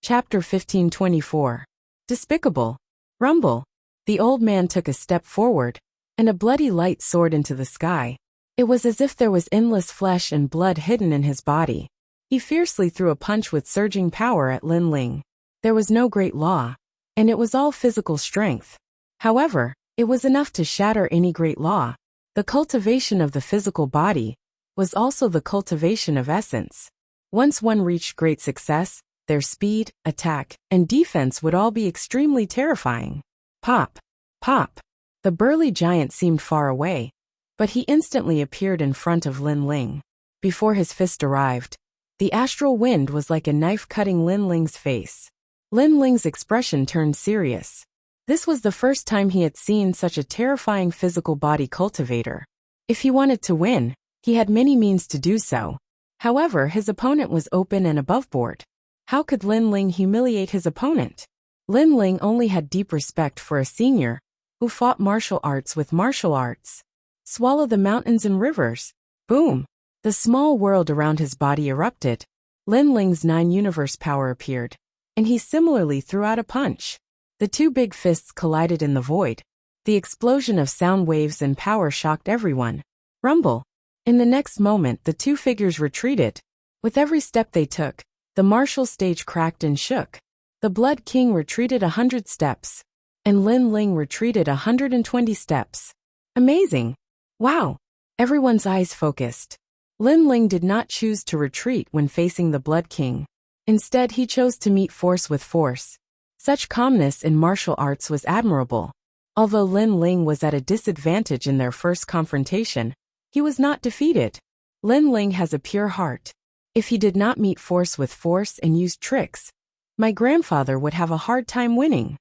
Chapter 1524. Despicable. Rumble. The old man took a step forward, and a bloody light soared into the sky. It was as if there was endless flesh and blood hidden in his body. He fiercely threw a punch with surging power at Lin Ling. There was no great law, and it was all physical strength. However, it was enough to shatter any great law. The cultivation of the physical body was also the cultivation of essence. Once one reached great success, their speed, attack, and defense would all be extremely terrifying. Pop! Pop! The burly giant seemed far away, but he instantly appeared in front of Lin Ling. Before his fist arrived, the astral wind was like a knife cutting Lin Ling's face. Lin Ling's expression turned serious. This was the first time he had seen such a terrifying physical body cultivator. If he wanted to win, he had many means to do so. However, his opponent was open and aboveboard. How could Lin Ling humiliate his opponent? Lin Ling only had deep respect for a senior who fought martial arts with martial arts. Swallow the mountains and rivers. Boom! The small world around his body erupted. Lin Ling's 9-universe power appeared, and he similarly threw out a punch. The two big fists collided in the void. The explosion of sound waves and power shocked everyone. Rumble! In the next moment, the two figures retreated. With every step they took, the martial stage cracked and shook. The Blood King retreated 100 steps, and Lin Ling retreated 120 steps. Amazing! Wow! Everyone's eyes focused. Lin Ling did not choose to retreat when facing the Blood King. Instead, he chose to meet force with force. Such calmness in martial arts was admirable. Although Lin Ling was at a disadvantage in their first confrontation, he was not defeated. Lin Ling has a pure heart. If he did not meet force with force and used tricks, my grandfather would have a hard time winning.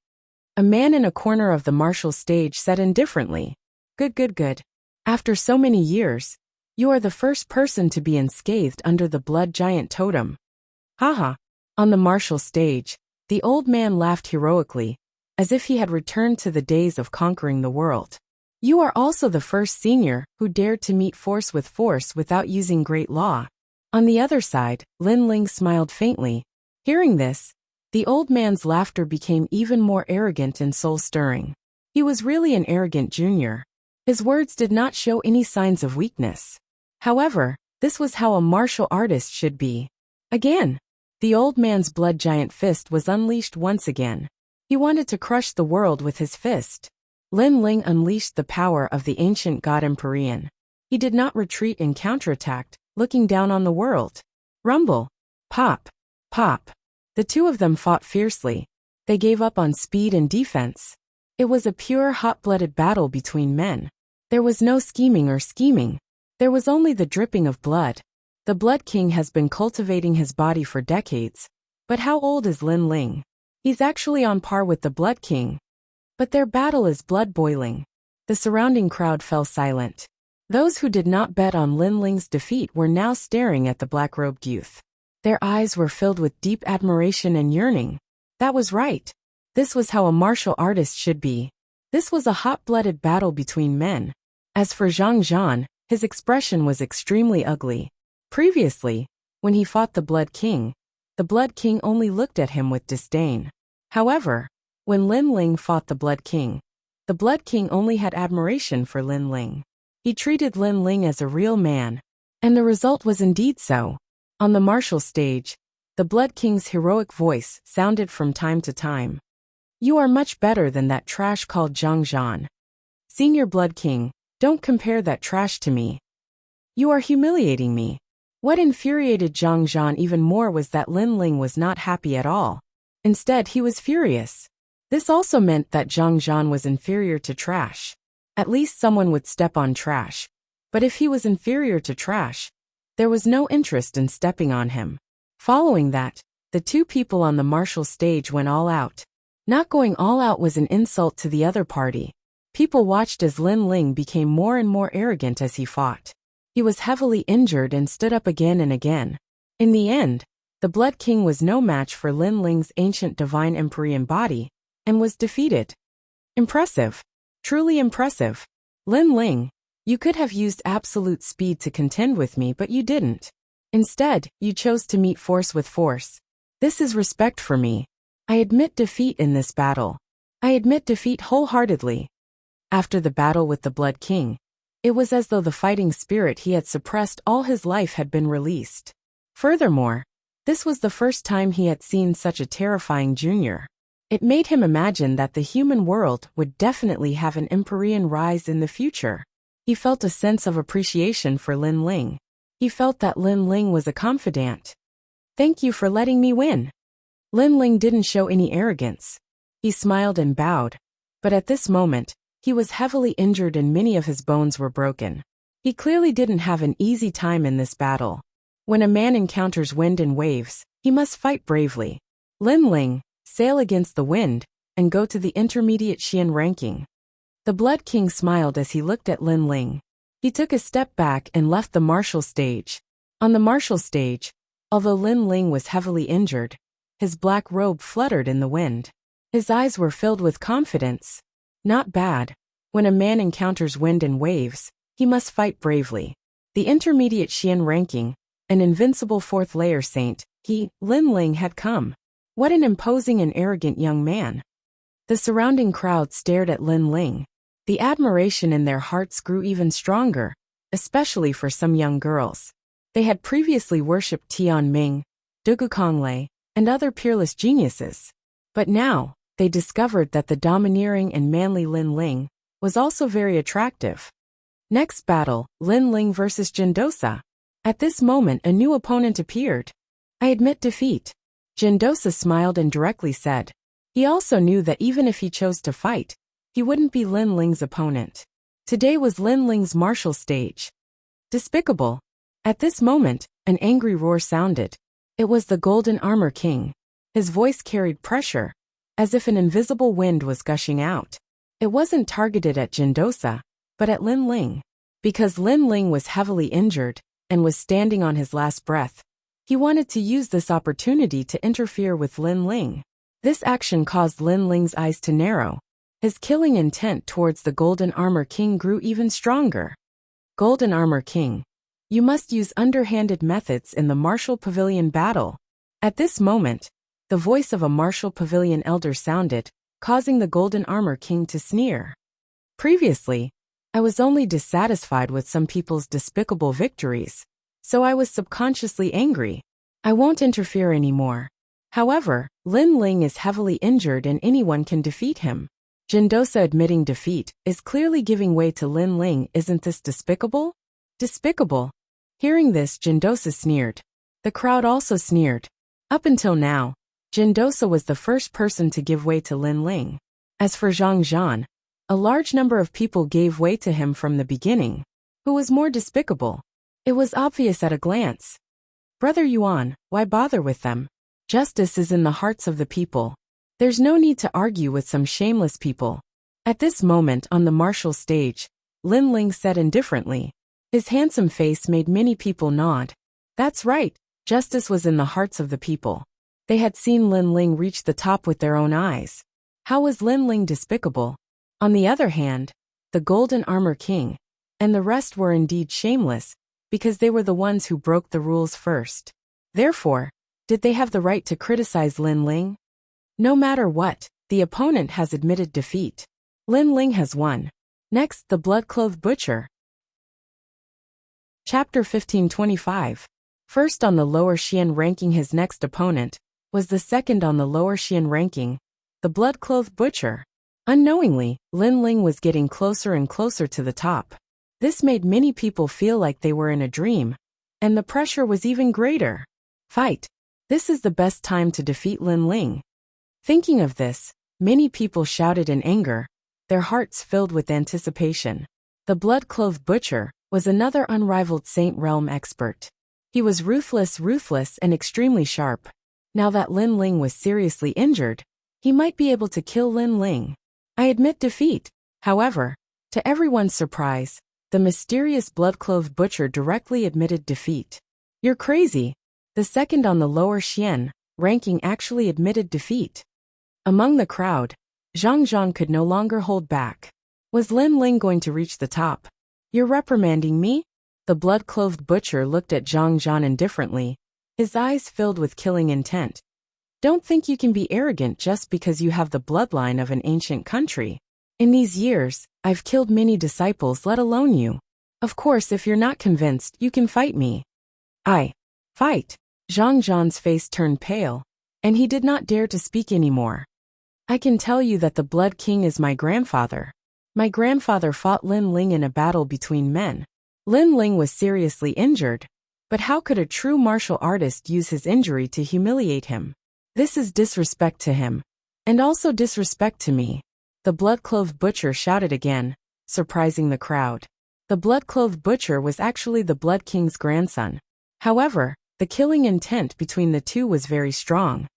A man in a corner of the martial stage said indifferently, Good. After so many years, you are the first person to be unscathed under the blood giant totem. Haha. On the martial stage, the old man laughed heroically, as if he had returned to the days of conquering the world. You are also the first senior who dared to meet force with force without using great law. On the other side, Lin Ling smiled faintly. Hearing this, the old man's laughter became even more arrogant and soul-stirring. He was really an arrogant junior. His words did not show any signs of weakness. However, this was how a martial artist should be. Again, the old man's blood giant fist was unleashed once again. He wanted to crush the world with his fist. Lin Ling unleashed the power of the ancient god Empyrean. He did not retreat and counterattacked, looking down on the world. Rumble! Pop! Pop! The two of them fought fiercely. They gave up on speed and defense. It was a pure hot-blooded battle between men. There was no scheming. There was only the dripping of blood. The Blood King has been cultivating his body for decades. But how old is Lin Ling? He's actually on par with the Blood King. But their battle is blood boiling. The surrounding crowd fell silent. Those who did not bet on Lin Ling's defeat were now staring at the black-robed youth. Their eyes were filled with deep admiration and yearning. That was right. This was how a martial artist should be. This was a hot-blooded battle between men. As for Zhang Zhan, his expression was extremely ugly. Previously, when he fought the Blood King only looked at him with disdain. However, when Lin Ling fought the Blood King only had admiration for Lin Ling. He treated Lin Ling as a real man. And the result was indeed so. On the martial stage, the Blood King's heroic voice sounded from time to time. You are much better than that trash called Zhang Zhan. Senior Blood King, don't compare that trash to me. You are humiliating me. What infuriated Zhang Zhan even more was that Lin Ling was not happy at all. Instead, he was furious. This also meant that Zhang Zhan was inferior to trash. At least someone would step on trash. But if he was inferior to trash, there was no interest in stepping on him. Following that, the two people on the martial stage went all out. Not going all out was an insult to the other party. People watched as Lin Ling became more and more arrogant as he fought. He was heavily injured and stood up again and again. In the end, the Blood King was no match for Lin Ling's ancient divine Empyrean body, and was defeated. Impressive. Truly impressive. Lin Ling, you could have used absolute speed to contend with me, but you didn't. Instead, you chose to meet force with force. This is respect for me. I admit defeat in this battle. I admit defeat wholeheartedly. After the battle with the Blood King, it was as though the fighting spirit he had suppressed all his life had been released. Furthermore, this was the first time he had seen such a terrifying junior. It made him imagine that the human world would definitely have an Empyrean rise in the future. He felt a sense of appreciation for Lin Ling. He felt that Lin Ling was a confidant. Thank you for letting me win. Lin Ling didn't show any arrogance. He smiled and bowed, but at this moment, he was heavily injured and many of his bones were broken. He clearly didn't have an easy time in this battle. When a man encounters wind and waves, he must fight bravely. Lin Ling, sail against the wind, and go to the intermediate Xian ranking. The Blood King smiled as he looked at Lin Ling. He took a step back and left the martial stage. On the martial stage, although Lin Ling was heavily injured, his black robe fluttered in the wind. His eyes were filled with confidence. Not bad. When a man encounters wind and waves, he must fight bravely. The intermediate Xian ranking, an invincible fourth-layer saint, Lin Ling, had come. What an imposing and arrogant young man. The surrounding crowd stared at Lin Ling. The admiration in their hearts grew even stronger, especially for some young girls. They had previously worshipped Tian Ming, Dugu Konglei, and other peerless geniuses. But now, they discovered that the domineering and manly Lin Ling was also very attractive. Next battle, Lin Ling versus Jindosa. At this moment a new opponent appeared. I admit defeat. Jindosa smiled and directly said. He also knew that even if he chose to fight, he wouldn't be Lin Ling's opponent. Today was Lin Ling's martial stage. Despicable. At this moment, an angry roar sounded. It was the Golden Armor King. His voice carried pressure, as if an invisible wind was gushing out. It wasn't targeted at Jindosa, but at Lin Ling. Because Lin Ling was heavily injured and was standing on his last breath, he wanted to use this opportunity to interfere with Lin Ling. This action caused Lin Ling's eyes to narrow. His killing intent towards the Golden Armor King grew even stronger. Golden Armor King, you must use underhanded methods in the Martial Pavilion battle. At this moment, the voice of a Martial Pavilion elder sounded, causing the Golden Armor King to sneer. Previously, I was only dissatisfied with some people's despicable victories, so I was subconsciously angry. I won't interfere anymore. However, Lin Ling is heavily injured and anyone can defeat him. Jindosa admitting defeat is clearly giving way to Lin Ling. Isn't this despicable? Despicable. Hearing this, Jindosa sneered. The crowd also sneered. Up until now, Jindosa was the first person to give way to Lin Ling. As for Zhang Zhan, a large number of people gave way to him from the beginning. Who was more despicable? It was obvious at a glance. Brother Yuan, why bother with them? Justice is in the hearts of the people. There's no need to argue with some shameless people. At this moment on the martial stage, Lin Ling said indifferently. His handsome face made many people nod. That's right, justice was in the hearts of the people. They had seen Lin Ling reach the top with their own eyes. How was Lin Ling despicable? On the other hand, the Golden Armor King and the rest were indeed shameless, because they were the ones who broke the rules first. Therefore, did they have the right to criticize Lin Ling? No matter what, the opponent has admitted defeat. Lin Ling has won. Next, the blood-clothed butcher. Chapter 1525. First on the lower Xian ranking, his next opponent was the second on the lower Xian ranking, the blood-clothed butcher. Unknowingly, Lin Ling was getting closer and closer to the top. This made many people feel like they were in a dream, and the pressure was even greater. Fight! This is the best time to defeat Lin Ling. Thinking of this, many people shouted in anger, their hearts filled with anticipation. The blood-clothed butcher was another unrivaled Saint Realm expert. He was ruthless, and extremely sharp. Now that Lin Ling was seriously injured, he might be able to kill Lin Ling. I admit defeat. However, to everyone's surprise, the mysterious blood-clothed butcher directly admitted defeat. You're crazy. The second on the lower Xian ranking actually admitted defeat. Among the crowd, Zhang Zhan could no longer hold back. Was Lin Ling going to reach the top? You're reprimanding me? The blood-clothed butcher looked at Zhang Zhan indifferently, his eyes filled with killing intent. Don't think you can be arrogant just because you have the bloodline of an ancient country. In these years, I've killed many disciples, let alone you. Of course, if you're not convinced, you can fight me. I fight. Zhang Zhan's face turned pale, and he did not dare to speak anymore. I can tell you that the Blood King is my grandfather. My grandfather fought Lin Ling in a battle between men. Lin Ling was seriously injured, but how could a true martial artist use his injury to humiliate him? This is disrespect to him, and also disrespect to me. The blood-clothed butcher shouted again, surprising the crowd. The blood-clothed butcher was actually the Blood King's grandson. However, the killing intent between the two was very strong.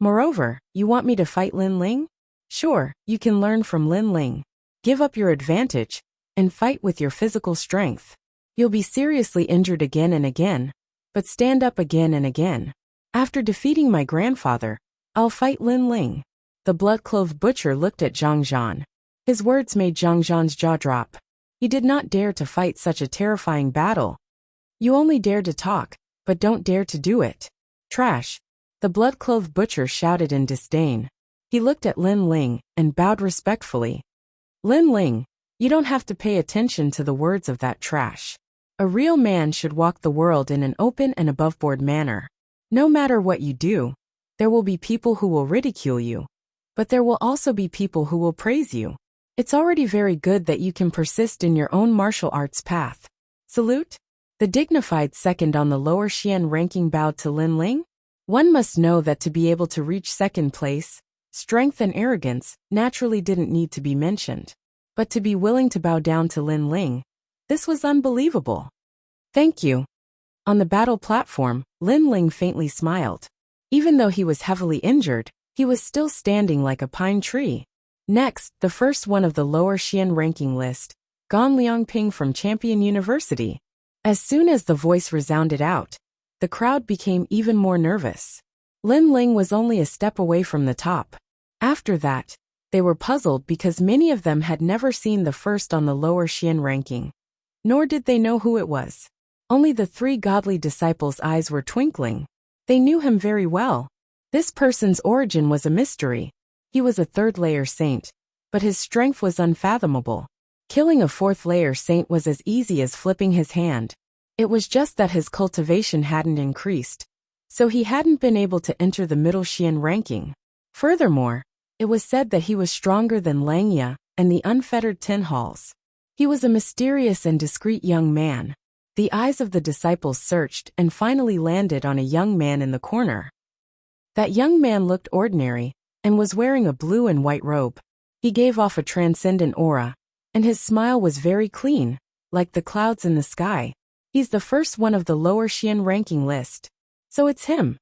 Moreover, you want me to fight Lin Ling? Sure, you can learn from Lin Ling. Give up your advantage, and fight with your physical strength. You'll be seriously injured again and again, but stand up again and again. After defeating my grandfather, I'll fight Lin Ling. The blood-clothed butcher looked at Zhang Zhan. His words made Zhang Zhan's jaw drop. He did not dare to fight such a terrifying battle. You only dare to talk, but don't dare to do it. Trash. The blood-clothed butcher shouted in disdain. He looked at Lin Ling and bowed respectfully. Lin Ling, you don't have to pay attention to the words of that trash. A real man should walk the world in an open and above-board manner. No matter what you do, there will be people who will ridicule you, but there will also be people who will praise you. It's already very good that you can persist in your own martial arts path. Salute. The dignified second on the lower Xian ranking bowed to Lin Ling. One must know that to be able to reach second place, strength and arrogance naturally didn't need to be mentioned. But to be willing to bow down to Lin Ling, this was unbelievable. Thank you. On the battle platform, Lin Ling faintly smiled. Even though he was heavily injured, he was still standing like a pine tree. Next, the first one of the lower Xian ranking list, Gan Liangping from Champion University. As soon as the voice resounded out, the crowd became even more nervous. Lin Ling was only a step away from the top. After that, they were puzzled because many of them had never seen the first on the lower Xian ranking. Nor did they know who it was. Only the three godly disciples' eyes were twinkling. They knew him very well. This person's origin was a mystery. He was a third-layer saint, but his strength was unfathomable. Killing a fourth-layer saint was as easy as flipping his hand. It was just that his cultivation hadn't increased, so he hadn't been able to enter the middle Xian ranking. Furthermore, it was said that he was stronger than Langya and the unfettered Tin Halls. He was a mysterious and discreet young man. The eyes of the disciples searched and finally landed on a young man in the corner. That young man looked ordinary and was wearing a blue and white robe. He gave off a transcendent aura, and his smile was very clean, like the clouds in the sky. He's the first one of the lower Xian ranking list. So it's him.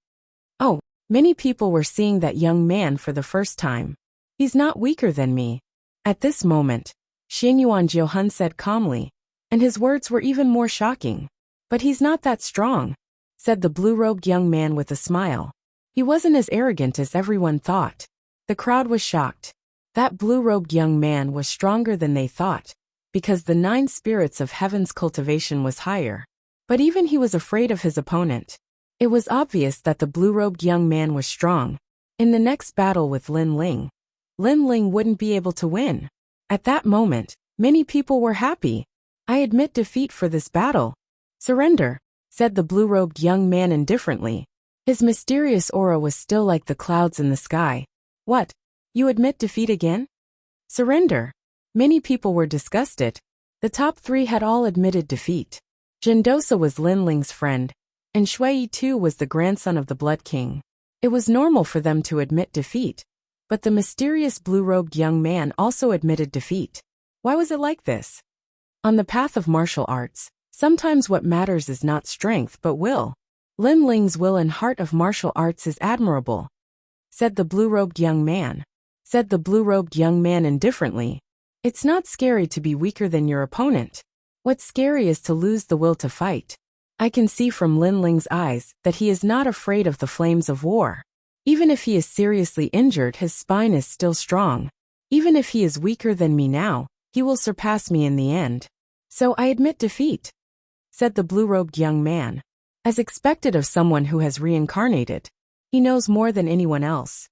Oh, many people were seeing that young man for the first time. He's not weaker than me. At this moment, Xianyuan Jiuhun said calmly, and his words were even more shocking. But he's not that strong, said the blue-robed young man with a smile. He wasn't as arrogant as everyone thought. The crowd was shocked. That blue-robed young man was stronger than they thought, because the 9 spirits of heaven's cultivation was higher. But even he was afraid of his opponent. It was obvious that the blue-robed young man was strong. In the next battle with Lin Ling wouldn't be able to win. At that moment, many people were happy. I admit defeat for this battle. Surrender, said the blue-robed young man indifferently. His mysterious aura was still like the clouds in the sky. What? You admit defeat again? Surrender. Many people were disgusted. The top 3 had all admitted defeat. Jindosa was Lin Ling's friend, and Shui too was the grandson of the Blood King. It was normal for them to admit defeat, but the mysterious blue-robed young man also admitted defeat. Why was it like this? On the path of martial arts, sometimes what matters is not strength but will. Lin Ling's will and heart of martial arts is admirable, said the blue-robed young man. Said the blue-robed young man indifferently. It's not scary to be weaker than your opponent. What's scary is to lose the will to fight. I can see from Lin Ling's eyes that he is not afraid of the flames of war. Even if he is seriously injured, his spine is still strong. Even if he is weaker than me now, he will surpass me in the end. So I admit defeat, said the blue-robed young man. As expected of someone who has reincarnated. He knows more than anyone else.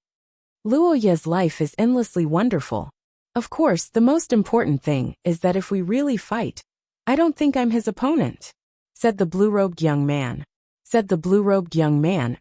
Luo Ye's life is endlessly wonderful. Of course, the most important thing is that if we really fight, I don't think I'm his opponent, said the blue-robed young man.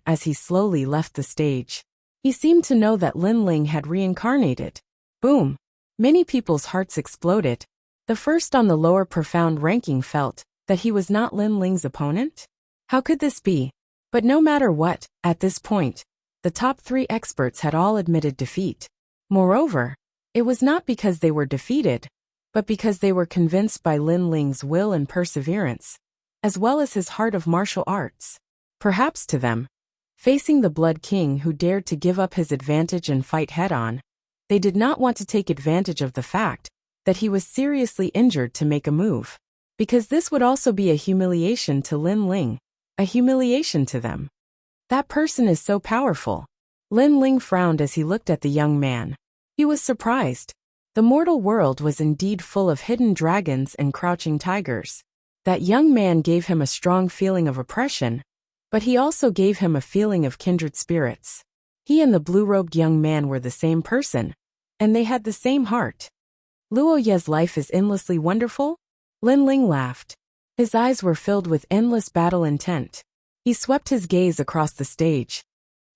As he slowly left the stage. He seemed to know that Lin Ling had reincarnated. Boom! Many people's hearts exploded. The first on the lower profound ranking felt that he was not Lin Ling's opponent? How could this be? But no matter what, at this point, the top 3 experts had all admitted defeat. Moreover, it was not because they were defeated, but because they were convinced by Lin Ling's will and perseverance, as well as his heart of martial arts. Perhaps to them, facing the Blood King who dared to give up his advantage and fight head-on, they did not want to take advantage of the fact that he was seriously injured to make a move. Because this would also be a humiliation to Lin Ling, a humiliation to them. That person is so powerful. Lin Ling frowned as he looked at the young man. He was surprised. The mortal world was indeed full of hidden dragons and crouching tigers. That young man gave him a strong feeling of oppression, but he also gave him a feeling of kindred spirits. He and the blue-robed young man were the same person, and they had the same heart. Luo Ye's life is endlessly wonderful? Lin Ling laughed. His eyes were filled with endless battle intent. He swept his gaze across the stage.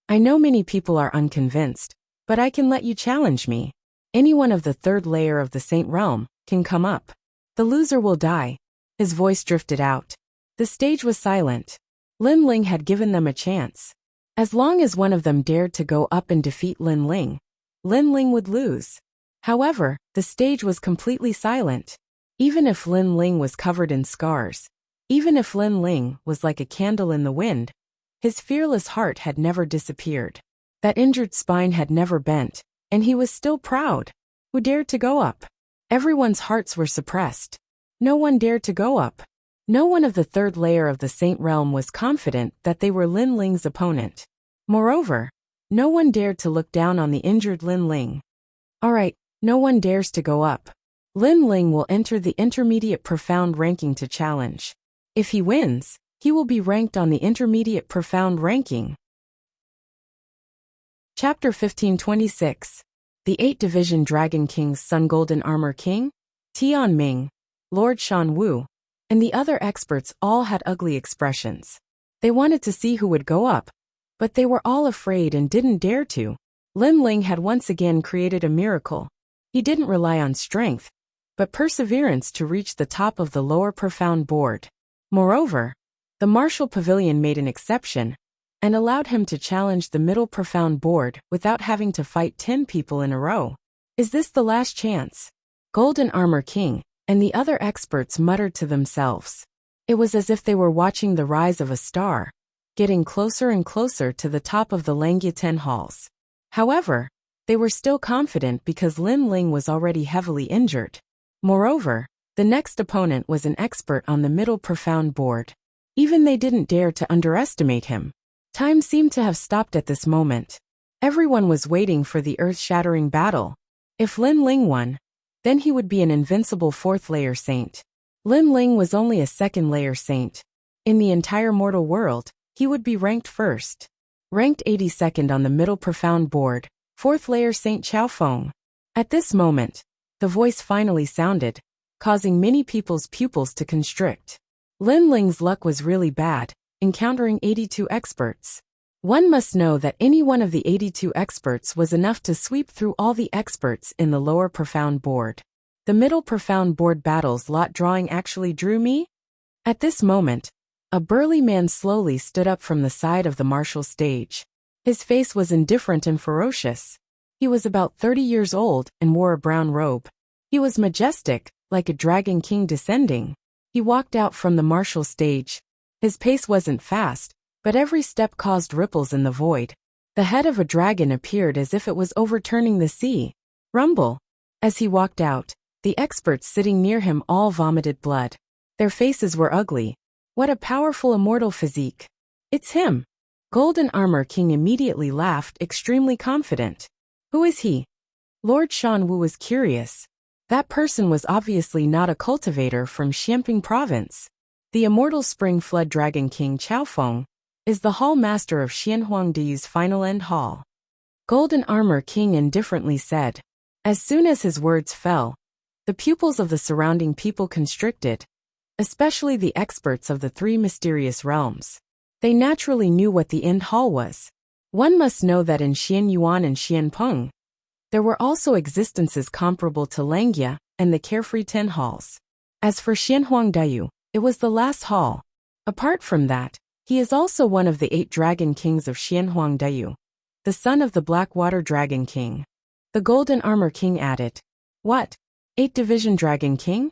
I know many people are unconvinced, but I can let you challenge me. Anyone of the 3rd layer of the Saint Realm can come up. The loser will die. His voice drifted out. The stage was silent. Lin Ling had given them a chance. As long as one of them dared to go up and defeat Lin Ling would lose. However, the stage was completely silent. Even if Lin Ling was covered in scars, even if Lin Ling was like a candle in the wind, his fearless heart had never disappeared. That injured spine had never bent, and he was still proud. Who dared to go up? Everyone's hearts were suppressed. No one dared to go up. No one of the 3rd layer of the Saint Realm was confident that they were Lin Ling's opponent. Moreover, no one dared to look down on the injured Lin Ling. Alright, no one dares to go up. Lin Ling will enter the intermediate profound ranking to challenge. If he wins, he will be ranked on the intermediate profound ranking. Chapter 1526. The 8-Division Dragon King's Sun Golden Armor King, Tian Ming, Lord Shan Wu, and the other experts all had ugly expressions. They wanted to see who would go up, but they were all afraid and didn't dare to. Lin Ling had once again created a miracle. He didn't rely on strength, but perseverance to reach the top of the lower profound board. Moreover, the Martial Pavilion made an exception and allowed him to challenge the middle profound board without having to fight 10 people in a row. Is this the last chance? Golden Armor King and the other experts muttered to themselves. It was as if they were watching the rise of a star, getting closer and closer to the top of the Langyuten halls. However, they were still confident because Lin Ling was already heavily injured. Moreover, the next opponent was an expert on the middle profound board. Even they didn't dare to underestimate him. Time seemed to have stopped at this moment. Everyone was waiting for the earth-shattering battle. If Lin Ling won, then he would be an invincible 4th layer saint. Lin Ling was only a 2nd layer saint. In the entire mortal world, he would be ranked 1st. Ranked 82nd on the middle profound board, 4th layer Saint Chaofeng. At this moment, the voice finally sounded, causing many people's pupils to constrict. Lin Ling's luck was really bad, encountering 82 experts. One must know that any one of the 82 experts was enough to sweep through all the experts in the lower profound board. The middle profound board battle's lot drawing actually drew me? At this moment, a burly man slowly stood up from the side of the martial stage. His face was indifferent and ferocious. He was about 30 years old and wore a brown robe. He was majestic, like a dragon king descending. He walked out from the martial stage. His pace wasn't fast, but every step caused ripples in the void. The head of a dragon appeared as if it was overturning the sea. Rumble. As he walked out, the experts sitting near him all vomited blood. Their faces were ugly. What a powerful immortal physique. It's him. Golden Armor King immediately laughed, extremely confident. Who is he? Lord Shan Wu was curious. That person was obviously not a cultivator from Xianping province. The immortal spring flood dragon king Chaofeng is the hall master of Xianhuangdayu's final end hall. Golden Armor King indifferently said. As soon as his words fell, the pupils of the surrounding people constricted, especially the experts of the three mysterious realms. They naturally knew what the end hall was. One must know that in Xianyuan and Xianpeng, there were also existences comparable to Langia and the Carefree 10 halls. As for Xianhuangdayu, it was the last hall. Apart from that, he is also one of the 8 dragon kings of Xianhuangdayu, the son of the Blackwater Dragon King. The Golden Armor King added. What? 8 Division Dragon King?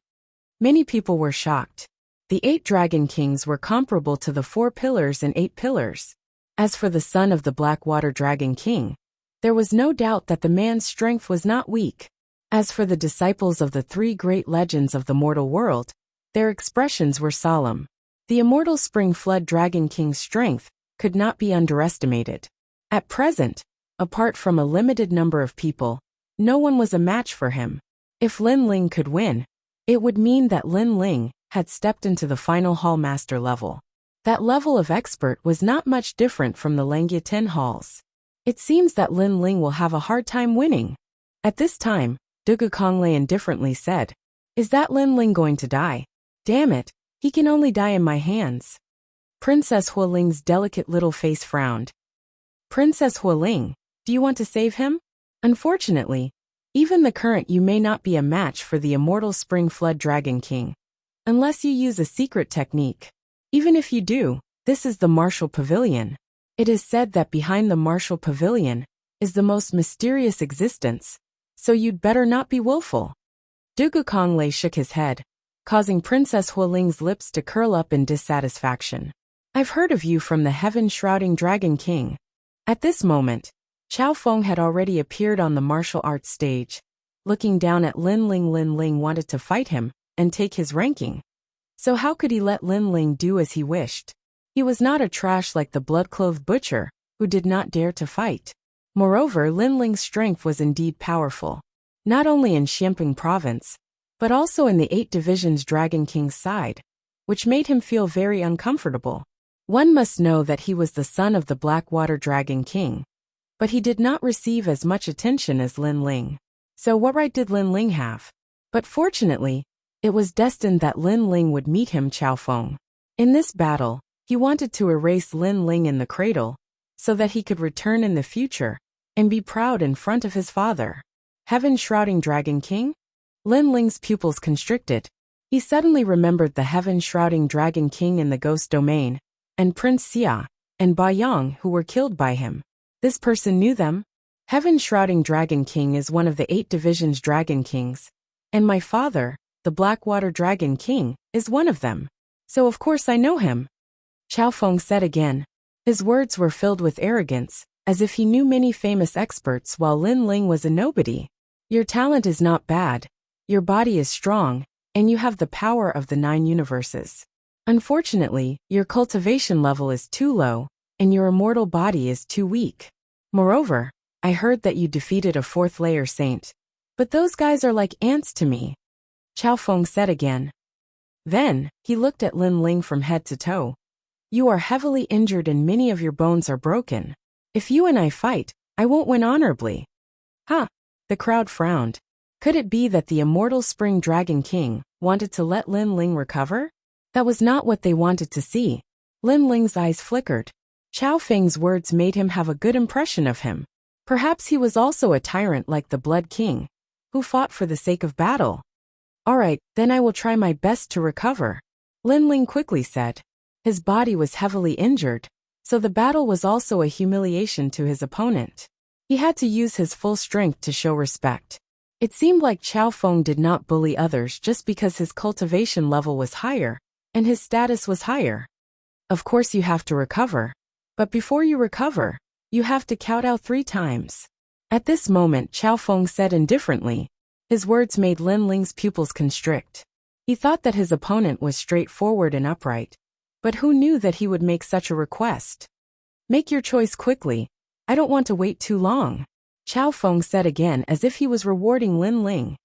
Many people were shocked. The 8 Dragon Kings were comparable to the 4 pillars and 8 pillars. As for the son of the Blackwater Dragon King, there was no doubt that the man's strength was not weak. As for the disciples of the 3 great legends of the mortal world, their expressions were solemn. The immortal Spring Flood Dragon King's strength could not be underestimated. At present, apart from a limited number of people, no one was a match for him. If Lin Ling could win, it would mean that Lin Ling had stepped into the final hall master level. That level of expert was not much different from the Langia 10 halls. It seems that Lin Ling will have a hard time winning. At this time, Dugu Konglei indifferently said, Is that Lin Ling going to die? Damn it, he can only die in my hands. Princess Hualing's delicate little face frowned. Princess Hualing, do you want to save him? Unfortunately, even the current you may not be a match for the immortal Spring Flood Dragon King, unless you use a secret technique. Even if you do, this is the Martial Pavilion. It is said that behind the Martial Pavilion is the most mysterious existence, so you'd better not be willful. Dugu Konglei shook his head, causing Princess Hualing's lips to curl up in dissatisfaction. I've heard of you from the heaven-shrouding Dragon King. At this moment, Chao Feng had already appeared on the martial arts stage. Looking down at Lin Ling wanted to fight him and take his ranking. So how could he let Lin Ling do as he wished? He was not a trash like the blood-clothed butcher, who did not dare to fight. Moreover, Lin Ling's strength was indeed powerful. Not only in Xianpeng province, but also in the 8 divisions Dragon King's side, which made him feel very uncomfortable. One must know that he was the son of the Blackwater Dragon King, but he did not receive as much attention as Lin Ling. So what right did Lin Ling have? But fortunately, it was destined that Lin Ling would meet him Chao Feng. In this battle, he wanted to erase Lin Ling in the cradle, so that he could return in the future, and be proud in front of his father. Heaven-shrouding Dragon King? Lin Ling's pupils constricted. He suddenly remembered the heaven-shrouding Dragon King in the Ghost Domain, and Prince Xia, and Ba Yang who were killed by him. This person knew them. Heaven-shrouding Dragon King is one of the 8 divisions Dragon Kings, and my father, the Blackwater Dragon King, is one of them. So of course I know him. Chao Feng said again. His words were filled with arrogance, as if he knew many famous experts while Lin Ling was a nobody. Your talent is not bad, your body is strong, and you have the power of the 9 universes. Unfortunately, your cultivation level is too low, and your immortal body is too weak. Moreover, I heard that you defeated a 4th layer saint. But those guys are like ants to me. Chao Feng said again. Then, he looked at Lin Ling from head to toe. You are heavily injured and many of your bones are broken. If you and I fight, I won't win honorably. Huh? The crowd frowned. Could it be that the immortal Spring Dragon King wanted to let Lin Ling recover? That was not what they wanted to see. Lin Ling's eyes flickered. Chao Feng's words made him have a good impression of him. Perhaps he was also a tyrant like the Blood King, who fought for the sake of battle. Alright, then I will try my best to recover. Lin Ling quickly said. His body was heavily injured, so the battle was also a humiliation to his opponent. He had to use his full strength to show respect. It seemed like Chao Feng did not bully others just because his cultivation level was higher, and his status was higher. Of course you have to recover. But before you recover, you have to kowtow 3 times. At this moment Chao Feng said indifferently. His words made Lin Ling's pupils constrict. He thought that his opponent was straightforward and upright. But who knew that he would make such a request? Make your choice quickly. I don't want to wait too long. Chao Feng said again as if he was rewarding Lin Ling.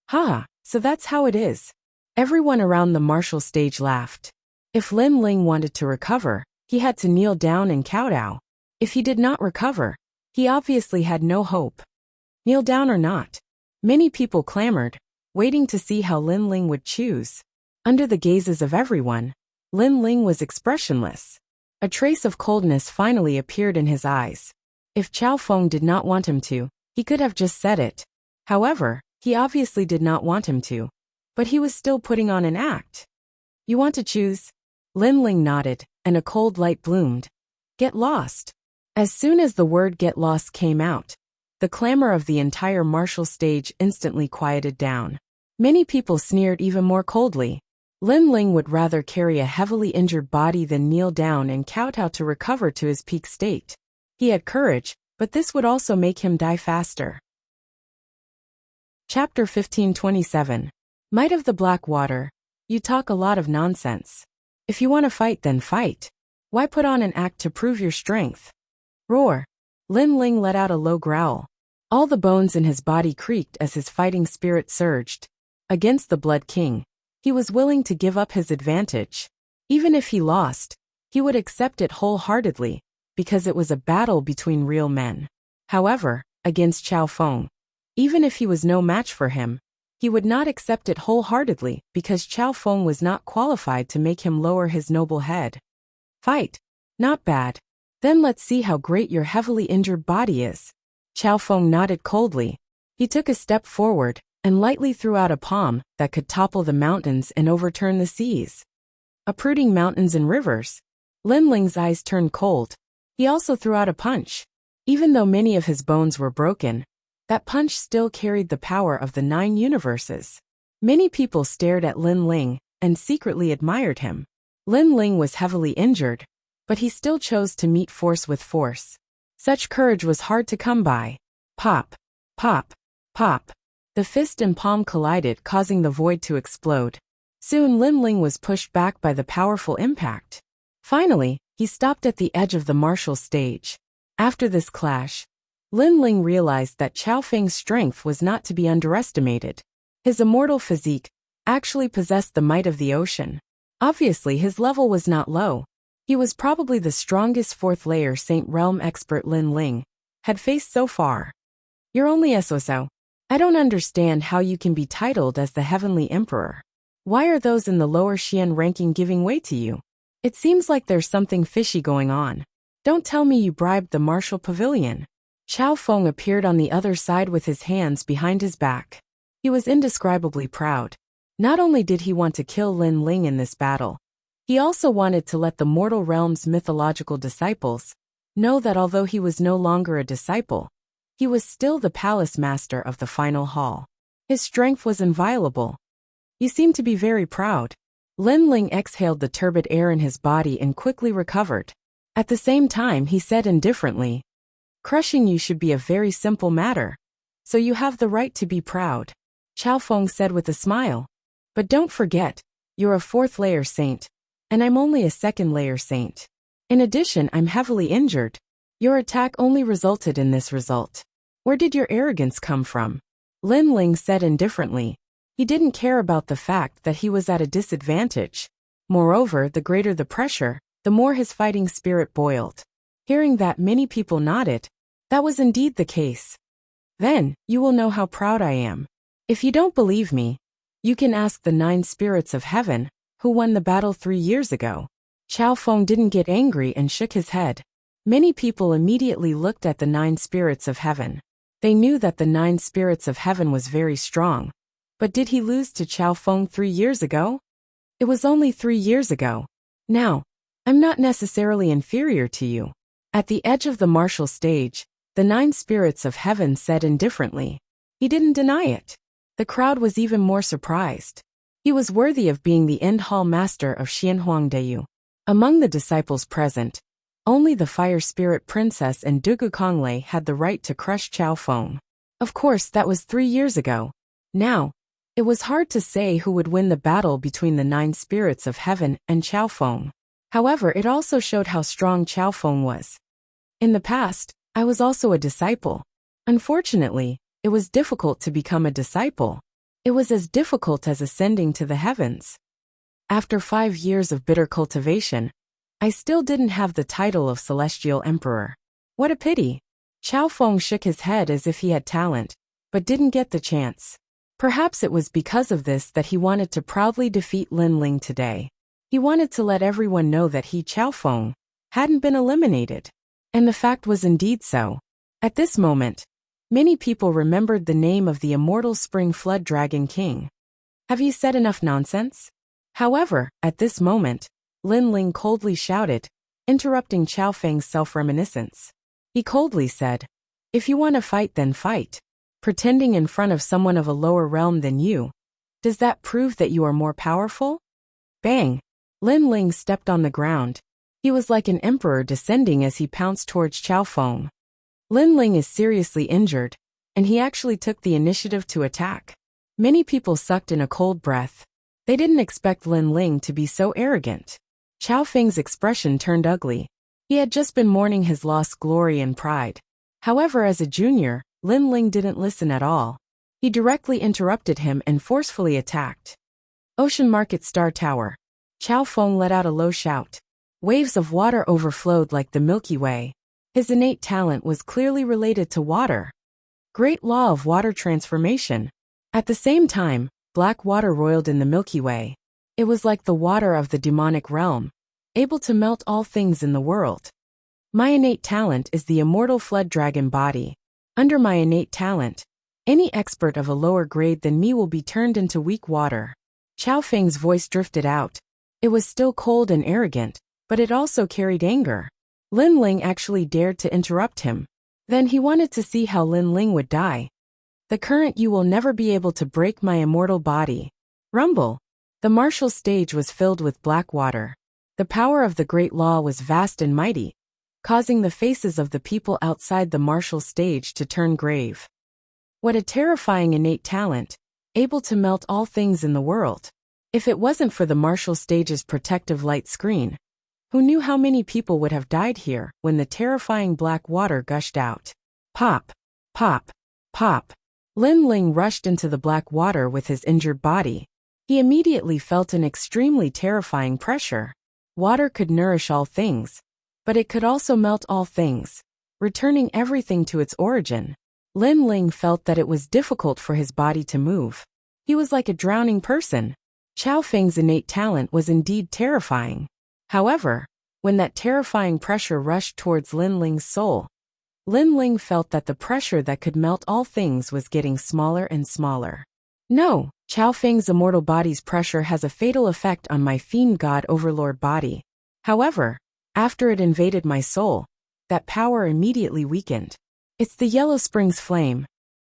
Ha, so that's how it is. Everyone around the martial stage laughed. If Lin Ling wanted to recover, He had to kneel down and kowtow. If he did not recover, he obviously had no hope. Kneel down or not? Many people clamored, waiting to see how Lin Ling would choose. Under the gazes of everyone, Lin Ling was expressionless. A trace of coldness finally appeared in his eyes. If Chao Feng did not want him to, he could have just said it. However, he obviously did not want him to. But he was still putting on an act. You want to choose? Lin Ling nodded, and a cold light bloomed. Get lost. As soon as the word get lost came out, the clamor of the entire martial stage instantly quieted down. Many people sneered even more coldly. Lin Ling would rather carry a heavily injured body than kneel down and kowtow to recover to his peak state. He had courage, but this would also make him die faster. Chapter 1527. Might of the Black Water. You talk a lot of nonsense. If you want to fight, then fight. Why put on an act to prove your strength? Roar. Lin Ling let out a low growl. All the bones in his body creaked as his fighting spirit surged. Against the Blood King, he was willing to give up his advantage. Even if he lost, he would accept it wholeheartedly, because it was a battle between real men. However, against Chao Feng, even if he was no match for him, he would not accept it wholeheartedly because Chao Feng was not qualified to make him lower his noble head. Fight. Not bad. Then let's see how great your heavily injured body is. Chao Feng nodded coldly. He took a step forward and lightly threw out a palm that could topple the mountains and overturn the seas. Uprooting mountains and rivers. Lin Ling's eyes turned cold. He also threw out a punch. Even though many of his bones were broken, that punch still carried the power of the 9 universes. Many people stared at Lin Ling and secretly admired him. Lin Ling was heavily injured, but he still chose to meet force with force. Such courage was hard to come by. Pop, pop, pop. The fist and palm collided, causing the void to explode. Soon Lin Ling was pushed back by the powerful impact. Finally, he stopped at the edge of the martial stage. After this clash, Lin Ling realized that Chao Feng's strength was not to be underestimated. His immortal physique actually possessed the might of the ocean. Obviously, his level was not low. He was probably the strongest 4th layer Saint Realm expert Lin Ling had faced so far. You're only SOSO. I don't understand how you can be titled as the Heavenly Emperor. Why are those in the lower Xian ranking giving way to you? It seems like there's something fishy going on. Don't tell me you bribed the martial pavilion. Chao Feng appeared on the other side with his hands behind his back. He was indescribably proud. Not only did he want to kill Lin Ling in this battle, he also wanted to let the mortal realm's mythological disciples know that although he was no longer a disciple, he was still the palace master of the final hall. His strength was inviolable. You seem to be very proud. Lin Ling exhaled the turbid air in his body and quickly recovered. At the same time, he said indifferently, crushing you should be a very simple matter. So you have the right to be proud. Chao Feng said with a smile. But don't forget, you're a 4th layer saint, and I'm only a 2nd layer saint. In addition, I'm heavily injured. Your attack only resulted in this result. Where did your arrogance come from? Lin Ling said indifferently. He didn't care about the fact that he was at a disadvantage. Moreover, the greater the pressure, the more his fighting spirit boiled. Hearing that, many people nodded. That was indeed the case. Then, you will know how proud I am. If you don't believe me, you can ask the 9 spirits of heaven, who won the battle 3 years ago. Chao Feng didn't get angry and shook his head. Many people immediately looked at the 9 spirits of heaven. They knew that the 9 spirits of heaven was very strong. But did he lose to Chao Feng 3 years ago? It was only 3 years ago. Now, I'm not necessarily inferior to you. At the edge of the martial stage, the 9 spirits of heaven said indifferently. He didn't deny it. The crowd was even more surprised. He was worthy of being the end hall master of Xianhuangdeyu. Among the disciples present, only the Fire Spirit Princess and Dugu Konglei had the right to crush Chao Feng. Of course, that was 3 years ago. Now, it was hard to say who would win the battle between the 9 spirits of heaven and Chao Feng. However, it also showed how strong Chao Feng was. In the past, I was also a disciple. Unfortunately, it was difficult to become a disciple. It was as difficult as ascending to the heavens. After 5 years of bitter cultivation, I still didn't have the title of Celestial Emperor. What a pity. Qiao Feng shook his head as if he had talent, but didn't get the chance. Perhaps it was because of this that he wanted to proudly defeat Lin Ling today. He wanted to let everyone know that he, Qiao Feng, hadn't been eliminated. And the fact was indeed so. At this moment, many people remembered the name of the immortal Spring Flood Dragon King. Have you said enough nonsense? However, at this moment, Lin Ling coldly shouted, interrupting Qiao Feng's self-reminiscence. He coldly said, "If you want to fight, then fight. Pretending in front of someone of a lower realm than you. Does that prove that you are more powerful?" Bang! Lin Ling stepped on the ground. He was like an emperor descending as he pounced towards Qiao Feng. Lin Ling is seriously injured, and he actually took the initiative to attack. Many people sucked in a cold breath. They didn't expect Lin Ling to be so arrogant. Qiao Feng's expression turned ugly. He had just been mourning his lost glory and pride. However, as a junior, Lin Ling didn't listen at all. He directly interrupted him and forcefully attacked. Ocean Market Star Tower. Qiao Feng let out a low shout. Waves of water overflowed like the Milky Way. His innate talent was clearly related to water. Great law of water transformation. At the same time, black water roiled in the Milky Way. It was like the water of the demonic realm, able to melt all things in the world. My innate talent is the immortal flood dragon body. Under my innate talent, any expert of a lower grade than me will be turned into weak water. Qiao Feng's voice drifted out. It was still cold and arrogant, but it also carried anger. Lin Ling actually dared to interrupt him. Then he wanted to see how Lin Ling would die. The current you will never be able to break my immortal body. Rumble. The martial stage was filled with black water. The power of the great law was vast and mighty, causing the faces of the people outside the martial stage to turn grave. What a terrifying innate talent, able to melt all things in the world. If it wasn't for the martial stage's protective light screen, who knew how many people would have died here when the terrifying black water gushed out? Pop, pop, pop. Lin Ling rushed into the black water with his injured body. He immediately felt an extremely terrifying pressure. Water could nourish all things, but it could also melt all things, returning everything to its origin. Lin Ling felt that it was difficult for his body to move. He was like a drowning person. Qiao Feng's innate talent was indeed terrifying. However, when that terrifying pressure rushed towards Lin Ling's soul, Lin Ling felt that the pressure that could melt all things was getting smaller and smaller. No, Qiao Feng's immortal body's pressure has a fatal effect on my fiend god overlord body. However, after it invaded my soul, that power immediately weakened. It's the Yellow Springs flame.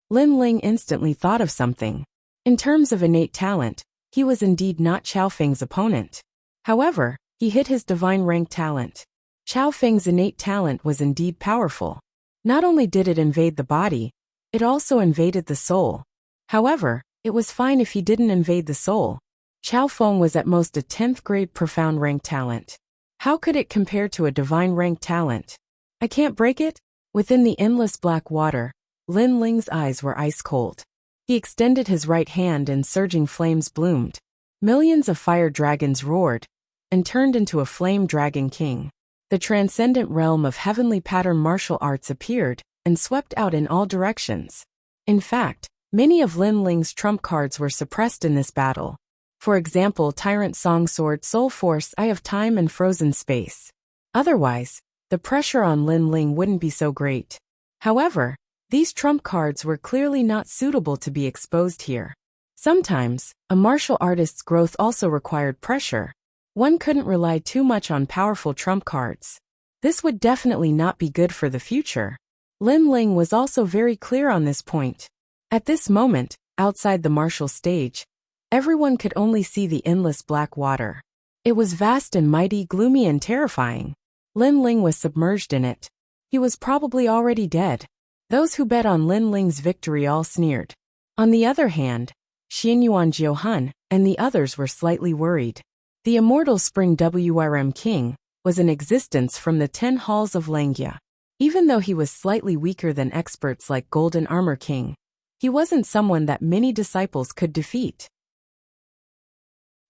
Lin Ling instantly thought of something. In terms of innate talent, he was indeed not Qiao Feng's opponent. However, he hit his divine rank talent. Qiao Feng's innate talent was indeed powerful. Not only did it invade the body, it also invaded the soul. However, it was fine if he didn't invade the soul. Qiao Feng was at most a 10th grade profound rank talent. How could it compare to a divine rank talent? I can't break it? Within the endless black water, Lin Ling's eyes were ice cold. He extended his right hand and surging flames bloomed. Millions of fire dragons roared and turned into a flame dragon king. The transcendent realm of heavenly pattern martial arts appeared and swept out in all directions. In fact, many of Lin Ling's trump cards were suppressed in this battle. For example, Tyrant Song Sword, Soul Force, Eye of Time and Frozen Space. Otherwise, the pressure on Lin Ling wouldn't be so great. However, these trump cards were clearly not suitable to be exposed here. Sometimes, a martial artist's growth also required pressure. One couldn't rely too much on powerful trump cards. This would definitely not be good for the future. Lin Ling was also very clear on this point. At this moment, outside the martial stage, everyone could only see the endless black water. It was vast and mighty, gloomy and terrifying. Lin Ling was submerged in it. He was probably already dead. Those who bet on Lin Ling's victory all sneered. On the other hand, Xianyuan Jiuhun and the others were slightly worried. The immortal Spring WRM King was in existence from the 10 halls of Langia. Even though he was slightly weaker than experts like Golden Armor King, he wasn't someone that many disciples could defeat.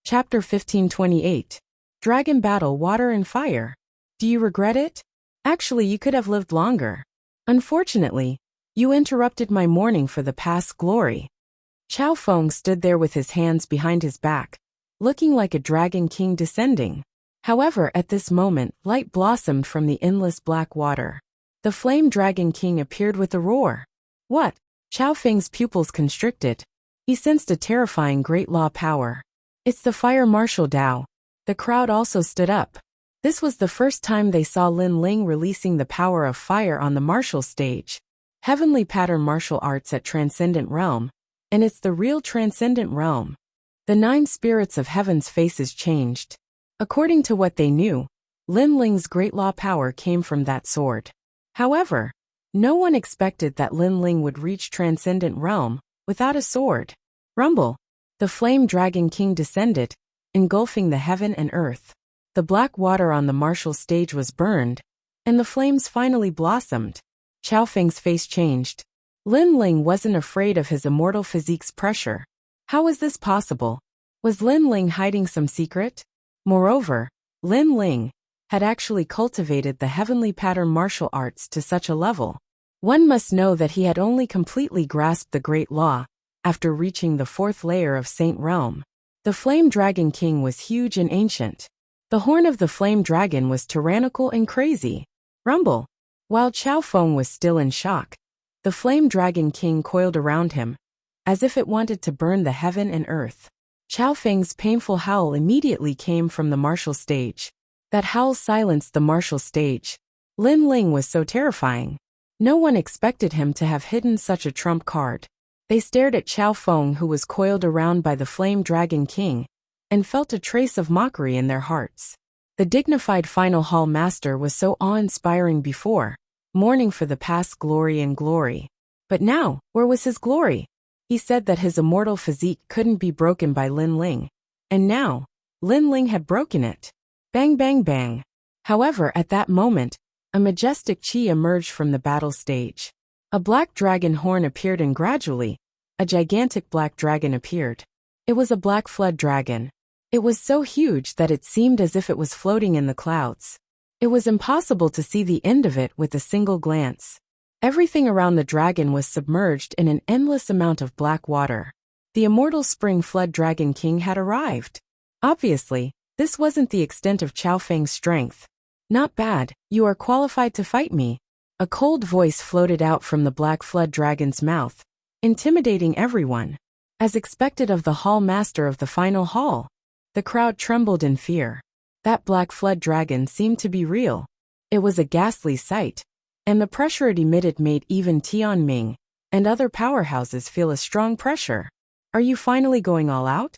Chapter 1528. Dragon battle, water and fire. Do you regret it? Actually, you could have lived longer. Unfortunately, you interrupted my mourning for the past glory. Chao Feng stood there with his hands behind his back, looking like a dragon king descending. However, at this moment, light blossomed from the endless black water. The flame dragon king appeared with a roar. What? Chao Feng's pupils constricted. He sensed a terrifying great law power. It's the fire martial Dao. The crowd also stood up. This was the first time they saw Lin Ling releasing the power of fire on the martial stage. Heavenly pattern martial arts at Transcendent Realm, and it's the real Transcendent Realm. The 9 spirits of heaven's faces changed. According to what they knew, Lin Ling's great law power came from that sword. However, no one expected that Lin Ling would reach Transcendent Realm without a sword. Rumble. The flame dragon king descended, engulfing the heaven and earth. The black water on the martial stage was burned, and the flames finally blossomed. Chao Feng's face changed. Lin Ling wasn't afraid of his immortal physique's pressure. How was this possible? Was Lin Ling hiding some secret? Moreover, Lin Ling had actually cultivated the heavenly pattern martial arts to such a level. One must know that he had only completely grasped the great law after reaching the 4th layer of Saint Realm. The Flame Dragon King was huge and ancient. The horn of the Flame Dragon was tyrannical and crazy. Rumble. While Chao Feng was still in shock, the Flame Dragon King coiled around him, as if it wanted to burn the heaven and earth. Chao Feng's painful howl immediately came from the martial stage. That howl silenced the martial stage. Lin Ling was so terrifying. No one expected him to have hidden such a trump card. They stared at Chao Feng, who was coiled around by the Flame Dragon King, and felt a trace of mockery in their hearts. The dignified final hall master was so awe-inspiring before, mourning for the past glory and glory. But now, where was his glory? He said that his immortal physique couldn't be broken by Lin Ling. And now, Lin Ling had broken it. Bang bang bang. However, at that moment, a majestic chi emerged from the battle stage. A black dragon horn appeared and gradually, a gigantic black dragon appeared. It was a black flood dragon. It was so huge that it seemed as if it was floating in the clouds. It was impossible to see the end of it with a single glance. Everything around the dragon was submerged in an endless amount of black water. The immortal spring flood dragon king had arrived. Obviously, this wasn't the extent of Chao Feng's strength. Not bad, you are qualified to fight me. A cold voice floated out from the black flood dragon's mouth, intimidating everyone. As expected of the hall master of the final hall, the crowd trembled in fear. That black flood dragon seemed to be real. It was a ghastly sight, and the pressure it emitted made even Tianming and other powerhouses feel a strong pressure. Are you finally going all out?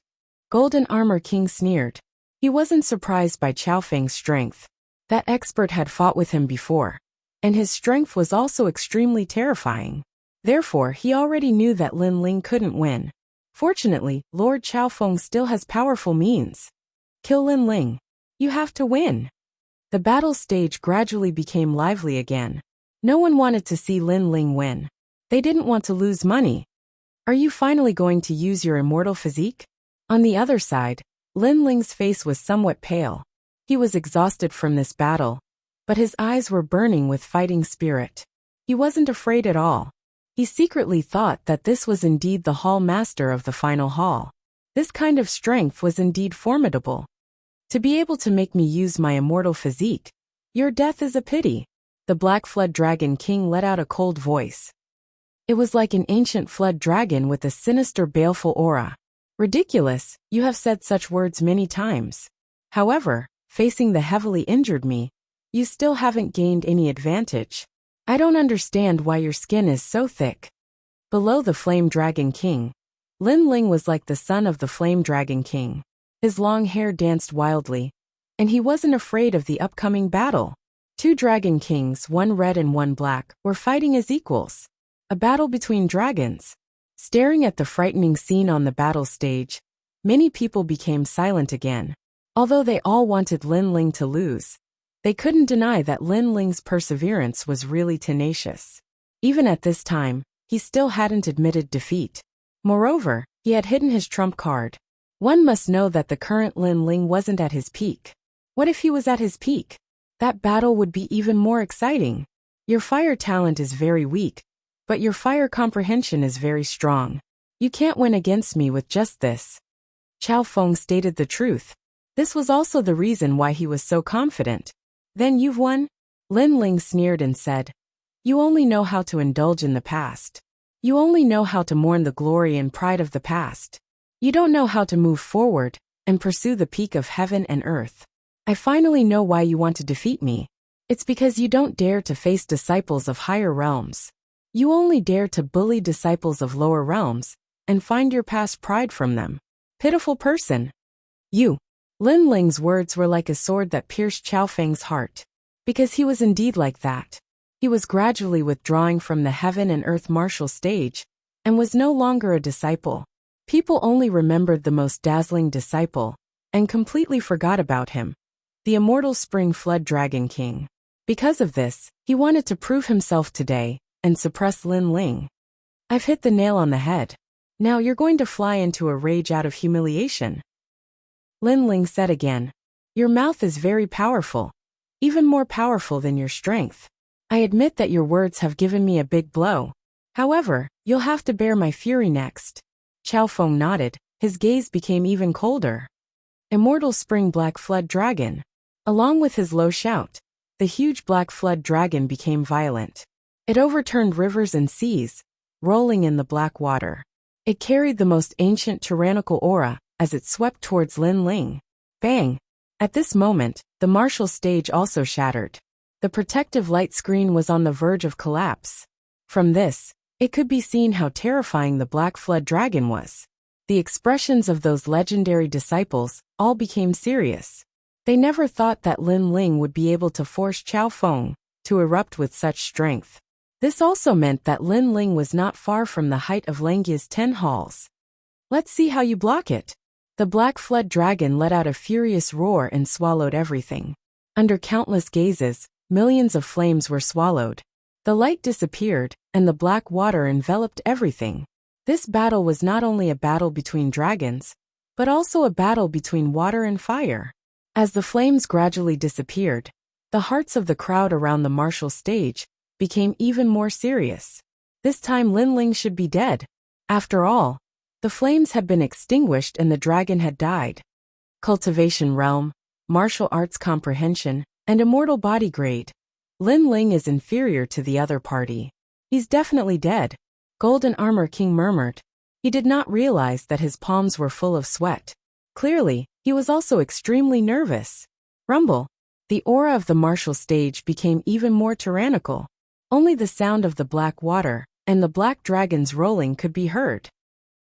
Golden Armor King sneered. He wasn't surprised by Chao Feng's strength. That expert had fought with him before, and his strength was also extremely terrifying. Therefore, he already knew that Lin Ling couldn't win. Fortunately, Lord Chao Feng still has powerful means. Kill Lin Ling. You have to win. The battle stage gradually became lively again. No one wanted to see Lin Ling win. They didn't want to lose money. Are you finally going to use your immortal physique? On the other side, Lin Ling's face was somewhat pale. He was exhausted from this battle, but his eyes were burning with fighting spirit. He wasn't afraid at all. He secretly thought that this was indeed the hall master of the final hall. This kind of strength was indeed formidable. To be able to make me use my immortal physique, your death is a pity. The Black Flood Dragon King let out a cold voice. It was like an ancient flood dragon with a sinister, baleful aura. Ridiculous, you have said such words many times. However, facing the heavily injured me, you still haven't gained any advantage. I don't understand why your skin is so thick. Below the Flame Dragon King, Lin Ling was like the son of the Flame Dragon King. His long hair danced wildly, and he wasn't afraid of the upcoming battle. 2 Dragon Kings, one red and one black, were fighting as equals. A battle between dragons. Staring at the frightening scene on the battle stage, many people became silent again. Although they all wanted Lin Ling to lose, they couldn't deny that Lin Ling's perseverance was really tenacious. Even at this time, he still hadn't admitted defeat. Moreover, he had hidden his trump card. One must know that the current Lin Ling wasn't at his peak. What if he was at his peak? That battle would be even more exciting. Your fire talent is very weak, but your fire comprehension is very strong. You can't win against me with just this. Qiao Feng stated the truth. This was also the reason why he was so confident. Then you've won? Lin Ling sneered and said, you only know how to indulge in the past. You only know how to mourn the glory and pride of the past. You don't know how to move forward and pursue the peak of heaven and earth. I finally know why you want to defeat me. It's because you don't dare to face disciples of higher realms. You only dare to bully disciples of lower realms and find your past pride from them. Pitiful person. You. Lin Ling's words were like a sword that pierced Qiao Feng's heart. Because he was indeed like that. He was gradually withdrawing from the heaven and earth martial stage, and was no longer a disciple. People only remembered the most dazzling disciple, and completely forgot about him. The immortal spring flood dragon king. Because of this, he wanted to prove himself today, and suppress Lin Ling. I've hit the nail on the head. Now you're going to fly into a rage out of humiliation. Lin Ling said again, your mouth is very powerful. Even more powerful than your strength. I admit that your words have given me a big blow. However, you'll have to bear my fury next. Qiao Feng nodded, his gaze became even colder. Immortal spring black flood dragon. Along with his low shout, the huge black flood dragon became violent. It overturned rivers and seas, rolling in the black water. It carried the most ancient tyrannical aura as it swept towards Lin Ling. Bang! At this moment, the martial stage also shattered. The protective light screen was on the verge of collapse. From this, it could be seen how terrifying the Black Flood Dragon was. The expressions of those legendary disciples all became serious. They never thought that Lin Ling would be able to force Qiao Feng to erupt with such strength. This also meant that Lin Ling was not far from the height of Langya's 10 halls. Let's see how you block it. The Black Flood Dragon let out a furious roar and swallowed everything. Under countless gazes, millions of flames were swallowed. The light disappeared, and the black water enveloped everything. This battle was not only a battle between dragons, but also a battle between water and fire. As the flames gradually disappeared, the hearts of the crowd around the martial stage became even more serious. This time Lin Ling should be dead. After all, the flames had been extinguished and the dragon had died. Cultivation realm, martial arts comprehension, and immortal body grade. Lin Ling is inferior to the other party. He's definitely dead. Golden Armor King murmured. He did not realize that his palms were full of sweat. Clearly, he was also extremely nervous. Rumble. The aura of the martial stage became even more tyrannical. Only the sound of the black water and the black dragons rolling could be heard.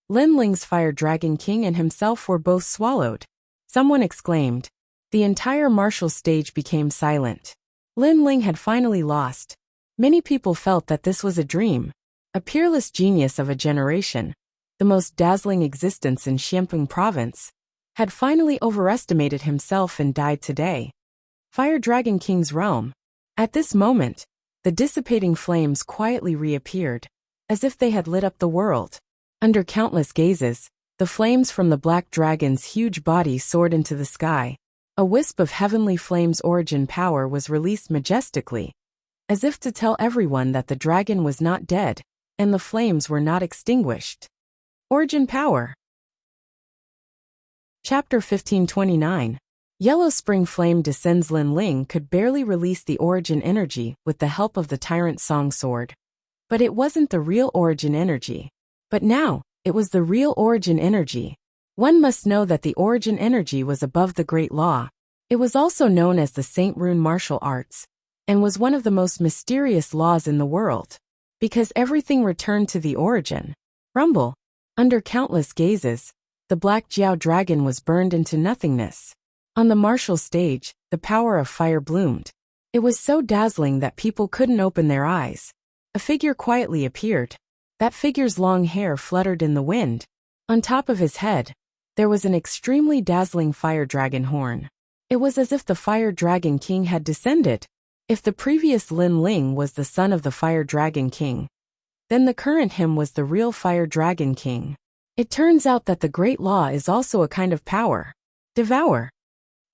Lin Ling's Fire Dragon King and himself were both swallowed. Someone exclaimed. The entire martial stage became silent. Lin Ling had finally lost. Many people felt that this was a dream. A peerless genius of a generation, the most dazzling existence in Xianping province, had finally overestimated himself and died today. Fire Dragon King's realm. At this moment, the dissipating flames quietly reappeared, as if they had lit up the world. Under countless gazes, the flames from the black dragon's huge body soared into the sky. A wisp of heavenly flames' origin power was released majestically, as if to tell everyone that the dragon was not dead, and the flames were not extinguished. Origin power. Chapter 1529. Yellow spring flame descends. Lin Ling could barely release the origin energy with the help of the tyrant song sword. But it wasn't the real origin energy. But now, it was the real origin energy. One must know that the origin energy was above the Great Law. It was also known as the Saint Rune martial arts, and was one of the most mysterious laws in the world. Because everything returned to the origin. Rumble. Under countless gazes, the Black Jiao Dragon was burned into nothingness. On the martial stage, the power of fire bloomed. It was so dazzling that people couldn't open their eyes. A figure quietly appeared. That figure's long hair fluttered in the wind. On top of his head, there was an extremely dazzling fire dragon horn. It was as if the Fire Dragon King had descended. If the previous Lin Ling was the son of the Fire Dragon King, then the current him was the real Fire Dragon King. It turns out that the Great Law is also a kind of power. Devour.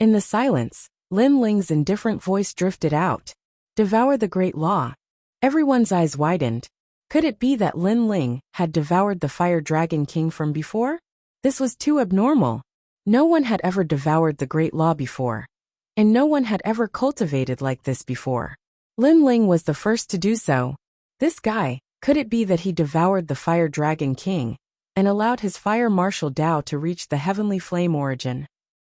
In the silence, Lin Ling's indifferent voice drifted out. Devour the Great Law. Everyone's eyes widened. Could it be that Lin Ling had devoured the Fire Dragon King from before? This was too abnormal. No one had ever devoured the Great Law before. And no one had ever cultivated like this before. Lin Ling was the first to do so. This guy, could it be that he devoured the Fire Dragon King and allowed his fire martial Dao to reach the heavenly flame origin?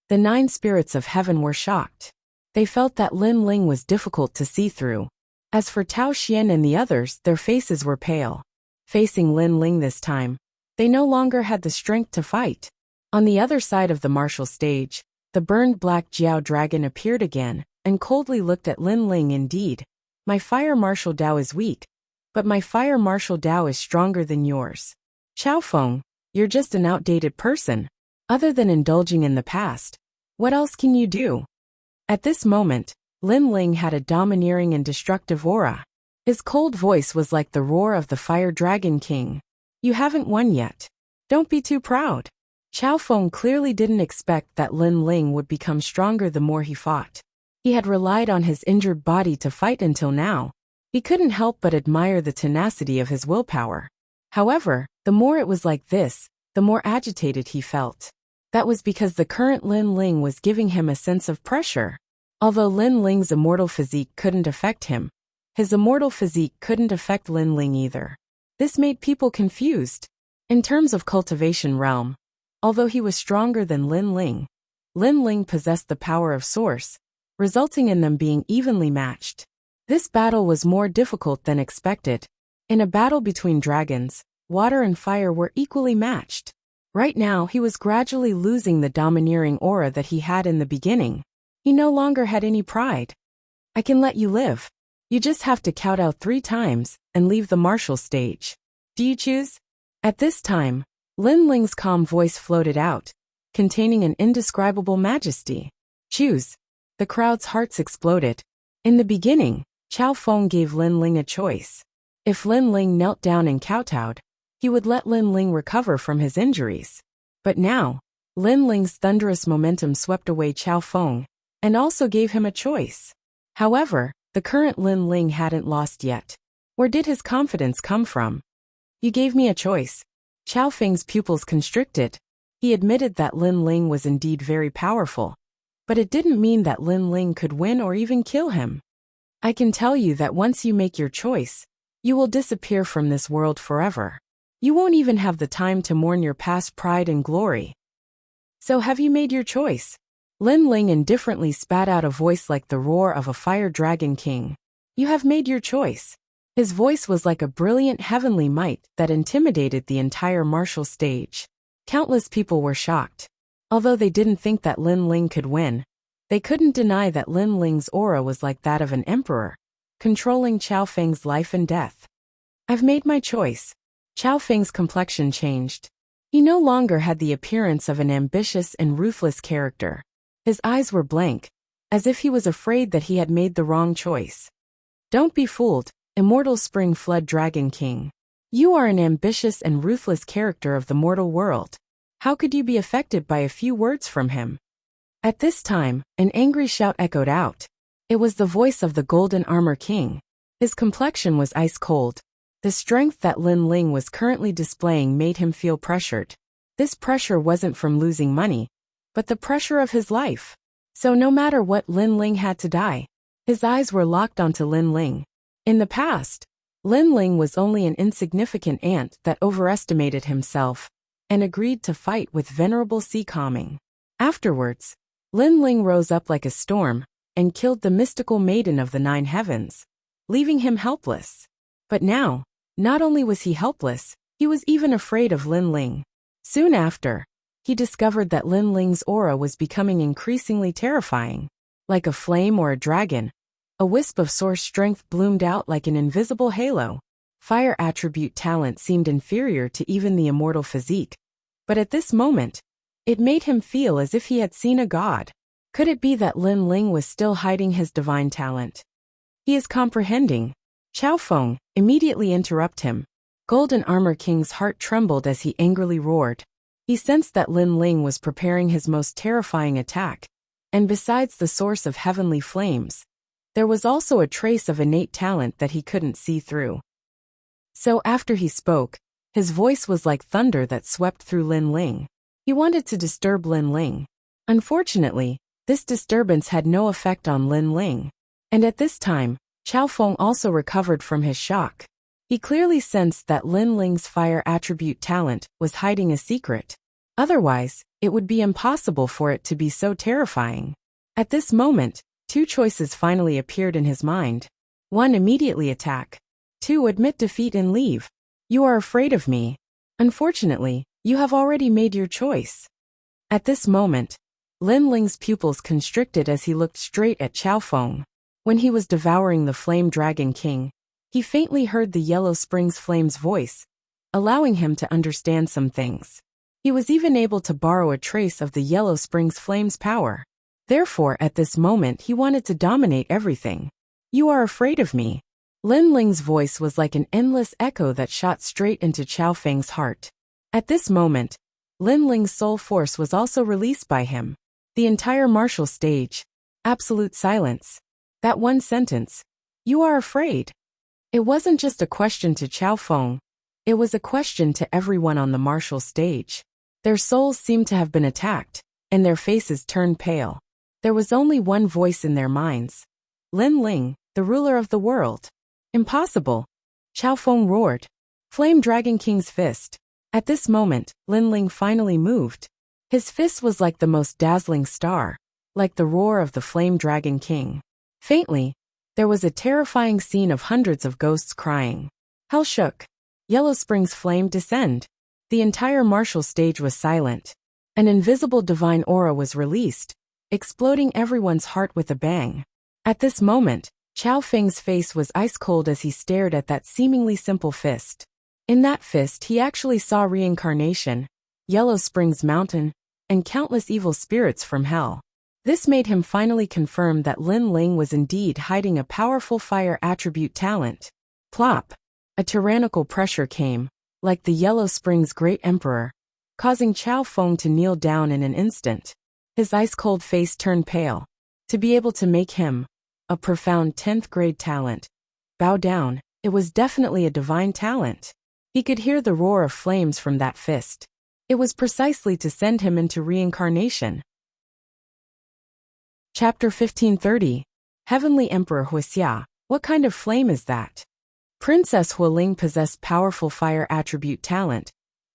The 9 spirits of heaven were shocked. They felt that Lin Ling was difficult to see through. As for Tao Xian and the others, their faces were pale. Facing Lin Ling this time, they no longer had the strength to fight. On the other side of the martial stage, the burned black Jiao dragon appeared again and coldly looked at Lin Ling. Indeed, my fire martial Dao is weak, but my fire martial Dao is stronger than yours. Chao Feng, you're just an outdated person. Other than indulging in the past, what else can you do? At this moment, Lin Ling had a domineering and destructive aura. His cold voice was like the roar of the Fire Dragon King. You haven't won yet. Don't be too proud. Chao Feng clearly didn't expect that Lin Ling would become stronger the more he fought. He had relied on his injured body to fight until now. He couldn't help but admire the tenacity of his willpower. However, the more it was like this, the more agitated he felt. That was because the current Lin Ling was giving him a sense of pressure. Although Lin Ling's immortal physique couldn't affect him, his immortal physique couldn't affect Lin Ling either. This made people confused. In terms of cultivation realm, although he was stronger than Lin Ling possessed the power of Source, resulting in them being evenly matched. This battle was more difficult than expected. In a battle between dragons, water and fire were equally matched. Right now he was gradually losing the domineering aura that he had in the beginning. He no longer had any pride. I can let you live. You just have to count out 3 times and leave the martial stage. Do you choose? At this time, Lin Ling's calm voice floated out, containing an indescribable majesty. Choose. The crowd's hearts exploded. In the beginning, Chao Feng gave Lin Ling a choice. If Lin Ling knelt down and kowtowed, he would let Lin Ling recover from his injuries. But now, Lin Ling's thunderous momentum swept away Chao Feng, and also gave him a choice. However, the current Lin Ling hadn't lost yet. Where did his confidence come from? You gave me a choice. Chao Feng's pupils constricted. He admitted that Lin Ling was indeed very powerful. But it didn't mean that Lin Ling could win or even kill him. I can tell you that once you make your choice, you will disappear from this world forever. You won't even have the time to mourn your past pride and glory. So have you made your choice? Lin Ling indifferently spat out a voice like the roar of a Fire Dragon King. You have made your choice. His voice was like a brilliant heavenly might that intimidated the entire martial stage. Countless people were shocked. Although they didn't think that Lin Ling could win, they couldn't deny that Lin Ling's aura was like that of an emperor, controlling Chao Feng's life and death. I've made my choice. Chao Feng's complexion changed. He no longer had the appearance of an ambitious and ruthless character. His eyes were blank, as if he was afraid that he had made the wrong choice. Don't be fooled, immortal Spring Flood Dragon King. You are an ambitious and ruthless character of the mortal world. How could you be affected by a few words from him? At this time, an angry shout echoed out. It was the voice of the Golden Armor King. His complexion was ice cold. The strength that Lin Ling was currently displaying made him feel pressured. This pressure wasn't from losing money, but the pressure of his life. So no matter what, Lin Ling had to die. His eyes were locked onto Lin Ling. In the past, Lin Ling was only an insignificant ant that overestimated himself and agreed to fight with venerable sea calming. Afterwards, Lin Ling rose up like a storm and killed the mystical maiden of the 9 heavens, leaving him helpless. But now, not only was he helpless, he was even afraid of Lin Ling. Soon after, he discovered that Lin Ling's aura was becoming increasingly terrifying. Like a flame or a dragon, a wisp of source strength bloomed out like an invisible halo. Fire attribute talent seemed inferior to even the immortal physique. But at this moment, it made him feel as if he had seen a god. Could it be that Lin Ling was still hiding his divine talent? He is comprehending. Chao Feng, immediately interrupt him. Golden Armor King's heart trembled as he angrily roared. He sensed that Lin Ling was preparing his most terrifying attack, And besides the source of heavenly flames, there was also a trace of innate talent that he couldn't see through. So after he spoke, his voice was like thunder that swept through Lin Ling. He wanted to disturb Lin Ling. Unfortunately, this disturbance had no effect on Lin Ling. And at this time, Chao Feng also recovered from his shock. He clearly sensed that Lin Ling's fire attribute talent was hiding a secret. Otherwise, it would be impossible for it to be so terrifying. At this moment, two choices finally appeared in his mind. 1. Immediately attack. 2. Admit defeat and leave. You are afraid of me. Unfortunately, you have already made your choice. At this moment, Lin Ling's pupils constricted as he looked straight at Chao Feng. When he was devouring the Flame Dragon King, he faintly heard the Yellow Springs Flame's voice, allowing him to understand some things. He was even able to borrow a trace of the Yellow Springs Flame's power. Therefore, at this moment he wanted to dominate everything. You are afraid of me. Lin Ling's voice was like an endless echo that shot straight into Chao Feng's heart. At this moment, Lin Ling's soul force was also released by him. The entire martial stage. Absolute silence. That one sentence. You are afraid. It wasn't just a question to Chao Feng. It was a question to everyone on the martial stage. Their souls seemed to have been attacked, and their faces turned pale. There was only one voice in their minds. Lin Ling, the ruler of the world. Impossible. Chao Feng roared. Flame Dragon King's fist. At this moment, Lin Ling finally moved. His fist was like the most dazzling star, like the roar of the Flame Dragon King. Faintly, there was a terrifying scene of hundreds of ghosts crying. Hell shook. Yellow Springs flame descend. The entire martial stage was silent. An invisible divine aura was released, exploding everyone's heart with a bang. At this moment, Chao Feng's face was ice cold as he stared at that seemingly simple fist. In that fist he actually saw reincarnation, Yellow Springs Mountain, and countless evil spirits from hell. This made him finally confirm that Lin Ling was indeed hiding a powerful fire attribute talent. Plop! A tyrannical pressure came, like the Yellow Springs Great Emperor, causing Chao Feng to kneel down in an instant. His ice-cold face turned pale. To be able to make him, a profound 10th grade talent, bow down, it was definitely a divine talent. He could hear the roar of flames from that fist. It was precisely to send him into reincarnation. Chapter 1530. Heavenly Emperor Wuxia. What kind of flame is that? Princess Hualing possessed powerful fire attribute talent,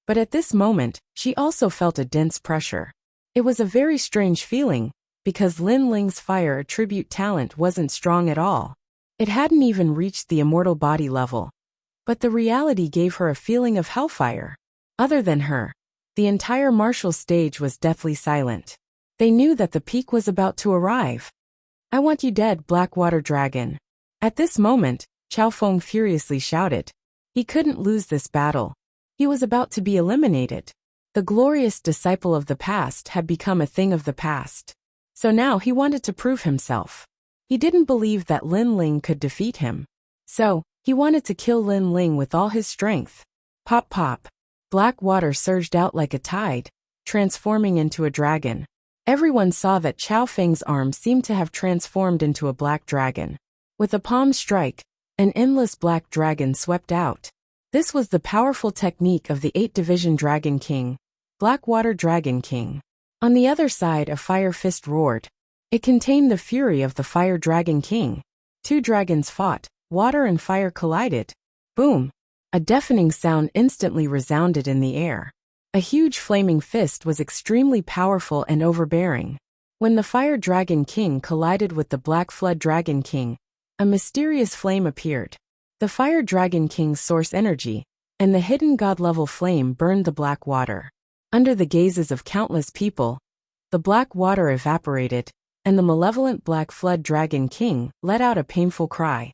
but at this moment, she also felt a dense pressure. It was a very strange feeling, because Lin Ling's fire attribute talent wasn't strong at all. It hadn't even reached the immortal body level. But the reality gave her a feeling of hellfire. Other than her, the entire martial stage was deathly silent. They knew that the peak was about to arrive. I want you dead, Blackwater Dragon. At this moment, Chao Feng furiously shouted. He couldn't lose this battle. He was about to be eliminated. The glorious disciple of the past had become a thing of the past. So now he wanted to prove himself. He didn't believe that Lin Ling could defeat him. So, he wanted to kill Lin Ling with all his strength. Pop pop. Black water surged out like a tide, transforming into a dragon. Everyone saw that Chao Feng's arm seemed to have transformed into a black dragon. With a palm strike, an endless black dragon swept out. This was the powerful technique of the 8-division Dragon King, Blackwater Dragon King. On the other side, a fire fist roared. It contained the fury of the Fire Dragon King. Two dragons fought, water and fire collided. Boom! A deafening sound instantly resounded in the air. A huge flaming fist was extremely powerful and overbearing. When the Fire Dragon King collided with the Black Flood Dragon King, a mysterious flame appeared. The Fire Dragon King's source energy, and the hidden god-level flame burned the black water. Under the gazes of countless people, the black water evaporated, and the malevolent Black Flood Dragon King let out a painful cry.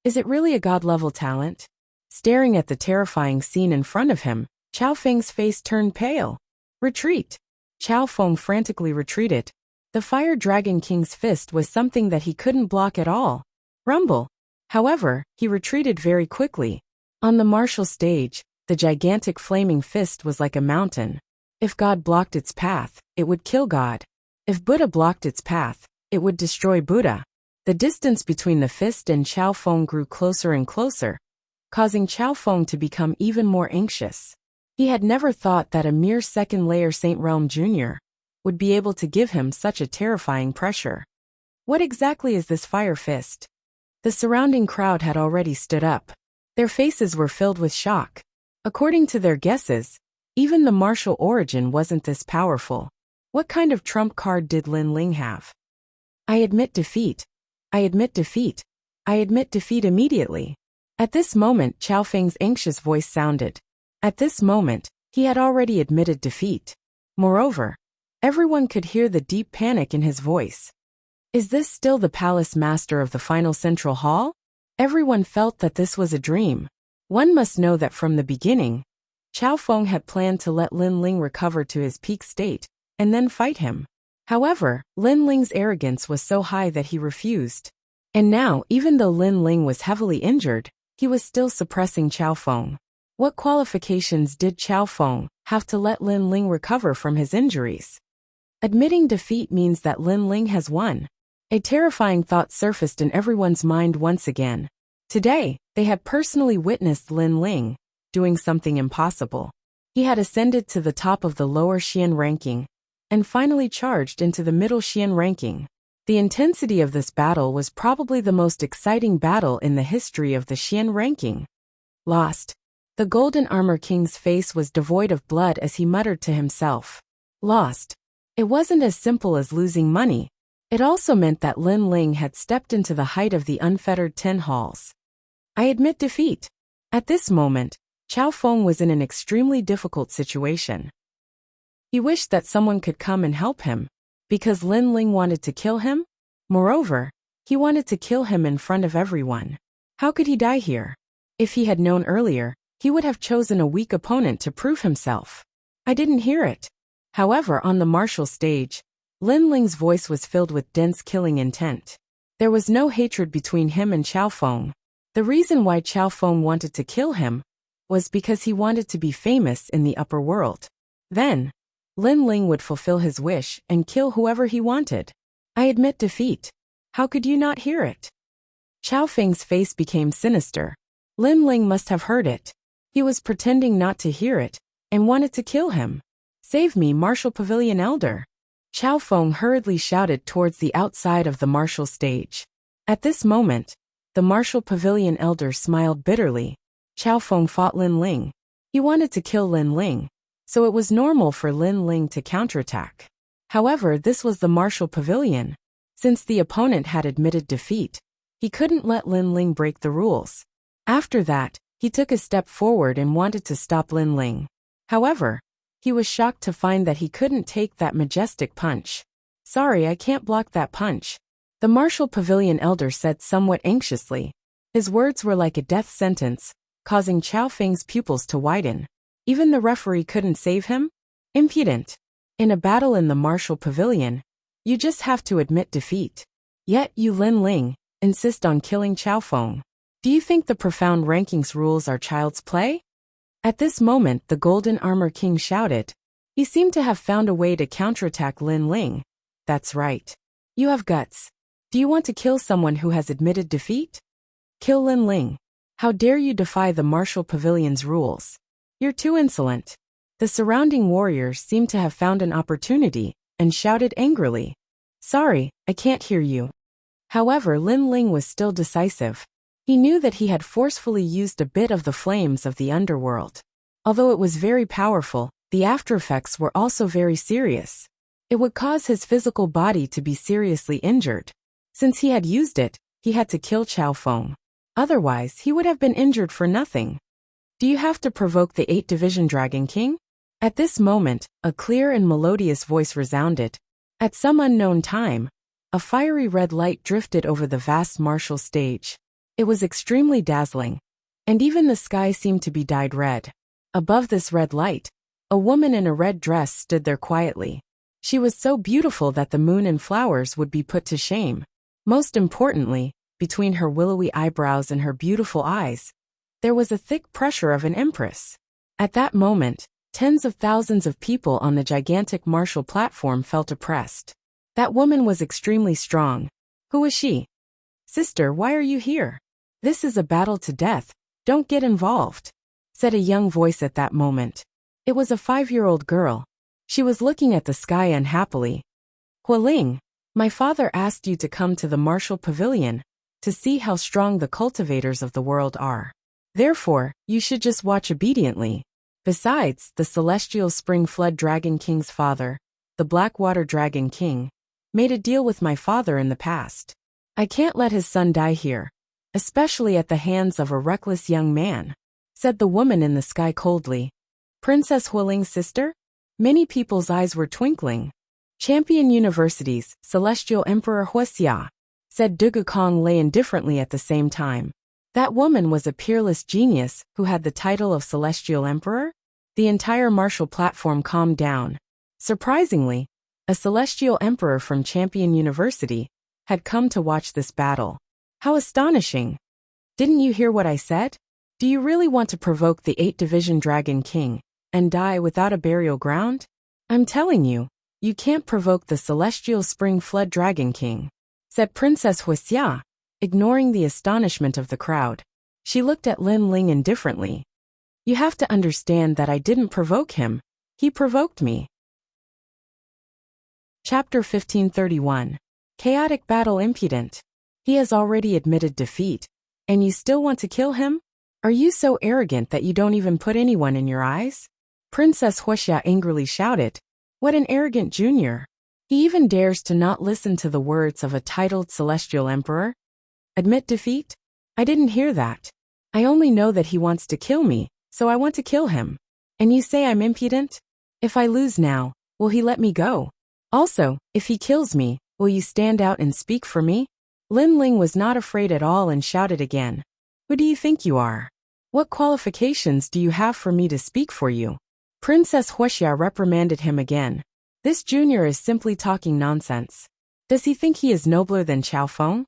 Is it really a god-level talent? Staring at the terrifying scene in front of him, Chao Feng's face turned pale. Retreat! Chao Feng frantically retreated. The Fire Dragon King's fist was something that he couldn't block at all. Rumble! However, he retreated very quickly. On the martial stage, the gigantic flaming fist was like a mountain. If God blocked its path, it would kill God. If Buddha blocked its path, it would destroy Buddha. The distance between the fist and Qiao Feng grew closer and closer, causing Qiao Feng to become even more anxious. He had never thought that a mere second-layer Saint Realm Jr. would be able to give him such a terrifying pressure. What exactly is this fire fist? The surrounding crowd had already stood up. Their faces were filled with shock. According to their guesses, even the martial origin wasn't this powerful. What kind of trump card did Lin Ling have? I admit defeat. I admit defeat. I admit defeat immediately. At this moment, Qiao Feng's anxious voice sounded. At this moment, he had already admitted defeat. Moreover, everyone could hear the deep panic in his voice. Is this still the palace master of the final central hall? Everyone felt that this was a dream. One must know that from the beginning, Qiao Feng had planned to let Lin Ling recover to his peak state, and then fight him. However, Lin Ling's arrogance was so high that he refused. And now, even though Lin Ling was heavily injured, he was still suppressing Qiao Feng. What qualifications did Qiao Feng have to let Lin Ling recover from his injuries? Admitting defeat means that Lin Ling has won. A terrifying thought surfaced in everyone's mind once again. Today, they had personally witnessed Lin Ling doing something impossible. He had ascended to the top of the lower Xian ranking, and finally charged into the middle Xian ranking. The intensity of this battle was probably the most exciting battle in the history of the Xian ranking. Lost. The Golden Armor King's face was devoid of blood as he muttered to himself. Lost. It wasn't as simple as losing money. It also meant that Lin Ling had stepped into the height of the unfettered 10 halls. I admit defeat. At this moment, Qiao Feng was in an extremely difficult situation. He wished that someone could come and help him, because Lin Ling wanted to kill him. Moreover, he wanted to kill him in front of everyone. How could he die here? If he had known earlier, he would have chosen a weak opponent to prove himself. I didn't hear it. However, on the martial stage, Lin Ling's voice was filled with dense killing intent. There was no hatred between him and Qiao Feng. The reason why Qiao Feng wanted to kill him was because he wanted to be famous in the upper world. Then, Lin Ling would fulfill his wish and kill whoever he wanted. I admit defeat. How could you not hear it? Qiao Feng's face became sinister. Lin Ling must have heard it. He was pretending not to hear it and wanted to kill him. Save me, Martial Pavilion Elder. Qiao Feng hurriedly shouted towards the outside of the martial stage. At this moment, the Martial Pavilion Elder smiled bitterly. Qiao Feng fought Lin Ling. He wanted to kill Lin Ling, so it was normal for Lin Ling to counterattack. However, this was the Martial Pavilion. Since the opponent had admitted defeat, he couldn't let Lin Ling break the rules. After that, he took a step forward and wanted to stop Lin Ling. However, he was shocked to find that he couldn't take that majestic punch. Sorry, I can't block that punch, the Martial Pavilion Elder said somewhat anxiously. His words were like a death sentence, causing Qiao Feng's pupils to widen. Even the referee couldn't save him? Impudent. In a battle in the Martial Pavilion, you just have to admit defeat. Yet you, Lin Ling, insist on killing Qiao Feng. Do you think the profound rankings rules are child's play? At this moment, the Golden Armor King shouted. He seemed to have found a way to counterattack Lin Ling. That's right. You have guts. Do you want to kill someone who has admitted defeat? Kill Lin Ling. How dare you defy the Martial Pavilion's rules? You're too insolent. The surrounding warriors seemed to have found an opportunity and shouted angrily. Sorry, I can't hear you. However, Lin Ling was still decisive. He knew that he had forcefully used a bit of the flames of the underworld. Although it was very powerful, the aftereffects were also very serious. It would cause his physical body to be seriously injured. Since he had used it, he had to kill Qiao Feng. Otherwise, he would have been injured for nothing. Do you have to provoke the 8 Division Dragon King? At this moment, a clear and melodious voice resounded. At some unknown time, a fiery red light drifted over the vast martial stage. It was extremely dazzling, and even the sky seemed to be dyed red. Above this red light, a woman in a red dress stood there quietly. She was so beautiful that the moon and flowers would be put to shame. Most importantly, between her willowy eyebrows and her beautiful eyes, there was a thick pressure of an empress. At that moment, tens of thousands of people on the gigantic martial platform felt oppressed. That woman was extremely strong. Who was she? Sister, why are you here? This is a battle to death. Don't get involved, said a young voice at that moment. It was a 5-year-old girl. She was looking at the sky unhappily. Hualing, my father asked you to come to the martial pavilion to see how strong the cultivators of the world are. Therefore, you should just watch obediently. Besides, the celestial spring flood dragon king's father, the Blackwater Dragon King, made a deal with my father in the past. I can't let his son die here, especially at the hands of a reckless young man, said the woman in the sky coldly. Princess Hualing's sister? Many people's eyes were twinkling. Champion University's Celestial Emperor Wuxia, said Dugukong Lei indifferently at the same time. That woman was a peerless genius who had the title of Celestial Emperor? The entire martial platform calmed down. Surprisingly, a Celestial Emperor from Champion University had come to watch this battle. How astonishing! Didn't you hear what I said? Do you really want to provoke the 8-division Dragon King and die without a burial ground? I'm telling you, you can't provoke the Celestial Spring Flood Dragon King, said Princess Wuxia, ignoring the astonishment of the crowd. She looked at Lin Ling indifferently. You have to understand that I didn't provoke him. He provoked me. Chapter 1531. Chaotic Battle Impudent. He has already admitted defeat, and you still want to kill him? Are you so arrogant that you don't even put anyone in your eyes? Princess Wuxia angrily shouted. What an arrogant junior. He even dares to not listen to the words of a titled Celestial Emperor? Admit defeat? I didn't hear that. I only know that he wants to kill me, so I want to kill him. And you say I'm impudent? If I lose now, will he let me go? Also, if he kills me, will you stand out and speak for me? Lin Ling was not afraid at all and shouted again. Who do you think you are? What qualifications do you have for me to speak for you? Princess Wuxia reprimanded him again. This junior is simply talking nonsense. Does he think he is nobler than Qiao Feng?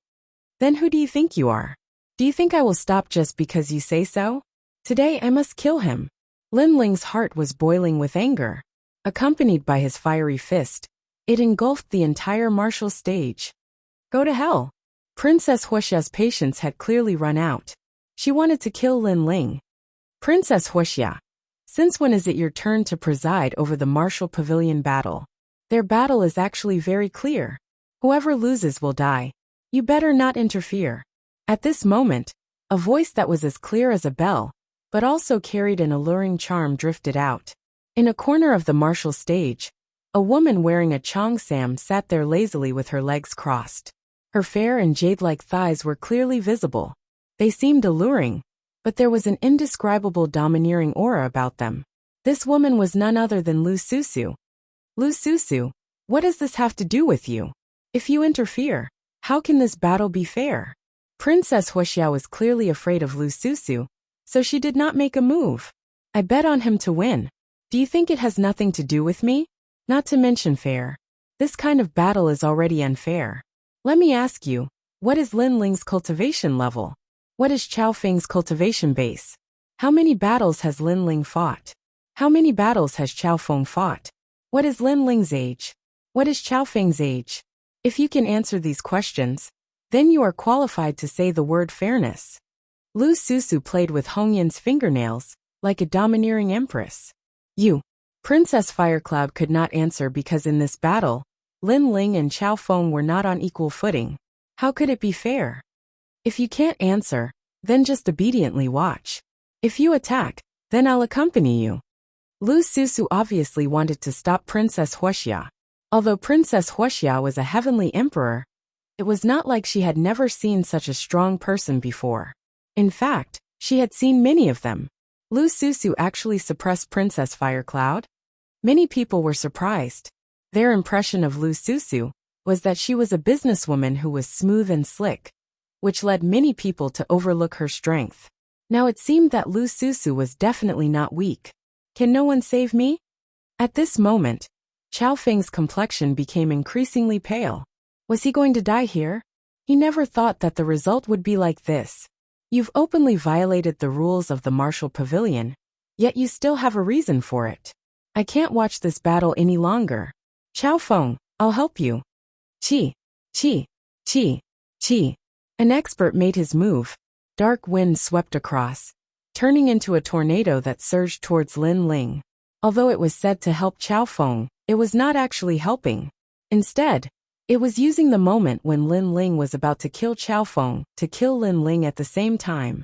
Then who do you think you are? Do you think I will stop just because you say so? Today I must kill him. Lin Ling's heart was boiling with anger. Accompanied by his fiery fist, it engulfed the entire martial stage. Go to hell. Princess Wuxia's patience had clearly run out. She wanted to kill Lin Ling. Princess Wuxia, since when is it your turn to preside over the martial pavilion battle? Their battle is actually very clear. Whoever loses will die. You better not interfere. At this moment, a voice that was as clear as a bell, but also carried an alluring charm drifted out. In a corner of the martial stage, a woman wearing a cheongsam sat there lazily with her legs crossed. Her fair and jade-like thighs were clearly visible. They seemed alluring, but there was an indescribable domineering aura about them. This woman was none other than Lu Susu. Lu Susu, what does this have to do with you? If you interfere, how can this battle be fair? Princess Wuxia was clearly afraid of Lu Susu, so she did not make a move. I bet on him to win. Do you think it has nothing to do with me? Not to mention fair. This kind of battle is already unfair. Let me ask you, what is Lin Ling's cultivation level? What is Qiao Feng's cultivation base? How many battles has Lin Ling fought? How many battles has Qiao Feng fought? What is Lin Ling's age? What is Qiao Feng's age? If you can answer these questions, then you are qualified to say the word fairness. Lu Susu played with Hongyan's fingernails, like a domineering empress. You. Princess Firecloud could not answer because in this battle, Lin Ling and Qiao Feng were not on equal footing. How could it be fair? If you can't answer, then just obediently watch. If you attack, then I'll accompany you. Lu Susu obviously wanted to stop Princess Wuxia. Although Princess Wuxia was a heavenly emperor, it was not like she had never seen such a strong person before. In fact, she had seen many of them. Lu Susu actually suppressed Princess Firecloud. Many people were surprised. Their impression of Lu Susu was that she was a businesswoman who was smooth and slick, which led many people to overlook her strength. Now it seemed that Lu Susu was definitely not weak. Can no one save me? At this moment, Qiao Feng's complexion became increasingly pale. Was he going to die here? He never thought that the result would be like this. You've openly violated the rules of the martial pavilion, yet you still have a reason for it. I can't watch this battle any longer. Qiao Feng, I'll help you. Chi, chi, chi, chi. An expert made his move. Dark wind swept across, turning into a tornado that surged towards Lin Ling. Although it was said to help Qiao Feng, it was not actually helping. Instead, it was using the moment when Lin Ling was about to kill Qiao Feng to kill Lin Ling at the same time.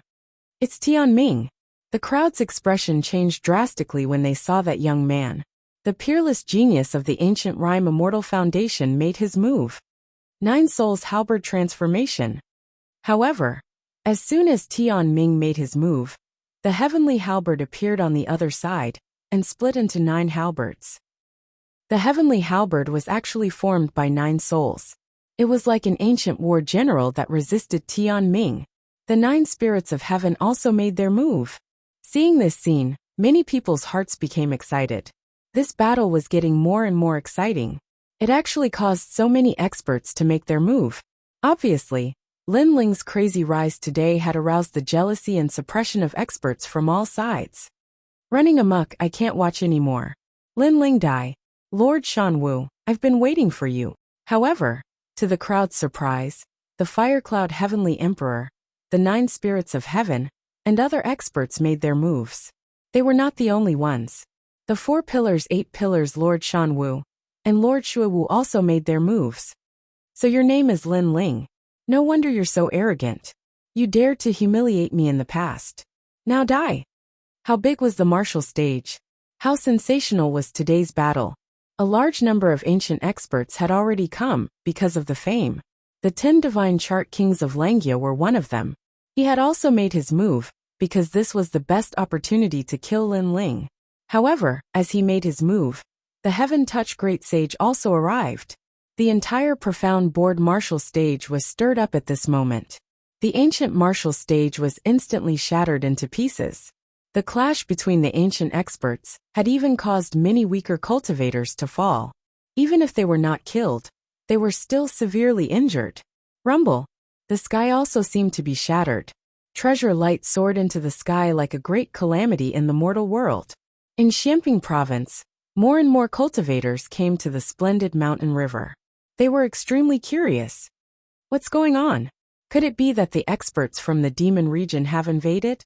It's Tianming. The crowd's expression changed drastically when they saw that young man. The peerless genius of the ancient rhyme Immortal Foundation made his move. 9 Souls Halberd Transformation. However, as soon as Tianming made his move, the heavenly halberd appeared on the other side and split into 9 halberds. The heavenly halberd was actually formed by 9 souls. It was like an ancient war general that resisted Tianming. The 9 spirits of heaven also made their move. Seeing this scene, many people's hearts became excited. This battle was getting more and more exciting. It actually caused so many experts to make their move. Obviously, Lin Ling's crazy rise today had aroused the jealousy and suppression of experts from all sides. Running amok, I can't watch anymore. Lin Ling die. Lord Shanwu, I've been waiting for you. However, to the crowd's surprise, the Firecloud Heavenly Emperor, the 9 spirits of heaven, and other experts made their moves. They were not the only ones. The 4 pillars 8 pillars Lord Shanwu and Lord Shuiwu also made their moves. So your name is Lin Ling. No wonder you're so arrogant. You dared to humiliate me in the past. Now die. How big was the martial stage? How sensational was today's battle? A large number of ancient experts had already come because of the fame. The 10 divine chart kings of Langia were one of them. He had also made his move because this was the best opportunity to kill Lin Ling. However, as he made his move, the Heaven Touch Great Sage also arrived. The entire profound board martial stage was stirred up at this moment. The ancient martial stage was instantly shattered into pieces. The clash between the ancient experts had even caused many weaker cultivators to fall. Even if they were not killed, they were still severely injured. Rumble. The sky also seemed to be shattered. Treasure light soared into the sky like a great calamity in the mortal world. In Xianping province, more and more cultivators came to the splendid mountain river. They were extremely curious. What's going on? Could it be that the experts from the demon region have invaded?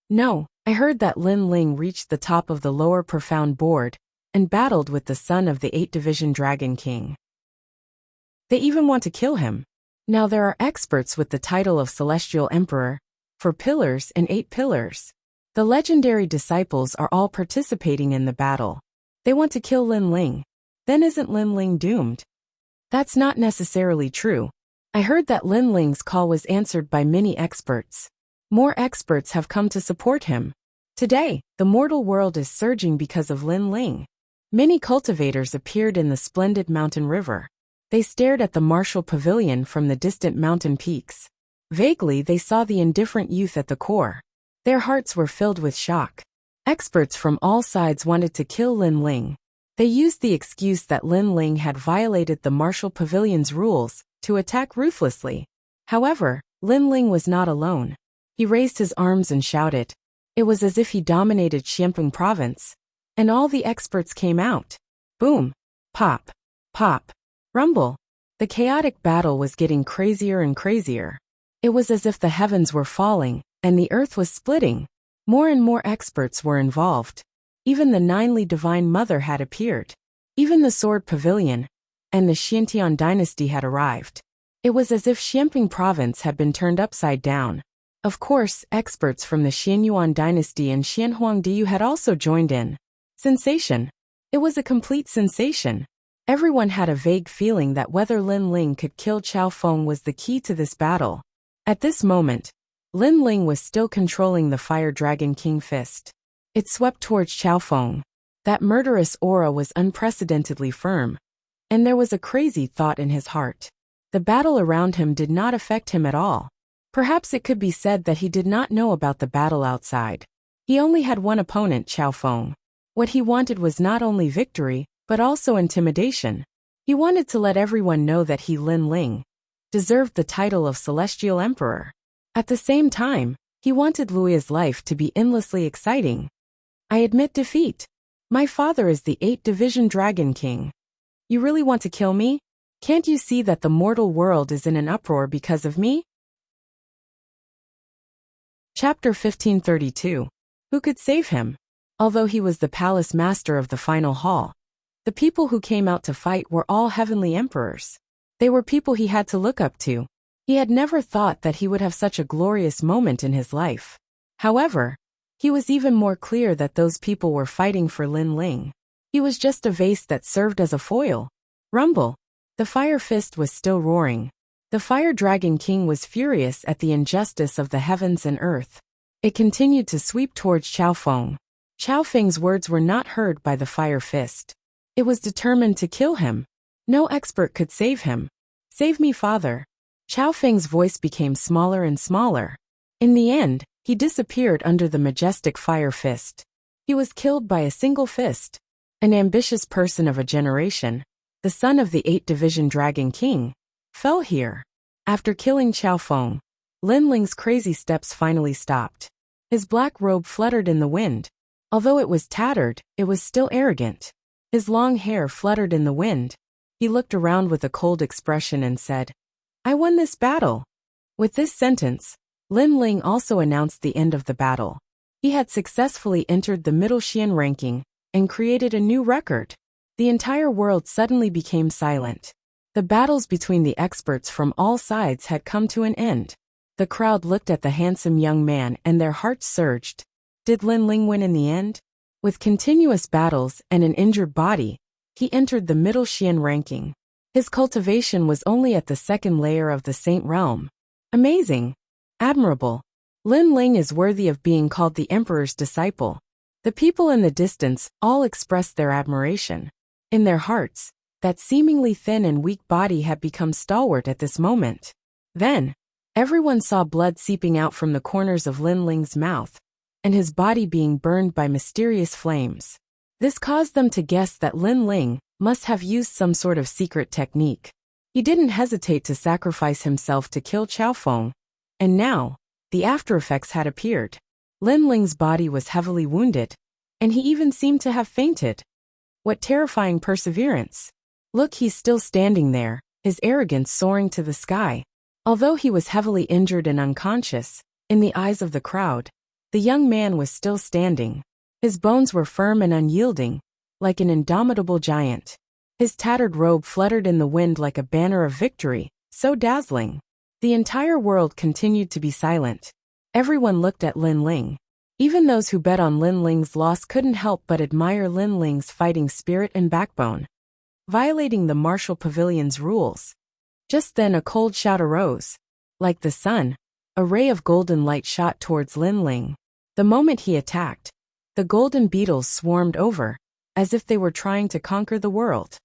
No, I heard that Lin Ling reached the top of the lower profound board and battled with the son of the 8-division Dragon King. They even want to kill him. Now there are experts with the title of Celestial Emperor, 4 pillars and 8 pillars. The legendary disciples are all participating in the battle. They want to kill Lin Ling. Then isn't Lin Ling doomed? That's not necessarily true. I heard that Lin Ling's call was answered by many experts. More experts have come to support him. Today, the mortal world is surging because of Lin Ling. Many cultivators appeared in the splendid mountain river. They stared at the martial pavilion from the distant mountain peaks. Vaguely, they saw the indifferent youth at the core. Their hearts were filled with shock. Experts from all sides wanted to kill Lin Ling. They used the excuse that Lin Ling had violated the martial pavilion's rules to attack ruthlessly. However, Lin Ling was not alone. He raised his arms and shouted. It was as if he dominated Xianping province. And all the experts came out. Boom. Pop. Pop. Rumble. The chaotic battle was getting crazier and crazier. It was as if the heavens were falling and the earth was splitting. More and more experts were involved. Even the 9ly Divine Mother had appeared. Even the Sword Pavilion and the Xiantian dynasty had arrived. It was as if Xianping province had been turned upside down. Of course, experts from the Xianyuan dynasty and Xianhuangdiyu had also joined in. Sensation. It was a complete sensation. Everyone had a vague feeling that whether Lin Ling could kill Qiao Feng was the key to this battle. At this moment, Lin Ling was still controlling the Fire Dragon King fist. It swept towards Qiao Feng. That murderous aura was unprecedentedly firm. And there was a crazy thought in his heart. The battle around him did not affect him at all. Perhaps it could be said that he did not know about the battle outside. He only had one opponent, Qiao Feng. What he wanted was not only victory, but also intimidation. He wanted to let everyone know that he, Lin Ling, deserved the title of Celestial Emperor. At the same time, he wanted Luia's life to be endlessly exciting. I admit defeat. My father is the 8-division Dragon King. You really want to kill me? Can't you see that the mortal world is in an uproar because of me? Chapter 1532. Who could save him? Although he was the palace master of the final hall, the people who came out to fight were all heavenly emperors. They were people he had to look up to. He had never thought that he would have such a glorious moment in his life. However, he was even more clear that those people were fighting for Lin Ling. He was just a vase that served as a foil. Rumble. The fire fist was still roaring. The fire dragon king was furious at the injustice of the heavens and earth. It continued to sweep towards Qiao Feng. Qiao Feng's words were not heard by the fire fist. It was determined to kill him. No expert could save him. Save me, father. Qiao Feng's voice became smaller and smaller. In the end, he disappeared under the majestic fire fist. He was killed by a single fist. An ambitious person of a generation, the son of the 8-division Dragon King, fell here. After killing Qiao Feng, Lin Ling's crazy steps finally stopped. His black robe fluttered in the wind. Although it was tattered, it was still arrogant. His long hair fluttered in the wind. He looked around with a cold expression and said, "I won this battle." With this sentence, Lin Ling also announced the end of the battle. He had successfully entered the middle Xian ranking and created a new record. The entire world suddenly became silent. The battles between the experts from all sides had come to an end. The crowd looked at the handsome young man and their hearts surged. Did Lin Ling win in the end? With continuous battles and an injured body, he entered the middle Xian ranking. His cultivation was only at the second layer of the Saint Realm. Amazing. Admirable. Lin Ling is worthy of being called the Emperor's disciple. The people in the distance all expressed their admiration. In their hearts, that seemingly thin and weak body had become stalwart at this moment. Then, everyone saw blood seeping out from the corners of Lin Ling's mouth, and his body being burned by mysterious flames. This caused them to guess that Lin Ling must have used some sort of secret technique. He didn't hesitate to sacrifice himself to kill Qiao Feng, and now, the aftereffects had appeared. Lin Ling's body was heavily wounded, and he even seemed to have fainted. What terrifying perseverance! Look, he's still standing there, his arrogance soaring to the sky. Although he was heavily injured and unconscious, in the eyes of the crowd, the young man was still standing. His bones were firm and unyielding, like an indomitable giant. His tattered robe fluttered in the wind like a banner of victory, so dazzling. The entire world continued to be silent. Everyone looked at Lin Ling. Even those who bet on Lin Ling's loss couldn't help but admire Lin Ling's fighting spirit and backbone. Violating the martial pavilion's rules. Just then a cold shout arose. Like the sun, a ray of golden light shot towards Lin Ling. The moment he attacked, the golden beetles swarmed over, as if they were trying to conquer the world.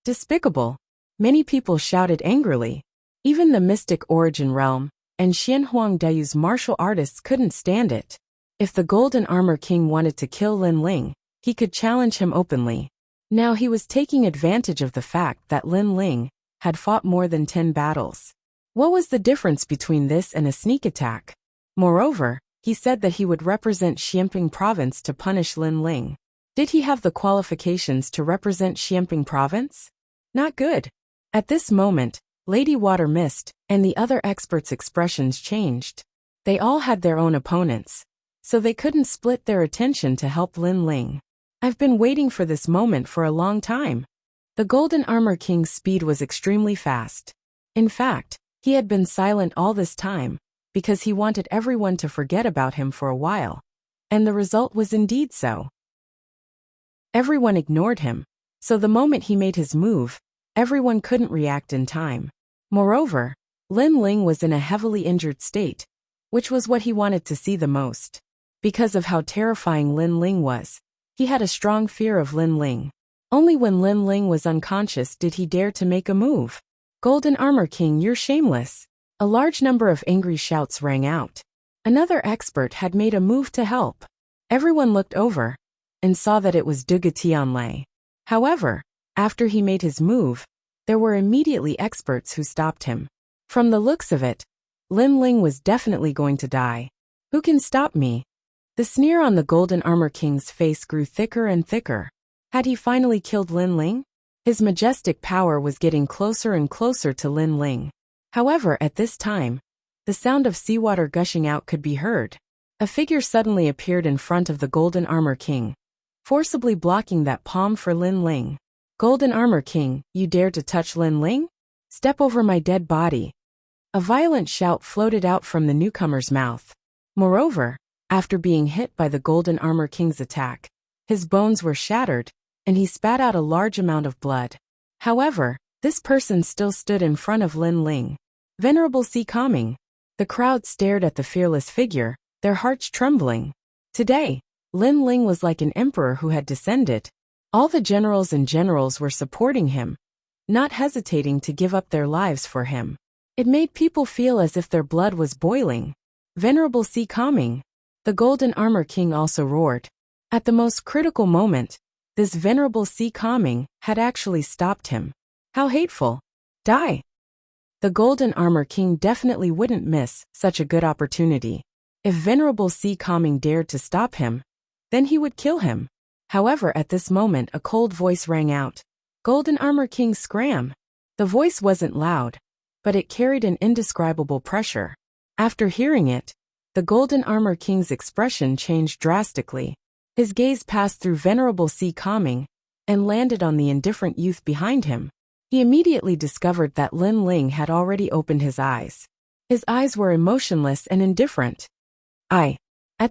Despicable. Many people shouted angrily. Even the mystic origin realm and Xianhuang Dayu's martial artists couldn't stand it. If the Golden Armor King wanted to kill Lin Ling, he could challenge him openly. Now he was taking advantage of the fact that Lin Ling had fought more than 10 battles. What was the difference between this and a sneak attack? Moreover, he said that he would represent Xianping Province to punish Lin Ling. Did he have the qualifications to represent Xianping Province? Not good. At this moment, Lady Water Mist and the other experts' expressions changed. They all had their own opponents, so they couldn't split their attention to help Lin Ling. I've been waiting for this moment for a long time. The Golden Armor King's speed was extremely fast. In fact, he had been silent all this time, because he wanted everyone to forget about him for a while. And the result was indeed so. Everyone ignored him, so the moment he made his move, everyone couldn't react in time. Moreover, Lin Ling was in a heavily injured state, which was what he wanted to see the most. Because of how terrifying Lin Ling was, he had a strong fear of Lin Ling. Only when Lin Ling was unconscious did he dare to make a move. Golden Armor King, you're shameless. A large number of angry shouts rang out. Another expert had made a move to help. Everyone looked over and saw that it was Duge Tianlei. However, after he made his move, there were immediately experts who stopped him. From the looks of it, Lin Ling was definitely going to die. Who can stop me? The sneer on the Golden Armor King's face grew thicker and thicker. Had he finally killed Lin Ling? His majestic power was getting closer and closer to Lin Ling. However, at this time, the sound of seawater gushing out could be heard. A figure suddenly appeared in front of the Golden Armor King, forcibly blocking that palm for Lin Ling. Golden Armor King, you dare to touch Lin Ling? Step over my dead body. A violent shout floated out from the newcomer's mouth. Moreover, after being hit by the Golden Armor King's attack, his bones were shattered, and he spat out a large amount of blood. However, this person still stood in front of Lin Ling. Venerable Sea Calming. The crowd stared at the fearless figure, their hearts trembling. Today, Lin Ling was like an emperor who had descended. All the generals and generals were supporting him, not hesitating to give up their lives for him. It made people feel as if their blood was boiling. Venerable Sea Calming. The Golden Armor King also roared. At the most critical moment, this Venerable Sea Calming had actually stopped him. How hateful. Die. The Golden Armor King definitely wouldn't miss such a good opportunity. If Venerable Sea Calming dared to stop him, then he would kill him. However, at this moment a cold voice rang out. Golden Armor King scram. The voice wasn't loud, but it carried an indescribable pressure. After hearing it, the Golden Armor King's expression changed drastically. His gaze passed through Venerable Sea Calming and landed on the indifferent youth behind him. He immediately discovered that Lin Ling had already opened his eyes. His eyes were emotionless and indifferent. At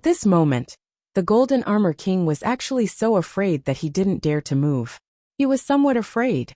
this moment, the Golden Armor King was actually so afraid that he didn't dare to move. He was somewhat afraid.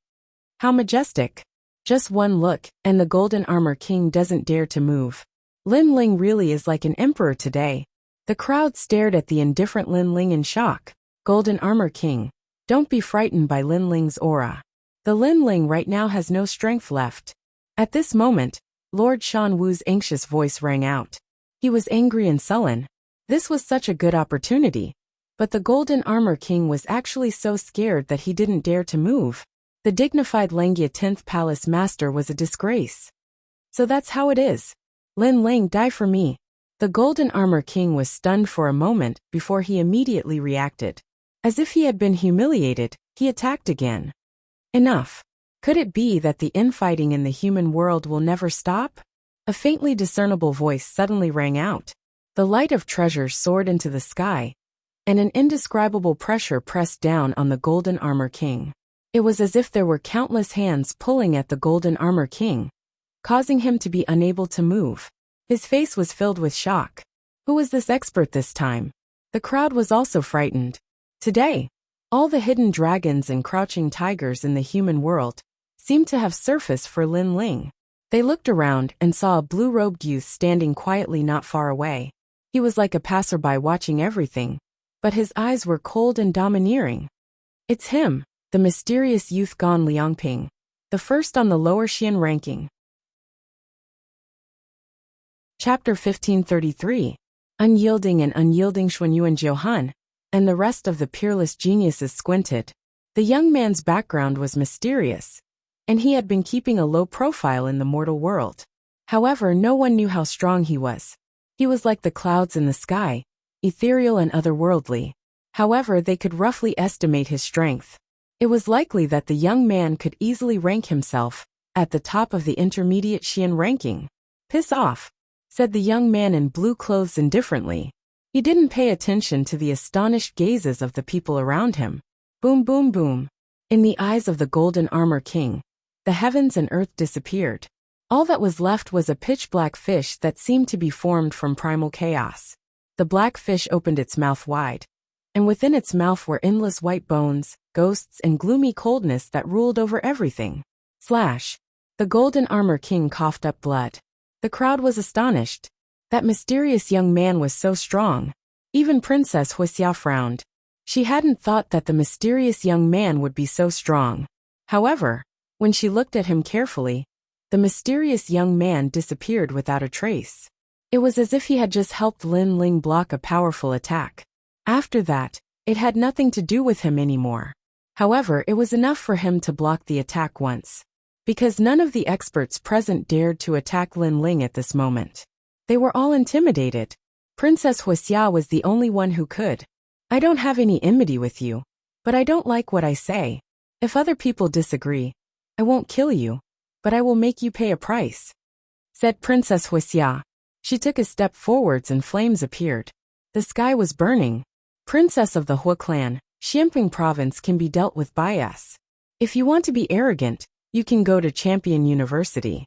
How majestic. Just one look, and the Golden Armor King doesn't dare to move. Lin Ling really is like an emperor today. The crowd stared at the indifferent Lin Ling in shock. Golden Armor King, don't be frightened by Lin Ling's aura. The Lin Ling right now has no strength left. At this moment, Lord Shan Wu's anxious voice rang out. He was angry and sullen. This was such a good opportunity. But the Golden Armor King was actually so scared that he didn't dare to move. The dignified Langia 10th Palace Master was a disgrace. So that's how it is. Lin Ling, die for me. The Golden Armor King was stunned for a moment before he immediately reacted. As if he had been humiliated, he attacked again. Enough. Could it be that the infighting in the human world will never stop? A faintly discernible voice suddenly rang out. The light of treasure soared into the sky, and an indescribable pressure pressed down on the Golden Armor King. It was as if there were countless hands pulling at the Golden Armor King, causing him to be unable to move. His face was filled with shock. Who was this expert this time? The crowd was also frightened. Today, all the hidden dragons and crouching tigers in the human world seemed to have surfaced for Lin Ling. They looked around and saw a blue-robed youth standing quietly not far away. He was like a passerby watching everything, but his eyes were cold and domineering. It's him, the mysterious youth Gan Liangping, the first on the lower Xian ranking. Chapter 1533. Unyielding and unyielding Xuanyuan Jiuhan, and the rest of the peerless geniuses squinted. The young man's background was mysterious, and he had been keeping a low profile in the mortal world. However, no one knew how strong he was. He was like the clouds in the sky, ethereal and otherworldly. However, they could roughly estimate his strength. It was likely that the young man could easily rank himself at the top of the intermediate Xian ranking. Piss off, said the young man in blue clothes indifferently. He didn't pay attention to the astonished gazes of the people around him. Boom, boom, boom. In the eyes of the Golden Armor King, the heavens and earth disappeared. All that was left was a pitch-black fish that seemed to be formed from primal chaos. The black fish opened its mouth wide, and within its mouth were endless white bones, ghosts, and gloomy coldness that ruled over everything. Slash. The Golden Armor King coughed up blood. The crowd was astonished. That mysterious young man was so strong. Even Princess Wuxia frowned. She hadn't thought that the mysterious young man would be so strong. However, when she looked at him carefully, the mysterious young man disappeared without a trace. It was as if he had just helped Lin Ling block a powerful attack. After that, it had nothing to do with him anymore. However, it was enough for him to block the attack once. Because none of the experts present dared to attack Lin Ling at this moment. They were all intimidated. Princess Wuxia was the only one who could. I don't have any enmity with you, but I don't like what I say. If other people disagree, I won't kill you, but I will make you pay a price," said Princess Wuxia. She took a step forwards and flames appeared. The sky was burning. Princess of the Hua clan, Xianping province can be dealt with by us. If you want to be arrogant, you can go to Champion University.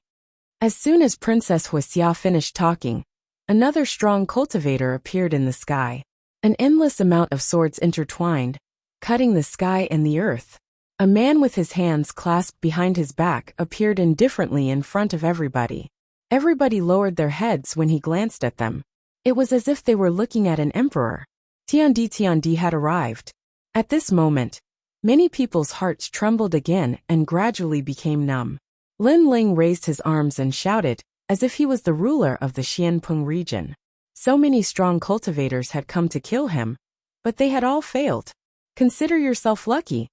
As soon as Princess Wuxia finished talking, another strong cultivator appeared in the sky. An endless amount of swords intertwined, cutting the sky and the earth. A man with his hands clasped behind his back appeared indifferently in front of everybody. Everybody lowered their heads when he glanced at them. It was as if they were looking at an emperor. Tiandi had arrived. At this moment, many people's hearts trembled again and gradually became numb. Lin Ling raised his arms and shouted, as if he was the ruler of the Xianpeng region. So many strong cultivators had come to kill him, but they had all failed. Consider yourself lucky.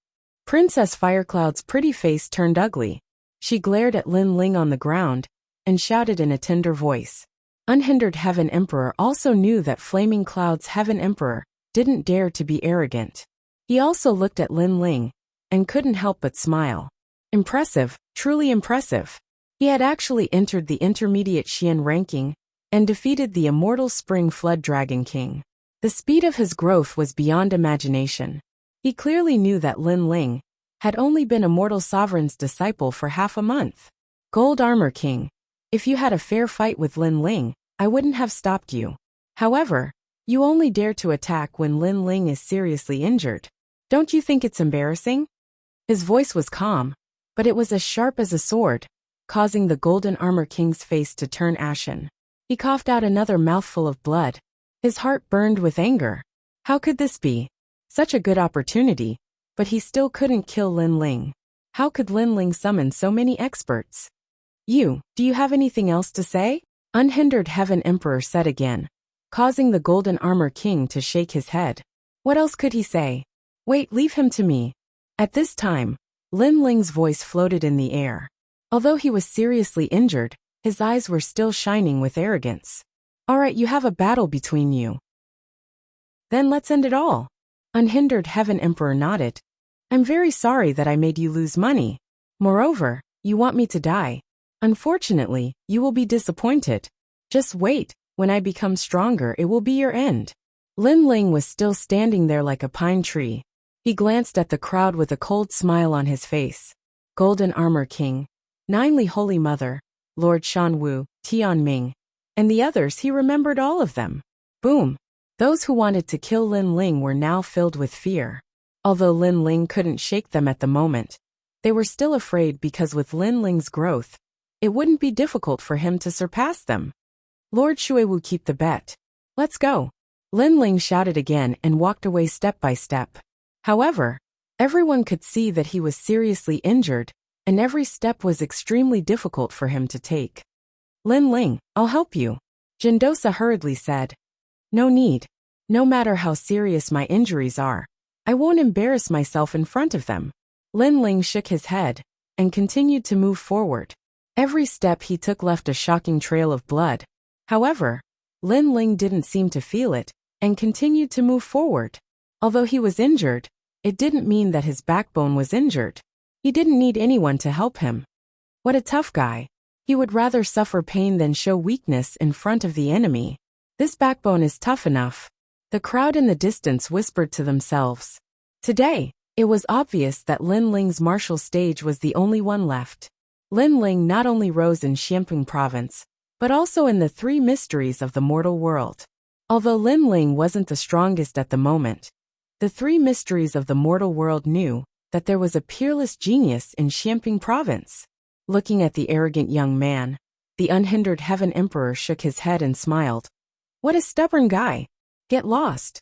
Princess Firecloud's pretty face turned ugly. She glared at Lin Ling on the ground and shouted in a tender voice. Unhindered Heaven Emperor also knew that Flaming Cloud's Heaven Emperor didn't dare to be arrogant. He also looked at Lin Ling and couldn't help but smile. Impressive, truly impressive. He had actually entered the intermediate Xian ranking and defeated the immortal Spring Flood Dragon King. The speed of his growth was beyond imagination. He clearly knew that Lin Ling had only been Immortal Sovereign's disciple for half a month. Gold Armor King, if you had a fair fight with Lin Ling, I wouldn't have stopped you. However, you only dare to attack when Lin Ling is seriously injured. Don't you think it's embarrassing? His voice was calm, but it was as sharp as a sword, causing the Golden Armor King's face to turn ashen. He coughed out another mouthful of blood. His heart burned with anger. How could this be? Such a good opportunity, but he still couldn't kill Lin Ling. How could Lin Ling summon so many experts? Do you have anything else to say? Unhindered Heaven Emperor said again, causing the Golden Armor King to shake his head. What else could he say? Wait, leave him to me. At this time, Lin Ling's voice floated in the air. Although he was seriously injured, his eyes were still shining with arrogance. Alright, you have a battle between you. Then let's end it all. Unhindered Heaven Emperor nodded. I'm very sorry that I made you lose money. Moreover, you want me to die. Unfortunately, you will be disappointed. Just wait, when I become stronger it will be your end. Lin Ling was still standing there like a pine tree. He glanced at the crowd with a cold smile on his face. Golden Armor King, Ninely Holy Mother, Lord Shanwu, Tian Ming, and the others, he remembered all of them. Boom! Those who wanted to kill Lin Ling were now filled with fear. Although Lin Ling couldn't shake them at the moment, they were still afraid because with Lin Ling's growth, it wouldn't be difficult for him to surpass them. Lord Shui will keep the bet. Let's go. Lin Ling shouted again and walked away step by step. However, everyone could see that he was seriously injured, and every step was extremely difficult for him to take. Lin Ling, I'll help you. Jindosa hurriedly said. No need. No matter how serious my injuries are, I won't embarrass myself in front of them. Lin Ling shook his head and continued to move forward. Every step he took left a shocking trail of blood. However, Lin Ling didn't seem to feel it and continued to move forward. Although he was injured, it didn't mean that his backbone was injured. He didn't need anyone to help him. What a tough guy. He would rather suffer pain than show weakness in front of the enemy. This backbone is tough enough. The crowd in the distance whispered to themselves. Today, it was obvious that Lin Ling's martial stage was the only one left. Lin Ling not only rose in Xianpeng province, but also in the three mysteries of the mortal world. Although Lin Ling wasn't the strongest at the moment, the three mysteries of the mortal world knew that there was a peerless genius in Xianpeng province. Looking at the arrogant young man, the unhindered Heaven Emperor shook his head and smiled. What a stubborn guy. Get lost.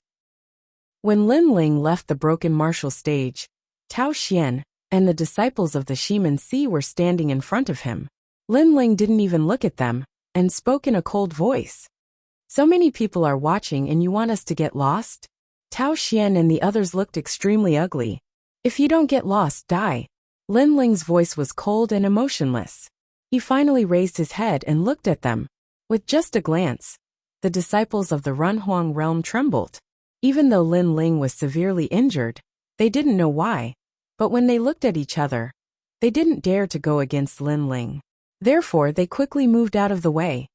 When Lin Ling left the broken martial stage, Tao Xian and the disciples of the Shiman Si were standing in front of him. Lin Ling didn't even look at them and spoke in a cold voice. So many people are watching and you want us to get lost? Tao Xian and the others looked extremely ugly. If you don't get lost, die. Lin Ling's voice was cold and emotionless. He finally raised his head and looked at them. With just a glance, the disciples of the Runhuang realm trembled. Even though Lin Ling was severely injured, they didn't know why. But when they looked at each other, they didn't dare to go against Lin Ling. Therefore, they quickly moved out of the way.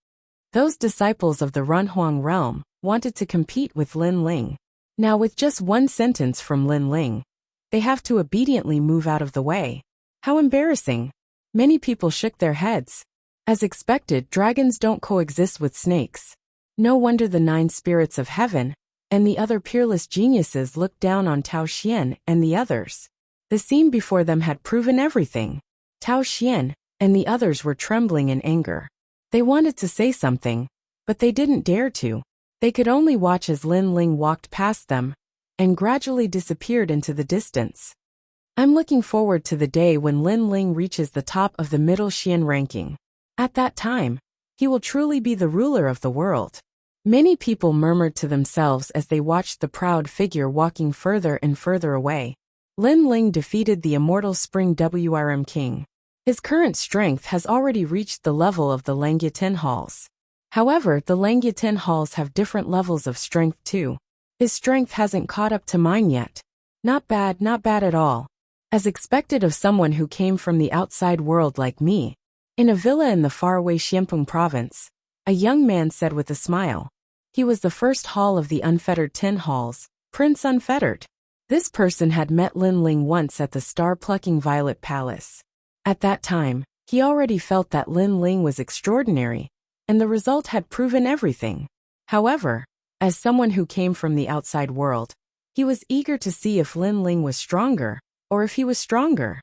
Those disciples of the Runhuang realm wanted to compete with Lin Ling. Now with just one sentence from Lin Ling, they have to obediently move out of the way. How embarrassing. Many people shook their heads. As expected, dragons don't coexist with snakes. No wonder the 9 spirits of heaven and the other peerless geniuses looked down on Tao Xian and the others. The scene before them had proven everything. Tao Xian and the others were trembling in anger. They wanted to say something, but they didn't dare to. They could only watch as Lin Ling walked past them and gradually disappeared into the distance. I'm looking forward to the day when Lin Ling reaches the top of the middle Xian ranking. At that time, he will truly be the ruler of the world. Many people murmured to themselves as they watched the proud figure walking further and further away. Lin Ling defeated the immortal Spring WRM King. His current strength has already reached the level of the Langyutin Halls. However, the Langyutin Halls have different levels of strength too. His strength hasn't caught up to mine yet. Not bad at all. As expected of someone who came from the outside world like me. In a villa in the faraway Xianpeng province, a young man said with a smile. He was the first hall of the Unfettered 10 Halls, Prince Unfettered. This person had met Lin Ling once at the star-plucking Violet Palace. At that time, he already felt that Lin Ling was extraordinary, and the result had proven everything. However, as someone who came from the outside world, he was eager to see if Lin Ling was stronger, or if he was stronger.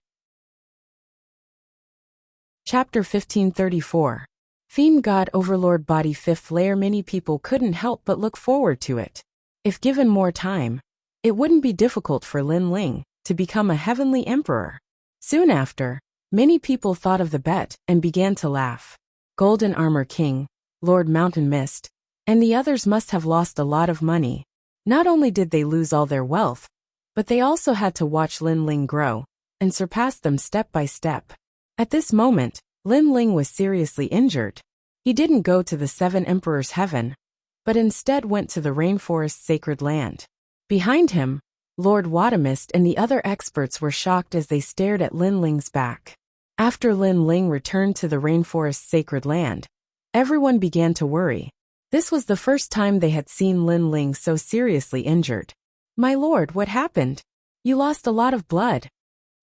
Chapter 1534. Fiend God Overlord Body 5th Layer. Many people couldn't help but look forward to it. If given more time, it wouldn't be difficult for Lin Ling to become a heavenly emperor. Soon after, many people thought of the bet and began to laugh. Golden Armor King, Lord Mountain Mist, and the others must have lost a lot of money. Not only did they lose all their wealth, but they also had to watch Lin Ling grow and surpass them step by step. At this moment, Lin Ling was seriously injured. He didn't go to the 7 Emperors' Heaven, but instead went to the Rainforest's Sacred Land. Behind him, Lord Watamist and the other experts were shocked as they stared at Lin Ling's back. After Lin Ling returned to the Rainforest's Sacred Land, everyone began to worry. This was the first time they had seen Lin Ling so seriously injured. My lord, what happened? You lost a lot of blood.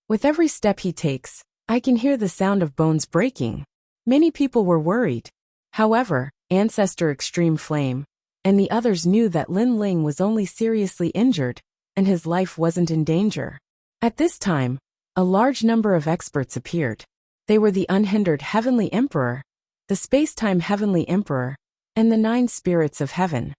With every step he takes, I can hear the sound of bones breaking. Many people were worried. However, Ancestor Extreme Flame and the others knew that Lin Ling was only seriously injured, and his life wasn't in danger. At this time, a large number of experts appeared. They were the Unhindered Heavenly Emperor, the Space-Time Heavenly Emperor, and the 9 Spirits of Heaven.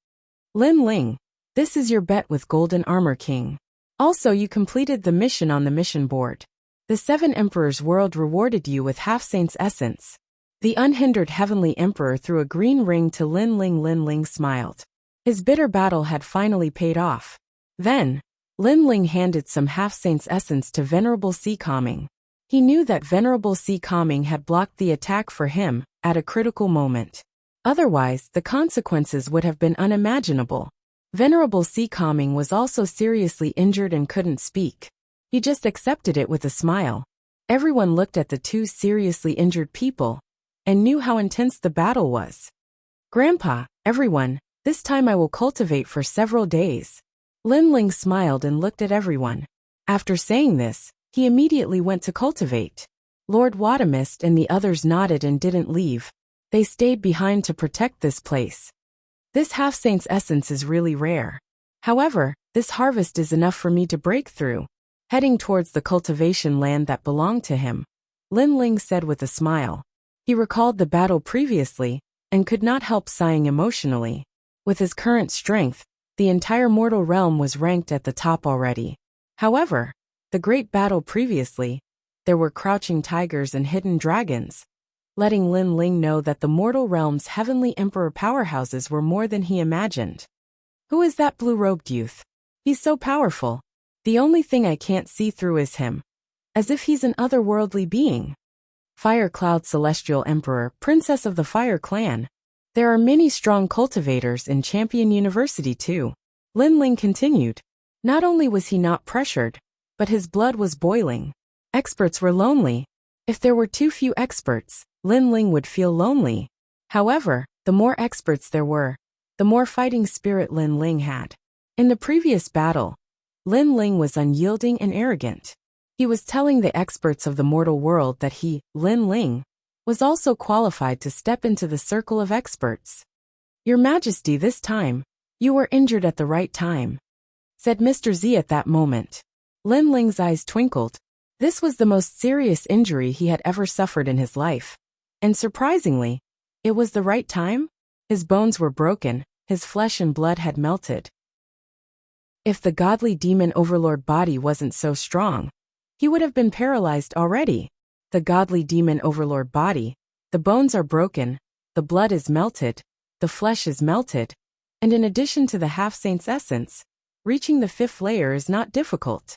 Lin Ling, this is your bet with Golden Armor King. Also, you completed the mission on the mission board. The 7 Emperors World rewarded you with Half-Saint's Essence. The Unhindered Heavenly Emperor threw a green ring to Lin Ling. Lin Ling smiled. His bitter battle had finally paid off. Then, Lin Ling handed some Half-Saint's Essence to Venerable Sea Calming. He knew that Venerable Sea Calming had blocked the attack for him at a critical moment. Otherwise, the consequences would have been unimaginable. Venerable Sea Calming was also seriously injured and couldn't speak. He just accepted it with a smile. Everyone looked at the 2 seriously injured people and knew how intense the battle was. Grandpa, everyone, this time I will cultivate for several days. Lin Ling smiled and looked at everyone. After saying this, he immediately went to cultivate. Lord Watamist and the others nodded and didn't leave. They stayed behind to protect this place. This Half-Saint's Essence is really rare. However, this harvest is enough for me to break through. Heading towards the cultivation land that belonged to him, Lin Ling said with a smile. He recalled the battle previously and could not help sighing emotionally. With his current strength, the entire mortal realm was ranked at the top already. However, the great battle previously, there were crouching tigers and hidden dragons, letting Lin Ling know that the mortal realm's heavenly emperor powerhouses were more than he imagined. Who is that blue-robed youth? He's so powerful. The only thing I can't see through is him. As if he's an otherworldly being. Fire Cloud Celestial Emperor, Princess of the Fire Clan. There are many strong cultivators in Champion University too. Lin Ling continued. Not only was he not pressured, but his blood was boiling. Experts were lonely. If there were too few experts, Lin Ling would feel lonely. However, the more experts there were, the more fighting spirit Lin Ling had. In the previous battle, Lin Ling was unyielding and arrogant. He was telling the experts of the mortal world that he, Lin Ling, was also qualified to step into the circle of experts. "Your Majesty, this time, you were injured at the right time," said Mr. Z at that moment. Lin Ling's eyes twinkled. This was the most serious injury he had ever suffered in his life. And surprisingly, it was the right time? His bones were broken, his flesh and blood had melted. If the godly demon overlord body wasn't so strong, he would have been paralyzed already. The godly demon overlord body, the bones are broken, the blood is melted, the flesh is melted, and in addition to the half-saint's essence, reaching the fifth layer is not difficult.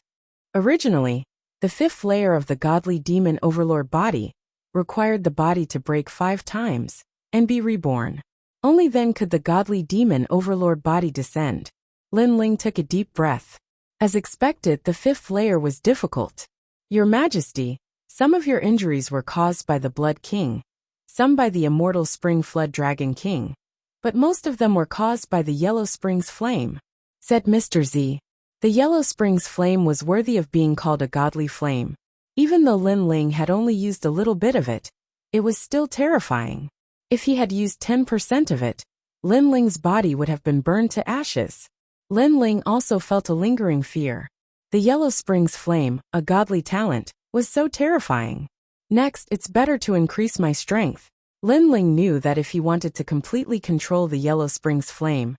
Originally, the fifth layer of the godly demon overlord body required the body to break 5 times and be reborn. Only then could the godly demon overlord body descend. Lin Ling took a deep breath. As expected, the fifth layer was difficult. "Your Majesty, some of your injuries were caused by the Blood King, some by the immortal Spring Flood Dragon King, but most of them were caused by the Yellow Springs Flame," said Mr. Z. The Yellow Springs Flame was worthy of being called a godly flame. Even though Lin Ling had only used a little bit of it, it was still terrifying. If he had used 10% of it, Lin Ling's body would have been burned to ashes. Lin Ling also felt a lingering fear. The Yellow Springs Flame, a godly talent, was so terrifying. Next, it's better to increase my strength. Lin Ling knew that if he wanted to completely control the Yellow Springs Flame,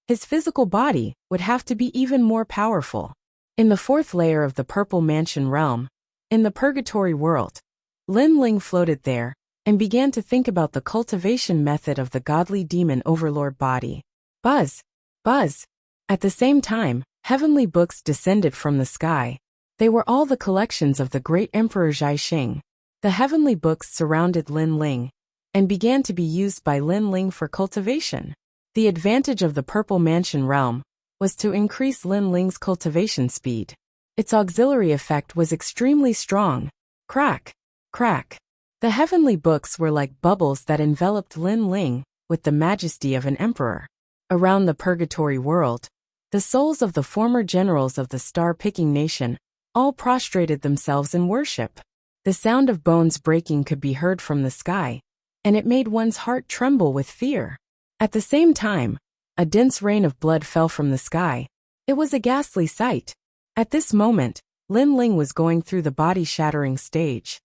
his physical body would have to be even more powerful. In the fourth layer of the Purple Mansion realm, in the Purgatory world, Lin Ling floated there and began to think about the cultivation method of the godly demon overlord body. Buzz! Buzz! At the same time, heavenly books descended from the sky. They were all the collections of the great Emperor Zhaixing. The heavenly books surrounded Lin Ling and began to be used by Lin Ling for cultivation. The advantage of the Purple Mansion realm was to increase Lin Ling's cultivation speed. Its auxiliary effect was extremely strong. Crack! Crack! The heavenly books were like bubbles that enveloped Lin Ling with the majesty of an emperor. Around the Purgatory world, the souls of the former generals of the star-picking nation all prostrated themselves in worship. The sound of bones breaking could be heard from the sky, and it made one's heart tremble with fear. At the same time, a dense rain of blood fell from the sky. It was a ghastly sight. At this moment, Lin Ling was going through the body-shattering stage.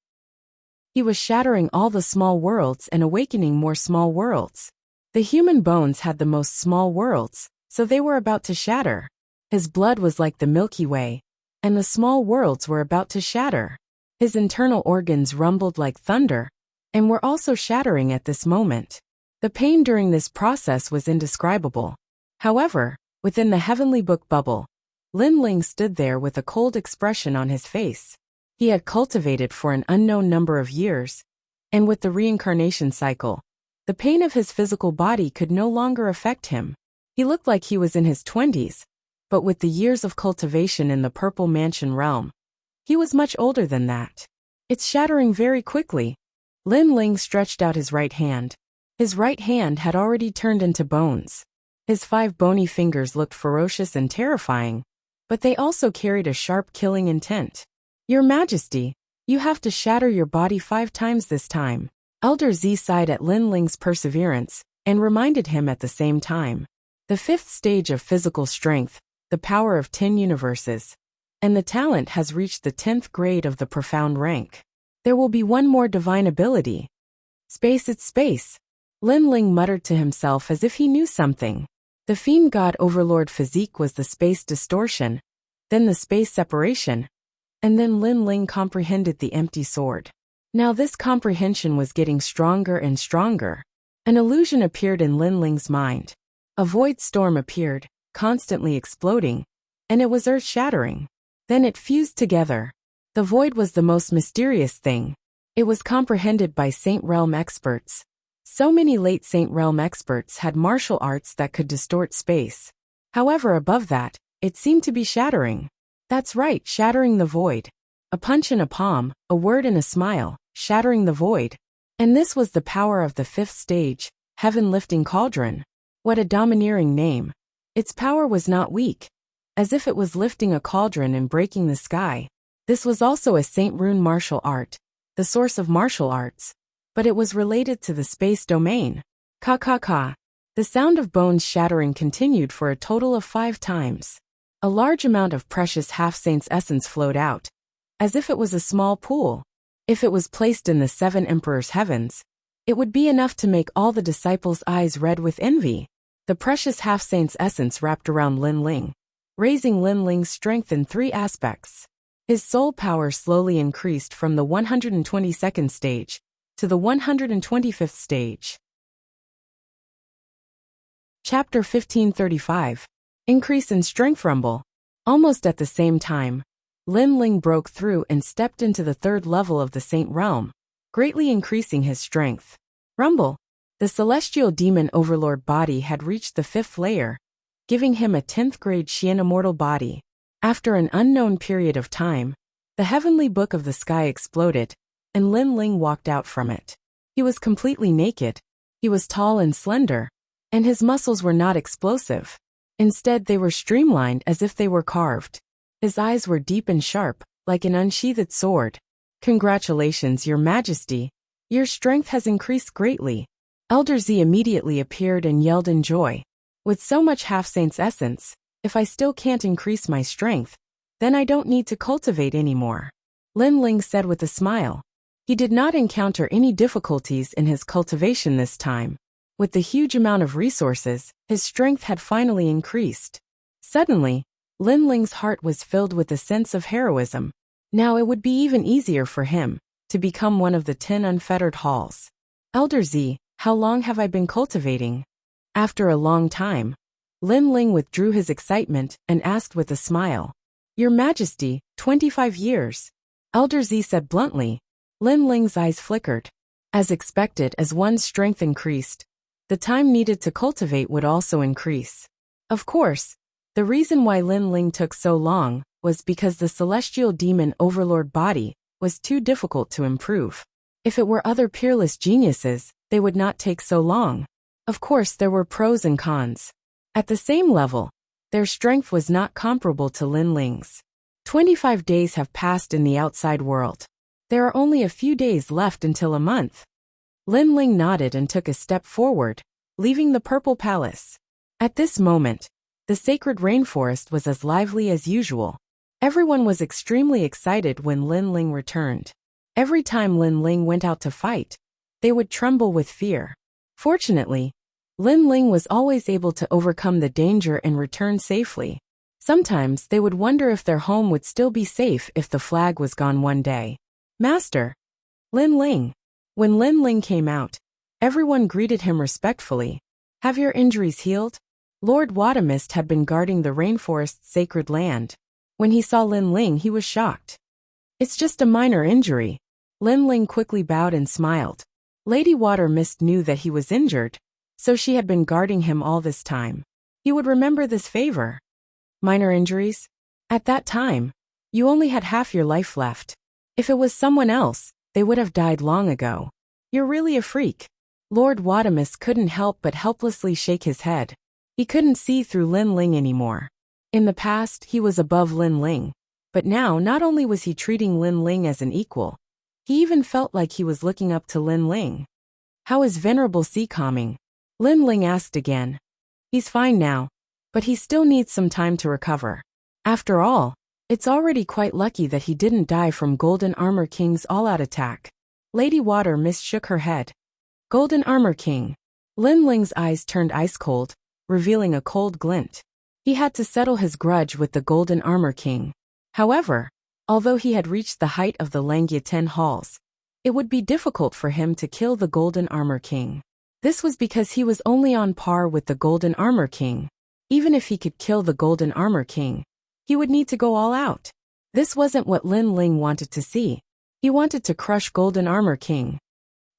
He was shattering all the small worlds and awakening more small worlds. The human bones had the most small worlds, so they were about to shatter. His blood was like the Milky Way, and the small worlds were about to shatter. His internal organs rumbled like thunder, and were also shattering at this moment. The pain during this process was indescribable. However, within the heavenly book bubble, Lin Ling stood there with a cold expression on his face. He had cultivated for an unknown number of years, and with the reincarnation cycle, the pain of his physical body could no longer affect him. He looked like he was in his 20s, but with the years of cultivation in the Purple Mansion realm, he was much older than that. It's shattering very quickly. Lin Ling stretched out his right hand. His right hand had already turned into bones. His 5 bony fingers looked ferocious and terrifying, but they also carried a sharp killing intent. "Your Majesty, you have to shatter your body 5 times this time." Elder Z sighed at Lin Ling's perseverance and reminded him at the same time. The 5th stage of physical strength, the power of 10 universes, and the talent has reached the 10th grade of the profound rank. There will be one more divine ability. Space, it's space. Lin Ling muttered to himself as if he knew something. The Fiend God Overlord physique was the space distortion, then the space separation, and then Lin Ling comprehended the empty sword. Now this comprehension was getting stronger and stronger. An illusion appeared in Lin Ling's mind. A void storm appeared, constantly exploding, and it was earth-shattering. Then it fused together. The void was the most mysterious thing. It was comprehended by Saint Realm experts. So many late Saint Realm experts had martial arts that could distort space. However, above that, it seemed to be shattering. That's right, shattering the void. A punch and a palm, a word and a smile, shattering the void. And this was the power of the 5th stage, heaven-lifting cauldron. What a domineering name. Its power was not weak. As if it was lifting a cauldron and breaking the sky. This was also a Saint Rune martial art, the source of martial arts. But it was related to the space domain. Ka. The sound of bones shattering continued for a total of 5 times. A large amount of precious half-saint's essence flowed out, as if it was a small pool. If it was placed in the 7 emperors' heavens, it would be enough to make all the disciples' eyes red with envy. The precious half-saint's essence wrapped around Lin Ling, raising Lin Ling's strength in 3 aspects. His soul power slowly increased from the 122nd stage to the 125th stage. Chapter 1535. Increase in strength. Rumble. Almost at the same time, Lin Ling broke through and stepped into the 3rd level of the Saint Realm, greatly increasing his strength. Rumble. The celestial demon overlord body had reached the 5th layer, giving him a 10th grade Xian immortal body. After an unknown period of time, the heavenly book of the sky exploded, and Lin Ling walked out from it. He was completely naked. He was tall and slender, and his muscles were not explosive. Instead, they were streamlined as if they were carved. His eyes were deep and sharp, like an unsheathed sword. Congratulations, Your Majesty. Your strength has increased greatly. Elder Z immediately appeared and yelled in joy. With so much half-saint's essence, if I still can't increase my strength, then I don't need to cultivate anymore. Lin Ling said with a smile. He did not encounter any difficulties in his cultivation this time. With the huge amount of resources, his strength had finally increased. Suddenly, Lin Ling's heart was filled with a sense of heroism. Now it would be even easier for him to become one of the 10 unfettered halls. Elder Z, how long have I been cultivating? After a long time, Lin Ling withdrew his excitement and asked with a smile. Your Majesty, 25 years. Elder Z said bluntly. Lin Ling's eyes flickered. As expected, as one's strength increased, the time needed to cultivate would also increase. Of course, the reason why Lin Ling took so long was because the celestial demon overlord body was too difficult to improve. If it were other peerless geniuses, they would not take so long. Of course, there were pros and cons. At the same level, their strength was not comparable to Lin Ling's. 25 days have passed in the outside world. There are only a few days left until a month. Lin Ling nodded and took a step forward, leaving the Purple Palace. At this moment, the sacred rainforest was as lively as usual. Everyone was extremely excited when Lin Ling returned. Every time Lin Ling went out to fight, they would tremble with fear. Fortunately, Lin Ling was always able to overcome the danger and return safely. Sometimes they would wonder if their home would still be safe if the flag was gone one day. Master! Lin Ling! When Lin Ling came out, everyone greeted him respectfully. Have your injuries healed? Lord Watamist had been guarding the rainforest's sacred land. When he saw Lin Ling, he was shocked. It's just a minor injury. Lin Ling quickly bowed and smiled. Lady Watermist knew that he was injured, so she had been guarding him all this time. He would remember this favor. Minor injuries? At that time, you only had half your life left. If it was someone else, they would have died long ago. You're really a freak. Lord Watamist couldn't help but helplessly shake his head. He couldn't see through Lin Ling anymore. In the past, he was above Lin Ling. But now, not only was he treating Lin Ling as an equal, he even felt like he was looking up to Lin Ling. How is Venerable C calming? Lin Ling asked again. He's fine now, but he still needs some time to recover. After all, it's already quite lucky that he didn't die from Golden Armor King's all-out attack. Lady Watermist shook her head. Golden Armor King. Lin Ling's eyes turned ice-cold, revealing a cold glint. He had to settle his grudge with the Golden Armor King. However, although he had reached the height of the Langya 10 halls, it would be difficult for him to kill the Golden Armor King. This was because he was only on par with the Golden Armor King. Even if he could kill the Golden Armor King, he would need to go all out. This wasn't what Lin Ling wanted to see. He wanted to crush Golden Armor King.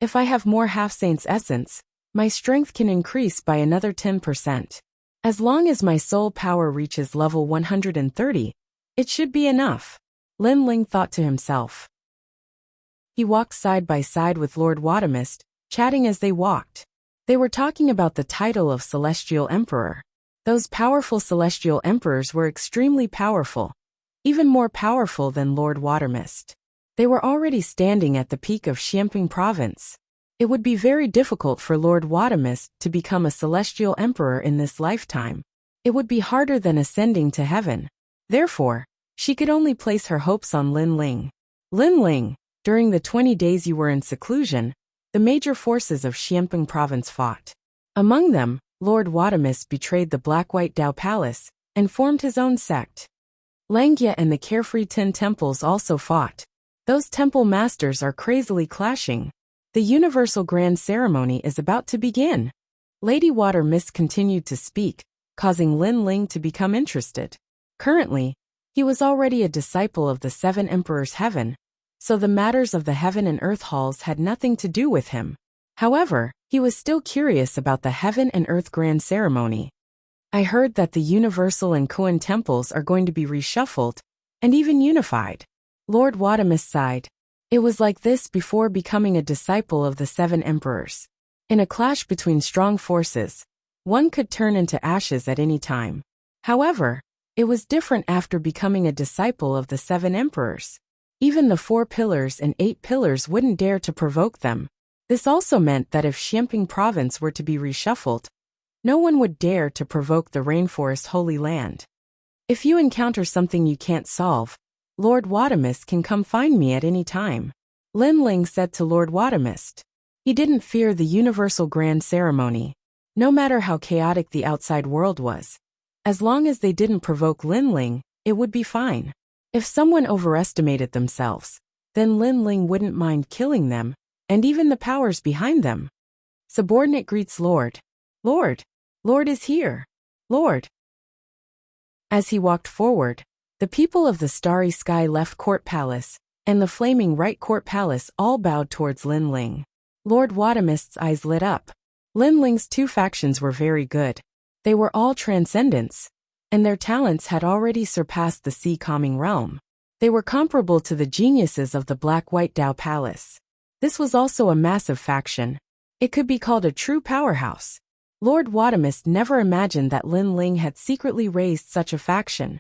If I have more half-saint's essence, my strength can increase by another 10%. As long as my soul power reaches level 130, It should be enough, Lin Ling thought to himself. He walked side by side with Lord Watamist, chatting as they walked. They were talking about the title of Celestial Emperor. Those powerful Celestial Emperors were extremely powerful, even more powerful than Lord Watermist. They were already standing at the peak of Xiamping Province. It would be very difficult for Lord Watamist to become a Celestial Emperor in this lifetime. It would be harder than ascending to heaven. Therefore, she could only place her hopes on Lin Ling. Lin Ling, during the 20 days you were in seclusion, the major forces of Xiamping Province fought. Among them, Lord Watamist betrayed the Black-White Dao Palace and formed his own sect. Langia and the Carefree Tin Temples also fought. Those temple masters are crazily clashing. The Universal Grand Ceremony is about to begin. Lady Watermist continued to speak, causing Lin Ling to become interested. Currently, he was already a disciple of the Seven Emperors' Heaven, so the matters of the Heaven and Earth Halls had nothing to do with him. However, he was still curious about the Heaven and Earth Grand Ceremony. I heard that the Universal and Kuan temples are going to be reshuffled, and even unified. Lord Watamist sighed. It was like this before becoming a disciple of the Seven Emperors. In a clash between strong forces, one could turn into ashes at any time. However, it was different after becoming a disciple of the Seven Emperors. Even the 4 pillars and 8 pillars wouldn't dare to provoke them. This also meant that if Xiamping Province were to be reshuffled, no one would dare to provoke the Rainforest Holy Land. If you encounter something you can't solve, Lord Watamist can come find me at any time, Lin Ling said to Lord Watamist. He didn't fear the Universal Grand Ceremony, no matter how chaotic the outside world was. As long as they didn't provoke Lin Ling, it would be fine. If someone overestimated themselves, then Lin Ling wouldn't mind killing them, and even the powers behind them. Subordinate greets Lord. Lord. Lord is here. Lord. As he walked forward, the people of the Starry Sky Left Court Palace and the Flaming Right Court Palace all bowed towards Lin Ling. Lord Watamist's eyes lit up. Lin Ling's 2 factions were very good. They were all transcendents, and their talents had already surpassed the Sea Calming Realm. They were comparable to the geniuses of the Black-White Dao Palace. This was also a massive faction. It could be called a true powerhouse. Lord Watamist never imagined that Lin Ling had secretly raised such a faction.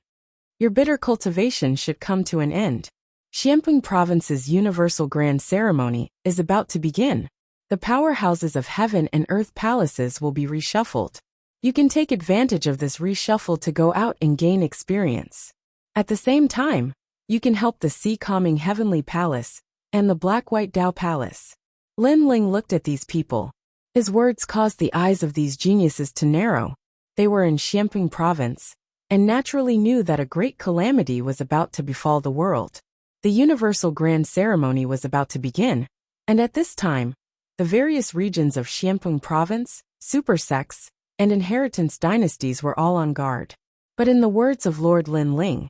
Your bitter cultivation should come to an end. Xiamping Province's Universal Grand Ceremony is about to begin. The powerhouses of Heaven and Earth Palaces will be reshuffled. You can take advantage of this reshuffle to go out and gain experience. At the same time, you can help the Sea Calming Heavenly Palace and the Black-White Dao Palace. Lin Ling looked at these people. His words caused the eyes of these geniuses to narrow. They were in Xiamping Province, and naturally knew that a great calamity was about to befall the world. The Universal Grand Ceremony was about to begin, and at this time, the various regions of Xiamping Province, super sects, and inheritance dynasties were all on guard. But in the words of Lord Lin Ling,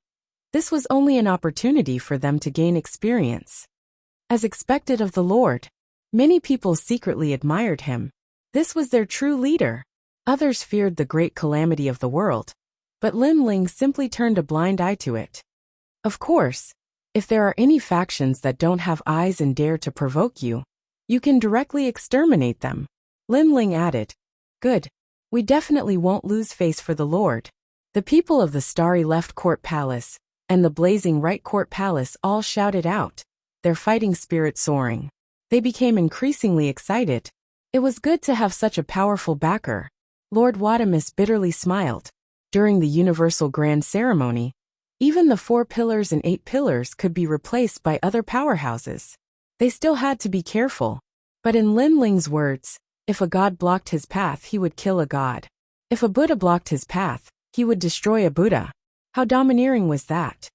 this was only an opportunity for them to gain experience. As expected of the Lord, many people secretly admired him. This was their true leader. Others feared the great calamity of the world, but Lin Ling simply turned a blind eye to it. Of course, if there are any factions that don't have eyes and dare to provoke you, you can directly exterminate them. Lin Ling added, Good. We definitely won't lose face for the Lord. The people of the Starry Left Court Palace and the Blazing Right Court Palace all shouted out, their fighting spirit soaring. They became increasingly excited. It was good to have such a powerful backer. Lord Watamist bitterly smiled. During the Universal Grand Ceremony, even the 4 pillars and 8 pillars could be replaced by other powerhouses. They still had to be careful. But in Lin Ling's words, if a god blocked his path, he would kill a god. If a Buddha blocked his path, he would destroy a Buddha. How domineering was that?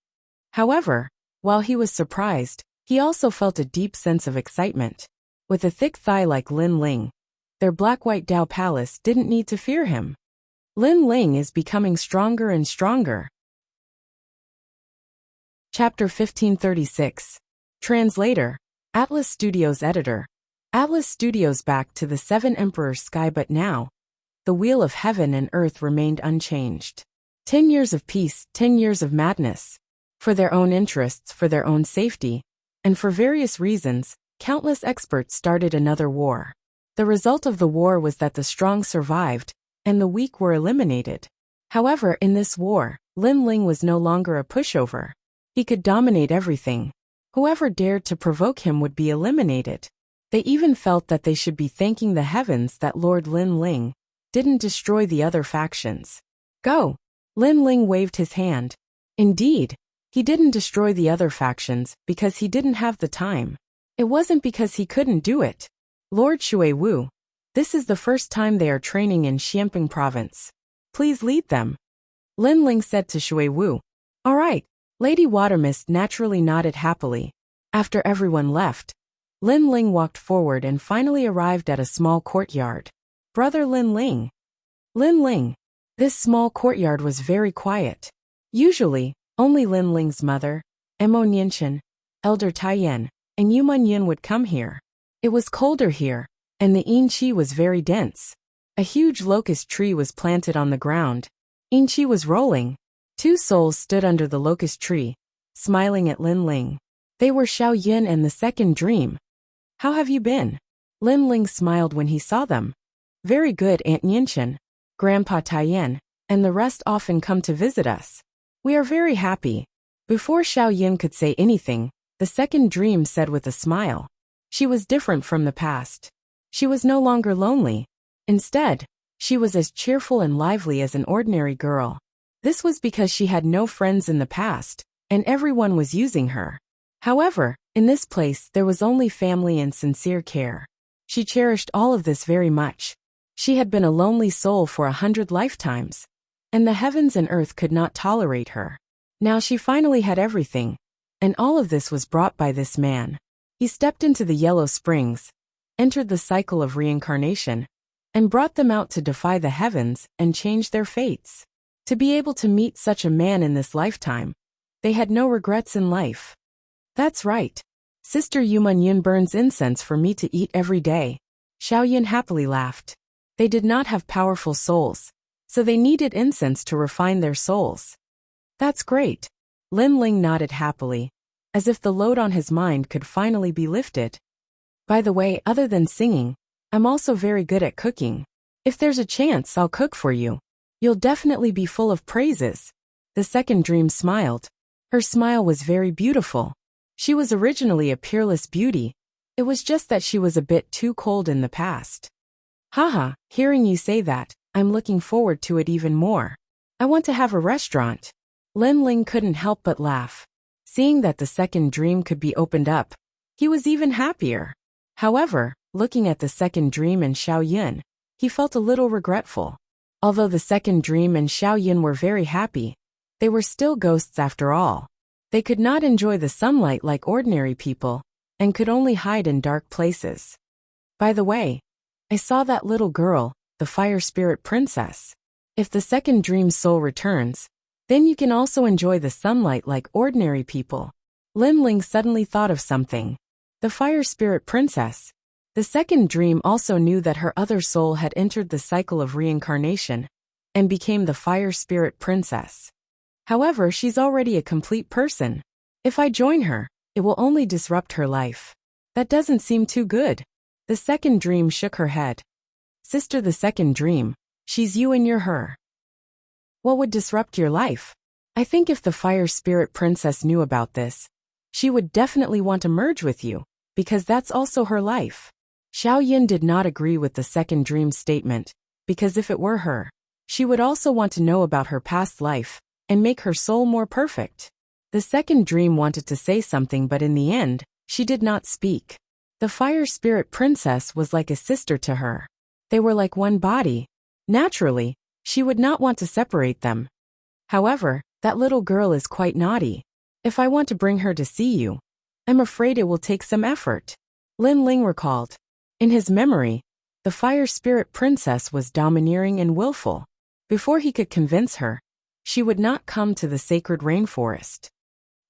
However, while he was surprised, he also felt a deep sense of excitement. With a thick thigh like Lin Ling, their Black-White Dao Palace didn't need to fear him. Lin Ling is becoming stronger and stronger. Chapter 1536. Translator. Atlas Studios Editor. Atlas Studios back to the 7 Emperors Sky, but now, the wheel of heaven and earth remained unchanged. 10 years of peace, 10 years of madness. For their own interests, for their own safety, and for various reasons, countless experts started another war. The result of the war was that the strong survived, and the weak were eliminated. However, in this war, Lin Ling was no longer a pushover. He could dominate everything. Whoever dared to provoke him would be eliminated. They even felt that they should be thanking the heavens that Lord Lin Ling didn't destroy the other factions. Go! Lin Ling waved his hand. Indeed, he didn't destroy the other factions because he didn't have the time. It wasn't because he couldn't do it. Lord Shui Wu, this is the first time they are training in Xianping province. Please lead them. Lin Ling said to Shui Wu. All right. Lady Watermist naturally nodded happily. After everyone left, Lin Ling walked forward and finally arrived at a small courtyard. Brother Lin Ling. Lin Ling. This small courtyard was very quiet. Usually, only Lin Ling's mother, Emo Nianchen, Elder Taiyan, and Yuman Yin would come here. It was colder here, and the Yin-Chi was very dense. A huge locust tree was planted on the ground. Yin-Chi was rolling. Two souls stood under the locust tree, smiling at Lin Ling. They were Xiao Yin and the second dream. How have you been? Lin Ling smiled when he saw them. Very good, Aunt Nianchen, Grandpa Taiyan, and the rest often come to visit us. We are very happy. Before Xiao Yin could say anything, the second dream said with a smile. She was different from the past. She was no longer lonely. Instead, she was as cheerful and lively as an ordinary girl. This was because she had no friends in the past, and everyone was using her. However, in this place there was only family and sincere care. She cherished all of this very much. She had been a lonely soul for 100 lifetimes, and the heavens and earth could not tolerate her. Now she finally had everything, and all of this was brought by this man. He stepped into the yellow springs, entered the cycle of reincarnation, and brought them out to defy the heavens and change their fates. To be able to meet such a man in this lifetime, they had no regrets in life. That's right. Sister Yuman Yin burns incense for me to eat every day. Xiao Yin happily laughed. They did not have powerful souls, so they needed incense to refine their souls. That's great. Lin Ling nodded happily, as if the load on his mind could finally be lifted. By the way, other than singing, I'm also very good at cooking. If there's a chance, I'll cook for you. You'll definitely be full of praises. The second dream smiled. Her smile was very beautiful. She was originally a peerless beauty. It was just that she was a bit too cold in the past. Haha, hearing you say that, I'm looking forward to it even more. I want to have a restaurant. Lin Ling couldn't help but laugh. Seeing that the second dream could be opened up, he was even happier. However, looking at the second dream and Xiao Yin, he felt a little regretful. Although the second dream and Xiao Yin were very happy, they were still ghosts after all. They could not enjoy the sunlight like ordinary people, and could only hide in dark places. By the way, I saw that little girl, the fire spirit princess. If the second dream soul returns, then you can also enjoy the sunlight like ordinary people. Lin Ling suddenly thought of something. The fire spirit princess. The second dream also knew that her other soul had entered the cycle of reincarnation and became the fire spirit princess. However, she's already a complete person. If I join her, it will only disrupt her life. That doesn't seem too good. The second dream shook her head. Sister, the second dream, she's you and you're her. What would disrupt your life? I think if the fire spirit princess knew about this, she would definitely want to merge with you, because that's also her life. Xiao Yin did not agree with the second dream statement, because if it were her, she would also want to know about her past life and make her soul more perfect. The second dream wanted to say something, but in the end, she did not speak. The fire spirit princess was like a sister to her. They were like one body. Naturally, she would not want to separate them. However, that little girl is quite naughty. If I want to bring her to see you, I'm afraid it will take some effort. Lin Ling recalled. In his memory, the fire spirit princess was domineering and willful. Before he could convince her, she would not come to the sacred rainforest.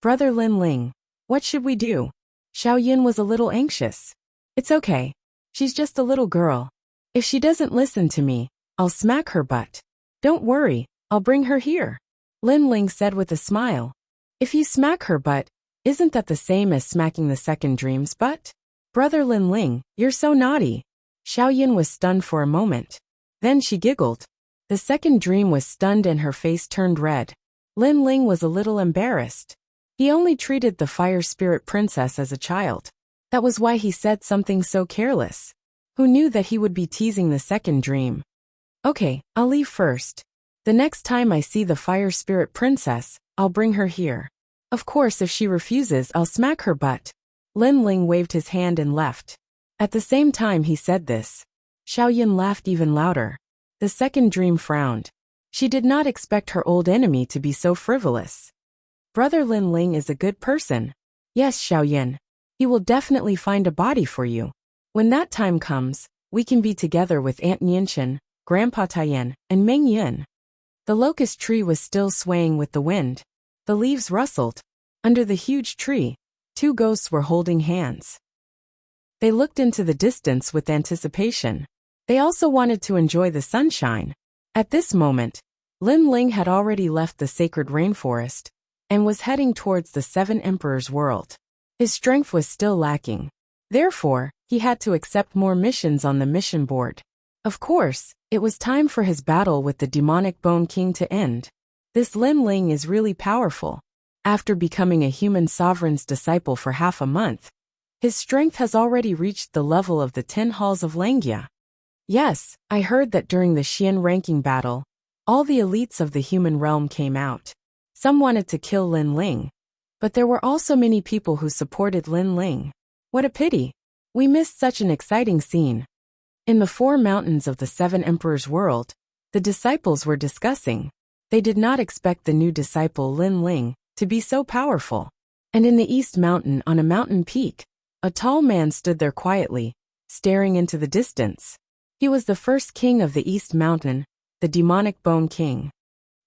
Brother Lin Ling, what should we do? Xiao Yin was a little anxious. It's okay. She's just a little girl. If she doesn't listen to me, I'll smack her butt. Don't worry, I'll bring her here. Lin Ling said with a smile. If you smack her butt, isn't that the same as smacking the second dream's butt? Brother Lin Ling, you're so naughty. Xiaoyan was stunned for a moment. Then she giggled. The second dream was stunned and her face turned red. Lin Ling was a little embarrassed. He only treated the fire spirit princess as a child. That was why he said something so careless. Who knew that he would be teasing the second dream? Okay, I'll leave first. The next time I see the fire spirit princess, I'll bring her here. Of course, if she refuses, I'll smack her butt. Lin Ling waved his hand and left. At the same time he said this, Xiaoyan laughed even louder. The second dream frowned. She did not expect her old enemy to be so frivolous. Brother Lin Ling is a good person. Yes, Xiaoyan. He will definitely find a body for you. When that time comes, we can be together with Aunt Nianchen, Grandpa Taiyan, and Meng Yin. The locust tree was still swaying with the wind. The leaves rustled. Under the huge tree, two ghosts were holding hands. They looked into the distance with anticipation. They also wanted to enjoy the sunshine. At this moment, Lin Ling had already left the sacred rainforest and was heading towards the Seven Emperors' world. His strength was still lacking. Therefore, he had to accept more missions on the mission board. Of course, it was time for his battle with the demonic Bone King to end. This Lin Ling is really powerful. After becoming a human sovereign's disciple for half a month, his strength has already reached the level of the 10 halls of Langia. Yes, I heard that during the Xian ranking battle, all the elites of the human realm came out. Some wanted to kill Lin Ling, but there were also many people who supported Lin Ling. What a pity. We missed such an exciting scene. In the 4 mountains of the Seven Emperors' world, the disciples were discussing. They did not expect the new disciple Lin Ling to be so powerful. And in the East Mountain on a mountain peak, a tall man stood there quietly, staring into the distance. He was the first king of the East Mountain, the demonic Bone King.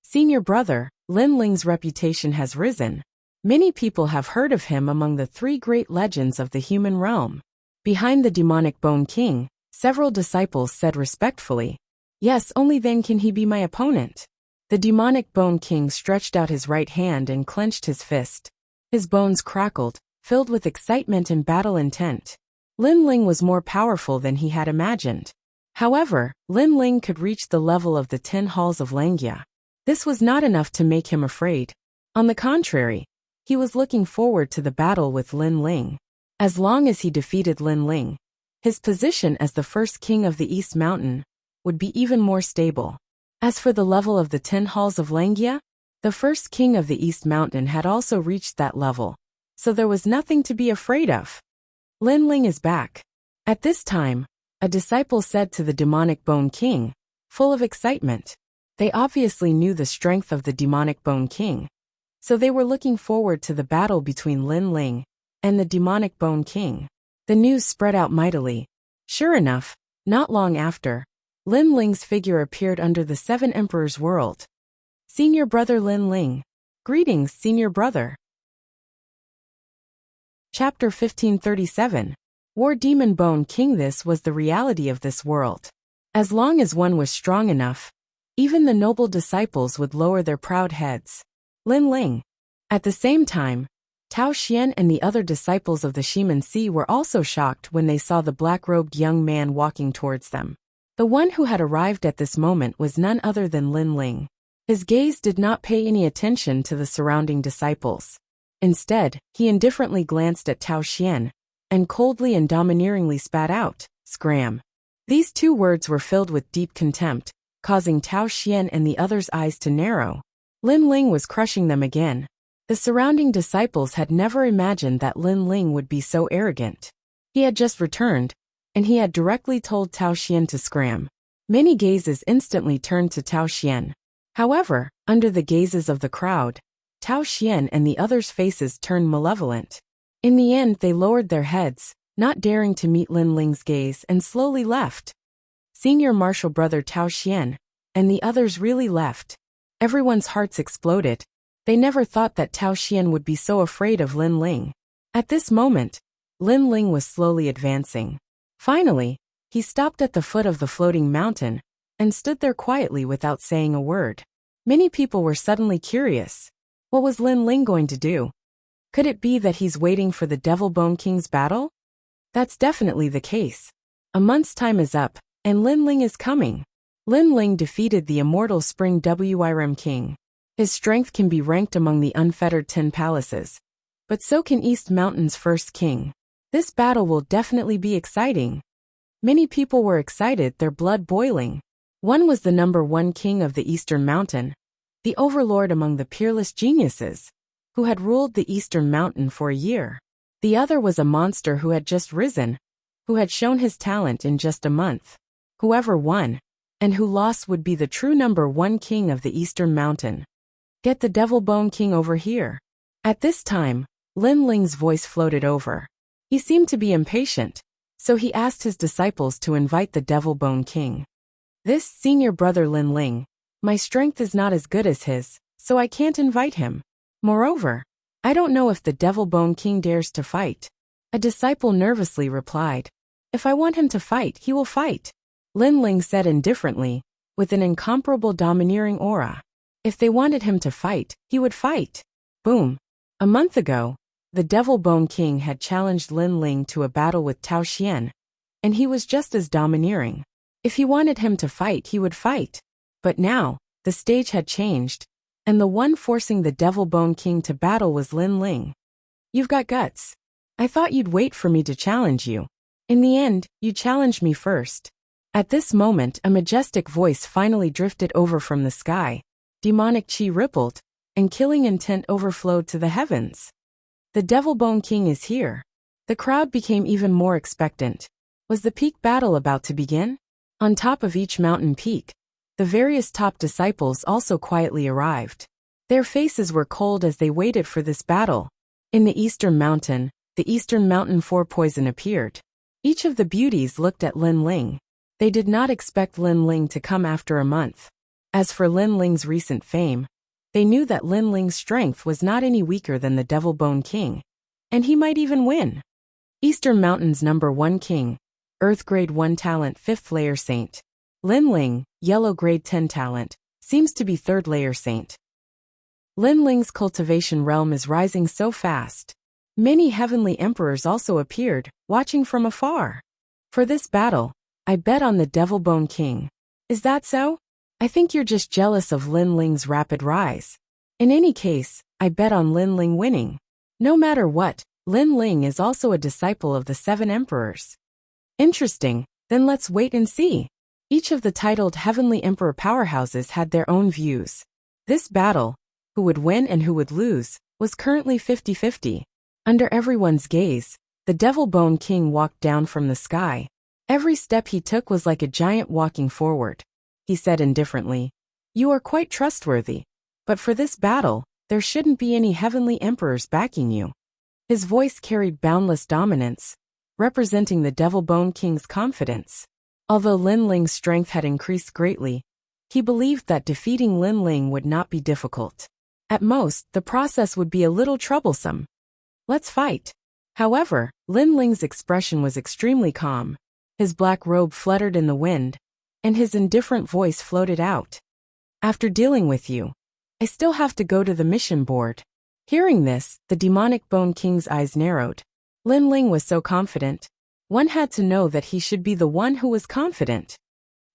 Senior brother, Lin Ling's reputation has risen. Many people have heard of him among the 3 great legends of the human realm. Behind the demonic Bone King, several disciples said respectfully, "Yes, only then can he be my opponent." The demonic Bone King stretched out his right hand and clenched his fist. His bones crackled, filled with excitement and battle intent. Lin Ling was more powerful than he had imagined. However, Lin Ling could reach the level of the 10 halls of Langia. This was not enough to make him afraid. On the contrary, he was looking forward to the battle with Lin Ling. As long as he defeated Lin Ling, his position as the first king of the East Mountain would be even more stable. As for the level of the 10 halls of Langia, the first king of the East Mountain had also reached that level, so there was nothing to be afraid of. Lin Ling is back. At this time, a disciple said to the demonic Bone King, full of excitement. They obviously knew the strength of the demonic Bone King, so they were looking forward to the battle between Lin Ling and the demonic Bone King. The news spread out mightily. Sure enough, not long after, Lin Ling's figure appeared under the Seven Emperors' world. Senior brother Lin Ling. Greetings, senior brother. Chapter 1537. War Demon Bone King. This was the reality of this world. As long as one was strong enough, even the noble disciples would lower their proud heads. Lin Ling. At the same time, Tao Xian and the other disciples of the Shiman Sea were also shocked when they saw the black-robed young man walking towards them. The one who had arrived at this moment was none other than Lin Ling. His gaze did not pay any attention to the surrounding disciples. Instead, he indifferently glanced at Tao Xian, and coldly and domineeringly spat out, "Scram." These 2 words were filled with deep contempt, causing Tao Xian and the others' eyes to narrow. Lin Ling was crushing them again. The surrounding disciples had never imagined that Lin Ling would be so arrogant. He had just returned, and he had directly told Tao Xian to scram. Many gazes instantly turned to Tao Xian. However, under the gazes of the crowd, Tao Xian and the others' faces turned malevolent. In the end, they lowered their heads, not daring to meet Lin Ling's gaze, and slowly left. Senior martial brother Tao Xian and the others really left. Everyone's hearts exploded. They never thought that Tao Xian would be so afraid of Lin Ling. At this moment, Lin Ling was slowly advancing. Finally, he stopped at the foot of the floating mountain and stood there quietly without saying a word. Many people were suddenly curious. What was Lin Ling going to do? Could it be that he's waiting for the Devil Bone King's battle? That's definitely the case. A month's time is up, and Lin Ling is coming. Lin Ling defeated the immortal Spring Wyrm King. His strength can be ranked among the unfettered 10 palaces. But so can East Mountain's first king. This battle will definitely be exciting. Many people were excited, their blood boiling. One was the #1 king of the Eastern Mountain, the overlord among the peerless geniuses, who had ruled the Eastern Mountain for a year. The other was a monster who had just risen, who had shown his talent in just a month. Whoever won, and who lost would be the true #1 king of the Eastern Mountain. Get the Devil Bone King over here. At this time, Lin Ling's voice floated over. He seemed to be impatient, so he asked his disciples to invite the Devil Bone King. This senior brother Lin Ling, my strength is not as good as his, so I can't invite him. Moreover, I don't know if the Devil Bone King dares to fight. A disciple nervously replied. If I want him to fight, he will fight. Lin Ling said indifferently, with an incomparable domineering aura. If they wanted him to fight, he would fight. Boom. A month ago, the Devil Bone King had challenged Lin Ling to a battle with Tao Xian, and he was just as domineering. If he wanted him to fight, he would fight. But now, the stage had changed, and the one forcing the Devil Bone King to battle was Lin Ling. You've got guts. I thought you'd wait for me to challenge you. In the end, you challenged me first. At this moment, a majestic voice finally drifted over from the sky. Demonic chi rippled, and killing intent overflowed to the heavens. The Devil Bone King is here. The crowd became even more expectant. Was the peak battle about to begin? On top of each mountain peak, the various top disciples also quietly arrived. Their faces were cold as they waited for this battle. In the Eastern Mountain 4 Poison appeared. Each of the beauties looked at Lin Ling. They did not expect Lin Ling to come after a month. As for Lin Ling's recent fame, they knew that Lin Ling's strength was not any weaker than the Devil Bone King, and he might even win. Eastern Mountain's #1 king, Earth Grade 1 talent 5th layer saint. Lin Ling, Yellow Grade 10 talent, seems to be 3rd layer saint. Lin Ling's cultivation realm is rising so fast. Many heavenly emperors also appeared, watching from afar. For this battle, I bet on the Devil Bone King. Is that so? I think you're just jealous of Lin Ling's rapid rise. In any case, I bet on Lin Ling winning. No matter what, Lin Ling is also a disciple of the 7 emperors. Interesting, then let's wait and see. Each of the titled Heavenly Emperor powerhouses had their own views. This battle, who would win and who would lose, was currently 50-50. Under everyone's gaze, the Devil Bone King walked down from the sky. Every step he took was like a giant walking forward. He said indifferently, "You are quite trustworthy, but for this battle, there shouldn't be any heavenly emperors backing you." His voice carried boundless dominance, representing the Devil Bone King's confidence. Although Lin Ling's strength had increased greatly, he believed that defeating Lin Ling would not be difficult. At most, the process would be a little troublesome. Let's fight. However, Lin Ling's expression was extremely calm. His black robe fluttered in the wind, and his indifferent voice floated out. After dealing with you, I still have to go to the mission board. Hearing this, the Demonic Bone King's eyes narrowed. Lin Ling was so confident. One had to know that he should be the one who was confident.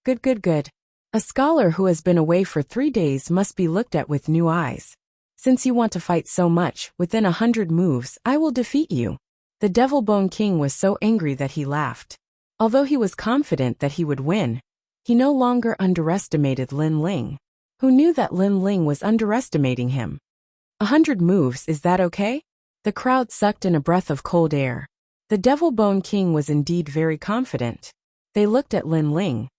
Good. A scholar who has been away for 3 days must be looked at with new eyes. Since you want to fight so much, within 100 moves, I will defeat you. The Devil Bone King was so angry that he laughed. Although he was confident that he would win, he no longer underestimated Lin Ling. Who knew that Lin Ling was underestimating him? 100 moves, is that okay? The crowd sucked in a breath of cold air. The Devil Bone King was indeed very confident. They looked at Lin Ling.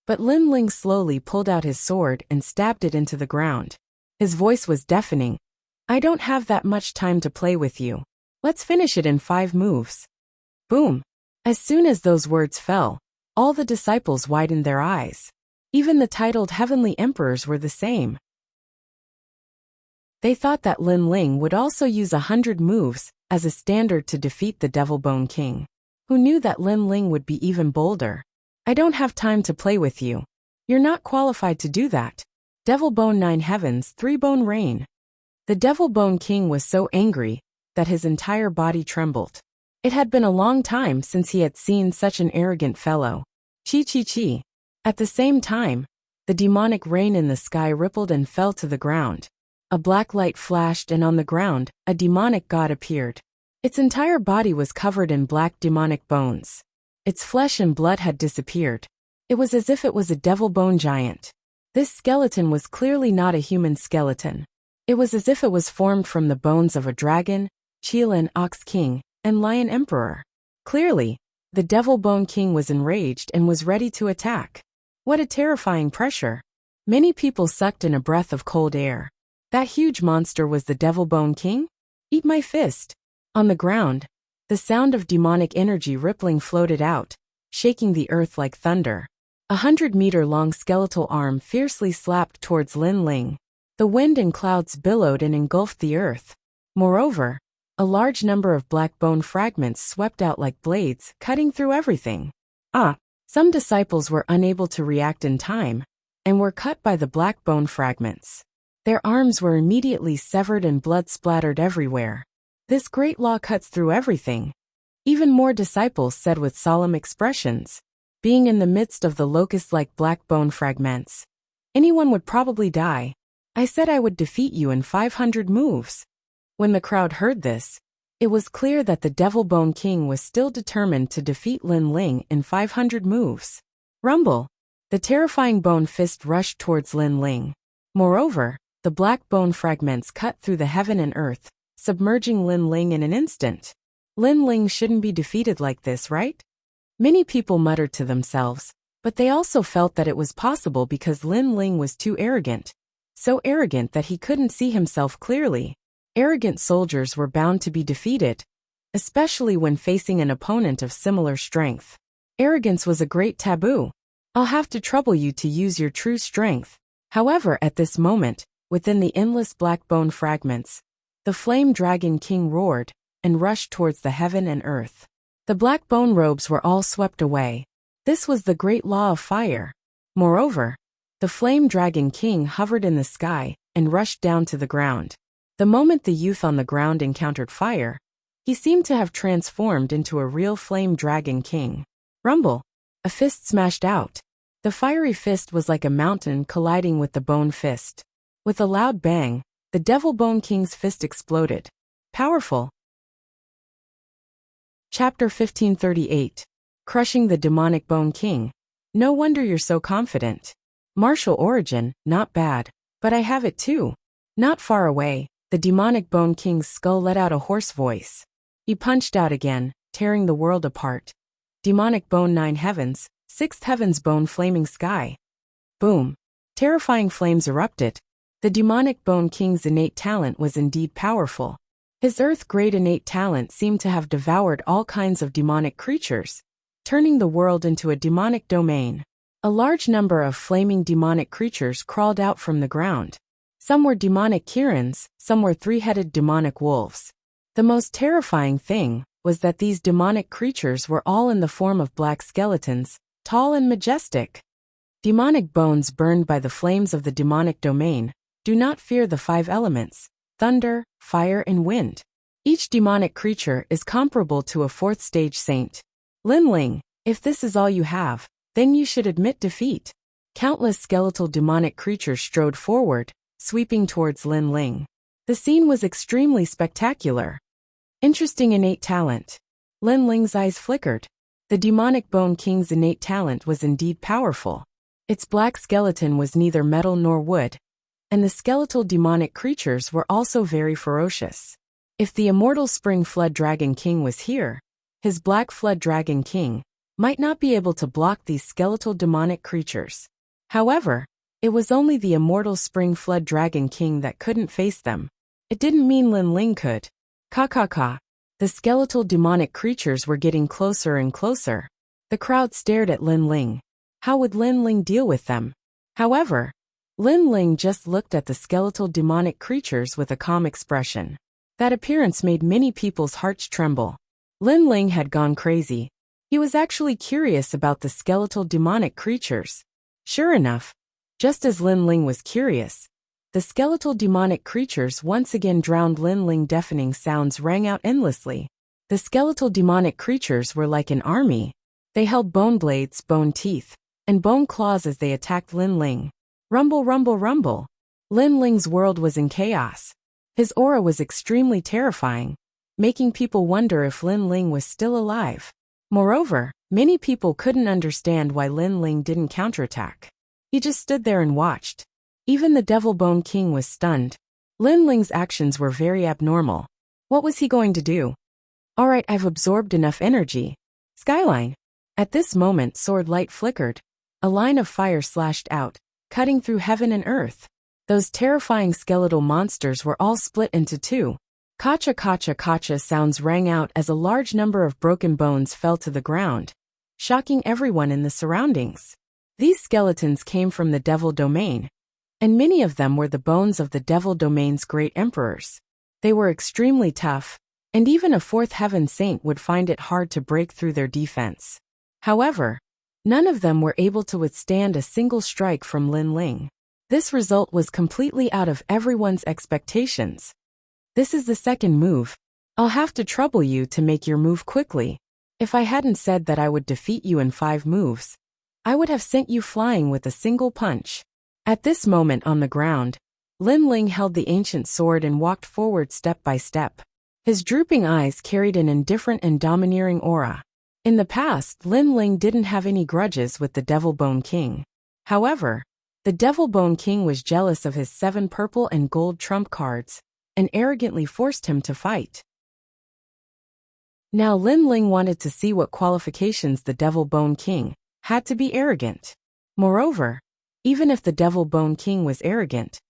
But Lin Ling slowly pulled out his sword and stabbed it into the ground. His voice was deafening. I don't have that much time to play with you. Let's finish it in 5 moves. Boom. As soon as those words fell, all the disciples widened their eyes. Even the titled heavenly emperors were the same. They thought that Lin Ling would also use 100 moves as a standard to defeat the Devil Bone King. Who knew that Lin Ling would be even bolder? I don't have time to play with you. You're not qualified to do that. Devil Bone 9 Heavens 3 Bone Rain. The Devil Bone King was so angry that his entire body trembled. It had been a long time since he had seen such an arrogant fellow. Chi chi chi. At the same time, the demonic rain in the sky rippled and fell to the ground. A black light flashed, and on the ground, a demonic god appeared. Its entire body was covered in black demonic bones. Its flesh and blood had disappeared. It was as if it was a devil bone giant. This skeleton was clearly not a human skeleton. It was as if it was formed from the bones of a dragon, cheetah, ox king, and lion emperor. Clearly, the Devil Bone King was enraged and was ready to attack. What a terrifying pressure. Many people sucked in a breath of cold air. That huge monster was the Devil Bone King? Eat my fist. On the ground, the sound of demonic energy rippling floated out, shaking the earth like thunder. 100-meter-long skeletal arm fiercely slapped towards Lin Ling. The wind and clouds billowed and engulfed the earth. Moreover, a large number of black bone fragments swept out like blades, cutting through everything. Some disciples were unable to react in time, and were cut by the black bone fragments. Their arms were immediately severed and blood splattered everywhere. This great law cuts through everything. Even more disciples said with solemn expressions, being in the midst of the locust-like black bone fragments. Anyone would probably die. I said I would defeat you in 500 moves. When the crowd heard this, it was clear that the Devil Bone King was still determined to defeat Lin Ling in 500 moves. Rumble! The terrifying bone fist rushed towards Lin Ling. Moreover, the black bone fragments cut through the heaven and earth, submerging Lin Ling in an instant. Lin Ling shouldn't be defeated like this, right? Many people muttered to themselves, but they also felt that it was possible because Lin Ling was too arrogant. So arrogant that he couldn't see himself clearly. Arrogant soldiers were bound to be defeated, especially when facing an opponent of similar strength. Arrogance was a great taboo. I'll have to trouble you to use your true strength. However, at this moment, within the endless black bone fragments, the flame dragon king roared and rushed towards the heaven and earth. The black bone robes were all swept away. This was the great law of fire. Moreover, the flame dragon king hovered in the sky and rushed down to the ground. The moment the youth on the ground encountered fire, he seemed to have transformed into a real flame dragon king. Rumble! A fist smashed out. The fiery fist was like a mountain colliding with the bone fist. With a loud bang, the Devil Bone King's fist exploded. Powerful. Chapter 1538. Crushing the Demonic Bone King. No wonder you're so confident. Martial origin, not bad, but I have it too. Not far away, the Demonic Bone King's skull let out a hoarse voice. He punched out again, tearing the world apart. Demonic Bone 9 heavens, 6th heaven's bone flaming sky. Boom. Terrifying flames erupted. The Demonic Bone King's innate talent was indeed powerful. His earth-grade innate talent seemed to have devoured all kinds of demonic creatures, turning the world into a demonic domain. A large number of flaming demonic creatures crawled out from the ground. Some were demonic Kirans, some were three-headed demonic wolves. The most terrifying thing was that these demonic creatures were all in the form of black skeletons, tall and majestic. Demonic bones burned by the flames of the demonic domain do not fear the 5 elements: thunder, fire, and wind. Each demonic creature is comparable to a 4th-stage saint. Lin Ling, if this is all you have, then you should admit defeat. Countless skeletal demonic creatures strode forward, sweeping towards Lin Ling. The scene was extremely spectacular. Interesting innate talent. Lin Ling's eyes flickered. The Demonic Bone King's innate talent was indeed powerful. Its black skeleton was neither metal nor wood, and the skeletal demonic creatures were also very ferocious. If the immortal Spring Flood Dragon King was here, his Black Flood Dragon King might not be able to block these skeletal demonic creatures. However, it was only the immortal Spring Flood Dragon King that couldn't face them. It didn't mean Lin Ling could. Ka. The skeletal demonic creatures were getting closer and closer. The crowd stared at Lin Ling. How would Lin Ling deal with them? However, Lin Ling just looked at the skeletal demonic creatures with a calm expression. That appearance made many people's hearts tremble. Lin Ling had gone crazy. He was actually curious about the skeletal demonic creatures. Sure enough, just as Lin Ling was curious, The skeletal demonic creatures once again drowned Lin Ling. Deafening sounds rang out endlessly. The skeletal demonic creatures were like an army. They held bone blades, bone teeth, and bone claws as they attacked Lin Ling. Rumble, rumble, rumble. Lin Ling's world was in chaos. His aura was extremely terrifying, making people wonder if Lin Ling was still alive. Moreover, many people couldn't understand why Lin Ling didn't counterattack. He just stood there and watched. Even the Devil Bone King was stunned. Lin Ling's actions were very abnormal. What was he going to do? Alright, I've absorbed enough energy. Skyline. At this moment, sword light flickered. A line of fire slashed out, cutting through heaven and earth. Those terrifying skeletal monsters were all split into two. Kacha kacha kacha sounds rang out as a large number of broken bones fell to the ground, shocking everyone in the surroundings. These skeletons came from the Devil Domain, and many of them were the bones of the Devil Domain's great emperors. They were extremely tough, and even a fourth heaven saint would find it hard to break through their defense. However, none of them were able to withstand a single strike from Lin Ling. This result was completely out of everyone's expectations. This is the second move. I'll have to trouble you to make your move quickly. If I hadn't said that I would defeat you in 5 moves, I would have sent you flying with a single punch. At this moment on the ground, Lin Ling held the ancient sword and walked forward step by step. His drooping eyes carried an indifferent and domineering aura. In the past, Lin Ling didn't have any grudges with the Devil Bone King. However, the Devil Bone King was jealous of his 7 purple and gold trump cards, and arrogantly forced him to fight. Now Lin Ling wanted to see what qualifications the Devil Bone King had to be arrogant. Moreover, even if the Devil Bone King was arrogant,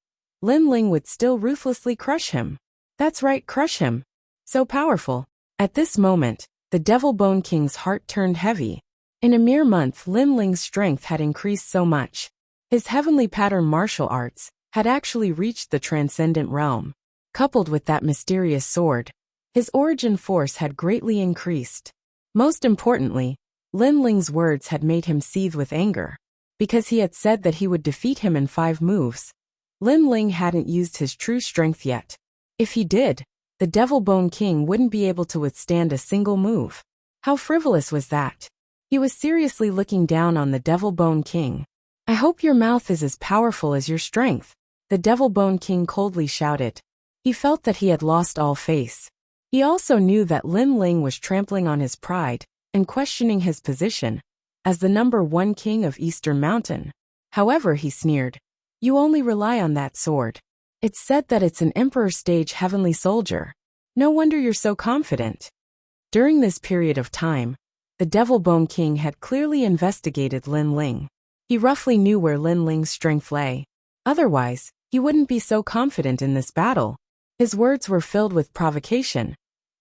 Lin Ling would still ruthlessly crush him. That's right, crush him. So powerful. At this moment, the Devil Bone King's heart turned heavy. In a mere month, Lin Ling's strength had increased so much. His heavenly pattern martial arts had actually reached the transcendent realm. Coupled with that mysterious sword, his origin force had greatly increased. Most importantly, Lin Ling's words had made him seethe with anger. Because he had said that he would defeat him in 5 moves, Lin Ling hadn't used his true strength yet. If he did, the Devil Bone King wouldn't be able to withstand a single move. How frivolous was that? He was seriously looking down on the Devil Bone King. I hope your mouth is as powerful as your strength, the Devil Bone King coldly shouted. He felt that he had lost all face. He also knew that Lin Ling was trampling on his pride and questioning his position as the #1 king of Eastern Mountain. However, he sneered, you only rely on that sword. It's said that it's an Emperor stage heavenly soldier. No wonder you're so confident. During this period of time, the Devil Bone King had clearly investigated Lin Ling. He roughly knew where Lin Ling's strength lay. Otherwise, he wouldn't be so confident in this battle. His words were filled with provocation,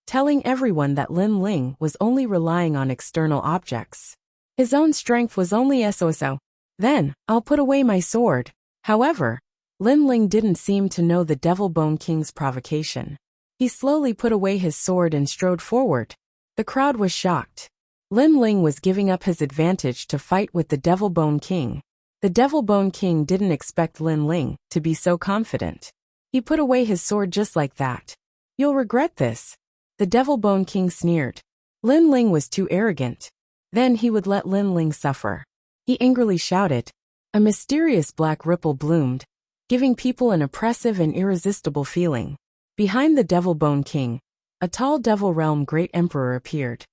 telling everyone that Lin Ling was only relying on external objects. His own strength was only so-so. Then, I'll put away my sword. However, Lin Ling didn't seem to know the Devil Bone King's provocation. He slowly put away his sword and strode forward. The crowd was shocked. Lin Ling was giving up his advantage to fight with the Devil Bone King. The Devil Bone King didn't expect Lin Ling to be so confident. He put away his sword just like that. You'll regret this. The Devil Bone King sneered. Lin Ling was too arrogant. Then he would let Lin Ling suffer. He angrily shouted. A mysterious black ripple bloomed, giving people an oppressive and irresistible feeling. Behind the Devil Bone King, a tall Devil Realm Great Emperor appeared.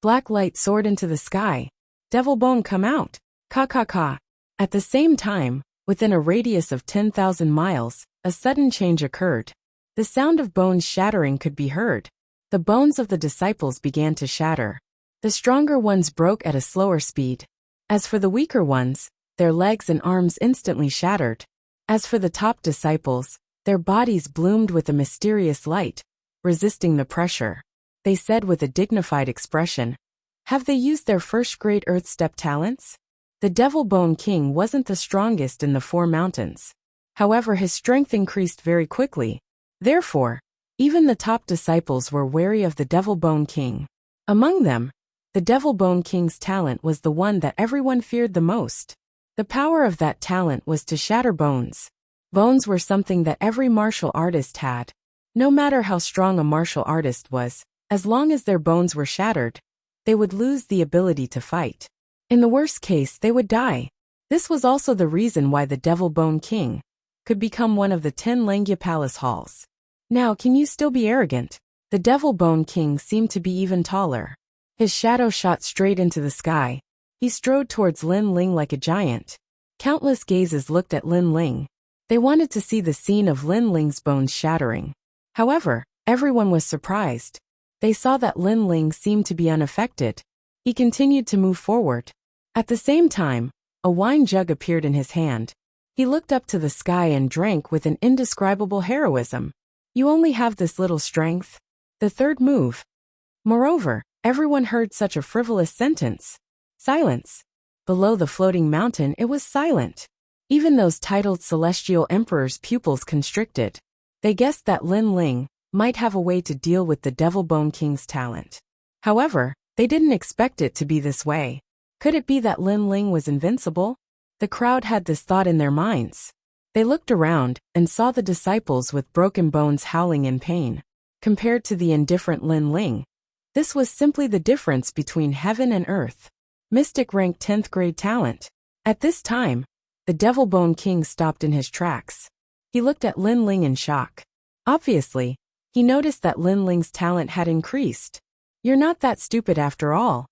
Black light soared into the sky. Devil Bone, come out. Ka ka ka. At the same time, within a radius of 10,000 miles, a sudden change occurred. The sound of bones shattering could be heard. The bones of the disciples began to shatter. The stronger ones broke at a slower speed. As for the weaker ones, their legs and arms instantly shattered. As for the top disciples, their bodies bloomed with a mysterious light, resisting the pressure. They said with a dignified expression, have they used their first great earth step talents? The Devil Bone King wasn't the strongest in the 4 mountains. However, his strength increased very quickly. Therefore, even the top disciples were wary of the Devil Bone King. Among them, the Devil Bone King's talent was the one that everyone feared the most. The power of that talent was to shatter bones. Bones were something that every martial artist had. No matter how strong a martial artist was, as long as their bones were shattered, they would lose the ability to fight. In the worst case, they would die. This was also the reason why the Devil Bone King could become one of the 10 Langya Palace halls. Now, can you still be arrogant? The Devil Bone King seemed to be even taller. His shadow shot straight into the sky. He strode towards Lin Ling like a giant. Countless gazes looked at Lin Ling. They wanted to see the scene of Lin Ling's bones shattering. However, everyone was surprised. They saw that Lin Ling seemed to be unaffected. He continued to move forward. At the same time, a wine jug appeared in his hand. He looked up to the sky and drank with an indescribable heroism. You only have this little strength? The third move. Moreover, everyone heard such a frivolous sentence. Silence. Below the floating mountain, it was silent. Even those titled celestial emperors' pupils constricted. They guessed that Lin Ling might have a way to deal with the Devil Bone King's talent. However, they didn't expect it to be this way. Could it be that Lin Ling was invincible? The crowd had this thought in their minds. They looked around and saw the disciples with broken bones howling in pain. Compared to the indifferent Lin Ling, this was simply the difference between heaven and earth. Mystic ranked 10th grade talent. At this time, the Devil Bone King stopped in his tracks. He looked at Lin Ling in shock. Obviously, he noticed that Lin Ling's talent had increased. You're not that stupid after all.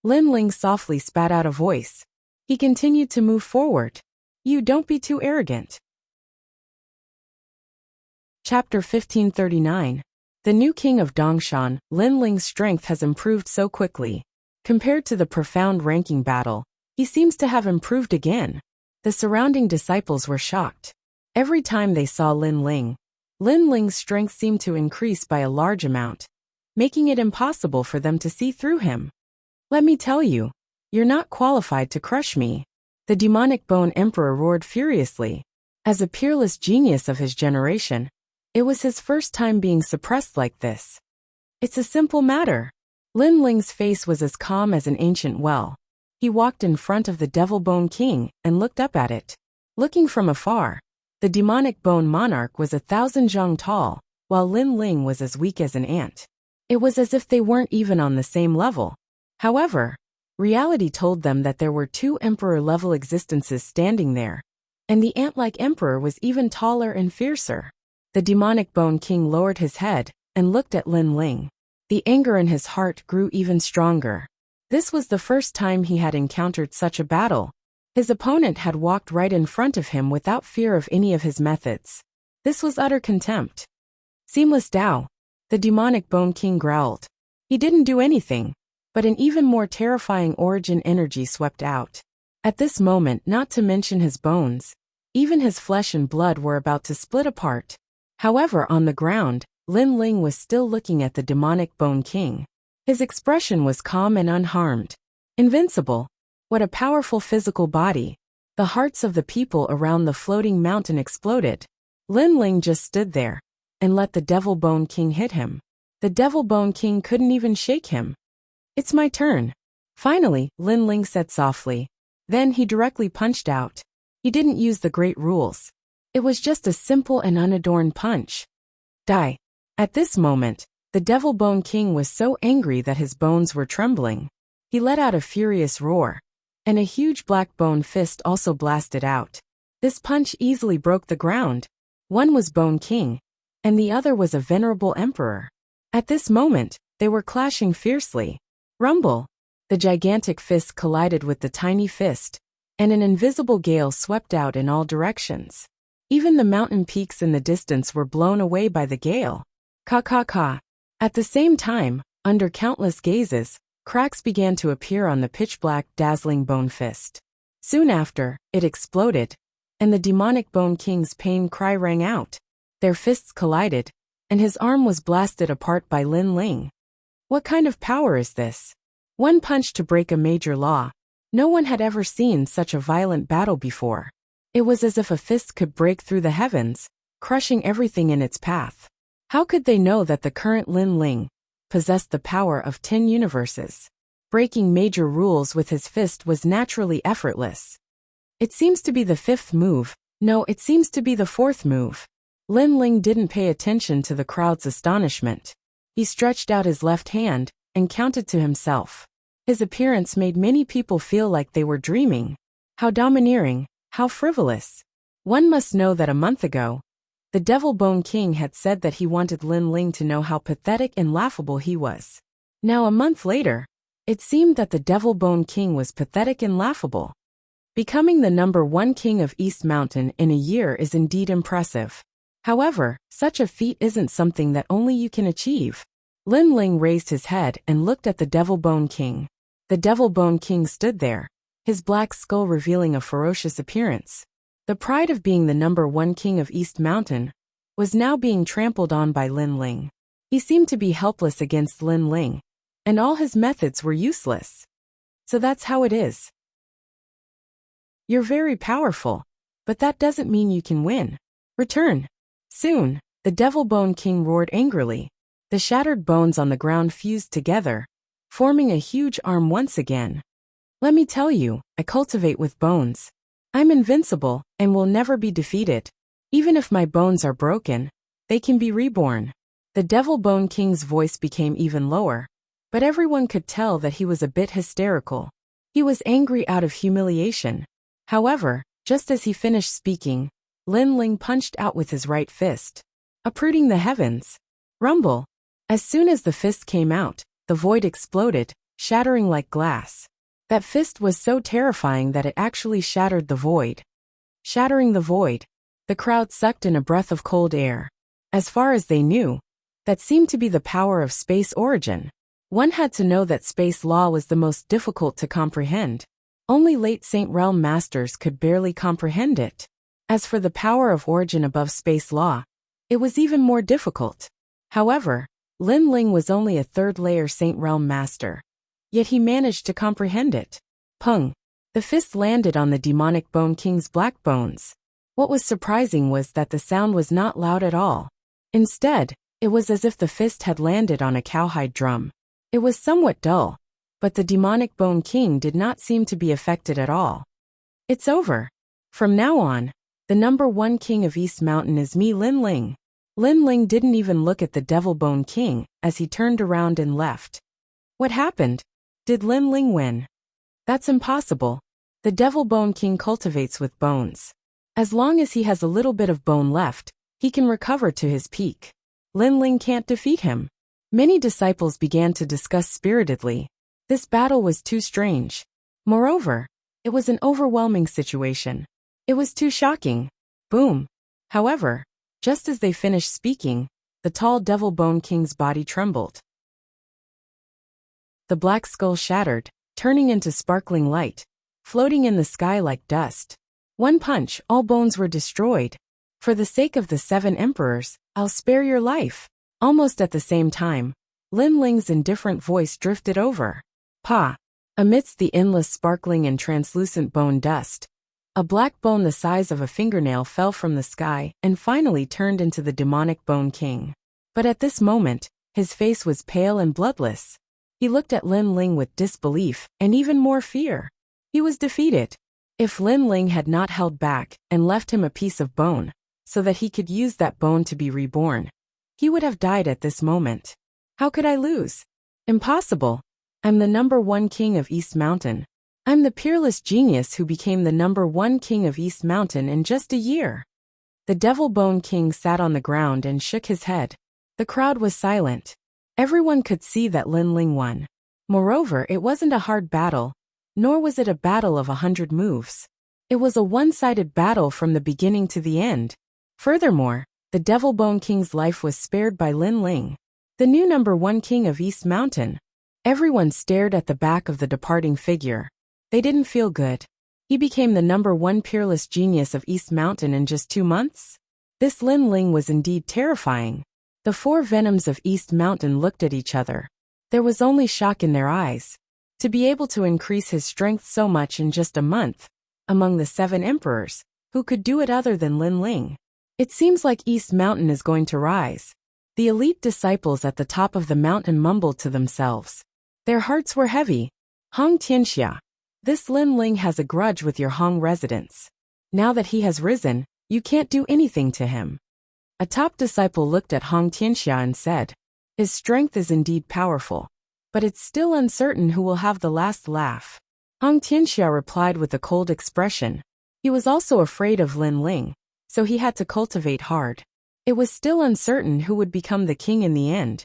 Lin Ling softly spat out a voice. He continued to move forward. You don't be too arrogant. Chapter 1539. The new king of Dongshan, Lin Ling's strength has improved so quickly. Compared to the profound ranking battle, he seems to have improved again. The surrounding disciples were shocked. Every time they saw Lin Ling's strength seemed to increase by a large amount, making it impossible for them to see through him. Let me tell you, you're not qualified to crush me. The demonic bone emperor roared furiously. As a peerless genius of his generation, it was his first time being suppressed like this. It's a simple matter. Lin Ling's face was as calm as an ancient well. He walked in front of the Devil Bone King and looked up at it. Looking from afar, the demonic bone monarch was 1,000 zhang tall, while Lin Ling was as weak as an ant. It was as if they weren't even on the same level. However, reality told them that there were 2 emperor-level existences standing there, and the ant-like emperor was even taller and fiercer. The demonic bone king lowered his head and looked at Lin Ling. The anger in his heart grew even stronger. This was the first time he had encountered such a battle. His opponent had walked right in front of him without fear of any of his methods. This was utter contempt. Seamless Tao. The demonic bone king growled. He didn't do anything, but an even more terrifying origin energy swept out. At this moment, not to mention his bones, even his flesh and blood were about to split apart. However, on the ground, Lin Ling was still looking at the demonic bone king. His expression was calm and unharmed. Invincible. What a powerful physical body. The hearts of the people around the floating mountain exploded. Lin Ling just stood there and let the Devil Bone King hit him. The Devil Bone King couldn't even shake him. It's my turn. Finally, Lin Ling said softly. Then he directly punched out. He didn't use the great rules. It was just a simple and unadorned punch. Die. At this moment, the Devil Bone King was so angry that his bones were trembling. He let out a furious roar, and a huge black bone fist also blasted out. This punch easily broke the ground. One was Bone King, and the other was a venerable emperor. At this moment, they were clashing fiercely. Rumble! The gigantic fist collided with the tiny fist, and an invisible gale swept out in all directions. Even the mountain peaks in the distance were blown away by the gale. Ka. At the same time, under countless gazes, cracks began to appear on the pitch-black, dazzling bone fist. Soon after, it exploded, and the demonic Bone King's pain cry rang out. Their fists collided, and his arm was blasted apart by Lin Ling. What kind of power is this? One punch to break a major law. No one had ever seen such a violent battle before. It was as if a fist could break through the heavens, crushing everything in its path. How could they know that the current Lin Ling possessed the power of 10 universes? Breaking major rules with his fist was naturally effortless. It seems to be the 5th move, No, it seems to be the fourth move. Lin Ling didn't pay attention to the crowd's astonishment. He stretched out his left hand and counted to himself. His appearance made many people feel like they were dreaming. How domineering, how frivolous. One must know that a month ago, the Devil Bone King had said that he wanted Lin Ling to know how pathetic and laughable he was. Now a month later, it seemed that the Devil Bone King was pathetic and laughable. Becoming the #1 king of East Mountain in a year is indeed impressive. However, such a feat isn't something that only you can achieve. Lin Ling raised his head and looked at the Devil Bone King. The Devil Bone King stood there, his black skull revealing a ferocious appearance. The pride of being the #1 king of East Mountain was now being trampled on by Lin Ling. He seemed to be helpless against Lin Ling, and all his methods were useless. So that's how it is. You're very powerful, but that doesn't mean you can win. Return. Soon, the Devil Bone King roared angrily. The shattered bones on the ground fused together, forming a huge arm once again. Let me tell you, I cultivate with bones. I'm invincible and will never be defeated. Even if my bones are broken, they can be reborn. The Devil Bone King's voice became even lower, but everyone could tell that he was a bit hysterical. He was angry out of humiliation. However, just as he finished speaking, Lin Ling punched out with his right fist, uprooting the heavens. Rumble. As soon as the fist came out, the void exploded, shattering like glass. That fist was so terrifying that it actually shattered the void. Shattering the void, the crowd sucked in a breath of cold air. As far as they knew, that seemed to be the power of space origin. One had to know that space law was the most difficult to comprehend. Only late Saint Realm masters could barely comprehend it. As for the power of origin above space law, it was even more difficult. However, Lin Ling was only a third-layer Saint Realm master. Yet he managed to comprehend it. Pung! The fist landed on the Demonic Bone King's black bones. What was surprising was that the sound was not loud at all. Instead, it was as if the fist had landed on a cowhide drum. It was somewhat dull, but the Demonic Bone King did not seem to be affected at all. It's over. From now on, the #1 king of East Mountain is me, Lin Ling. Lin Ling didn't even look at the Devil Bone King as he turned around and left. What happened? Did Lin Ling win? That's impossible. The Devil Bone King cultivates with bones. As long as he has a little bit of bone left, he can recover to his peak. Lin Ling can't defeat him. Many disciples began to discuss spiritedly. This battle was too strange. Moreover, it was an overwhelming situation. It was too shocking. Boom. However, just as they finished speaking, the tall Devil Bone King's body trembled. The black skull shattered, turning into sparkling light, floating in the sky like dust. One punch, all bones were destroyed. For the sake of the 7 emperors, I'll spare your life. Almost at the same time, Lin Ling's indifferent voice drifted over. Pa! Amidst the endless sparkling and translucent bone dust, a black bone the size of a fingernail fell from the sky and finally turned into the Demonic Bone King. But at this moment, his face was pale and bloodless. He looked at Lin Ling with disbelief and even more fear. He was defeated. If Lin Ling had not held back and left him a piece of bone, so that he could use that bone to be reborn, he would have died at this moment. How could I lose? Impossible. I'm the #1 king of East Mountain. I'm the peerless genius who became the #1 king of East Mountain in just a year. The Devil Bone King sat on the ground and shook his head. The crowd was silent. Everyone could see that Lin Ling won. Moreover, it wasn't a hard battle, nor was it a battle of 100 moves. It was a one-sided battle from the beginning to the end. Furthermore, the Devil Bone King's life was spared by Lin Ling, the new #1 king of East Mountain. Everyone stared at the back of the departing figure. They didn't feel good. He became the #1 peerless genius of East Mountain in just 2 months? This Lin Ling was indeed terrifying. The 4 Venoms of East Mountain looked at each other. There was only shock in their eyes. To be able to increase his strength so much in just a month, among the 7 emperors, who could do it other than Lin Ling? It seems like East Mountain is going to rise. The elite disciples at the top of the mountain mumbled to themselves. Their hearts were heavy. Hong Tianxia. This Lin Ling has a grudge with your Hong residents. Now that he has risen, you can't do anything to him. A top disciple looked at Hong Tianxia and said, his strength is indeed powerful, but it's still uncertain who will have the last laugh. Hong Tianxia replied with a cold expression. He was also afraid of Lin Ling, so he had to cultivate hard. It was still uncertain who would become the king in the end.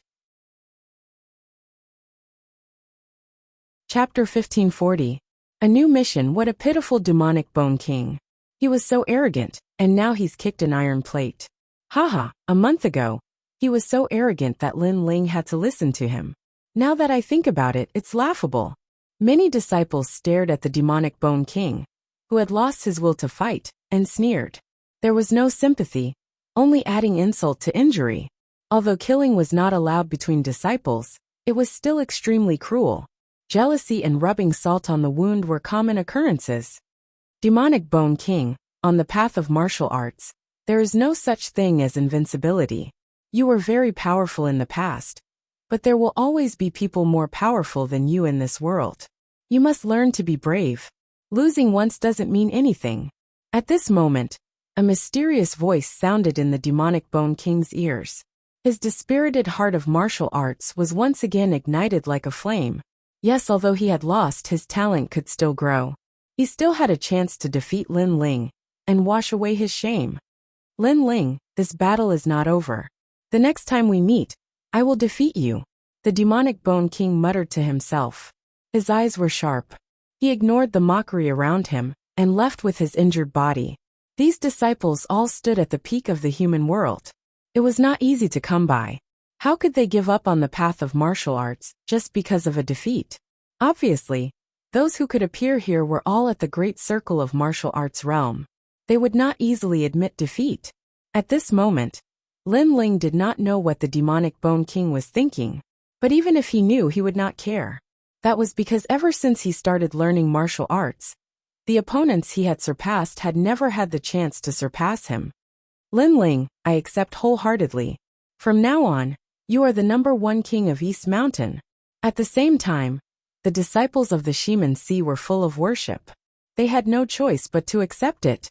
Chapter 1540. A new mission. What a pitiful demonic bone king. He was so arrogant, and now he's kicked an iron plate. Haha, a month ago, he was so arrogant that Lin Ling had to listen to him. Now that I think about it, it's laughable. Many disciples stared at the demonic bone king, who had lost his will to fight, and sneered. There was no sympathy, only adding insult to injury. Although killing was not allowed between disciples, it was still extremely cruel. Jealousy and rubbing salt on the wound were common occurrences. Demonic bone king, on the path of martial arts, there is no such thing as invincibility. You were very powerful in the past, but there will always be people more powerful than you in this world. You must learn to be brave. Losing once doesn't mean anything. At this moment, a mysterious voice sounded in the demonic bone king's ears. His dispirited heart of martial arts was once again ignited like a flame. Yes, although he had lost, his talent could still grow. He still had a chance to defeat Lin Ling and wash away his shame. Lin Ling, this battle is not over. The next time we meet, I will defeat you, the demonic bone king muttered to himself. His eyes were sharp. He ignored the mockery around him and left with his injured body. These disciples all stood at the peak of the human world. It was not easy to come by. How could they give up on the path of martial arts just because of a defeat? Obviously, those who could appear here were all at the great circle of martial arts realm. They would not easily admit defeat. At this moment, Lin Ling did not know what the demonic bone king was thinking, but even if he knew, he would not care. That was because ever since he started learning martial arts, the opponents he had surpassed had never had the chance to surpass him. Lin Ling, I accept wholeheartedly. From now on, you are the #1 king of East Mountain. At the same time, the disciples of the Shiman Sea were full of worship. They had no choice but to accept it.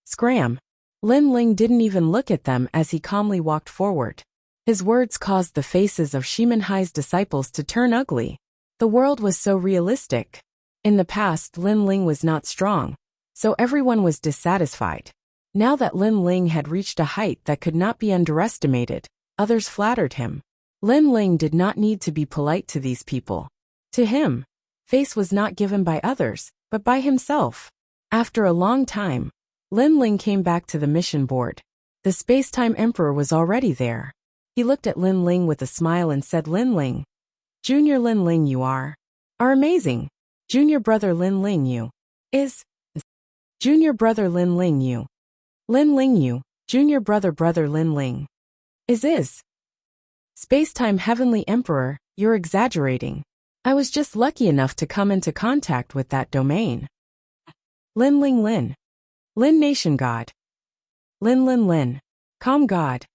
Scram! Lin Ling didn't even look at them as he calmly walked forward. His words caused the faces of Shiman Hai's disciples to turn ugly. The world was so realistic. In the past, Lin Ling was not strong, so everyone was dissatisfied. Now that Lin Ling had reached a height that could not be underestimated, others flattered him. Lin Ling did not need to be polite to these people. To him, face was not given by others, but by himself. After a long time, Lin Ling came back to the mission board. The space-time emperor was already there. He looked at Lin Ling with a smile and said, Lin Ling, Junior Lin Ling, you are amazing. Junior brother Lin Ling, you is Junior brother Lin Ling, you Lin Ling, you Junior brother Lin Ling is Space-time heavenly emperor, you're exaggerating. I was just lucky enough to come into contact with that domain. Lin Ling Lin. Lin Nation God. Lin. Calm God.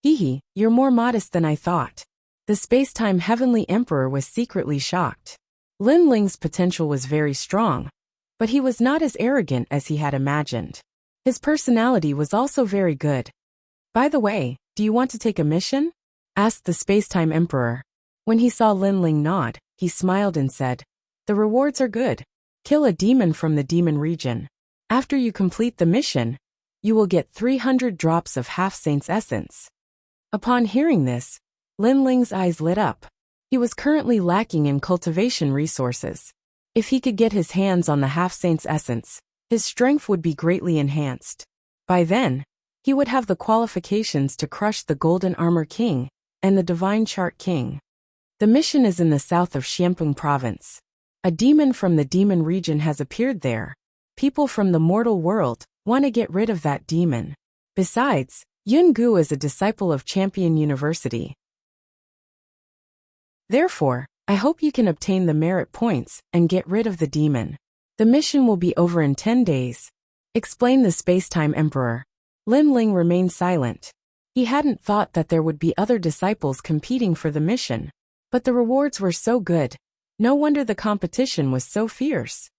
Hee, you're more modest than I thought. The space-time heavenly emperor was secretly shocked. Lin Ling's potential was very strong, but he was not as arrogant as he had imagined. His personality was also very good. By the way, do you want to take a mission? Asked the space-time emperor. When he saw Lin Ling nod, he smiled and said, the rewards are good. Kill a demon from the demon region. After you complete the mission, you will get 300 drops of half-saint's essence. Upon hearing this, Lin Ling's eyes lit up. He was currently lacking in cultivation resources. If he could get his hands on the half-saint's essence, his strength would be greatly enhanced. By then, he would have the qualifications to crush the Golden Armor King and the Divine Chart King. The mission is in the south of Xianpeng Province. A demon from the demon region has appeared there. People from the mortal world want to get rid of that demon. Besides, Yun Gu is a disciple of Champion University. Therefore, I hope you can obtain the merit points and get rid of the demon. The mission will be over in 10 days. Explained the space-time emperor. Lin Ling remained silent. He hadn't thought that there would be other disciples competing for the mission. But the rewards were so good. No wonder the competition was so fierce.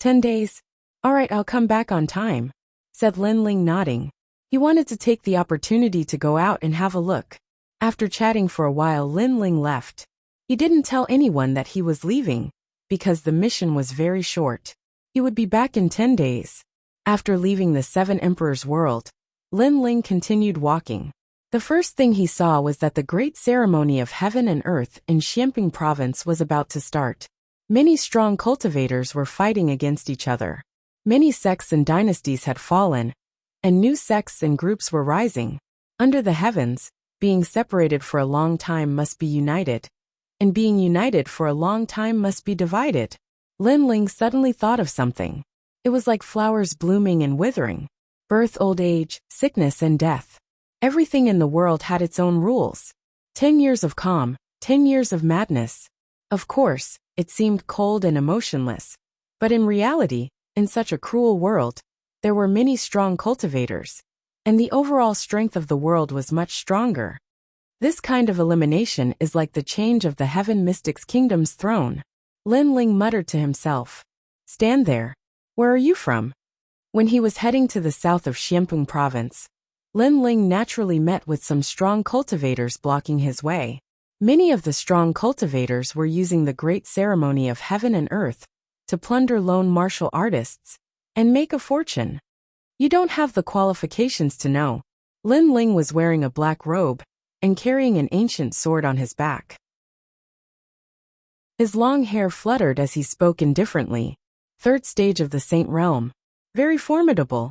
10 days? All right, I'll come back on time, said Lin Ling, nodding. He wanted to take the opportunity to go out and have a look. After chatting for a while, Lin Ling left. He didn't tell anyone that he was leaving, because the mission was very short. He would be back in 10 days. After leaving the Seven Emperors' world, Lin Ling continued walking. The first thing he saw was that the great ceremony of heaven and earth in Xianping province was about to start. Many strong cultivators were fighting against each other. Many sects and dynasties had fallen, and new sects and groups were rising. Under the heavens, being separated for a long time must be united, and being united for a long time must be divided. Lin Ling suddenly thought of something. It was like flowers blooming and withering. Birth, old age, sickness and death. Everything in the world had its own rules. 10 years of calm, 10 years of madness. Of course, it seemed cold and emotionless. But in reality, in such a cruel world, there were many strong cultivators, and the overall strength of the world was much stronger. This kind of elimination is like the change of the Heaven Mystic's kingdom's throne. Lin Ling muttered to himself. Stand there. Where are you from? When he was heading to the south of Xianping province, Lin Ling naturally met with some strong cultivators blocking his way. Many of the strong cultivators were using the great ceremony of heaven and earth to plunder lone martial artists and make a fortune. You don't have the qualifications to know. Lin Ling was wearing a black robe and carrying an ancient sword on his back. His long hair fluttered as he spoke indifferently. Third stage of the Saint Realm. Very formidable.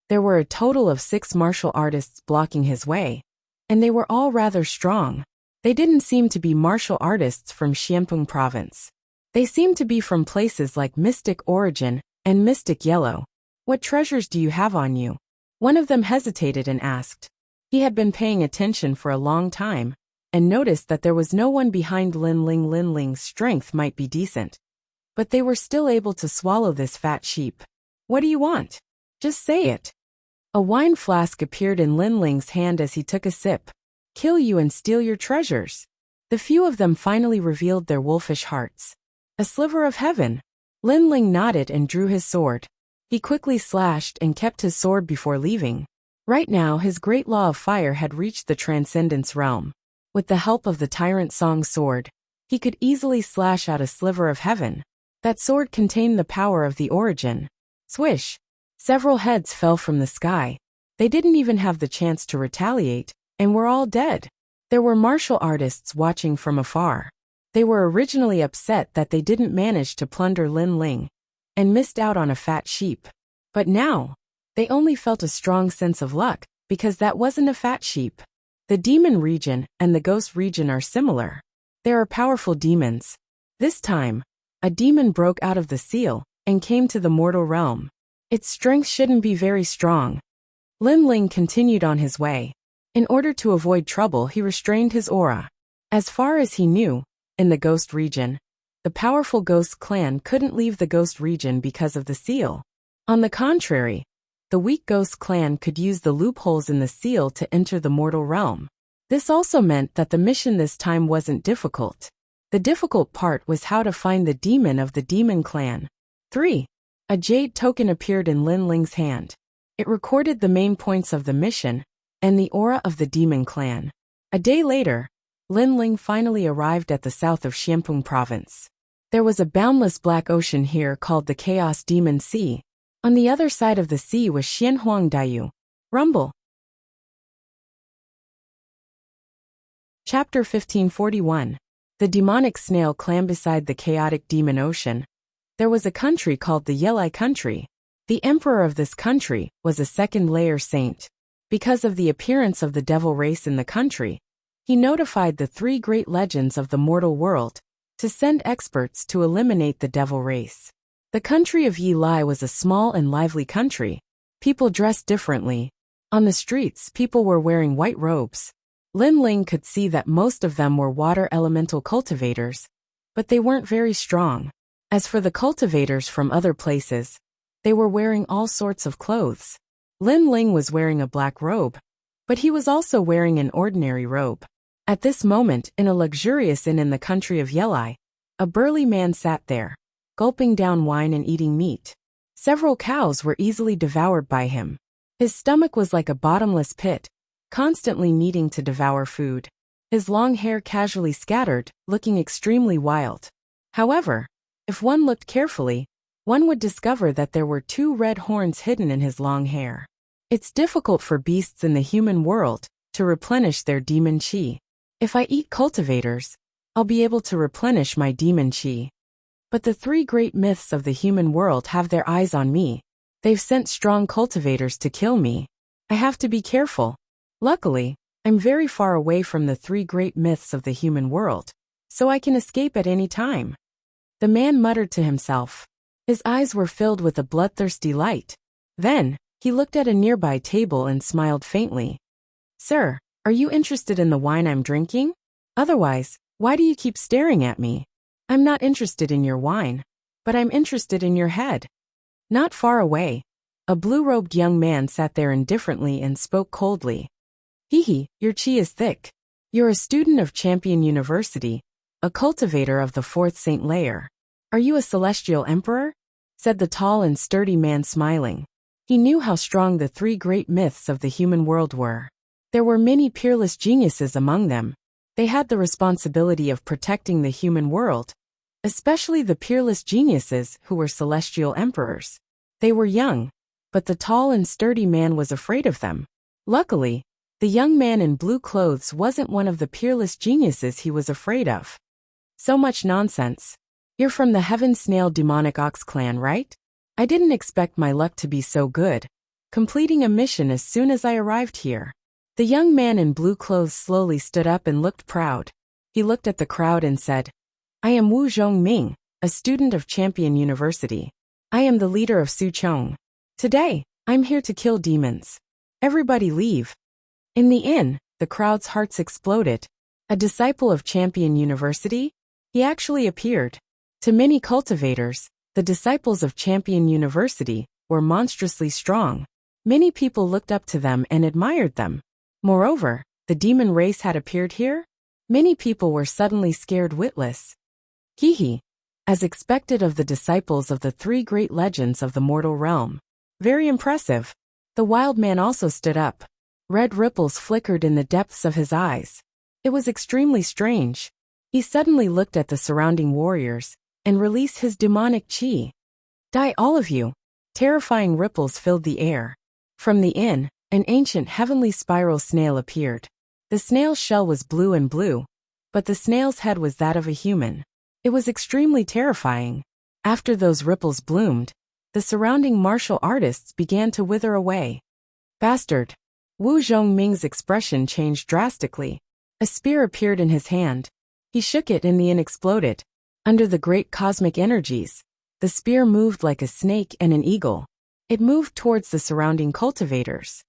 There were a total of 6 martial artists blocking his way, and they were all rather strong. They didn't seem to be martial artists from Xianping province. They seemed to be from places like Mystic Origin and Mystic Yellow. What treasures do you have on you? One of them hesitated and asked. He had been paying attention for a long time, and noticed that there was no one behind Lin Ling. Lin Ling's strength might be decent, but they were still able to swallow this fat sheep. What do you want? Just say it. A wine flask appeared in Lin Ling's hand as he took a sip. Kill you and steal your treasures. The few of them finally revealed their wolfish hearts. A sliver of heaven. Lin Ling nodded and drew his sword. He quickly slashed and kept his sword before leaving. Right now his great law of fire had reached the Transcendence realm. With the help of the Tyrant Song sword, he could easily slash out a sliver of heaven. That sword contained the power of the Origin. Swish! Several heads fell from the sky. They didn't even have the chance to retaliate, and were all dead. There were martial artists watching from afar. They were originally upset that they didn't manage to plunder Lin Ling, and missed out on a fat sheep. But now, they only felt a strong sense of luck, because that wasn't a fat sheep. The demon region and the ghost region are similar. There are powerful demons. This time, a demon broke out of the seal, and came to the mortal realm. Its strength shouldn't be very strong. Lin Ling continued on his way. In order to avoid trouble, he restrained his aura. As far as he knew, in the ghost region, the powerful ghost clan couldn't leave the ghost region because of the seal. On the contrary, the weak ghost clan could use the loopholes in the seal to enter the mortal realm. This also meant that the mission this time wasn't difficult. The difficult part was how to find the demon of the demon clan. 3. A jade token appeared in Lin Ling's hand. It recorded the main points of the mission and the aura of the demon clan. A day later, Lin Ling finally arrived at the south of Xianping province. There was a boundless black ocean here called the Chaos Demon Sea. On the other side of the sea was Xianhuang Daiyu. Rumble. Chapter 1541. The demonic snail clam. Beside the chaotic demon ocean, there was a country called the Yelai country. The emperor of this country was a second-layer saint. Because of the appearance of the devil race in the country, he notified the 3 great legends of the mortal world to send experts to eliminate the devil race. The country of Yelai was a small and lively country. People dressed differently. On the streets, people were wearing white robes. Lin Ling could see that most of them were water elemental cultivators, but they weren't very strong. As for the cultivators from other places, they were wearing all sorts of clothes. Lin Ling was wearing a black robe, but he was also wearing an ordinary robe. At this moment, in a luxurious inn in the country of Yelai, a burly man sat there, gulping down wine and eating meat. Several cows were easily devoured by him. His stomach was like a bottomless pit, constantly needing to devour food. His long hair casually scattered, looking extremely wild. However, if one looked carefully, one would discover that there were 2 red horns hidden in his long hair. It's difficult for beasts in the human world to replenish their demon chi. If I eat cultivators, I'll be able to replenish my demon chi. But the 3 great myths of the human world have their eyes on me. They've sent strong cultivators to kill me. I have to be careful. Luckily, I'm very far away from the 3 great myths of the human world, so I can escape at any time. The man muttered to himself. His eyes were filled with a bloodthirsty light. Then, he looked at a nearby table and smiled faintly. Sir, are you interested in the wine I'm drinking? Otherwise, why do you keep staring at me? I'm not interested in your wine, but I'm interested in your head. Not far away, a blue-robed young man sat there indifferently and spoke coldly. Hee, your chi is thick. You're a student of Champion University, a cultivator of the 4th Saint layer. Are you a celestial emperor? Said the tall and sturdy man smiling. He knew how strong the 3 great myths of the human world were. There were many peerless geniuses among them. They had the responsibility of protecting the human world, especially the peerless geniuses who were celestial emperors. They were young, but the tall and sturdy man was afraid of them. Luckily, the young man in blue clothes wasn't one of the peerless geniuses he was afraid of. So much nonsense. You're from the Heaven Snail Demonic Ox clan, right? I didn't expect my luck to be so good, completing a mission as soon as I arrived here. The young man in blue clothes slowly stood up and looked proud. He looked at the crowd and said, I am Wu Zhongming, a student of Champion University. I am the leader of Suchong. Today, I'm here to kill demons. Everybody leave. In the inn, the crowd's hearts exploded. A disciple of Champion University? He actually appeared. To many cultivators, the disciples of Champion University were monstrously strong. Many people looked up to them and admired them. Moreover, the demon race had appeared here. Many people were suddenly scared witless. Hee, as expected of the disciples of the 3 great legends of the mortal realm. Very impressive. The wild man also stood up. Red ripples flickered in the depths of his eyes. It was extremely strange. He suddenly looked at the surrounding warriors and released his demonic chi. Die all of you. Terrifying ripples filled the air. From the inn, an ancient heavenly spiral snail appeared. The snail's shell was blue, but the snail's head was that of a human. It was extremely terrifying. After those ripples bloomed, the surrounding martial artists began to wither away. Bastard. Wu Zhongming's expression changed drastically. A spear appeared in his hand. He shook it and the inn exploded. Under the great cosmic energies, the spear moved like a snake and an eagle. It moved towards the surrounding cultivators.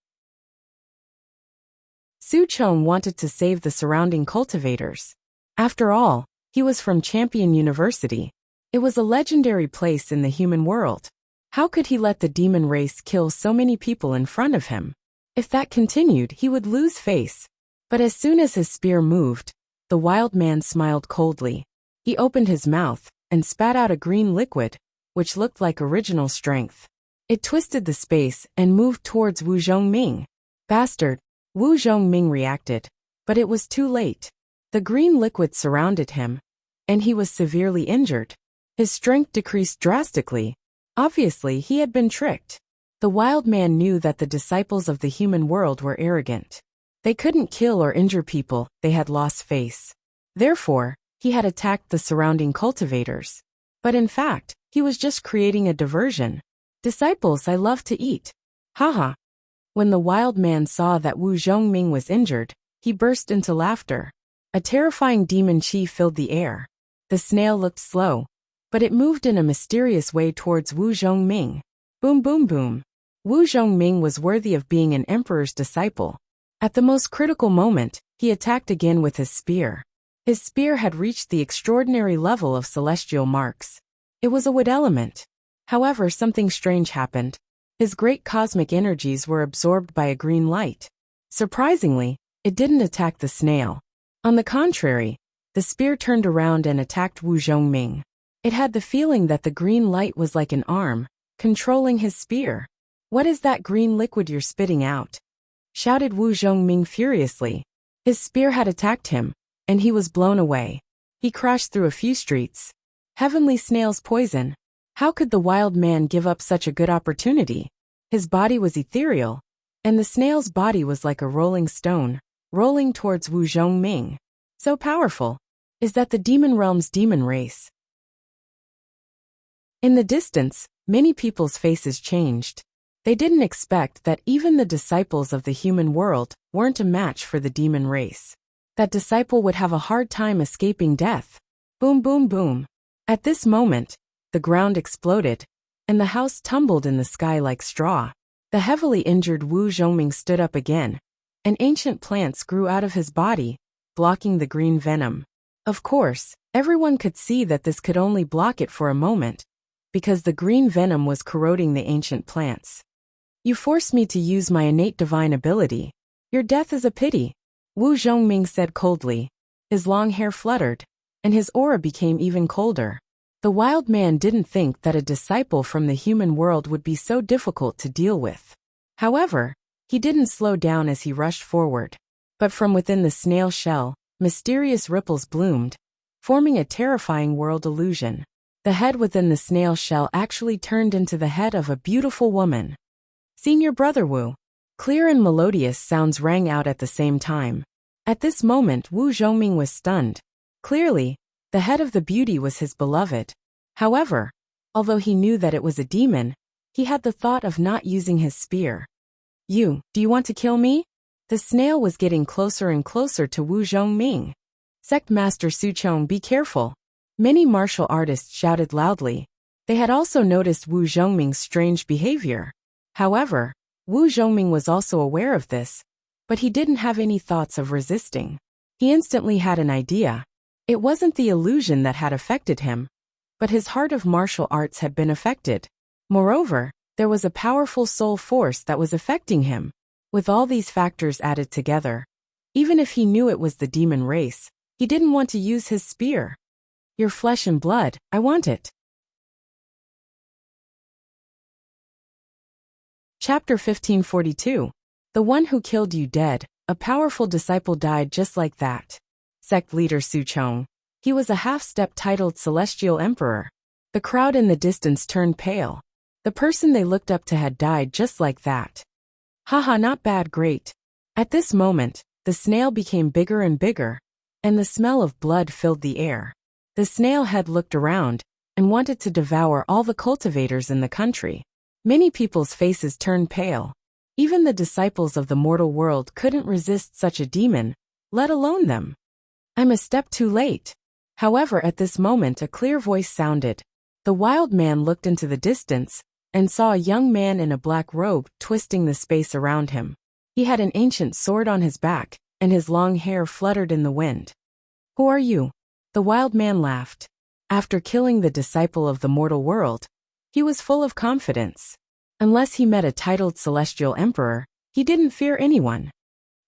Su Chong wanted to save the surrounding cultivators. After all, he was from Champion University. It was a legendary place in the human world. How could he let the demon race kill so many people in front of him? If that continued, he would lose face. But as soon as his spear moved, the wild man smiled coldly. He opened his mouth and spat out a green liquid, which looked like original strength. It twisted the space and moved towards Wu Zhongming. Bastard, Wu Zhongming reacted, but it was too late. The green liquid surrounded him, and he was severely injured. His strength decreased drastically. Obviously, he had been tricked. The wild man knew that the disciples of the human world were arrogant. They couldn't kill or injure people, they had lost face. Therefore, he had attacked the surrounding cultivators. But in fact, he was just creating a diversion. Disciples I love to eat. Haha. When the wild man saw that Wu Zhongming was injured, he burst into laughter. A terrifying demon chi filled the air. The snail looked slow, but it moved in a mysterious way towards Wu Zhongming. Boom boom boom. Wu Zhongming was worthy of being an emperor's disciple. At the most critical moment, he attacked again with his spear. His spear had reached the extraordinary level of celestial marks. It was a wood element. However, something strange happened. His great cosmic energies were absorbed by a green light. Surprisingly, it didn't attack the snail. On the contrary, the spear turned around and attacked Wu Zhongming. It had the feeling that the green light was like an arm, controlling his spear. "What is that green liquid you're spitting out?" shouted Wu Zhongming furiously. His spear had attacked him, and he was blown away. He crashed through a few streets. Heavenly snail's poison. How could the wild man give up such a good opportunity? His body was ethereal, and the snail's body was like a rolling stone, rolling towards Wu Zhongming. So powerful. Is that the demon realm's demon race? In the distance, many people's faces changed. They didn't expect that even the disciples of the human world weren't a match for the demon race. That disciple would have a hard time escaping death. Boom, boom, boom. At this moment, the ground exploded, and the house tumbled in the sky like straw. The heavily injured Wu Zhongming stood up again, and ancient plants grew out of his body, blocking the green venom. Of course, everyone could see that this could only block it for a moment, because the green venom was corroding the ancient plants. "You force me to use my innate divine ability. Your death is a pity," Wu Zhongming said coldly. His long hair fluttered, and his aura became even colder. The wild man didn't think that a disciple from the human world would be so difficult to deal with. However, he didn't slow down as he rushed forward. But from within the snail shell, mysterious ripples bloomed, forming a terrifying world illusion. The head within the snail shell actually turned into the head of a beautiful woman. "Senior brother Wu." Clear and melodious sounds rang out at the same time. At this moment Wu Zhongming was stunned. Clearly, the head of the beauty was his beloved. However, although he knew that it was a demon, he had the thought of not using his spear. Do you want to kill me?" The snail was getting closer and closer to Wu Zhongming. "Sect Master Suchong, be careful." Many martial artists shouted loudly. They had also noticed Wu Zhongming's strange behavior. However, Wu Zhongming was also aware of this, but he didn't have any thoughts of resisting. He instantly had an idea. It wasn't the illusion that had affected him, but his heart of martial arts had been affected. Moreover, there was a powerful soul force that was affecting him. With all these factors added together, even if he knew it was the demon race, he didn't want to use his spear. "Your flesh and blood, I want it." Chapter 1542. The one who killed you dead. A powerful disciple died just like that. Sect leader Suchong. He was a half-step titled Celestial Emperor. The crowd in the distance turned pale. The person they looked up to had died just like that. Haha, not bad, great. At this moment, the snail became bigger and bigger, and the smell of blood filled the air. The snail head looked around and wanted to devour all the cultivators in the country. Many people's faces turned pale. Even the disciples of the mortal world couldn't resist such a demon, let alone them. "I'm a step too late." However, at this moment a clear voice sounded. The wild man looked into the distance and saw a young man in a black robe twisting the space around him. He had an ancient sword on his back, and his long hair fluttered in the wind. "Who are you?" The wild man laughed. After killing the disciple of the mortal world, he was full of confidence. Unless he met a titled Celestial Emperor, he didn't fear anyone.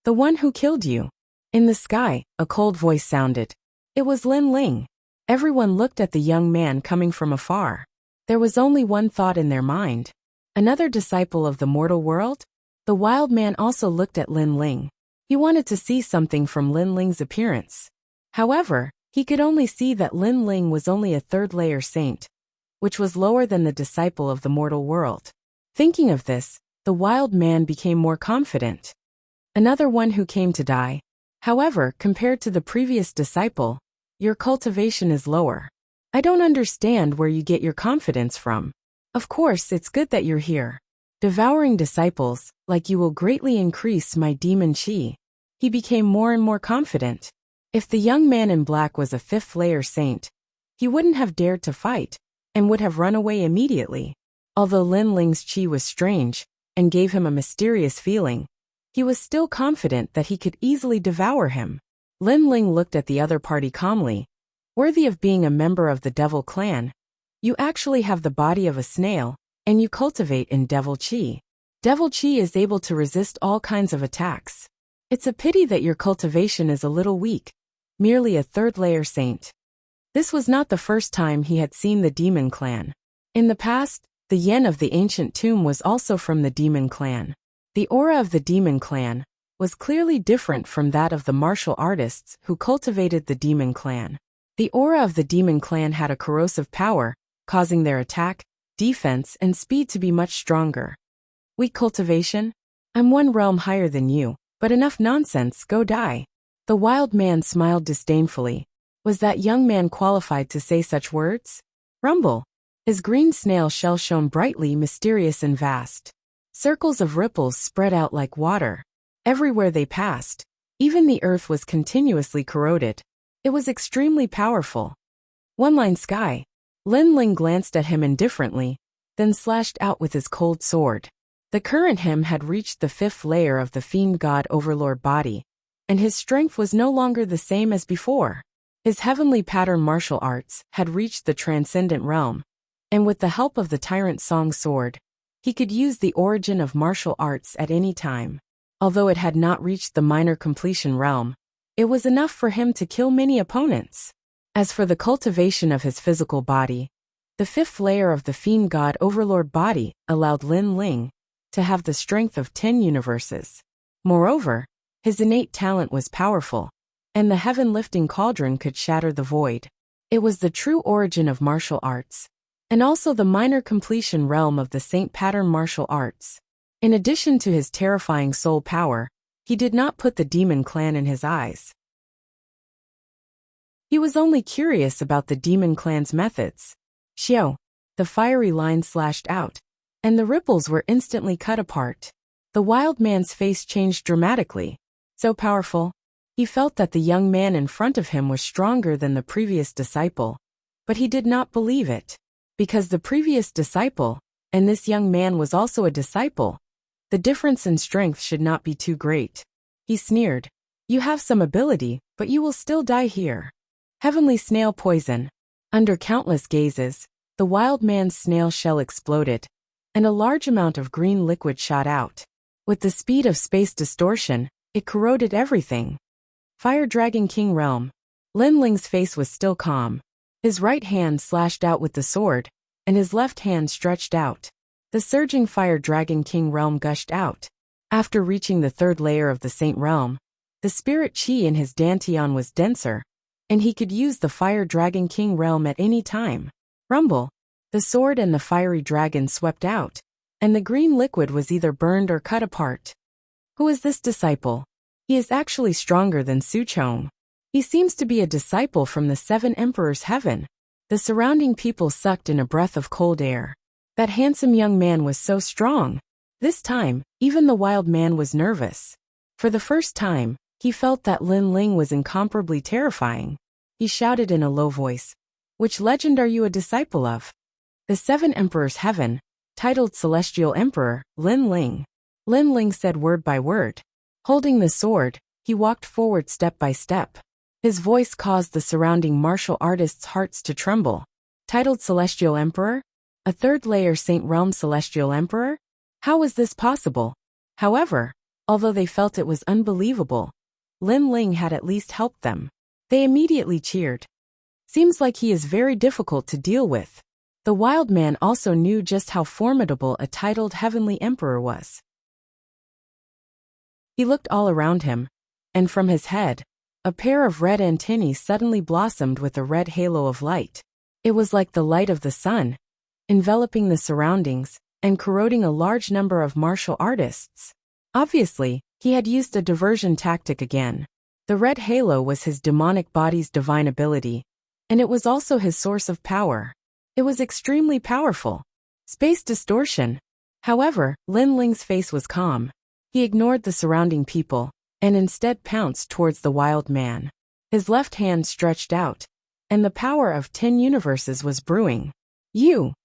"The one who killed you." In the sky, a cold voice sounded. It was Lin Ling. Everyone looked at the young man coming from afar. There was only one thought in their mind. Another disciple of the mortal world? The wild man also looked at Lin Ling. He wanted to see something from Lin Ling's appearance. However, he could only see that Lin Ling was only a third-layer saint, which was lower than the disciple of the mortal world. Thinking of this, the wild man became more confident. "Another one who came to die. However, compared to the previous disciple, your cultivation is lower. I don't understand where you get your confidence from. Of course, it's good that you're here. Devouring disciples, like you, will greatly increase my demon chi." He became more and more confident. If the young man in black was a fifth-layer saint, he wouldn't have dared to fight, and would have run away immediately. Although Lin Ling's chi was strange, and gave him a mysterious feeling, he was still confident that he could easily devour him. Lin Ling looked at the other party calmly. "Worthy of being a member of the Devil Clan, you actually have the body of a snail, and you cultivate in Devil Chi. Devil Chi is able to resist all kinds of attacks. It's a pity that your cultivation is a little weak, merely a third-layer saint." This was not the first time he had seen the demon clan. In the past, The yen of the ancient tomb was also from the demon clan. The aura of the demon clan was clearly different from that of the martial artists who cultivated the demon clan. The aura of the demon clan had a corrosive power, causing their attack, defense, and speed to be much stronger. Weak cultivation? I'm one realm higher than you, but enough nonsense, go die. The wild man smiled disdainfully. Was that young man qualified to say such words? Rumble. His green snail shell shone brightly, mysterious and vast. Circles of ripples spread out like water. Everywhere they passed, even the earth was continuously corroded. It was extremely powerful. One-line sky. Lin Ling glanced at him indifferently, then slashed out with his cold sword. The current him had reached the 5th layer of the fiend god overlord body, and his strength was no longer the same as before. His heavenly pattern martial arts had reached the transcendent realm, and with the help of the tyrant song sword, he could use the origin of martial arts at any time. Although it had not reached the minor completion realm, it was enough for him to kill many opponents. As for the cultivation of his physical body, the 5th layer of the fiend god overlord body allowed Lin Ling to have the strength of 10 universes. Moreover, his innate talent was powerful, and the heaven-lifting cauldron could shatter the void. It was the true origin of martial arts, and also the minor completion realm of the Saint Pattern martial arts. In addition to his terrifying soul power, he did not put the demon clan in his eyes. He was only curious about the demon clan's methods. Xiao. The fiery line slashed out, and the ripples were instantly cut apart. The wild man's face changed dramatically. So powerful. He felt that the young man in front of him was stronger than the previous disciple, but he did not believe it. Because the previous disciple, and this young man was also a disciple, the difference in strength should not be too great. He sneered. You have some ability, but you will still die here. Heavenly snail poison. Under countless gazes, the wild man's snail shell exploded, and a large amount of green liquid shot out. With the speed of space distortion, it corroded everything. Fire Dragon King Realm. Lin Ling's face was still calm. His right hand slashed out with the sword, and his left hand stretched out. The surging Fire Dragon King Realm gushed out. After reaching the 3rd layer of the Saint Realm, the spirit chi in his dantian was denser, and he could use the Fire Dragon King Realm at any time. Rumble. The sword and the fiery dragon swept out, and the green liquid was either burned or cut apart. Who is this disciple? He is actually stronger than Su Chong. He seems to be a disciple from the 7 Emperors' heaven. The surrounding people sucked in a breath of cold air. That handsome young man was so strong. This time, even the wild man was nervous. For the first time, he felt that Lin Ling was incomparably terrifying. He shouted in a low voice, "Which legend are you a disciple of?" The 7 Emperors' heaven, titled Celestial Emperor, Lin Ling. Lin Ling said word by word. Holding the sword, he walked forward step by step. His voice caused the surrounding martial artists' hearts to tremble. Titled Celestial Emperor? A 3rd layer Saint Realm Celestial Emperor? How was this possible? However, although they felt it was unbelievable, Lin Ling had at least helped them. They immediately cheered. Seems like he is very difficult to deal with. The wild man also knew just how formidable a titled Heavenly Emperor was. He looked all around him, and from his head, a pair of red antennae suddenly blossomed with a red halo of light. It was like the light of the sun, enveloping the surroundings, and corroding a large number of martial artists. Obviously, he had used a diversion tactic again. The red halo was his demonic body's divine ability, and it was also his source of power. It was extremely powerful. Space distortion. However, Lin Ling's face was calm. He ignored the surrounding people, and instead pounced towards the wild man. His left hand stretched out, and the power of 10 universes was brewing. You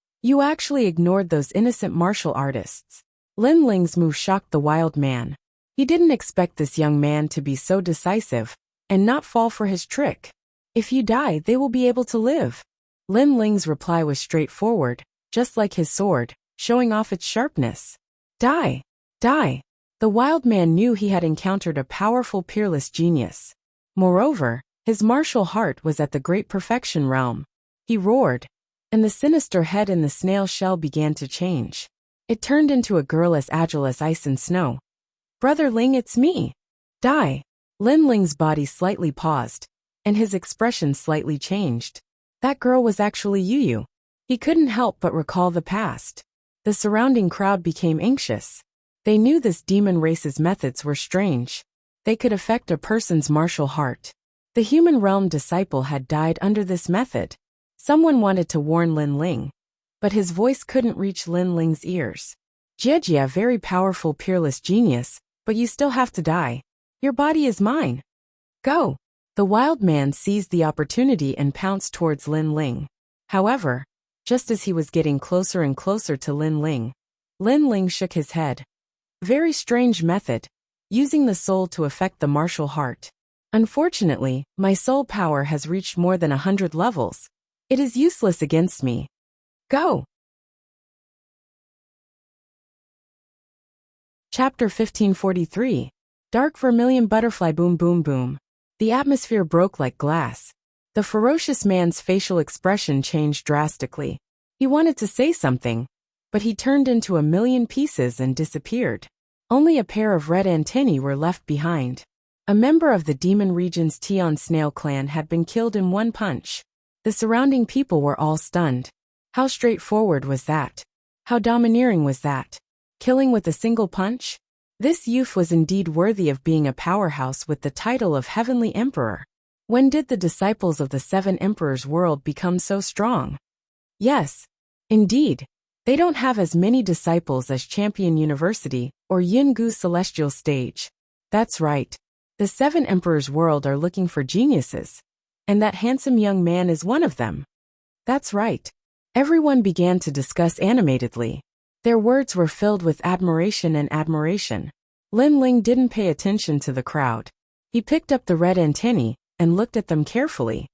actually ignored those innocent martial artists. Lin Ling's move shocked the wild man. He didn't expect this young man to be so decisive, and not fall for his trick. If you die, they will be able to live. Lin Ling's reply was straightforward, just like his sword, showing off its sharpness. Die! Die! The wild man knew he had encountered a powerful peerless genius. Moreover, his martial heart was at the great perfection realm. He roared, and the sinister head in the snail shell began to change. It turned into a girl as agile as ice and snow. "Brother Ling, it's me. Die." Lin Ling's body slightly paused, and his expression slightly changed. That girl was actually Yu. He couldn't help but recall the past. The surrounding crowd became anxious. They knew this demon race's methods were strange. They could affect a person's martial heart. The human realm disciple had died under this method. Someone wanted to warn Lin Ling, but his voice couldn't reach Lin Ling's ears. "Jie, very powerful, peerless genius, but you still have to die. Your body is mine. Go." The wild man seized the opportunity and pounced towards Lin Ling. However, just as he was getting closer and closer to Lin Ling shook his head. "Very strange method, using the soul to affect the martial heart. Unfortunately, my soul power has reached more than 100 levels. It is useless against me. Go." Chapter 1543. Dark Vermilion Butterfly. Boom boom boom. The atmosphere broke like glass. The ferocious man's facial expression changed drastically. He wanted to say something, but he turned into a million pieces and disappeared. Only a pair of red antennae were left behind. A member of the Demon Region's Tian Snail clan had been killed in one punch. The surrounding people were all stunned. How straightforward was that? How domineering was that? Killing with a single punch? This youth was indeed worthy of being a powerhouse with the title of Heavenly Emperor. When did the disciples of the Seven Emperors world become so strong? Yes, indeed. They don't have as many disciples as Champion University or Yungu Celestial Stage. That's right. The Seven Emperors world are looking for geniuses, and that handsome young man is one of them. That's right. Everyone began to discuss animatedly. Their words were filled with admiration and admiration. Lin Ling didn't pay attention to the crowd. He picked up the red antennae and looked at them carefully.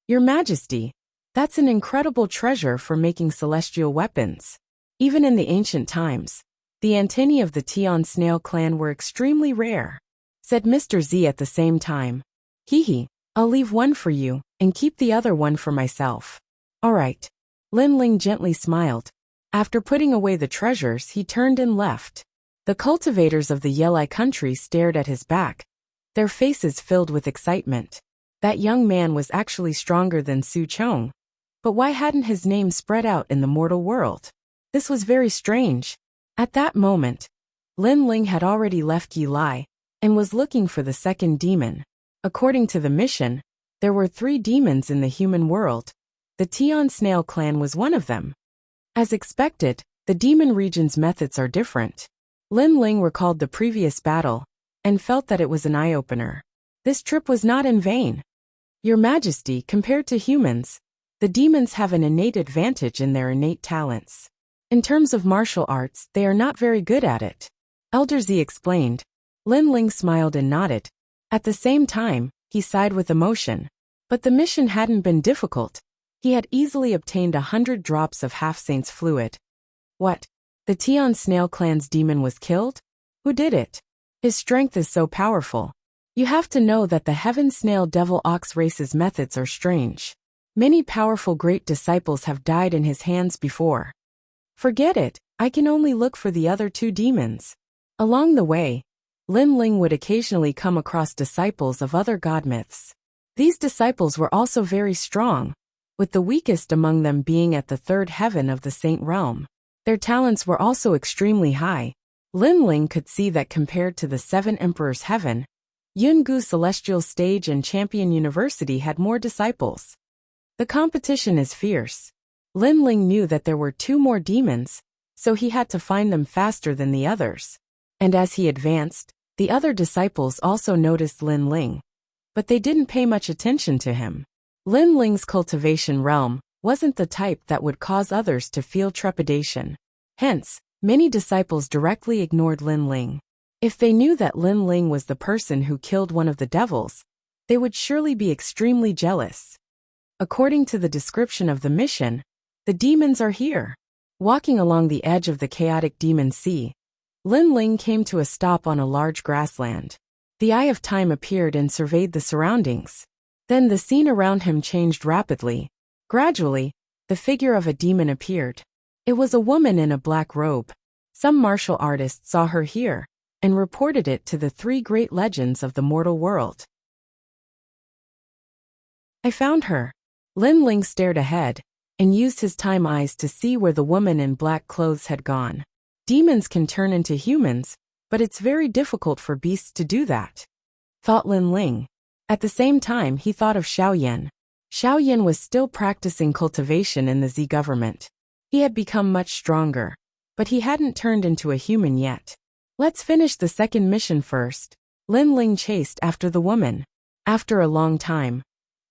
"Your Majesty, that's an incredible treasure for making celestial weapons. Even in the ancient times, the antennae of the Tian Snail clan were extremely rare," said Mr. Z at the same time. "Hee, I'll leave one for you and keep the other one for myself." "All right." Lin Ling gently smiled. After putting away the treasures, he turned and left. The cultivators of the Yelai country stared at his back, their faces filled with excitement. That young man was actually stronger than Su Chong. But why hadn't his name spread out in the mortal world? This was very strange. At that moment, Lin Ling had already left Yelai and was looking for the second demon. According to the mission, there were 3 demons in the human world. The Tian Snail clan was one of them. As expected, the demon region's methods are different. Lin Ling recalled the previous battle and felt that it was an eye-opener. This trip was not in vain. "Your Majesty, compared to humans, the demons have an innate advantage in their innate talents. In terms of martial arts, they are not very good at it," Elder Z explained. Lin Ling smiled and nodded. At the same time, he sighed with emotion. But the mission hadn't been difficult. He had easily obtained 100 drops of half-saint's fluid. What? The Tian Snail clan's demon was killed? Who did it? His strength is so powerful. You have to know that the Heaven Snail Devil Ox race's methods are strange. Many powerful great disciples have died in his hands before. Forget it, I can only look for the other 2 demons. Along the way, Lin Ling would occasionally come across disciples of other god myths. These disciples were also very strong, with the weakest among them being at the 3rd heaven of the Saint Realm. Their talents were also extremely high. Lin Ling could see that compared to the 7 Emperors' heaven, Yungu Celestial Stage and Champion University had more disciples. The competition is fierce. Lin Ling knew that there were 2 more demons, so he had to find them faster than the others. And as he advanced, the other disciples also noticed Lin Ling, but they didn't pay much attention to him. Lin Ling's cultivation realm wasn't the type that would cause others to feel trepidation. Hence, many disciples directly ignored Lin Ling. If they knew that Lin Ling was the person who killed one of the devils, they would surely be extremely jealous. According to the description of the mission, the demons are here. Walking along the edge of the chaotic demon sea, Lin Ling came to a stop on a large grassland. The Eye of Time appeared and surveyed the surroundings. Then the scene around him changed rapidly. Gradually, the figure of a demon appeared. It was a woman in a black robe. Some martial artists saw her here and reported it to the three great legends of the mortal world. I found her. Lin Ling stared ahead and used his time eyes to see where the woman in black clothes had gone. Demons can turn into humans, but it's very difficult for beasts to do that, thought Lin Ling. At the same time, he thought of Xiaoyan. Xiaoyan was still practicing cultivation in the Z government. He had become much stronger, but he hadn't turned into a human yet. Let's finish the second mission first. Lin Ling chased after the woman. After a long time,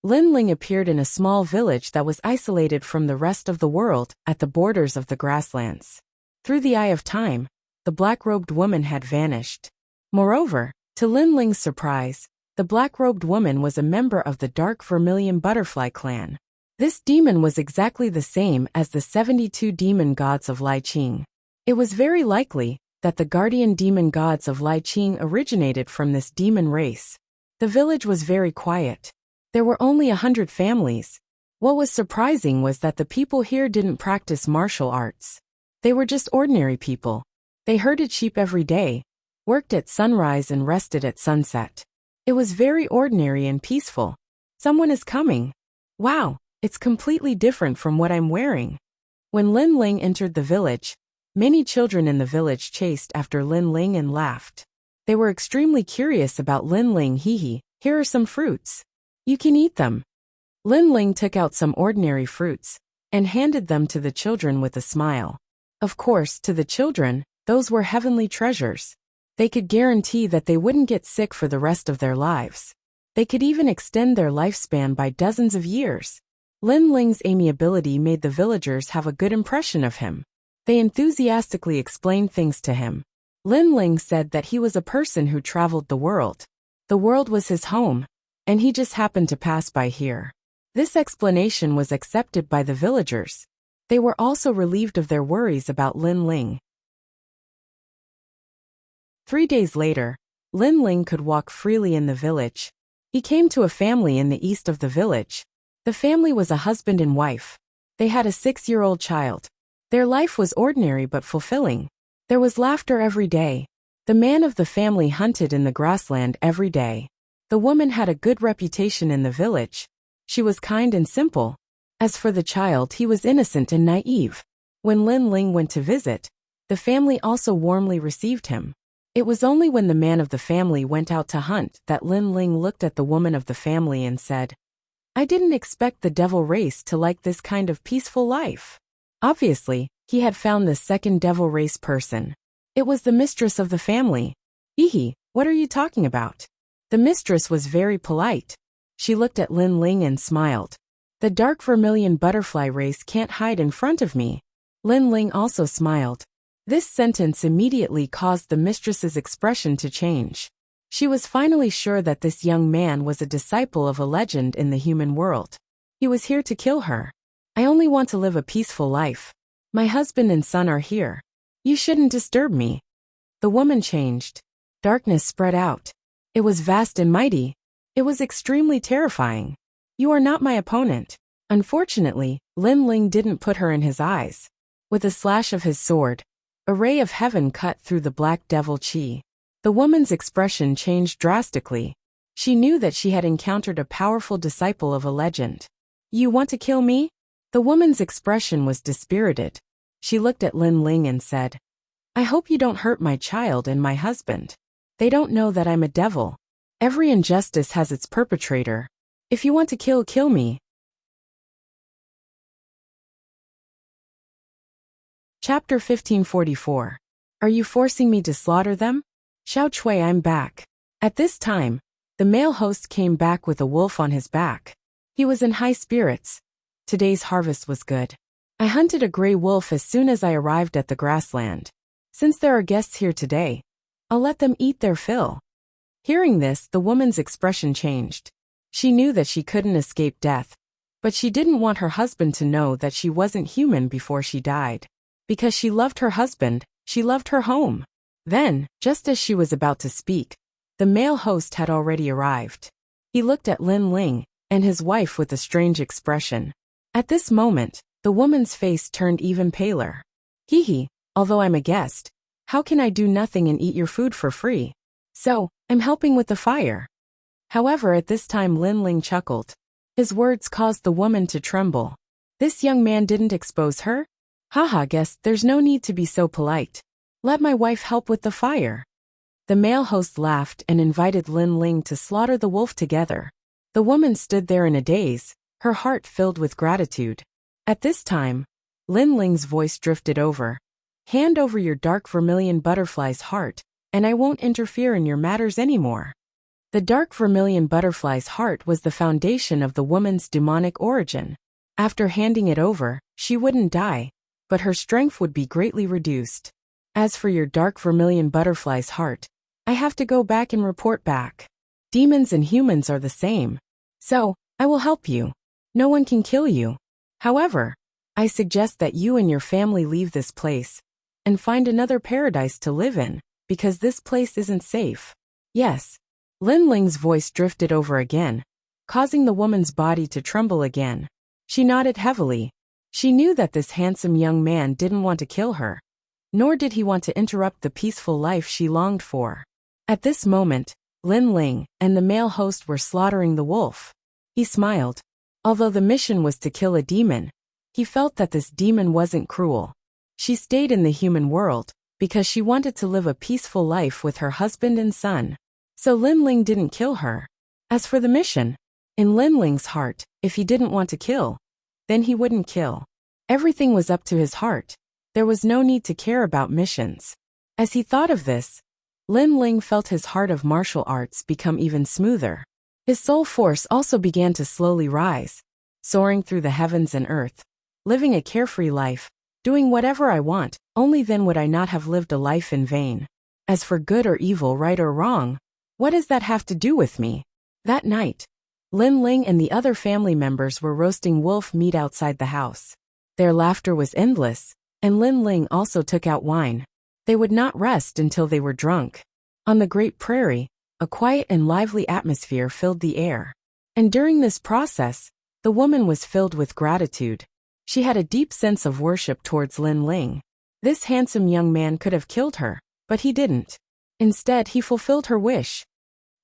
Lin Ling appeared in a small village that was isolated from the rest of the world at the borders of the grasslands. Through the eye of time, the black-robed woman had vanished. Moreover, to Lin Ling's surprise, the black-robed woman was a member of the dark vermilion butterfly clan. This demon was exactly the same as the 72 demon gods of Lai Qing. It was very likely that the guardian demon gods of Lai Qing originated from this demon race. The village was very quiet. There were only 100 families. What was surprising was that the people here didn't practice martial arts. They were just ordinary people. They herded sheep every day, worked at sunrise and rested at sunset. It was very ordinary and peaceful. Someone is coming. Wow, it's completely different from what I'm wearing. When Lin Ling entered the village, many children in the village chased after Lin Ling and laughed. They were extremely curious about Lin Ling. Hee, here are some fruits. You can eat them. Lin Ling took out some ordinary fruits and handed them to the children with a smile. Of course, to the children, those were heavenly treasures. They could guarantee that they wouldn't get sick for the rest of their lives. They could even extend their lifespan by dozens of years. Lin Ling's amiability made the villagers have a good impression of him. They enthusiastically explained things to him. Lin Ling said that he was a person who traveled the world. The world was his home, and he just happened to pass by here. This explanation was accepted by the villagers. They were also relieved of their worries about Lin Ling. 3 days later, Lin Ling could walk freely in the village. He came to a family in the east of the village. The family was a husband and wife. They had a 6-year-old child. Their life was ordinary but fulfilling. There was laughter every day. The man of the family hunted in the grassland every day. The woman had a good reputation in the village. She was kind and simple. As for the child, he was innocent and naive. When Lin Ling went to visit, the family also warmly received him. It was only when the man of the family went out to hunt that Lin Ling looked at the woman of the family and said, I didn't expect the devil race to like this kind of peaceful life. Obviously, he had found the second devil race person. It was the mistress of the family. Hee, what are you talking about? The mistress was very polite. She looked at Lin Ling and smiled. The dark vermilion butterfly race can't hide in front of me. Lin Ling also smiled. This sentence immediately caused the mistress's expression to change. She was finally sure that this young man was a disciple of a legend in the human world. He was here to kill her. I only want to live a peaceful life. My husband and son are here. You shouldn't disturb me. The woman changed. Darkness spread out. It was vast and mighty. It was extremely terrifying. You are not my opponent. Unfortunately, Lin Ling didn't put her in his eyes. With a slash of his sword, a ray of heaven cut through the black devil chi. The woman's expression changed drastically. She knew that she had encountered a powerful disciple of a legend. You want to kill me? The woman's expression was dispirited. She looked at Lin Ling and said, I hope you don't hurt my child and my husband. They don't know that I'm a devil. Every injustice has its perpetrator. If you want to kill me. Chapter 1544. Are you forcing me to slaughter them? Xiao Cui, I'm back. At this time, the male host came back with a wolf on his back. He was in high spirits. Today's harvest was good. I hunted a gray wolf as soon as I arrived at the grassland. Since there are guests here today, I'll let them eat their fill. Hearing this, the woman's expression changed. She knew that she couldn't escape death, but she didn't want her husband to know that she wasn't human before she died. Because she loved her husband, she loved her home. Then, just as she was about to speak, the male host had already arrived. He looked at Lin Ling and his wife with a strange expression. At this moment, The woman's face turned even paler. Hee hee, although I'm a guest, how can I do nothing and eat your food for free? So, I'm helping with the fire. However, at this time Lin Ling chuckled. His words caused the woman to tremble. This young man didn't expose her? Haha, guest, there's no need to be so polite. Let my wife help with the fire. The male host laughed and invited Lin Ling to slaughter the wolf together. The woman stood there in a daze, her heart filled with gratitude. At this time, Lin Ling's voice drifted over. Hand over your dark vermilion butterfly's heart, and I won't interfere in your matters anymore. The dark vermilion butterfly's heart was the foundation of the woman's demonic origin. After handing it over, she wouldn't die, but her strength would be greatly reduced. As for your dark vermilion butterfly's heart, I have to go back and report back. Demons and humans are the same. So, I will help you. No one can kill you. However, I suggest that you and your family leave this place and find another paradise to live in, because this place isn't safe. Yes. Lin Ling's voice drifted over again, causing the woman's body to tremble again. She nodded heavily. She knew that this handsome young man didn't want to kill her, nor did he want to interrupt the peaceful life she longed for. At this moment, Lin Ling and the male host were slaughtering the wolf. He smiled. Although the mission was to kill a demon, he felt that this demon wasn't cruel. She stayed in the human world because she wanted to live a peaceful life with her husband and son. So Lin Ling didn't kill her. As for the mission, in Lin Ling's heart, if he didn't want to kill, then he wouldn't kill. Everything was up to his heart. There was no need to care about missions. As he thought of this, Lin Ling felt his heart of martial arts become even smoother. His soul force also began to slowly rise, soaring through the heavens and earth, living a carefree life, doing whatever I want, only then would I not have lived a life in vain. As for good or evil, right or wrong, what does that have to do with me? That night, Lin Ling and the other family members were roasting wolf meat outside the house. Their laughter was endless, and Lin Ling also took out wine. They would not rest until they were drunk. On the Great Prairie, a quiet and lively atmosphere filled the air. And during this process, the woman was filled with gratitude. She had a deep sense of worship towards Lin Ling. This handsome young man could have killed her, but he didn't. Instead, he fulfilled her wish.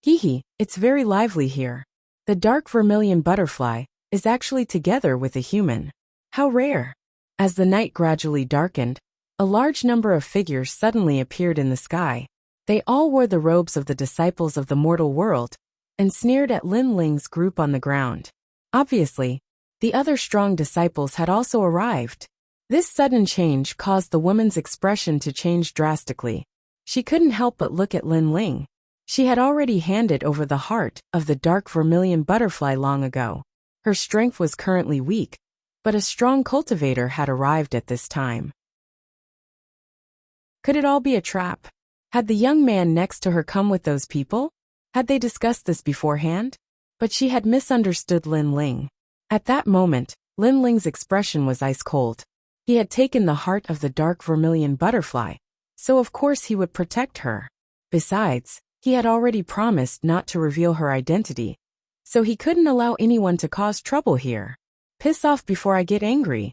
Hee hee, it's very lively here. The dark vermilion butterfly is actually together with a human. How rare. As the night gradually darkened, a large number of figures suddenly appeared in the sky. They all wore the robes of the disciples of the mortal world and sneered at Lin Ling's group on the ground. Obviously, the other strong disciples had also arrived. This sudden change caused the woman's expression to change drastically. She couldn't help but look at Lin Ling. She had already handed over the heart of the dark vermilion butterfly long ago. Her strength was currently weak, but a strong cultivator had arrived at this time. Could it all be a trap? Had the young man next to her come with those people? Had they discussed this beforehand? But she had misunderstood Lin Ling. At that moment, Lin Ling's expression was ice cold. He had taken the heart of the dark vermilion butterfly, so of course he would protect her. Besides, he had already promised not to reveal her identity, so he couldn't allow anyone to cause trouble here. Piss off before I get angry.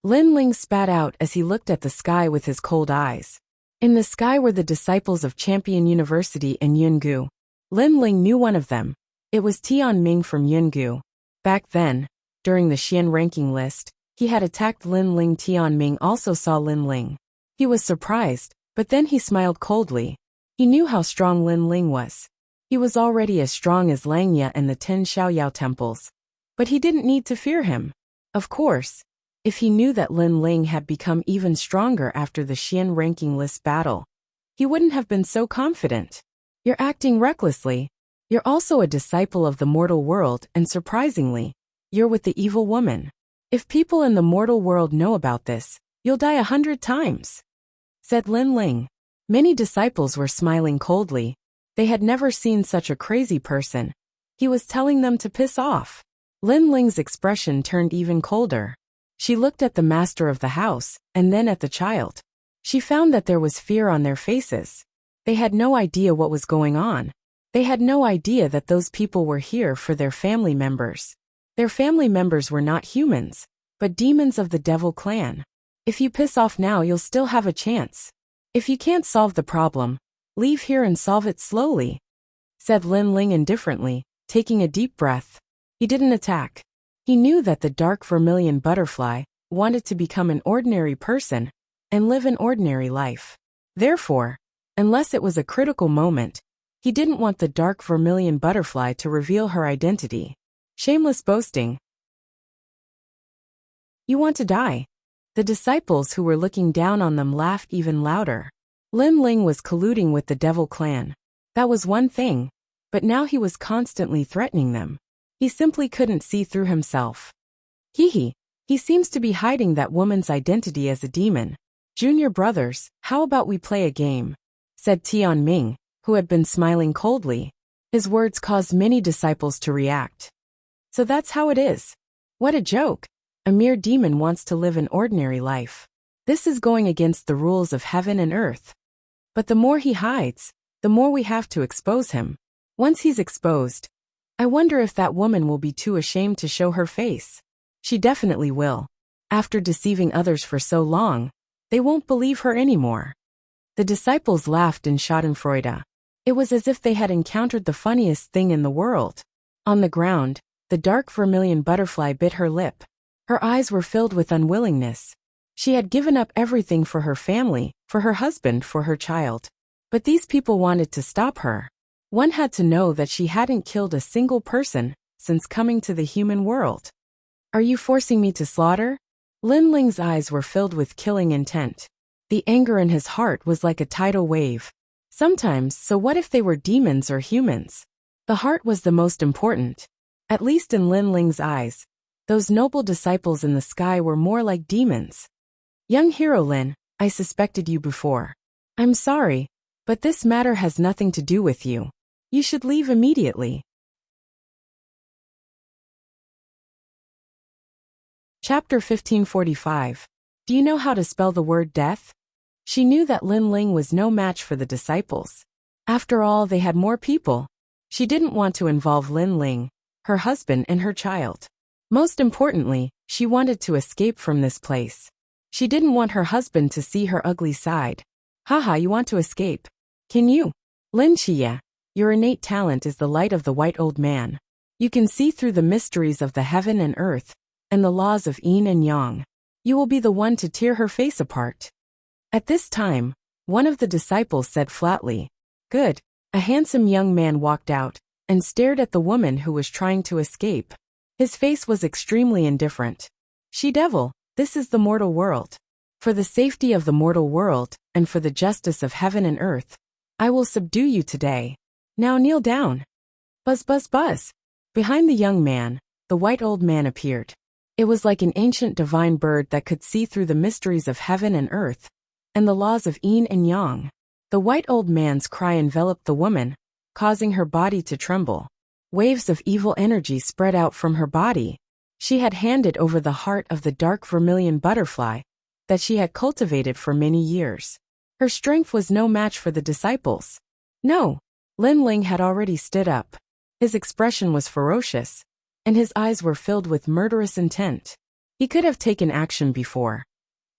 Lin Ling spat out as he looked at the sky with his cold eyes. In the sky were the disciples of Champion University and Yungu. Lin Ling knew one of them. It was Tian Ming from Yungu. Back then, during the Xian ranking list, he had attacked Lin Ling. Tian Ming also saw Lin Ling. He was surprised, but then he smiled coldly. He knew how strong Lin Ling was. He was already as strong as Langya and the 10 Xiaoyao temples. But he didn't need to fear him. Of course, if he knew that Lin Ling had become even stronger after the Xian ranking list battle, he wouldn't have been so confident. You're acting recklessly. You're also a disciple of the mortal world, and surprisingly, you're with the evil woman. If people in the mortal world know about this, you'll die 100 times, said Lin Ling. Many disciples were smiling coldly. They had never seen such a crazy person. He was telling them to piss off. Lin Ling's expression turned even colder. She looked at the master of the house, and then at the child. She found that there was fear on their faces. They had no idea what was going on. They had no idea that those people were here for their family members. Their family members were not humans, but demons of the devil clan. If you piss off now, you'll still have a chance. If you can't solve the problem, leave here and solve it slowly," said Lin Ling indifferently, taking a deep breath. He didn't attack. He knew that the dark vermilion butterfly wanted to become an ordinary person and live an ordinary life. Therefore, unless it was a critical moment, he didn't want the dark vermilion butterfly to reveal her identity. Shameless boasting. "You want to die?" The disciples who were looking down on them laughed even louder. Lin Ling was colluding with the devil clan. That was one thing, but now he was constantly threatening them. He simply couldn't see through himself. He seems to be hiding that woman's identity as a demon. "Junior brothers, how about we play a game?" said Tian Ming, who had been smiling coldly. His words caused many disciples to react. "So that's how it is. What a joke. A mere demon wants to live an ordinary life. This is going against the rules of heaven and earth. But the more he hides, the more we have to expose him. Once he's exposed, I wonder if that woman will be too ashamed to show her face. She definitely will. After deceiving others for so long, they won't believe her anymore." The disciples laughed in schadenfreude. It was as if they had encountered the funniest thing in the world. On the ground, the dark vermilion butterfly bit her lip. Her eyes were filled with unwillingness. She had given up everything for her family, for her husband, for her child. But these people wanted to stop her. One had to know that she hadn't killed a single person since coming to the human world. "Are you forcing me to slaughter?" Lin Ling's eyes were filled with killing intent. The anger in his heart was like a tidal wave. Sometimes, so what if they were demons or humans? The heart was the most important. At least in Lin Ling's eyes, those noble disciples in the sky were more like demons. "Young hero Lin, I suspected you before. I'm sorry, but this matter has nothing to do with you. You should leave immediately." Chapter 1545. Do you know how to spell the word death? She knew that Lin Ling was no match for the disciples. After all, they had more people. She didn't want to involve Lin Ling, her husband, and her child. Most importantly, she wanted to escape from this place. She didn't want her husband to see her ugly side. "Haha, you want to escape? Can you?" "Lin Xie, your innate talent is the light of the white old man. You can see through the mysteries of the heaven and earth, and the laws of yin and yang. You will be the one to tear her face apart." At this time, one of the disciples said flatly, "Good." A handsome young man walked out and stared at the woman who was trying to escape. His face was extremely indifferent. "She-devil, this is the mortal world. For the safety of the mortal world, and for the justice of heaven and earth, I will subdue you today. Now kneel down." Buzz buzz buzz. Behind the young man, the white old man appeared. It was like an ancient divine bird that could see through the mysteries of heaven and earth, and the laws of yin and yang. The white old man's cry enveloped the woman, causing her body to tremble. Waves of evil energy spread out from her body. She had handed over the heart of the dark vermilion butterfly that she had cultivated for many years. Her strength was no match for the disciples. No, Lin Ling had already stood up. His expression was ferocious, and his eyes were filled with murderous intent. He could have taken action before,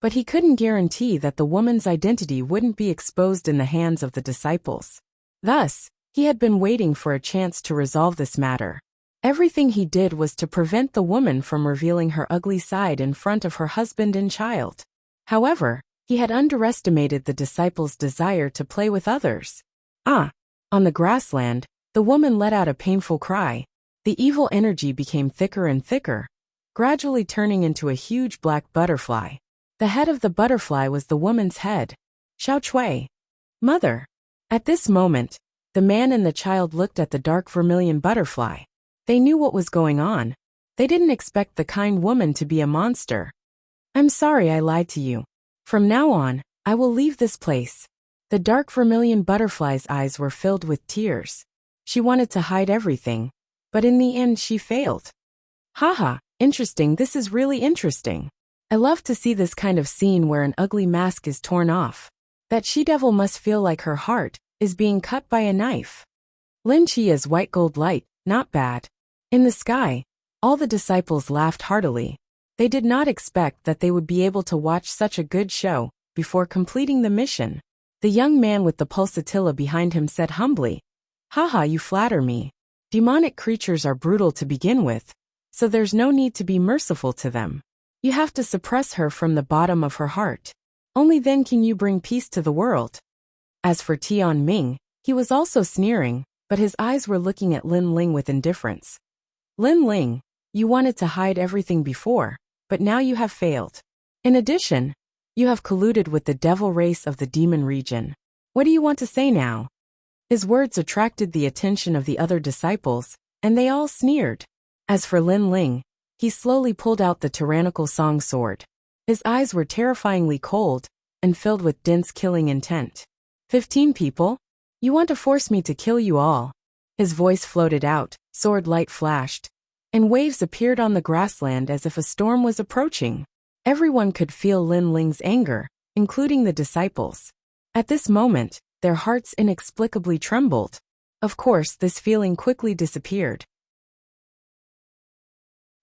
but he couldn't guarantee that the woman's identity wouldn't be exposed in the hands of the disciples. Thus, he had been waiting for a chance to resolve this matter. Everything he did was to prevent the woman from revealing her ugly side in front of her husband and child. However, he had underestimated the disciples' desire to play with others. On the grassland, the woman let out a painful cry. The evil energy became thicker and thicker, gradually turning into a huge black butterfly. The head of the butterfly was the woman's head. Xiao Chui. "Mother." At this moment, the man and the child looked at the dark vermilion butterfly. They knew what was going on. They didn't expect the kind woman to be a monster. "I'm sorry I lied to you. From now on, I will leave this place." The dark vermilion butterfly's eyes were filled with tears. She wanted to hide everything, but in the end she failed. "Haha, interesting, this is really interesting. I love to see this kind of scene where an ugly mask is torn off. That she-devil must feel like her heart is being cut by a knife." Lin Chia's white gold light, not bad. In the sky, all the disciples laughed heartily. They did not expect that they would be able to watch such a good show before completing the mission. The young man with the pulsatilla behind him said humbly, "Haha, you flatter me. Demonic creatures are brutal to begin with, so there's no need to be merciful to them. You have to suppress her from the bottom of her heart. Only then can you bring peace to the world." As for Tian Ming, he was also sneering, but his eyes were looking at Lin Ling with indifference. "Lin Ling, you wanted to hide everything before, but now you have failed. In addition, you have colluded with the devil race of the demon region. What do you want to say now?" His words attracted the attention of the other disciples, and they all sneered. As for Lin Ling, he slowly pulled out the tyrannical song sword. His eyes were terrifyingly cold and filled with dense killing intent. 15 people? You want to force me to kill you all?" His voice floated out, sword light flashed, and waves appeared on the grassland as if a storm was approaching. Everyone could feel Lin Ling's anger, including the disciples. At this moment, their hearts inexplicably trembled. Of course, this feeling quickly disappeared.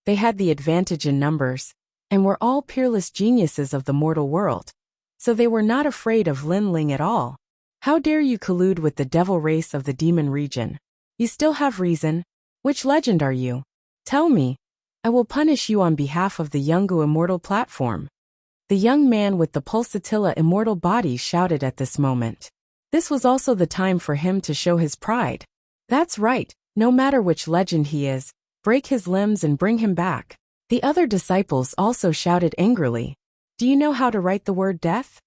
They had the advantage in numbers, and were all peerless geniuses of the mortal world, so they were not afraid of Lin Ling at all. "How dare you collude with the devil race of the demon region? You still have reason. Which legend are you? Tell me. I will punish you on behalf of the Yungu immortal platform." The young man with the pulsatilla immortal body shouted at this moment. This was also the time for him to show his pride. "That's right, no matter which legend he is, break his limbs and bring him back." The other disciples also shouted angrily. "Do you know how to write the word death?"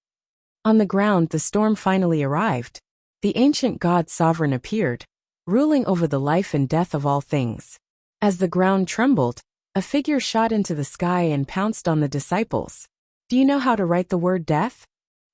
On the ground, the storm finally arrived. The ancient god sovereign appeared, ruling over the life and death of all things. As the ground trembled, a figure shot into the sky and pounced on the disciples. "Do you know how to write the word death?"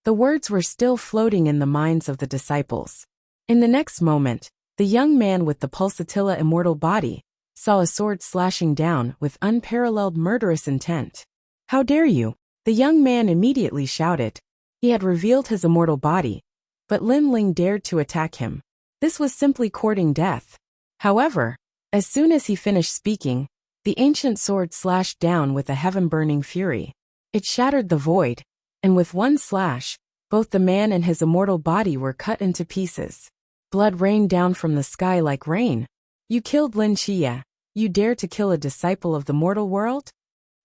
The words were still floating in the minds of the disciples. In the next moment, the young man with the pulsatilla immortal body saw a sword slashing down with unparalleled murderous intent. "How dare you!" The young man immediately shouted. He had revealed his immortal body, but Lin Ling dared to attack him. This was simply courting death. However, as soon as he finished speaking, the ancient sword slashed down with a heaven-burning fury. It shattered the void, and with one slash, both the man and his immortal body were cut into pieces. Blood rained down from the sky like rain. "You killed Lin Xia. You dare to kill a disciple of the mortal world?"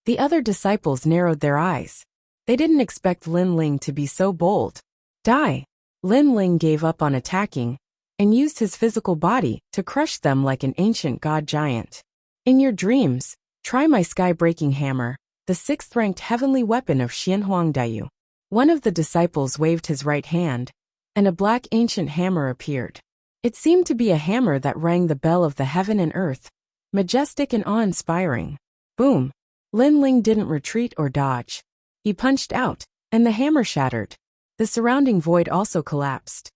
The other disciples narrowed their eyes. They didn't expect Lin Ling to be so bold. "Die!" Lin Ling gave up on attacking, and used his physical body to crush them like an ancient god giant. "In your dreams, try my sky-breaking hammer, the 6th-ranked heavenly weapon of Xianhuang Daiyu." One of the disciples waved his right hand, and a black ancient hammer appeared. It seemed to be a hammer that rang the bell of the heaven and earth, majestic and awe-inspiring. Boom! Lin Ling didn't retreat or dodge. He punched out, and the hammer shattered. The surrounding void also collapsed.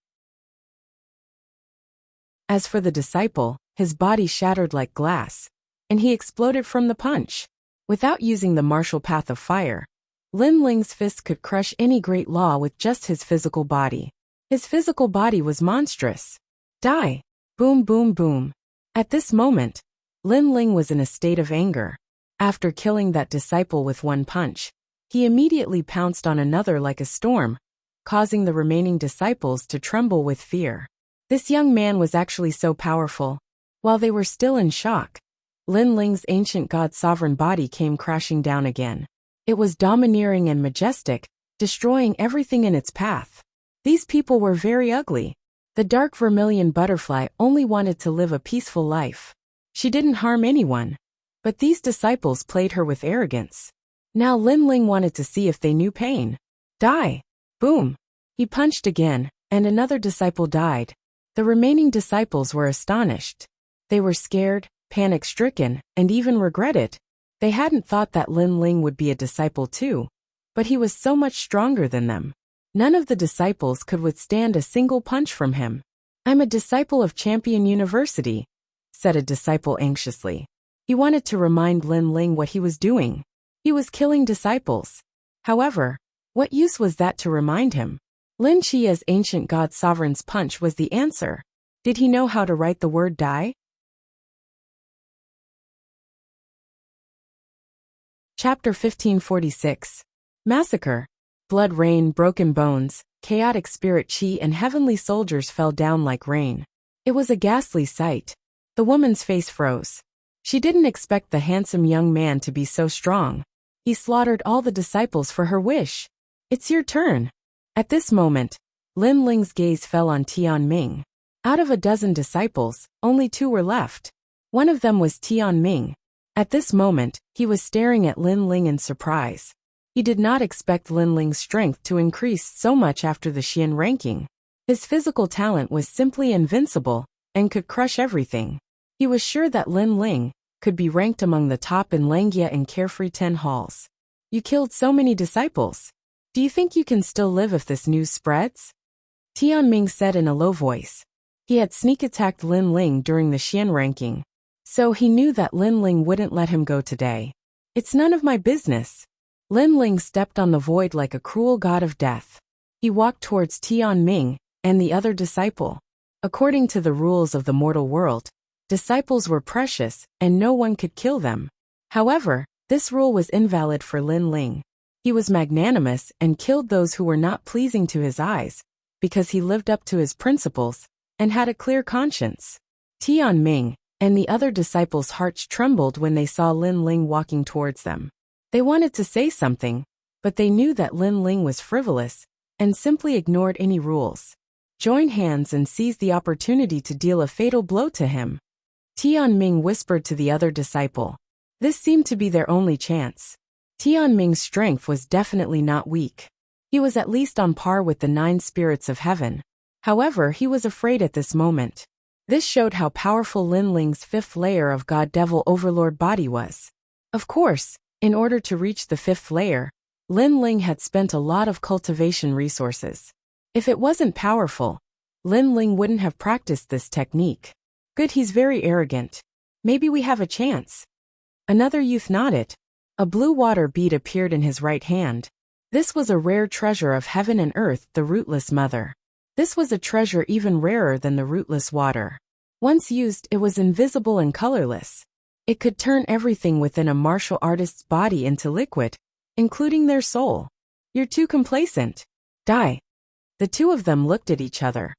As for the disciple, his body shattered like glass, and he exploded from the punch. Without using the martial path of fire, Lin Ling's fist could crush any great law with just his physical body. His physical body was monstrous. "Die!" Boom, boom, boom. At this moment, Lin Ling was in a state of anger. After killing that disciple with one punch, he immediately pounced on another like a storm, causing the remaining disciples to tremble with fear. This young man was actually so powerful. While they were still in shock, Lin Ling's ancient god sovereign body came crashing down again. It was domineering and majestic, destroying everything in its path. These people were very ugly. The dark vermilion butterfly only wanted to live a peaceful life. She didn't harm anyone. But these disciples played her with arrogance. Now Lin Ling wanted to see if they knew pain. "Die!" Boom! He punched again, and another disciple died. The remaining disciples were astonished. They were scared, panic-stricken, and even regretted. They hadn't thought that Lin Ling would be a disciple too, but he was so much stronger than them. None of the disciples could withstand a single punch from him. "I'm a disciple of Champion University," said a disciple anxiously. He wanted to remind Lin Ling what he was doing. He was killing disciples. However, what use was that to remind him? Lin Xia's ancient god sovereign's punch was the answer. Did he know how to write the word die? Chapter 1546. Massacre. Blood rain, broken bones, chaotic spirit chi and heavenly soldiers fell down like rain. It was a ghastly sight. The woman's face froze. She didn't expect the handsome young man to be so strong. He slaughtered all the disciples for her wish. It's your turn. At this moment, Lin Ling's gaze fell on Tian Ming. Out of a dozen disciples, only 2 were left. One of them was Tian Ming. At this moment, he was staring at Lin Ling in surprise. He did not expect Lin Ling's strength to increase so much after the Xian ranking. His physical talent was simply invincible and could crush everything. He was sure that Lin Ling could be ranked among the top in Langia and Carefree 10 halls. You killed so many disciples. Do you think you can still live if this news spreads? Tian Ming said in a low voice. He had sneak attacked Lin Ling during the Xian ranking, so he knew that Lin Ling wouldn't let him go today. It's none of my business. Lin Ling stepped on the void like a cruel god of death. He walked towards Tian Ming and the other disciple. According to the rules of the mortal world, disciples were precious and no one could kill them. However, this rule was invalid for Lin Ling. He was magnanimous and killed those who were not pleasing to his eyes, because he lived up to his principles and had a clear conscience. Tian Ming and the other disciples' hearts trembled when they saw Lin Ling walking towards them. They wanted to say something, but they knew that Lin Ling was frivolous and simply ignored any rules. Join hands and seize the opportunity to deal a fatal blow to him. Tian Ming whispered to the other disciple. This seemed to be their only chance. Tian Ming's strength was definitely not weak. He was at least on par with the 9 spirits of heaven. However, he was afraid at this moment. This showed how powerful Lin Ling's 5th layer of God-Devil Overlord body was. Of course, in order to reach the 5th layer, Lin Ling had spent a lot of cultivation resources. If it wasn't powerful, Lin Ling wouldn't have practiced this technique. Good, he's very arrogant. Maybe we have a chance. Another youth nodded. A blue water bead appeared in his right hand. This was a rare treasure of heaven and earth, the rootless mother. This was a treasure even rarer than the rootless water. Once used, it was invisible and colorless. It could turn everything within a martial artist's body into liquid, including their soul. You're too complacent. Die. The 2 of them looked at each other,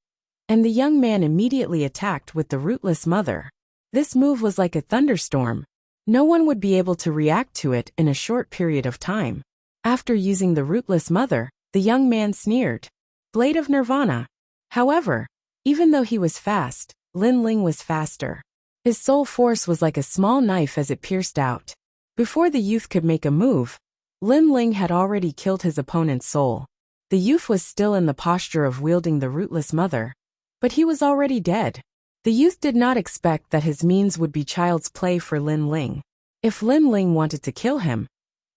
and the young man immediately attacked with the rootless mother. This move was like a thunderstorm. No one would be able to react to it in a short period of time. After using the rootless mother, the young man sneered. Blade of Nirvana. However, even though he was fast, Lin Ling was faster. His soul force was like a small knife as it pierced out. Before the youth could make a move, Lin Ling had already killed his opponent's soul. The youth was still in the posture of wielding the rootless mother, but he was already dead. The youth did not expect that his means would be child's play for Lin Ling. If Lin Ling wanted to kill him,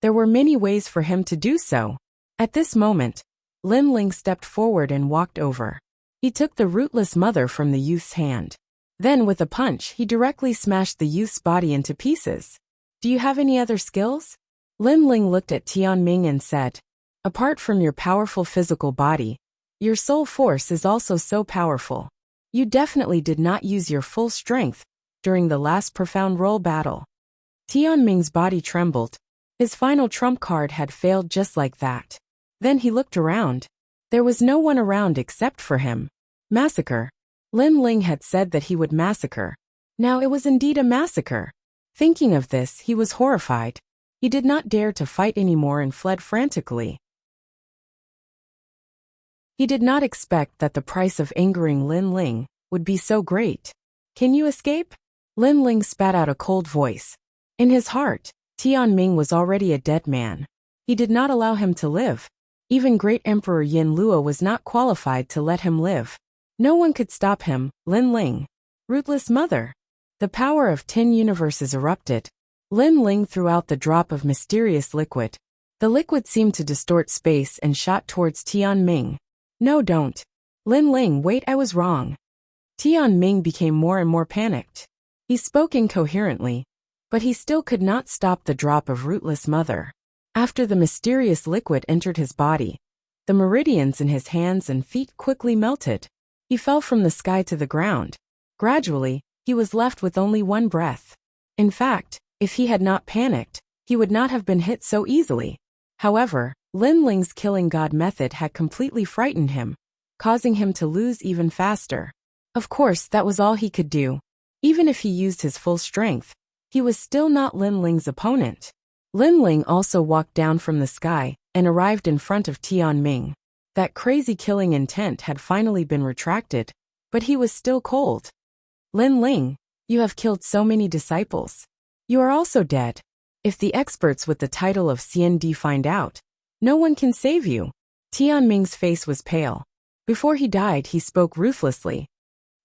there were many ways for him to do so. At this moment, Lin Ling stepped forward and walked over. He took the rootless mother from the youth's hand. Then with a punch, he directly smashed the youth's body into pieces. Do you have any other skills? Lin Ling looked at Tian Ming and said, apart from your powerful physical body, your soul force is also so powerful. You definitely did not use your full strength during the last profound role battle. Tian Ming's body trembled. His final trump card had failed just like that. Then he looked around. There was no one around except for him. Massacre. Lin Ling had said that he would massacre. Now it was indeed a massacre. Thinking of this, he was horrified. He did not dare to fight anymore and fled frantically. He did not expect that the price of angering Lin Ling would be so great. Can you escape? Lin Ling spat out a cold voice. In his heart, Tian Ming was already a dead man. He did not allow him to live. Even Great Emperor Yin Luo was not qualified to let him live. No one could stop him. Lin Ling. Rootless mother. The power of 10 universes erupted. Lin Ling threw out the drop of mysterious liquid. The liquid seemed to distort space and shot towards Tian Ming. No, don't. Lin Ling, wait, I was wrong. Tian Ming became more and more panicked. He spoke incoherently, but he still could not stop the drop of rootless mother. After the mysterious liquid entered his body, the meridians in his hands and feet quickly melted. He fell from the sky to the ground. Gradually, he was left with only one breath. In fact, if he had not panicked, he would not have been hit so easily. However, Lin Ling's killing god method had completely frightened him, causing him to lose even faster. Of course, that was all he could do. Even if he used his full strength, he was still not Lin Ling's opponent. Lin Ling also walked down from the sky and arrived in front of Tianming. That crazy killing intent had finally been retracted, but he was still cold. Lin Ling, you have killed so many disciples. You are also dead. If the experts with the title of CND find out, no one can save you. Tianming's face was pale. Before he died, he spoke ruthlessly.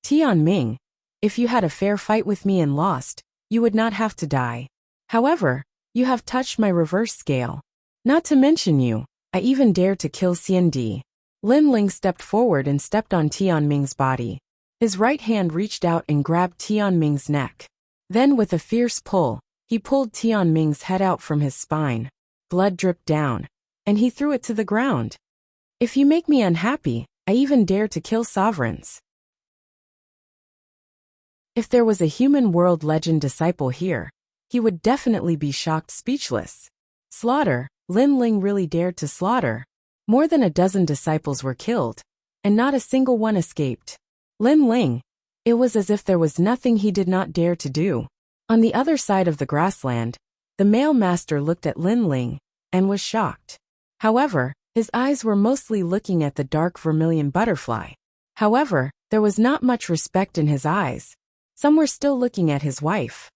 Tianming, if you had a fair fight with me and lost, you would not have to die. However, you have touched my reverse scale. Not to mention you, I even dare to kill CND. Lin Ling stepped forward and stepped on Tianming's body. His right hand reached out and grabbed Tianming's neck. Then with a fierce pull, he pulled Tianming's head out from his spine. Blood dripped down, and he threw it to the ground. If you make me unhappy, I even dare to kill sovereigns. If there was a human world legend disciple here, he would definitely be shocked speechless. Slaughter, Lin Ling really dared to slaughter. More than a dozen disciples were killed, and not a single one escaped. Lin Ling, it was as if there was nothing he did not dare to do. On the other side of the grassland, the male master looked at Lin Ling and was shocked. However, his eyes were mostly looking at the dark vermilion butterfly. However, there was not much respect in his eyes. Some were still looking at his wife.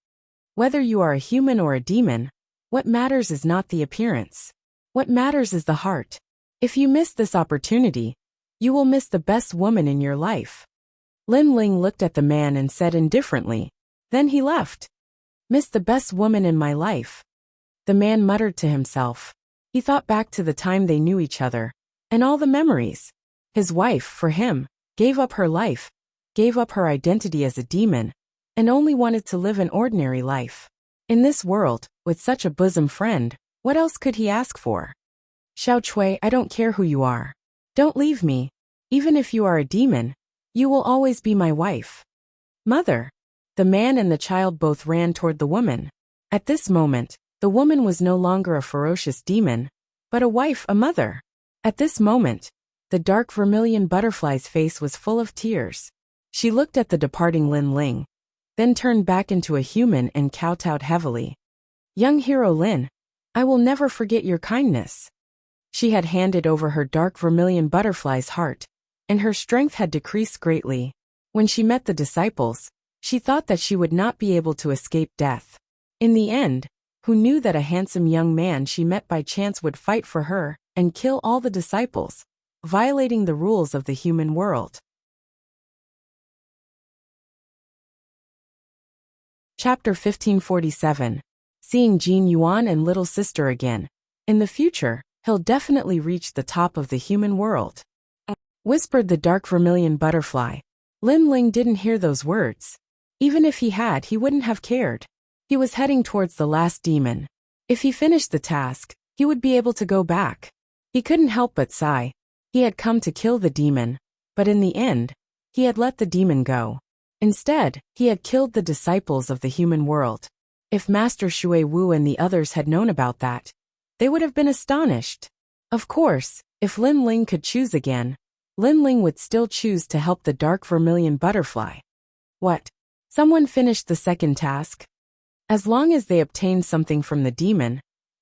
Whether you are a human or a demon, what matters is not the appearance. What matters is the heart. If you miss this opportunity, you will miss the best woman in your life. Lin Ling looked at the man and said indifferently. Then he left. Miss the best woman in my life. The man muttered to himself. He thought back to the time they knew each other, and all the memories. His wife, for him, gave up her life, gave up her identity as a demon, and only wanted to live an ordinary life. In this world, with such a bosom friend, what else could he ask for? Xiao Cui, I don't care who you are. Don't leave me. Even if you are a demon, you will always be my wife. Mother. The man and the child both ran toward the woman. At this moment, the woman was no longer a ferocious demon, but a wife, a mother. At this moment, the dark vermilion butterfly's face was full of tears. She looked at the departing Lin Ling, then turned back into a human and kowtowed heavily. Young hero Lin, I will never forget your kindness. She had handed over her dark vermilion butterfly's heart, and her strength had decreased greatly. When she met the disciples, she thought that she would not be able to escape death. In the end, who knew that a handsome young man she met by chance would fight for her and kill all the disciples, violating the rules of the human world. Chapter 1547. Seeing Jin Yuan and little sister again. In the future, he'll definitely reach the top of the human world. Whispered the dark vermilion butterfly. Lin Ling didn't hear those words. Even if he had, he wouldn't have cared. He was heading towards the last demon. If he finished the task, he would be able to go back. He couldn't help but sigh. He had come to kill the demon, but in the end, he had let the demon go. Instead, he had killed the disciples of the human world. If Master Shui Wu and the others had known about that, they would have been astonished. Of course, if Lin Ling could choose again, Lin Ling would still choose to help the dark vermilion butterfly. What? Someone finished the second task? As long as they obtained something from the demon,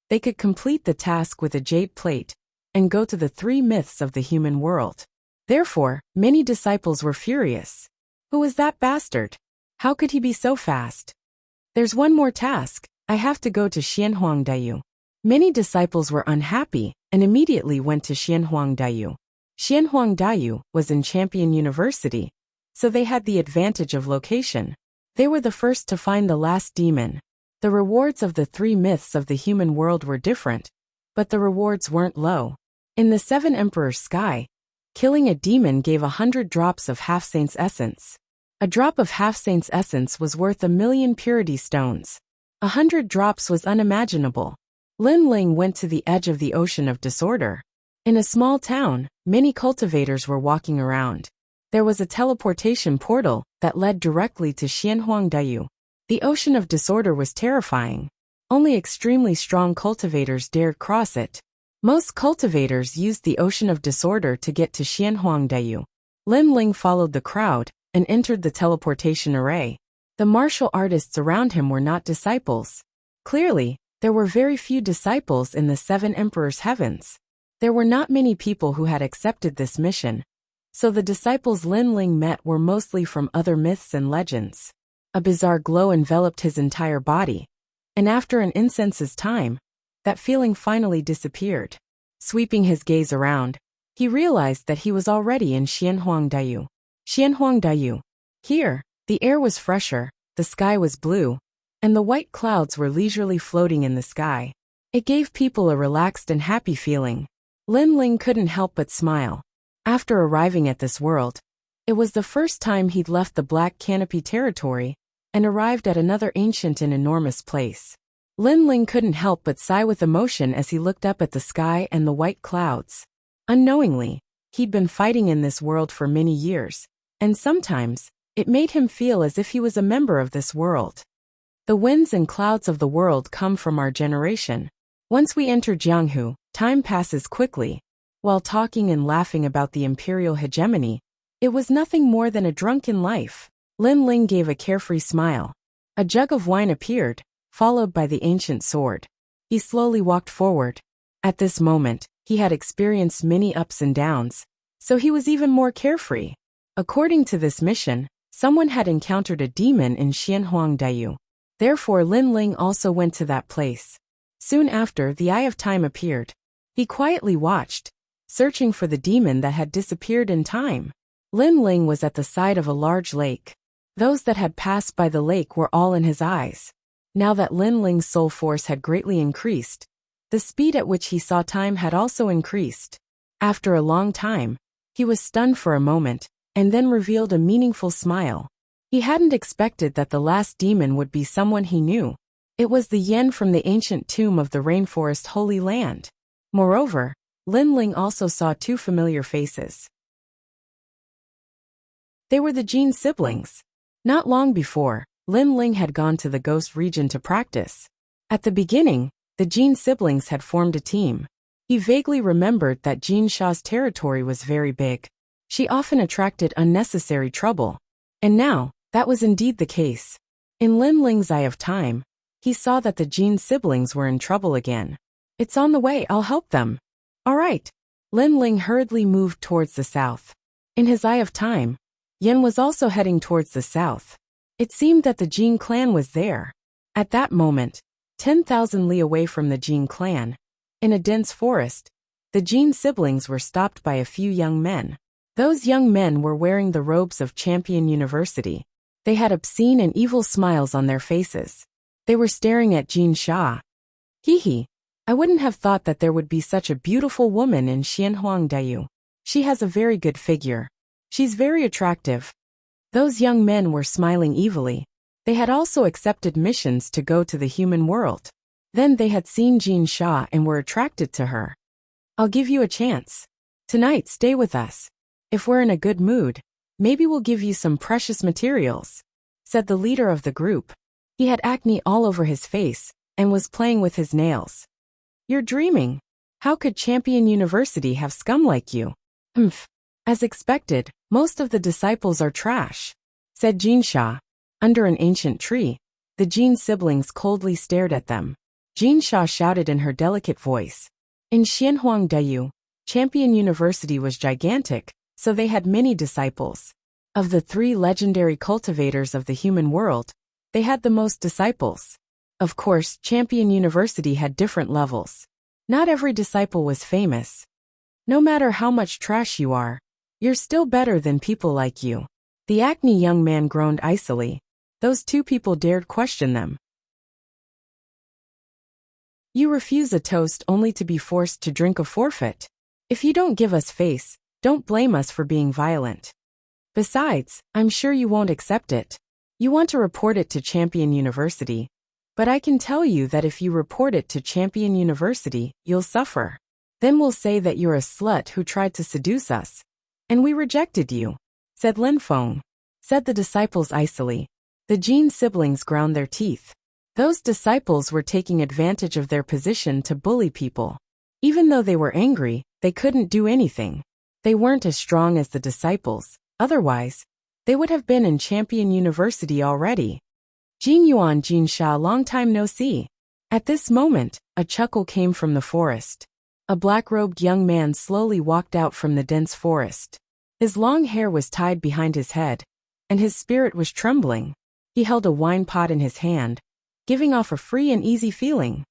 they could complete the task with a jade plate and go to the 3 myths of the human world. Therefore, many disciples were furious. Who was that bastard? How could he be so fast? There's one more task. I have to go to Xianhuang Dayu. Many disciples were unhappy and immediately went to Xianhuang Dayu. Xianhuang Dayu was in Champion University, so they had the advantage of location. They were the first to find the last demon. The rewards of the 3 myths of the human world were different, but the rewards weren't low. In the 7 Emperor's sky, killing a demon gave 100 drops of half-saint's essence. A drop of half-saint's essence was worth 1,000,000 purity stones. 100 drops was unimaginable. Lin Ling went to the edge of the ocean of disorder. In a small town, many cultivators were walking around. There was a teleportation portal that led directly to Xianhuang Dayu. The ocean of disorder was terrifying. Only extremely strong cultivators dared cross it. Most cultivators used the Ocean of Disorder to get to Xianhuangdayu. Lin Ling followed the crowd and entered the teleportation array. The martial artists around him were not disciples. Clearly, there were very few disciples in the Seven Emperors' heavens. There were not many people who had accepted this mission. So the disciples Lin Ling met were mostly from other myths and legends. A bizarre glow enveloped his entire body. And after an incense's time, that feeling finally disappeared. Sweeping his gaze around, he realized that he was already in Xianhuangdayu. Xianhuangdayu. Here, the air was fresher, the sky was blue, and the white clouds were leisurely floating in the sky. It gave people a relaxed and happy feeling. Lin Ling couldn't help but smile. After arriving at this world, it was the first time he'd left the Black Canopy territory and arrived at another ancient and enormous place. Lin Ling couldn't help but sigh with emotion as he looked up at the sky and the white clouds. Unknowingly, he'd been fighting in this world for many years, and sometimes, it made him feel as if he was a member of this world. The winds and clouds of the world come from our generation. Once we enter Jianghu, time passes quickly. While talking and laughing about the imperial hegemony, it was nothing more than a drunken life. Lin Ling gave a carefree smile. A jug of wine appeared, followed by the ancient sword. He slowly walked forward. At this moment, he had experienced many ups and downs, so he was even more carefree. According to this mission, someone had encountered a demon in Xianhuangdayu. Therefore Lin Ling also went to that place. Soon after, the Eye of Time appeared. He quietly watched, searching for the demon that had disappeared in time. Lin Ling was at the side of a large lake. Those that had passed by the lake were all in his eyes. Now that Lin Ling's soul force had greatly increased, the speed at which he saw time had also increased. After a long time, he was stunned for a moment, and then revealed a meaningful smile. He hadn't expected that the last demon would be someone he knew. It was the Yen from the ancient tomb of the Rainforest Holy Land. Moreover, Lin Ling also saw two familiar faces. They were the Jin siblings. Not long before, Lin Ling had gone to the Ghost region to practice. At the beginning, the Jin siblings had formed a team. He vaguely remembered that Jin Sha's territory was very big. She often attracted unnecessary trouble. And now, that was indeed the case. In Lin Ling's Eye of Time, he saw that the Jin siblings were in trouble again. It's on the way, I'll help them. All right. Lin Ling hurriedly moved towards the south. In his Eye of Time, Yen was also heading towards the south. It seemed that the Jin clan was there. At that moment, 10,000 li away from the Jin clan, in a dense forest, the Jin siblings were stopped by a few young men. Those young men were wearing the robes of Champion University. They had obscene and evil smiles on their faces. They were staring at Jin Sha. Hee, I wouldn't have thought that there would be such a beautiful woman in Xianhuangdayu. She has a very good figure. She's very attractive. Those young men were smiling evilly. They had also accepted missions to go to the human world. Then they had seen Jin Sha and were attracted to her. I'll give you a chance. Tonight, stay with us. If we're in a good mood, maybe we'll give you some precious materials, said the leader of the group. He had acne all over his face and was playing with his nails. You're dreaming. How could Champion University have scum like you? As expected, most of the disciples are trash, said Jin Sha. Under an ancient tree, the Jin siblings coldly stared at them. Jin Sha shouted in her delicate voice. In Xianhuangdayu, Champion University was gigantic, so they had many disciples. Of the 3 legendary cultivators of the human world, they had the most disciples. Of course, Champion University had different levels. Not every disciple was famous. No matter how much trash you are, you're still better than people like you. The acne young man groaned icily. Those 2 people dared question them. You refuse a toast only to be forced to drink a forfeit. If you don't give us face, don't blame us for being violent. Besides, I'm sure you won't accept it. You want to report it to Champion University. But I can tell you that if you report it to Champion University, you'll suffer. Then we'll say that you're a slut who tried to seduce us. And we rejected you, said Lin Feng. Said the disciples icily. The Jin siblings ground their teeth. Those disciples were taking advantage of their position to bully people. Even though they were angry, they couldn't do anything. They weren't as strong as the disciples, otherwise, they would have been in Champion University already. Jin Yuan, Jin Sha, long time no see. At this moment, a chuckle came from the forest. A black-robed young man slowly walked out from the dense forest. His long hair was tied behind his head, and his spirit was trembling. He held a wine pot in his hand, giving off a free and easy feeling.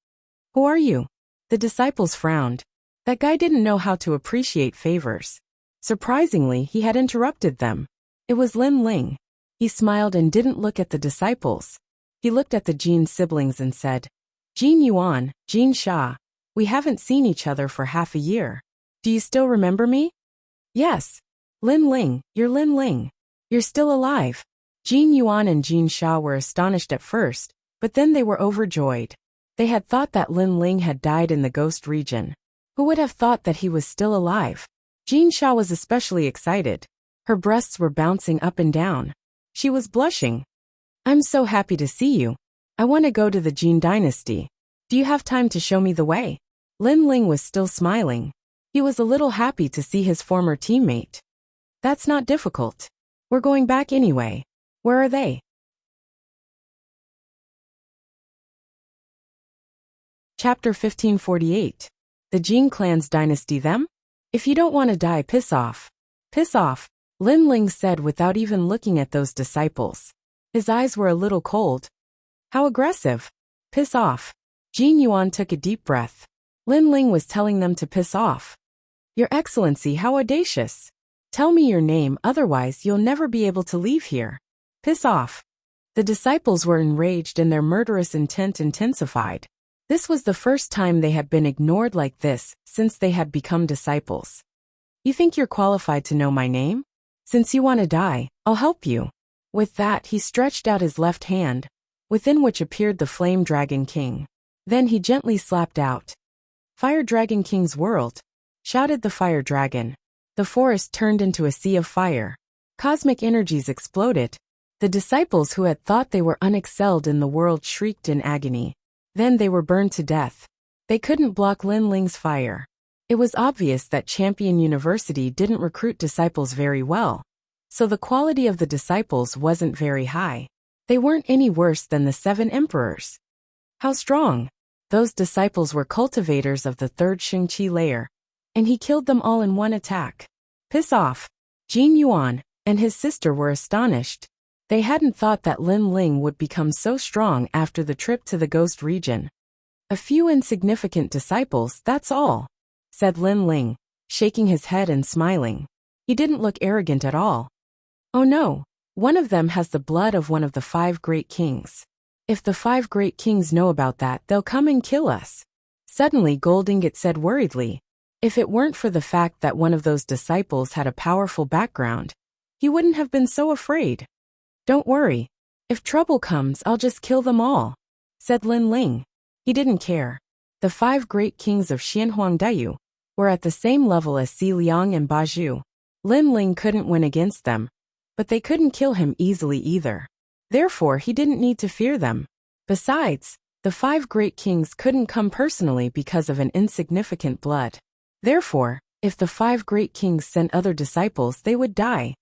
Who are you? The disciples frowned. That guy didn't know how to appreciate favors. Surprisingly, he had interrupted them. It was Lin Ling. He smiled and didn't look at the disciples. He looked at the Jin siblings and said, Jin Yuan, Jin Sha, we haven't seen each other for half a year. Do you still remember me? Yes. Lin Ling, you're Lin Ling. You're still alive. Jin Yuan and Jin Sha were astonished at first, but then they were overjoyed. They had thought that Lin Ling had died in the ghost region. Who would have thought that he was still alive? Jin Sha was especially excited. Her breasts were bouncing up and down. She was blushing. I'm so happy to see you. I want to go to the Jin dynasty. Do you have time to show me the way? Lin Ling was still smiling. He was a little happy to see his former teammate. That's not difficult. We're going back anyway. Where are they? Chapter 1548. The Jin clan's dynasty them? If you don't want to die, piss off. Piss off, Lin Ling said without even looking at those disciples. His eyes were a little cold. How aggressive. Piss off. Jin Yuan took a deep breath. Lin Ling was telling them to piss off. Your Excellency, how audacious. Tell me your name, otherwise you'll never be able to leave here. Piss off. The disciples were enraged and their murderous intent intensified. This was the first time they had been ignored like this since they had become disciples. You think you're qualified to know my name? Since you want to die, I'll help you. With that, he stretched out his left hand, within which appeared the Flame Dragon King. Then he gently slapped out. Fire Dragon King's world, shouted the Fire Dragon. The forest turned into a sea of fire. Cosmic energies exploded. The disciples who had thought they were unexcelled in the world shrieked in agony. Then they were burned to death. They couldn't block Lin Ling's fire. It was obvious that Champion University didn't recruit disciples very well, so the quality of the disciples wasn't very high. They weren't any worse than the 7 emperors. How strong! Those disciples were cultivators of the 3rd Shengqi layer, and he killed them all in one attack. Piss off! Jin Yuan and his sister were astonished. They hadn't thought that Lin Ling would become so strong after the trip to the ghost region. A few insignificant disciples, that's all, said Lin Ling, shaking his head and smiling. He didn't look arrogant at all. Oh no, one of them has the blood of one of the 5 great kings. If the 5 great kings know about that, they'll come and kill us. Suddenly Gold Ingot said worriedly. If it weren't for the fact that one of those disciples had a powerful background, he wouldn't have been so afraid. Don't worry. If trouble comes, I'll just kill them all, said Lin Ling. He didn't care. The 5 great kings of Xianhuangdayu were at the same level as Si Liang and Baju. Lin Ling couldn't win against them, but they couldn't kill him easily either. Therefore, he didn't need to fear them. Besides, the 5 great kings couldn't come personally because of an insignificant blood. Therefore, if the 5 great kings sent other disciples, they would die.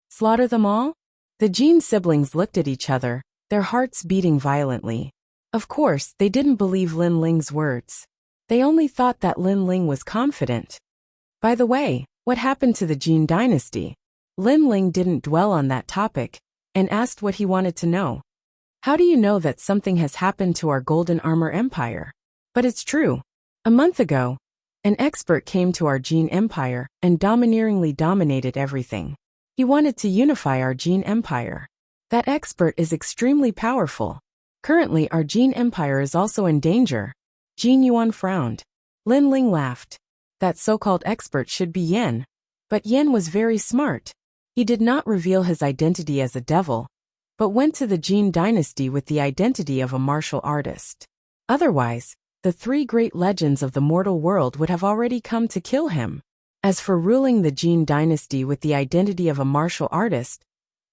Slaughter them all? The Jin siblings looked at each other, their hearts beating violently. Of course, they didn't believe Lin Ling's words. They only thought that Lin Ling was confident. By the way, what happened to the Jin dynasty? Lin Ling didn't dwell on that topic, and asked what he wanted to know. How do you know that something has happened to our Golden Armor Empire? But it's true. A month ago, an expert came to our Jin Empire and domineeringly dominated everything. He wanted to unify our Jin Empire. That expert is extremely powerful. Currently, our Jin Empire is also in danger. Jin Yuan frowned. Lin Ling laughed. That so-called expert should be Yen. But Yen was very smart. He did not reveal his identity as a devil, but went to the Jin dynasty with the identity of a martial artist. Otherwise, the 3 great legends of the mortal world would have already come to kill him. As for ruling the Jin dynasty with the identity of a martial artist,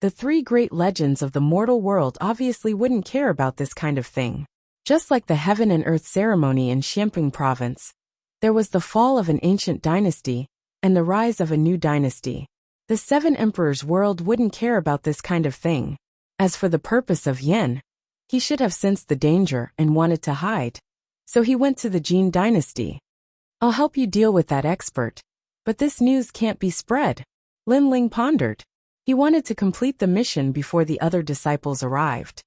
the 3 great legends of the mortal world obviously wouldn't care about this kind of thing. Just like the heaven and earth ceremony in Xiamping province, there was the fall of an ancient dynasty and the rise of a new dynasty. The 7 emperors' world wouldn't care about this kind of thing. As for the purpose of Yan, he should have sensed the danger and wanted to hide. So he went to the Jin dynasty. I'll help you deal with that expert. But this news can't be spread. Lin Ling pondered. He wanted to complete the mission before the other disciples arrived.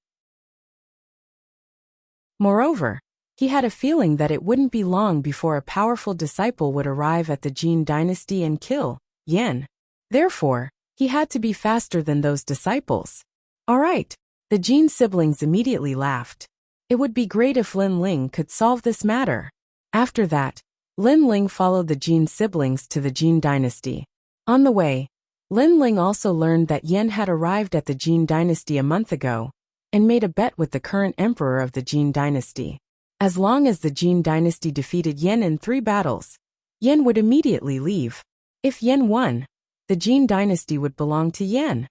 Moreover, he had a feeling that it wouldn't be long before a powerful disciple would arrive at the Jin dynasty and kill Yan. Therefore, he had to be faster than those disciples. All right, the Jin siblings immediately laughed. It would be great if Lin Ling could solve this matter. After that, Lin Ling followed the Jin siblings to the Jin dynasty. On the way, Lin Ling also learned that Yan had arrived at the Jin dynasty a month ago and made a bet with the current emperor of the Jin dynasty. As long as the Jin dynasty defeated Yan in 3 battles, Yan would immediately leave. If Yan won, the Jin dynasty would belong to Yan.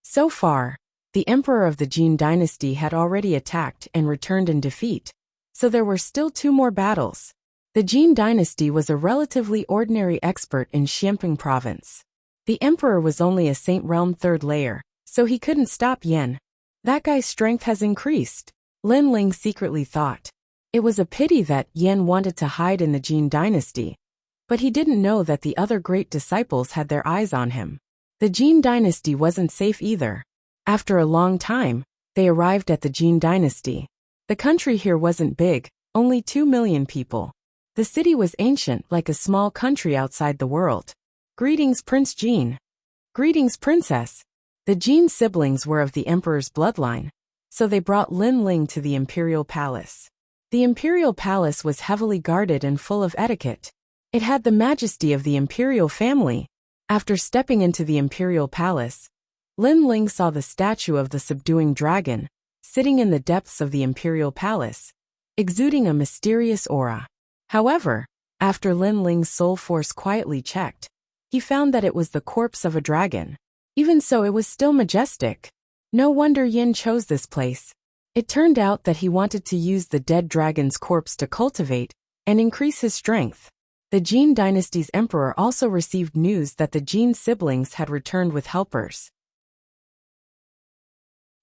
So far, the emperor of the Jin dynasty had already attacked and returned in defeat, so there were still 2 more battles. The Jin dynasty was a relatively ordinary expert in Xiamping province. The emperor was only a Saint Realm 3rd layer, so he couldn't stop Yan. That guy's strength has increased, Lin Ling secretly thought. It was a pity that Yan wanted to hide in the Jin dynasty, but he didn't know that the other great disciples had their eyes on him. The Jin dynasty wasn't safe either. After a long time, they arrived at the Jin dynasty. The country here wasn't big, only 2 million people. The city was ancient, like a small country outside the world. Greetings, Prince Jin. Greetings, Princess. The Jin siblings were of the emperor's bloodline, so they brought Lin Ling to the imperial palace. The imperial palace was heavily guarded and full of etiquette. It had the majesty of the imperial family. After stepping into the imperial palace, Lin Ling saw the statue of the subduing dragon, sitting in the depths of the imperial palace, exuding a mysterious aura. However, after Lin Ling's soul force quietly checked, he found that it was the corpse of a dragon. Even so, it was still majestic. No wonder Yin chose this place. It turned out that he wanted to use the dead dragon's corpse to cultivate and increase his strength. The Jin dynasty's emperor also received news that the Jin siblings had returned with helpers.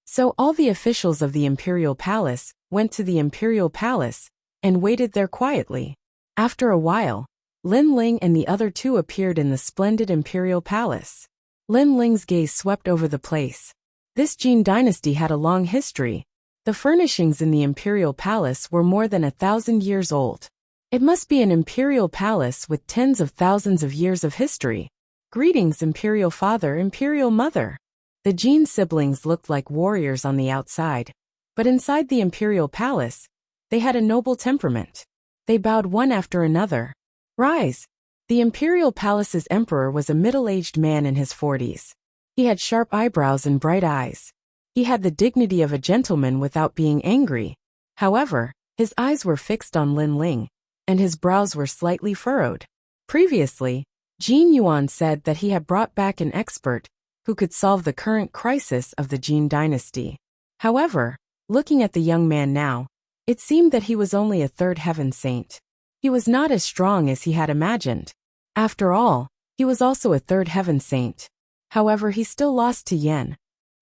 So all the officials of the imperial palace went to the imperial palace and waited there quietly. After a while, Lin Ling and the other 2 appeared in the splendid imperial palace. Lin Ling's gaze swept over the place. This Jin dynasty had a long history. The furnishings in the imperial palace were more than 1,000 years old. It must be an imperial palace with tens of thousands of years of history. Greetings, imperial father, imperial mother. The Jin siblings looked like warriors on the outside, but inside the imperial palace, they had a noble temperament. They bowed one after another. Rise! The imperial palace's emperor was a middle-aged man in his 40s. He had sharp eyebrows and bright eyes. He had the dignity of a gentleman without being angry. However, his eyes were fixed on Lin Ling, and his brows were slightly furrowed. Previously, Jin Yuan said that he had brought back an expert who could solve the current crisis of the Jin dynasty. However, looking at the young man now, it seemed that he was only a 3rd heaven saint. He was not as strong as he had imagined. After all, he was also a 3rd heaven saint. However, he still lost to Yan.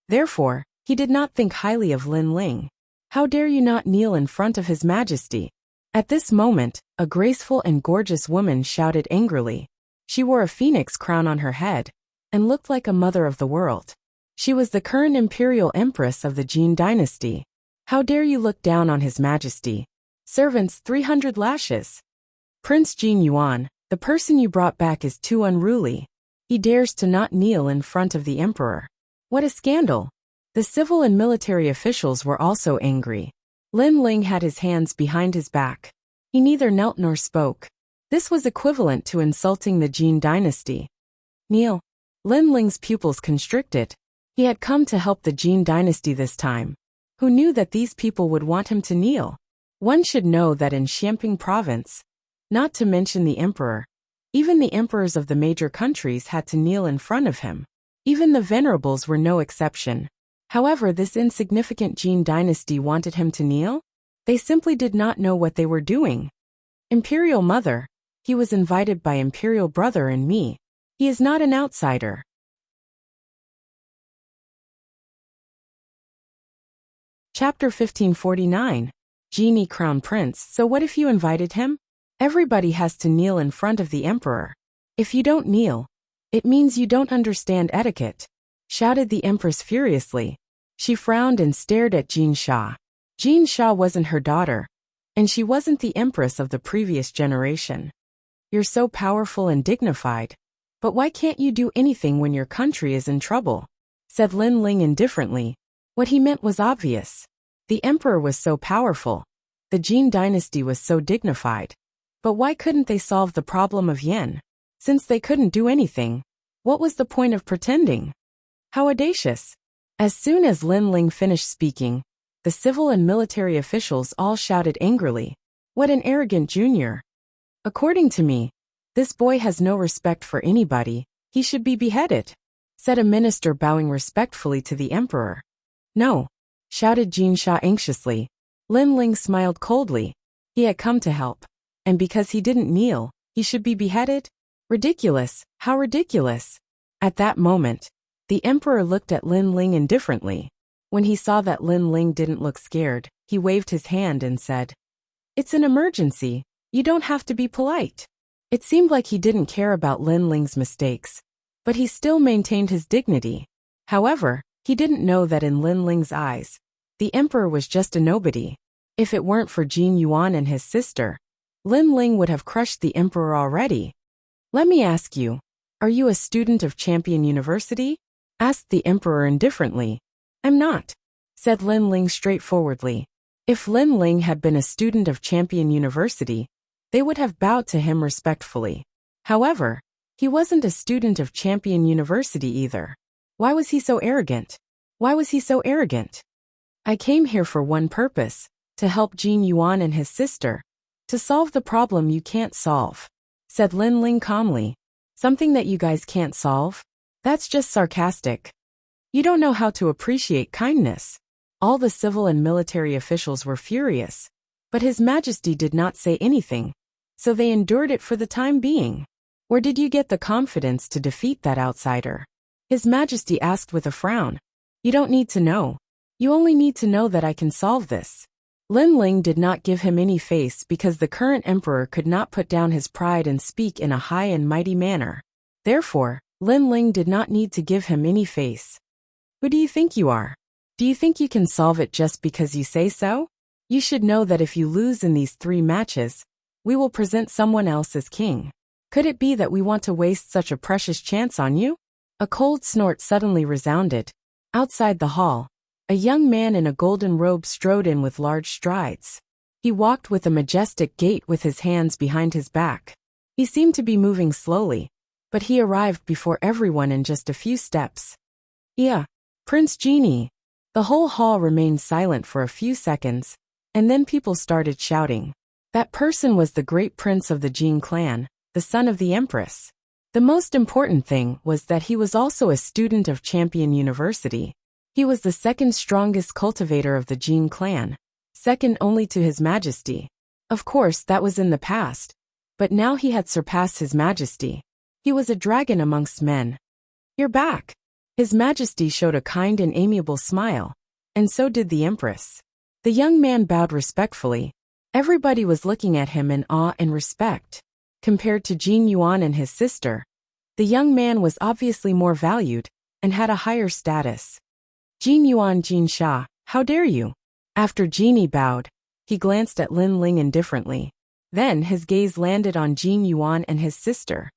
Therefore, he did not think highly of Lin Ling. How dare you not kneel in front of His Majesty? At this moment, a graceful and gorgeous woman shouted angrily. She wore a phoenix crown on her head and looked like a mother of the world. She was the current imperial empress of the Jin dynasty. How dare you look down on His Majesty? Servants, 300 lashes. Prince Jin Yuan, the person you brought back is too unruly. He dares to not kneel in front of the emperor. What a scandal! The civil and military officials were also angry. Lin Ling had his hands behind his back. He neither knelt nor spoke. This was equivalent to insulting the Jin dynasty. Kneel. Lin Ling's pupils constricted. He had come to help the Jin dynasty this time. Who knew that these people would want him to kneel? One should know that in Xiamping province, not to mention the emperor, even the emperors of the major countries had to kneel in front of him. Even the venerables were no exception. However, this insignificant Jin dynasty wanted him to kneel? They simply did not know what they were doing. Imperial Mother, he was invited by Imperial Brother and me. He is not an outsider. Chapter 1549. Genie Crown Prince. So what if you invited him? Everybody has to kneel in front of the emperor. If you don't kneel, it means you don't understand etiquette, shouted the empress furiously. She frowned and stared at Jin Sha. Jin Sha wasn't her daughter, and she wasn't the empress of the previous generation. You're so powerful and dignified, but why can't you do anything when your country is in trouble? Said Lin Ling indifferently. What he meant was obvious. The emperor was so powerful. The Jin dynasty was so dignified. But why couldn't they solve the problem of Yen? Since they couldn't do anything, what was the point of pretending? How audacious! As soon as Lin Ling finished speaking, the civil and military officials all shouted angrily, "What an arrogant junior! According to me, this boy has no respect for anybody, he should be beheaded," said a minister bowing respectfully to the emperor. "No," shouted Jin Sha anxiously. Lin Ling smiled coldly. He had come to help. And because he didn't kneel, he should be beheaded? Ridiculous, how ridiculous! At that moment, the emperor looked at Lin Ling indifferently. When he saw that Lin Ling didn't look scared, he waved his hand and said, "It's an emergency, you don't have to be polite." It seemed like he didn't care about Lin Ling's mistakes, but he still maintained his dignity. However, he didn't know that in Lin Ling's eyes, the emperor was just a nobody. If it weren't for Jin Yuan and his sister, Lin Ling would have crushed the emperor already. "Let me ask you, are you a student of Champion University?" asked the emperor indifferently. "I'm not," said Lin Ling straightforwardly. If Lin Ling had been a student of Champion University, they would have bowed to him respectfully. However, he wasn't a student of Champion University either. Why was he so arrogant? Why was he so arrogant? "I came here for one purpose, to help Jin Yuan and his sister, to solve the problem you can't solve," said Lin Ling calmly. "Something that you guys can't solve? That's just sarcastic. You don't know how to appreciate kindness." All the civil and military officials were furious, but His Majesty did not say anything, so they endured it for the time being. "Where did you get the confidence to defeat that outsider?" His Majesty asked with a frown. "You don't need to know. You only need to know that I can solve this." Lin Ling did not give him any face because the current emperor could not put down his pride and speak in a high and mighty manner. Therefore, Lin Ling did not need to give him any face. "Who do you think you are? Do you think you can solve it just because you say so? You should know that if you lose in these 3 matches, we will present someone else as king. Could it be that we want to waste such a precious chance on you?" A cold snort suddenly resounded. Outside the hall, a young man in a golden robe strode in with large strides. He walked with a majestic gait with his hands behind his back. He seemed to be moving slowly, but he arrived before everyone in just a few steps. "Yeah, Prince Genie." The whole hall remained silent for a few seconds, and then people started shouting. That person was the great prince of the Jin clan, the son of the empress. The most important thing was that he was also a student of Champion University. He was the second strongest cultivator of the Jin clan, second only to His Majesty. Of course, that was in the past, but now he had surpassed His Majesty. He was a dragon amongst men. "You're back." His Majesty showed a kind and amiable smile, and so did the empress. The young man bowed respectfully. Everybody was looking at him in awe and respect. Compared to Jin Yuan and his sister, the young man was obviously more valued and had a higher status. "Jin Yuan, Jin Sha, how dare you?" After Genie bowed, he glanced at Lin Ling indifferently. Then his gaze landed on Jin Yuan and his sister.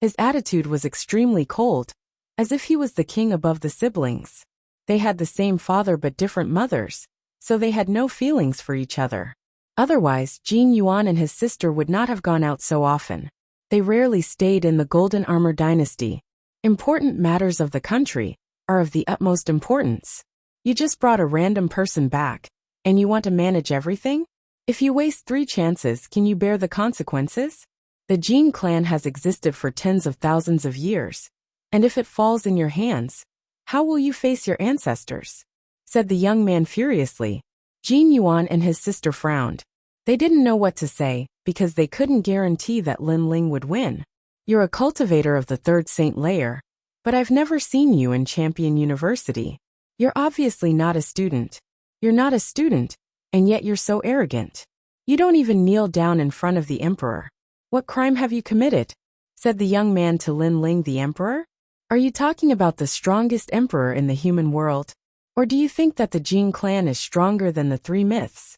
His attitude was extremely cold, as if he was the king above the siblings. They had the same father but different mothers, so they had no feelings for each other. Otherwise, Jin Yuan and his sister would not have gone out so often. They rarely stayed in the Golden Armor Dynasty. Important matters of the country are of the utmost importance. You just brought a random person back, and you want to manage everything? If you waste 3 chances, can you bear the consequences? The Jin clan has existed for tens of thousands of years, and if it falls in your hands, how will you face your ancestors? said the young man furiously. Jin Yuan and his sister frowned. They didn't know what to say, because they couldn't guarantee that Lin Ling would win. You're a cultivator of the third saint layer, but I've never seen you in Champion University. You're obviously not a student. You're not a student, and yet you're so arrogant. You don't even kneel down in front of the emperor. What crime have you committed? Said the young man to Lin Ling the emperor. Are you talking about the strongest emperor in the human world? Or do you think that the Jin clan is stronger than the three myths?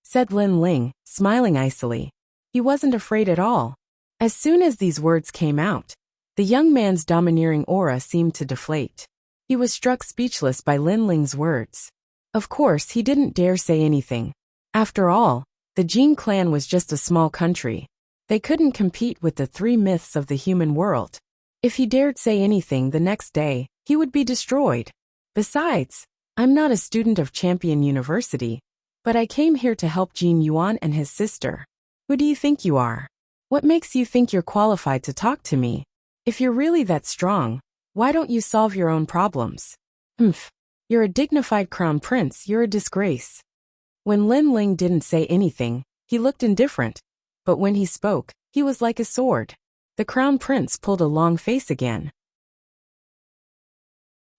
Said Lin Ling, smiling icily. He wasn't afraid at all. As soon as these words came out, the young man's domineering aura seemed to deflate. He was struck speechless by Lin Ling's words. Of course, he didn't dare say anything. After all, the Jin clan was just a small country. They couldn't compete with the three myths of the human world. If he dared say anything the next day, he would be destroyed. Besides, I'm not a student of Champion University, but I came here to help Jin Yuan and his sister. Who do you think you are? What makes you think you're qualified to talk to me? If you're really that strong, why don't you solve your own problems? Humph. You're a dignified crown prince, you're a disgrace. When Lin Ling didn't say anything, he looked indifferent, but when he spoke, he was like a sword. The crown prince pulled a long face again.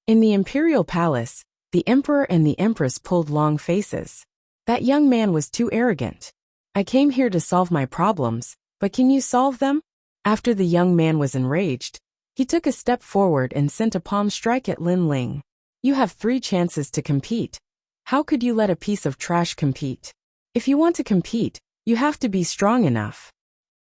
In the imperial palace, the emperor and the empress pulled long faces. That young man was too arrogant. I came here to solve my problems, but can you solve them? After the young man was enraged, he took a step forward and sent a palm strike at Lin Ling. You have 3 chances to compete. How could you let a piece of trash compete? If you want to compete, you have to be strong enough.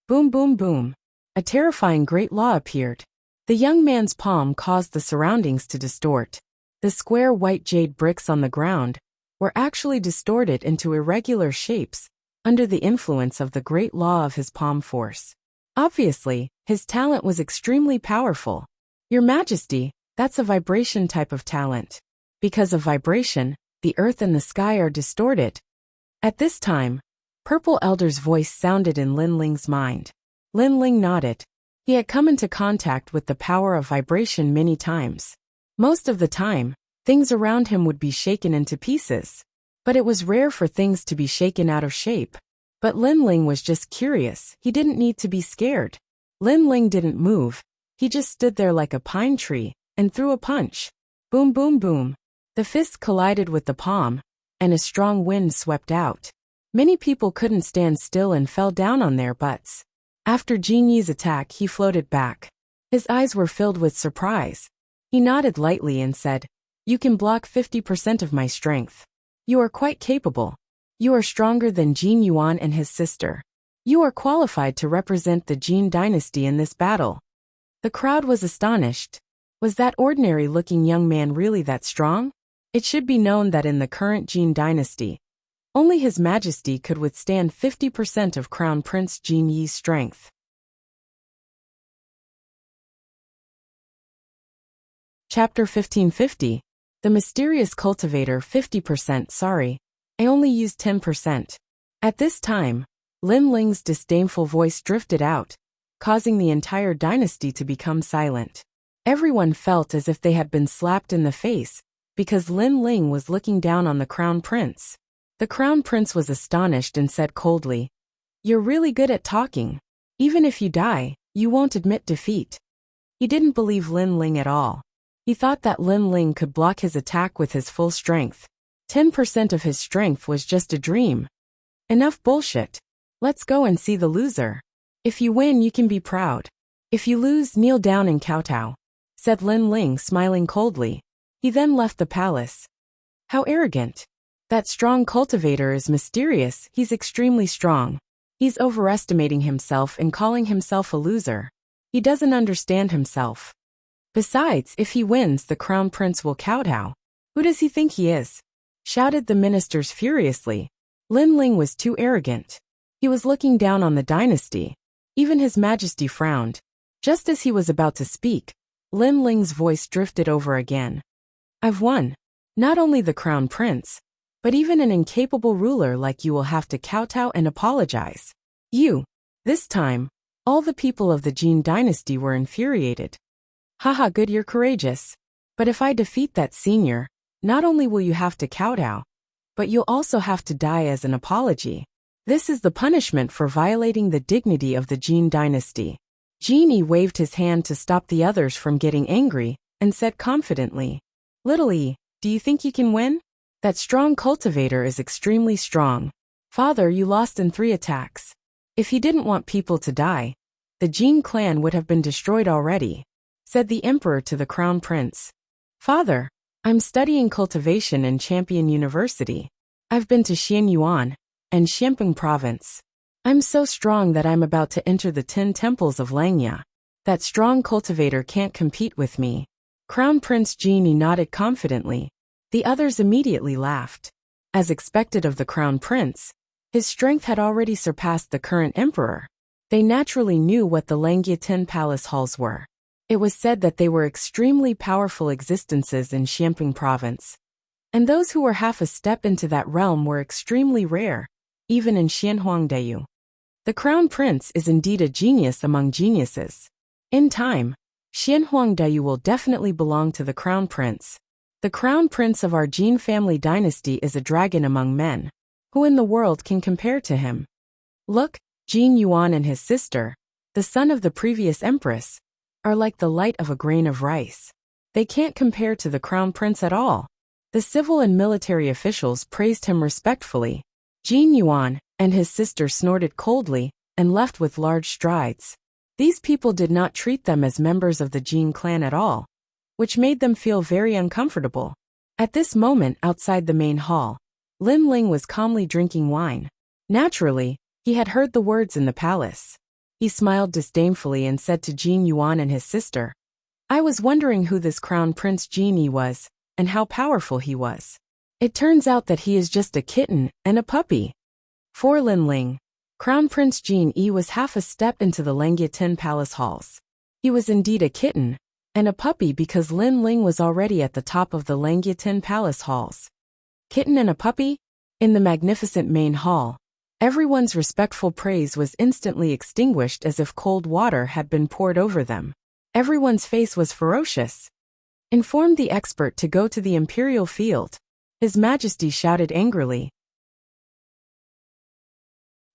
Boom, boom, boom. A terrifying great law appeared. The young man's palm caused the surroundings to distort. The square white jade bricks on the ground were actually distorted into irregular shapes under the influence of the great law of his palm force. Obviously, his talent was extremely powerful. Your Majesty, that's a vibration type of talent. Because of vibration, the earth and the sky are distorted. At this time, Purple Elder's voice sounded in Lin Ling's mind. Lin Ling nodded. He had come into contact with the power of vibration many times. Most of the time, things around him would be shaken into pieces. But it was rare for things to be shaken out of shape. But Lin Ling was just curious. He didn't need to be scared. Lin Ling didn't move. He just stood there like a pine tree and threw a punch. Boom, boom, boom. The fist collided with the palm, and a strong wind swept out. Many people couldn't stand still and fell down on their butts. After Jin Yi's attack, he floated back. His eyes were filled with surprise. He nodded lightly and said, "You can block 50% of my strength. You are quite capable. You are stronger than Jin Yuan and his sister. You are qualified to represent the Jin dynasty in this battle." The crowd was astonished. Was that ordinary-looking young man really that strong? It should be known that in the current Jin dynasty, only His Majesty could withstand 50% of Crown Prince Jin Yi's strength. Chapter 1550. The Mysterious Cultivator 50%. Sorry, I only used 10%. At this time, Lin Ling's disdainful voice drifted out, causing the entire dynasty to become silent. Everyone felt as if they had been slapped in the face, because Lin Ling was looking down on the Crown Prince. The Crown Prince was astonished and said coldly, "You're really good at talking. Even if you die, you won't admit defeat." He didn't believe Lin Ling at all. He thought that Lin Ling could block his attack with his full strength. 10% of his strength was just a dream. Enough bullshit. Let's go and see the loser. If you win, you can be proud. If you lose, kneel down and kowtow, said Lin Ling, smiling coldly. He then left the palace. How arrogant. That strong cultivator is mysterious. He's extremely strong. He's overestimating himself and calling himself a loser. He doesn't understand himself. Besides, if he wins, the Crown Prince will kowtow. Who does he think he is? Shouted the ministers furiously. Lin Ling was too arrogant. He was looking down on the dynasty. Even His Majesty frowned. Just as he was about to speak, Lin Ling's voice drifted over again. I've won. Not only the Crown Prince, but even an incapable ruler like you will have to kowtow and apologize. You. This time, all the people of the Jin dynasty were infuriated. Haha, good, you're courageous. But if I defeat that senior, Not only will you have to kowtow, but you'll also have to die as an apology. This is the punishment for violating the dignity of the Jin dynasty. Jin Yi waved his hand to stop the others from getting angry, and said confidently, "Little E, do you think you can win? That strong cultivator is extremely strong. Father, you lost in 3 attacks. If he didn't want people to die, the Jin clan would have been destroyed already," said the emperor to the crown prince. "Father, I'm studying cultivation in Champion University. I've been to Xianyuan and Xianping province. I'm so strong that I'm about to enter the 10 temples of Langya. That strong cultivator can't compete with me." Crown Prince Jin Yi nodded confidently. The others immediately laughed. As expected of the crown prince, his strength had already surpassed the current emperor. They naturally knew what the Langya 10 palace halls were. It was said that they were extremely powerful existences in Xianping province, and those who were half a step into that realm were extremely rare, even in Xianhuangdayu. The crown prince is indeed a genius among geniuses. In time, Xianhuangdayu will definitely belong to the crown prince. The crown prince of our Jin family dynasty is a dragon among men. Who in the world can compare to him? Look, Jin Yuan and his sister, the son of the previous empress, are like the light of a grain of rice. They can't compare to the crown prince at all. The civil and military officials praised him respectfully. Jin Yuan and his sister snorted coldly and left with large strides. These people did not treat them as members of the Jin clan at all, which made them feel very uncomfortable. At this moment outside the main hall, Lin Ling was calmly drinking wine. Naturally, he had heard the words in the palace. He smiled disdainfully and said to Jin Yuan and his sister, "I was wondering who this crown prince Jin Yi was, and how powerful he was. It turns out that he is just a kitten and a puppy." For Lin Ling, Crown Prince Jin Yi was half a step into the Langya 10 palace halls. He was indeed a kitten and a puppy because Lin Ling was already at the top of the Langya 10 palace halls. Kitten and a puppy? In the magnificent main hall, everyone's respectful praise was instantly extinguished as if cold water had been poured over them. Everyone's face was ferocious. Informed the expert to go to the imperial field. His Majesty shouted angrily.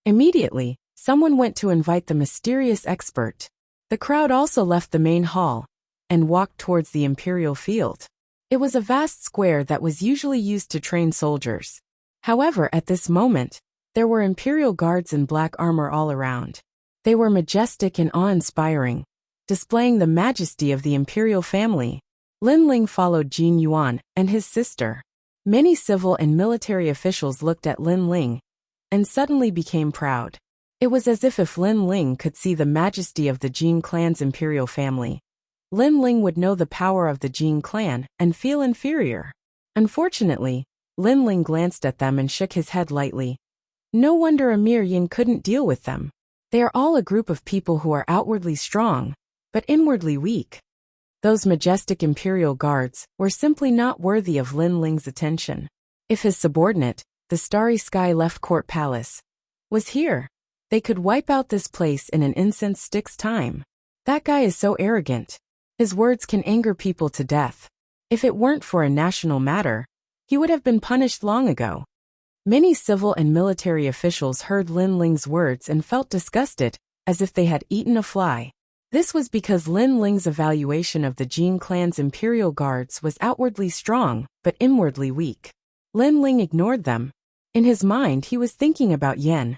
Immediately, someone went to invite the mysterious expert. The crowd also left the main hall and walked towards the imperial field. It was a vast square that was usually used to train soldiers. However, at this moment, there were imperial guards in black armor all around. They were majestic and awe-inspiring, displaying the majesty of the imperial family. Lin Ling followed Jin Yuan and his sister. Many civil and military officials looked at Lin Ling and suddenly became proud. It was as if Lin Ling could see the majesty of the Jin clan's imperial family, Lin Ling would know the power of the Jin clan and feel inferior. Unfortunately, Lin Ling glanced at them and shook his head lightly. No wonder Emir Yin couldn't deal with them. They are all a group of people who are outwardly strong, but inwardly weak. Those majestic imperial guards were simply not worthy of Lin Ling's attention. If his subordinate, the Starry Sky Left Court Palace, was here, they could wipe out this place in an incense stick's time. That guy is so arrogant. His words can anger people to death. If it weren't for a national matter, he would have been punished long ago. Many civil and military officials heard Lin Ling's words and felt disgusted, as if they had eaten a fly. This was because Lin Ling's evaluation of the Jin clan's imperial guards was outwardly strong, but inwardly weak. Lin Ling ignored them. In his mind he was thinking about Yen.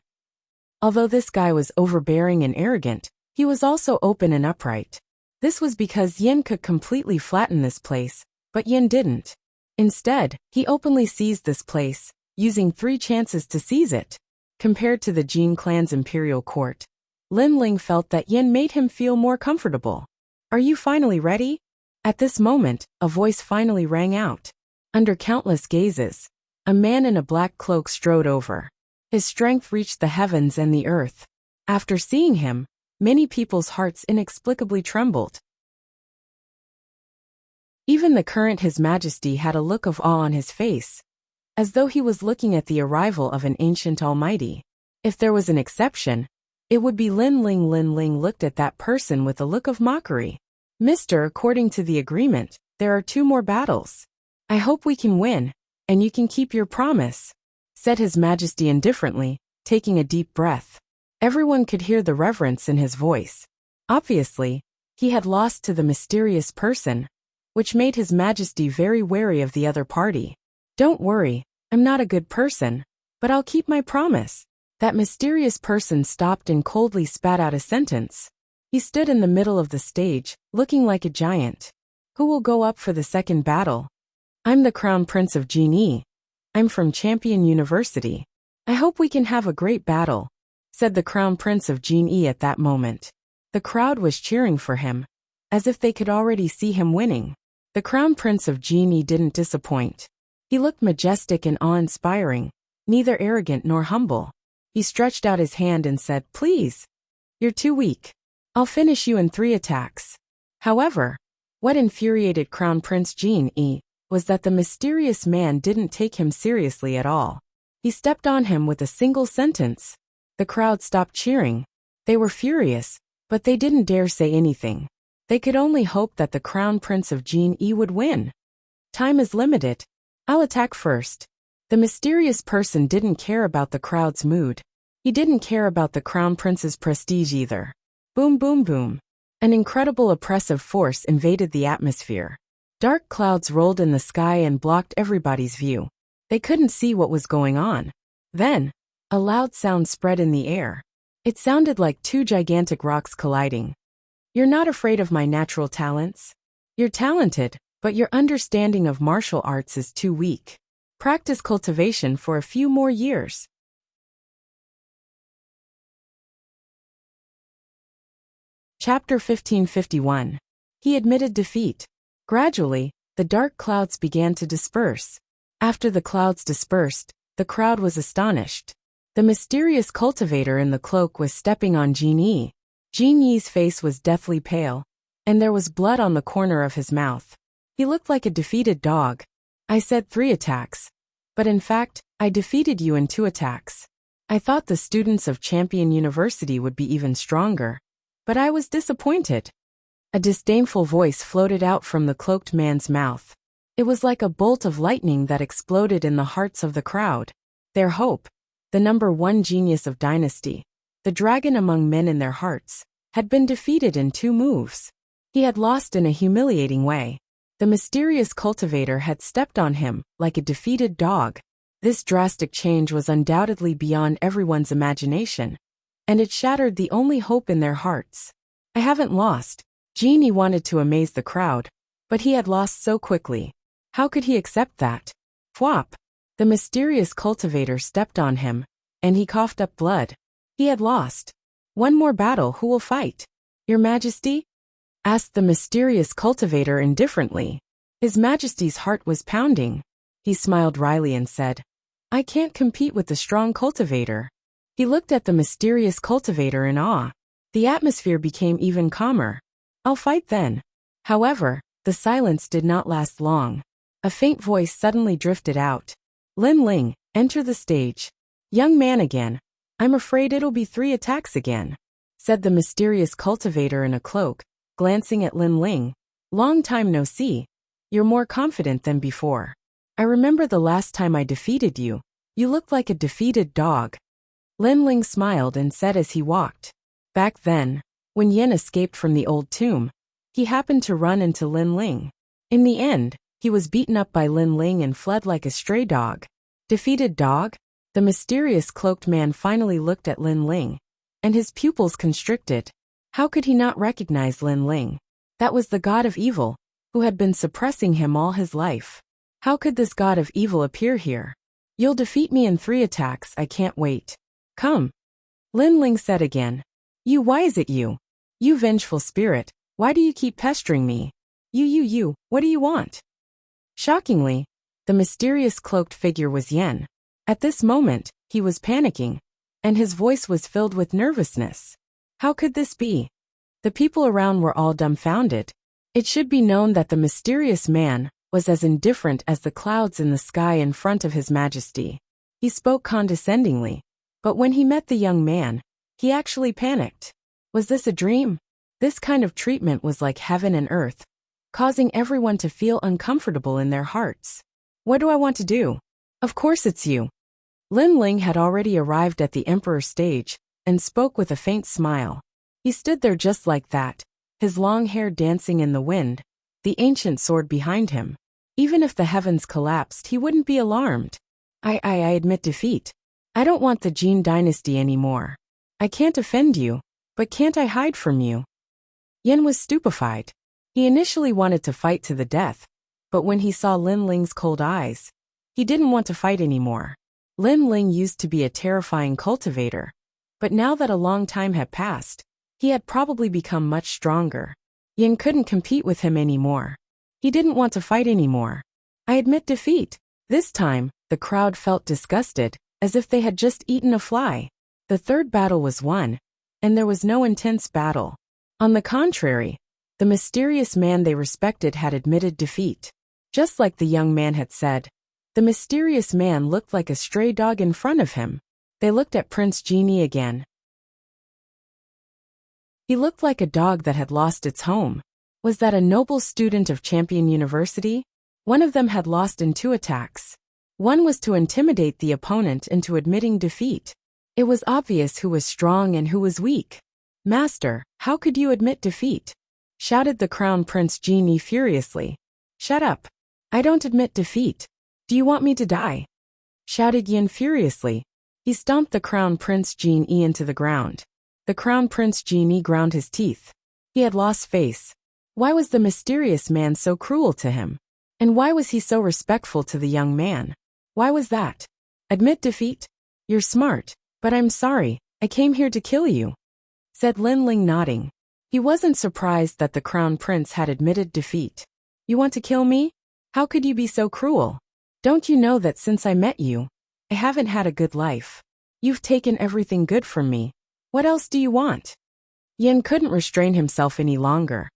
Although this guy was overbearing and arrogant, he was also open and upright. This was because Yen could completely flatten this place, but Yen didn't. Instead, he openly seized this place, using 3 chances to seize it. Compared to the Jin clan's imperial court, Lin Ling felt that Yen made him feel more comfortable. "Are you finally ready?" At this moment, a voice finally rang out. Under countless gazes, a man in a black cloak strode over. His strength reached the heavens and the earth. After seeing him, many people's hearts inexplicably trembled. Even the current His Majesty had a look of awe on his face, as though he was looking at the arrival of an ancient almighty. If there was an exception, it would be Lin Ling. Lin Ling looked at that person with a look of mockery. "Mister, according to the agreement, there are 2 more battles. I hope we can win, and you can keep your promise, said His Majesty indifferently, taking a deep breath. Everyone could hear the reverence in his voice. Obviously, he had lost to the mysterious person, which made His Majesty very wary of the other party. Don't worry, I'm not a good person, but I'll keep my promise. That mysterious person stopped and coldly spat out a sentence. He stood in the middle of the stage, looking like a giant. Who will go up for the second battle? I'm the Crown Prince of Genie. I'm from Champion University. I hope we can have a great battle, said the Crown Prince of Genie at that moment. The crowd was cheering for him, as if they could already see him winning. The Crown Prince of Genie didn't disappoint. He looked majestic and awe-inspiring, neither arrogant nor humble. He stretched out his hand and said, "Please. You're too weak. I'll finish you in 3 attacks." However, what infuriated Crown Prince Genie was that the mysterious man didn't take him seriously at all. He stepped on him with a single sentence. The crowd stopped cheering. They were furious, but they didn't dare say anything. They could only hope that the Crown Prince of Genie would win. Time is limited. I'll attack first. The mysterious person didn't care about the crowd's mood. He didn't care about the Crown Prince's prestige either. Boom, boom, boom. An incredible oppressive force invaded the atmosphere. Dark clouds rolled in the sky and blocked everybody's view. They couldn't see what was going on. Then, a loud sound spread in the air. It sounded like 2 gigantic rocks colliding. You're not afraid of my natural talents? You're talented, but your understanding of martial arts is too weak. Practice cultivation for a few more years. Chapter 1551. He admitted defeat. Gradually, the dark clouds began to disperse. After the clouds dispersed, the crowd was astonished. The mysterious cultivator in the cloak was stepping on Genie. Genie's face was deathly pale, and there was blood on the corner of his mouth. He looked like a defeated dog. I said 3 attacks. But in fact, I defeated you in 2 attacks. I thought the students of Champion University would be even stronger. But I was disappointed. A disdainful voice floated out from the cloaked man's mouth. It was like a bolt of lightning that exploded in the hearts of the crowd. Their hope, the number 1 genius of Dynasty, the dragon among men in their hearts, had been defeated in 2 moves. He had lost in a humiliating way. The mysterious cultivator had stepped on him like a defeated dog. This drastic change was undoubtedly beyond everyone's imagination, and it shattered the only hope in their hearts. I haven't lost. Genie wanted to amaze the crowd, but he had lost so quickly. How could he accept that? Whop! The mysterious cultivator stepped on him, and he coughed up blood. He had lost. 1 more battle, who will fight? Your Majesty? Asked the mysterious cultivator indifferently. His Majesty's heart was pounding. He smiled wryly and said, I can't compete with the strong cultivator. He looked at the mysterious cultivator in awe. The atmosphere became even calmer. I'll fight then. However, the silence did not last long. A faint voice suddenly drifted out. Lin Ling, enter the stage. Young man again. I'm afraid it'll be 3 attacks again, said the mysterious cultivator in a cloak, glancing at Lin Ling. Long time no see. You're more confident than before. I remember the last time I defeated you. You looked like a defeated dog. Lin Ling smiled and said as he walked. Back then, when Yen escaped from the old tomb, he happened to run into Lin Ling. In the end, he was beaten up by Lin Ling and fled like a stray dog. Defeated dog? The mysterious cloaked man finally looked at Lin Ling, and his pupils constricted. How could he not recognize Lin Ling? That was the god of evil, who had been suppressing him all his life. How could this god of evil appear here? You'll defeat me in 3 attacks, I can't wait. Come. Lin Ling said again. Why is it you? You vengeful spirit, why do you keep pestering me? You, what do you want? Shockingly, the mysterious cloaked figure was Yen. At this moment, he was panicking, and his voice was filled with nervousness. How could this be? The people around were all dumbfounded. It should be known that the mysterious man was as indifferent as the clouds in the sky in front of His Majesty. He spoke condescendingly, but when he met the young man, he actually panicked. Was this a dream? This kind of treatment was like heaven and earth. causing everyone to feel uncomfortable in their hearts. What do I want to do? Of course it's you. Lin Ling had already arrived at the Emperor stage and spoke with a faint smile. He stood there just like that, his long hair dancing in the wind, the ancient sword behind him. Even if the heavens collapsed, he wouldn't be alarmed. I admit defeat. I don't want the Jin dynasty anymore. I can't offend you, but can't I hide from you? Yan was stupefied. He initially wanted to fight to the death, but when he saw Lin Ling's cold eyes, he didn't want to fight anymore. Lin Ling used to be a terrifying cultivator, but now that a long time had passed, he had probably become much stronger. Yan couldn't compete with him anymore. He didn't want to fight anymore. I admit defeat. This time, the crowd felt disgusted, as if they had just eaten a fly. The third battle was won, and there was no intense battle. On the contrary, the mysterious man they respected had admitted defeat. Just like the young man had said, the mysterious man looked like a stray dog in front of him. They looked at Prince Genie again. He looked like a dog that had lost its home. Was that a noble student of Champion University? One of them had lost in 2 attacks. One was to intimidate the opponent into admitting defeat. It was obvious who was strong and who was weak. Master, how could you admit defeat? Shouted the Crown Prince Genie furiously. Shut up. I don't admit defeat. Do you want me to die? Shouted Yin furiously. He stomped the Crown Prince Genie into the ground. The Crown Prince Genie ground his teeth. He had lost face. Why was the mysterious man so cruel to him? And why was he so respectful to the young man? Why was that? Admit defeat? You're smart, but I'm sorry, I came here to kill you, said Lin Ling nodding. He wasn't surprised that the Crown Prince had admitted defeat. You want to kill me? How could you be so cruel? Don't you know that since I met you, I haven't had a good life? You've taken everything good from me. What else do you want? Yin couldn't restrain himself any longer,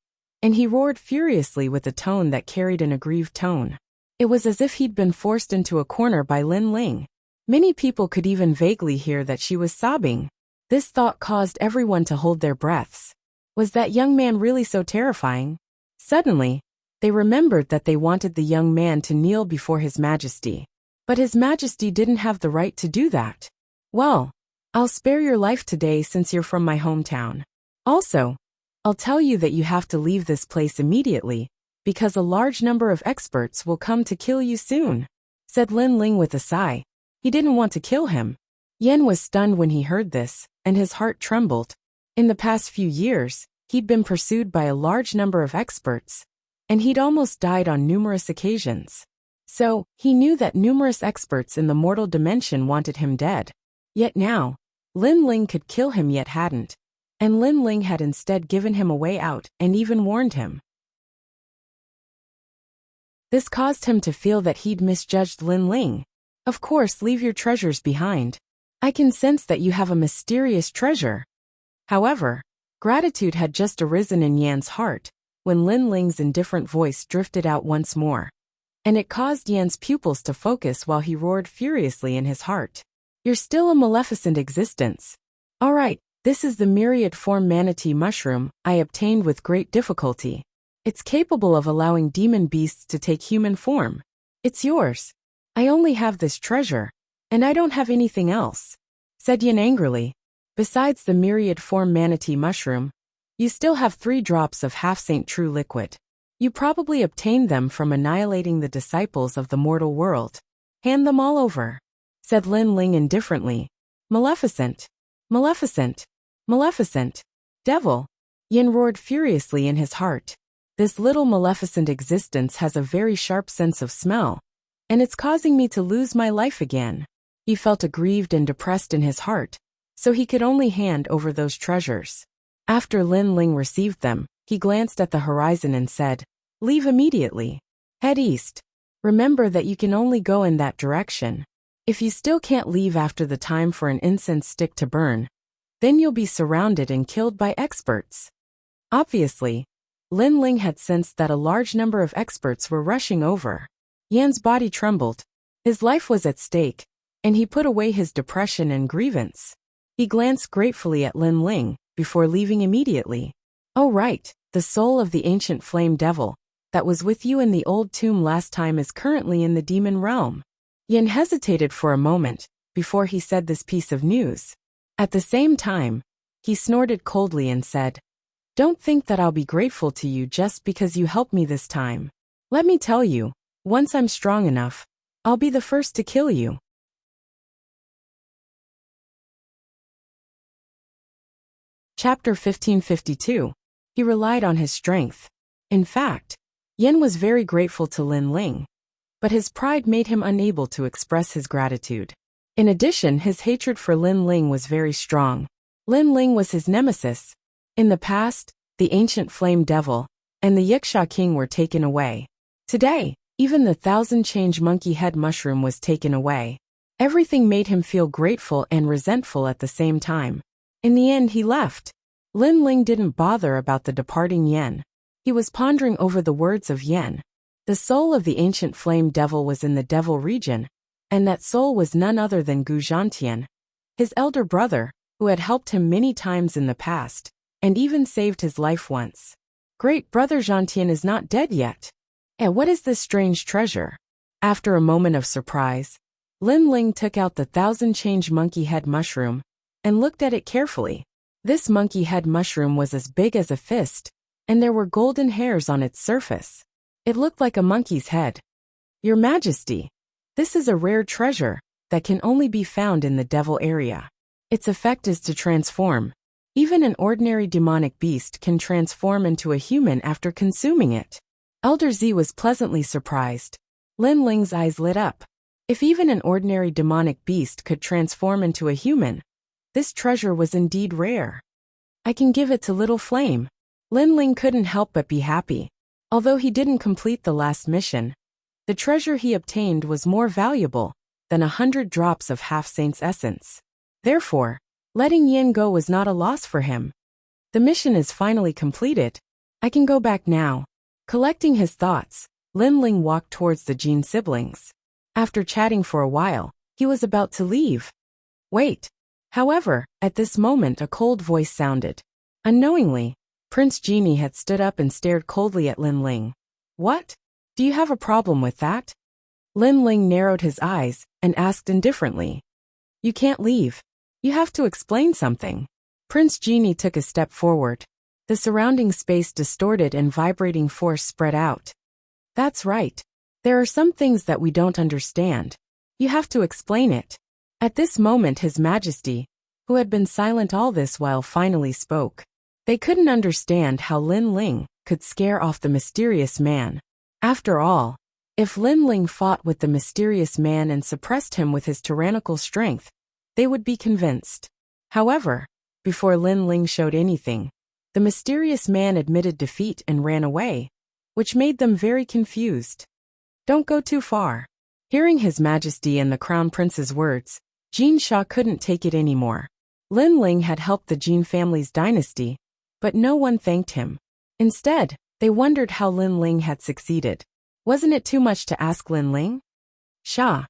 and he roared furiously with a tone that carried an aggrieved tone. It was as if he'd been forced into a corner by Lin Ling. Many people could even vaguely hear that she was sobbing. This thought caused everyone to hold their breaths. Was that young man really so terrifying? Suddenly, they remembered that they wanted the young man to kneel before His Majesty. But His Majesty didn't have the right to do that. Well, I'll spare your life today since you're from my hometown. Also, I'll tell you that you have to leave this place immediately, because a large number of experts will come to kill you soon, said Lin Ling with a sigh. He didn't want to kill him. Yen was stunned when he heard this, and his heart trembled. In the past few years, he'd been pursued by a large number of experts, and he'd almost died on numerous occasions. So, he knew that numerous experts in the mortal dimension wanted him dead. Yet now, Lin Ling could kill him yet hadn't, and Lin Ling had instead given him a way out and even warned him. This caused him to feel that he'd misjudged Lin Ling. Of course, leave your treasures behind. I can sense that you have a mysterious treasure. However, gratitude had just arisen in Yan's heart when Lin Ling's indifferent voice drifted out once more, and it caused Yan's pupils to focus while he roared furiously in his heart. You're still a maleficent existence. All right, this is the myriad form manatee mushroom I obtained with great difficulty. It's capable of allowing demon beasts to take human form. It's yours. I only have this treasure, and I don't have anything else, said Yin angrily. Besides the myriad form manatee mushroom, you still have 3 drops of half-saint true liquid. You probably obtained them from annihilating the disciples of the mortal world. Hand them all over, said Lin Ling indifferently. Maleficent. Maleficent. Maleficent. Devil. Yin roared furiously in his heart. This little maleficent existence has a very sharp sense of smell, and it's causing me to lose my life again. He felt aggrieved and depressed in his heart, so he could only hand over those treasures. After Lin Ling received them, he glanced at the horizon and said, Leave immediately. Head east. Remember that you can only go in that direction. If you still can't leave after the time for an incense stick to burn, then you'll be surrounded and killed by experts. Obviously, Lin Ling had sensed that a large number of experts were rushing over. Yan's body trembled. His life was at stake, and he put away his depression and grievance. He glanced gratefully at Lin Ling before leaving immediately. Oh right, the soul of the ancient flame devil. that was with you in the old tomb last time is currently in the demon realm. Yin hesitated for a moment before he said this piece of news. At the same time, he snorted coldly and said, "Don't think that I'll be grateful to you just because you helped me this time. Let me tell you, once I'm strong enough, I'll be the first to kill you." Chapter 1552. He relied on his strength. In fact, Yin was very grateful to Lin Ling, but his pride made him unable to express his gratitude. In addition, his hatred for Lin Ling was very strong. Lin Ling was his nemesis. In the past, the ancient flame devil and the Wuxia king were taken away. Today, even the 1,000-change monkey head mushroom was taken away. Everything made him feel grateful and resentful at the same time. In the end, he left. Lin Ling didn't bother about the departing Yen. He was pondering over the words of Yen. The soul of the ancient flame devil was in the devil region, and that soul was none other than Gu Zhantian, his elder brother, who had helped him many times in the past, and even saved his life once. Great brother Zhantian is not dead yet. And what is this strange treasure? After a moment of surprise, Lin Ling took out the 1,000-change monkey head mushroom and looked at it carefully. This monkey head mushroom was as big as a fist, and there were golden hairs on its surface. It looked like a monkey's head. "Your Majesty, this is a rare treasure that can only be found in the devil area. Its effect is to transform. Even an ordinary demonic beast can transform into a human after consuming it." Elder Z was pleasantly surprised. Lin Ling's eyes lit up. If even an ordinary demonic beast could transform into a human, this treasure was indeed rare. "I can give it to Little Flame." Lin Ling couldn't help but be happy. Although he didn't complete the last mission, the treasure he obtained was more valuable than 100 drops of half-saint's essence. Therefore, letting Yin go was not a loss for him. The mission is finally completed. I can go back now. Collecting his thoughts, Lin Ling walked towards the Jin siblings. After chatting for a while, he was about to leave. Wait. However, at this moment a cold voice sounded. Unknowingly, Prince Genie had stood up and stared coldly at Lin Ling. "What? Do you have a problem with that?" Lin Ling narrowed his eyes and asked indifferently. "You can't leave. You have to explain something." Prince Genie took a step forward. The surrounding space distorted and vibrating force spread out. "That's right. There are some things that we don't understand. You have to explain it." At this moment His Majesty, who had been silent all this while, finally spoke. They couldn't understand how Lin Ling could scare off the mysterious man. After all, if Lin Ling fought with the mysterious man and suppressed him with his tyrannical strength, they would be convinced. However, before Lin Ling showed anything, the mysterious man admitted defeat and ran away, which made them very confused. "Don't go too far." Hearing His Majesty and the Crown Prince's words, Jin Sha couldn't take it anymore. Lin Ling had helped the Jin family's dynasty, but no one thanked him. Instead, they wondered how Lin Ling had succeeded. Wasn't it too much to ask Lin Ling? "Sha,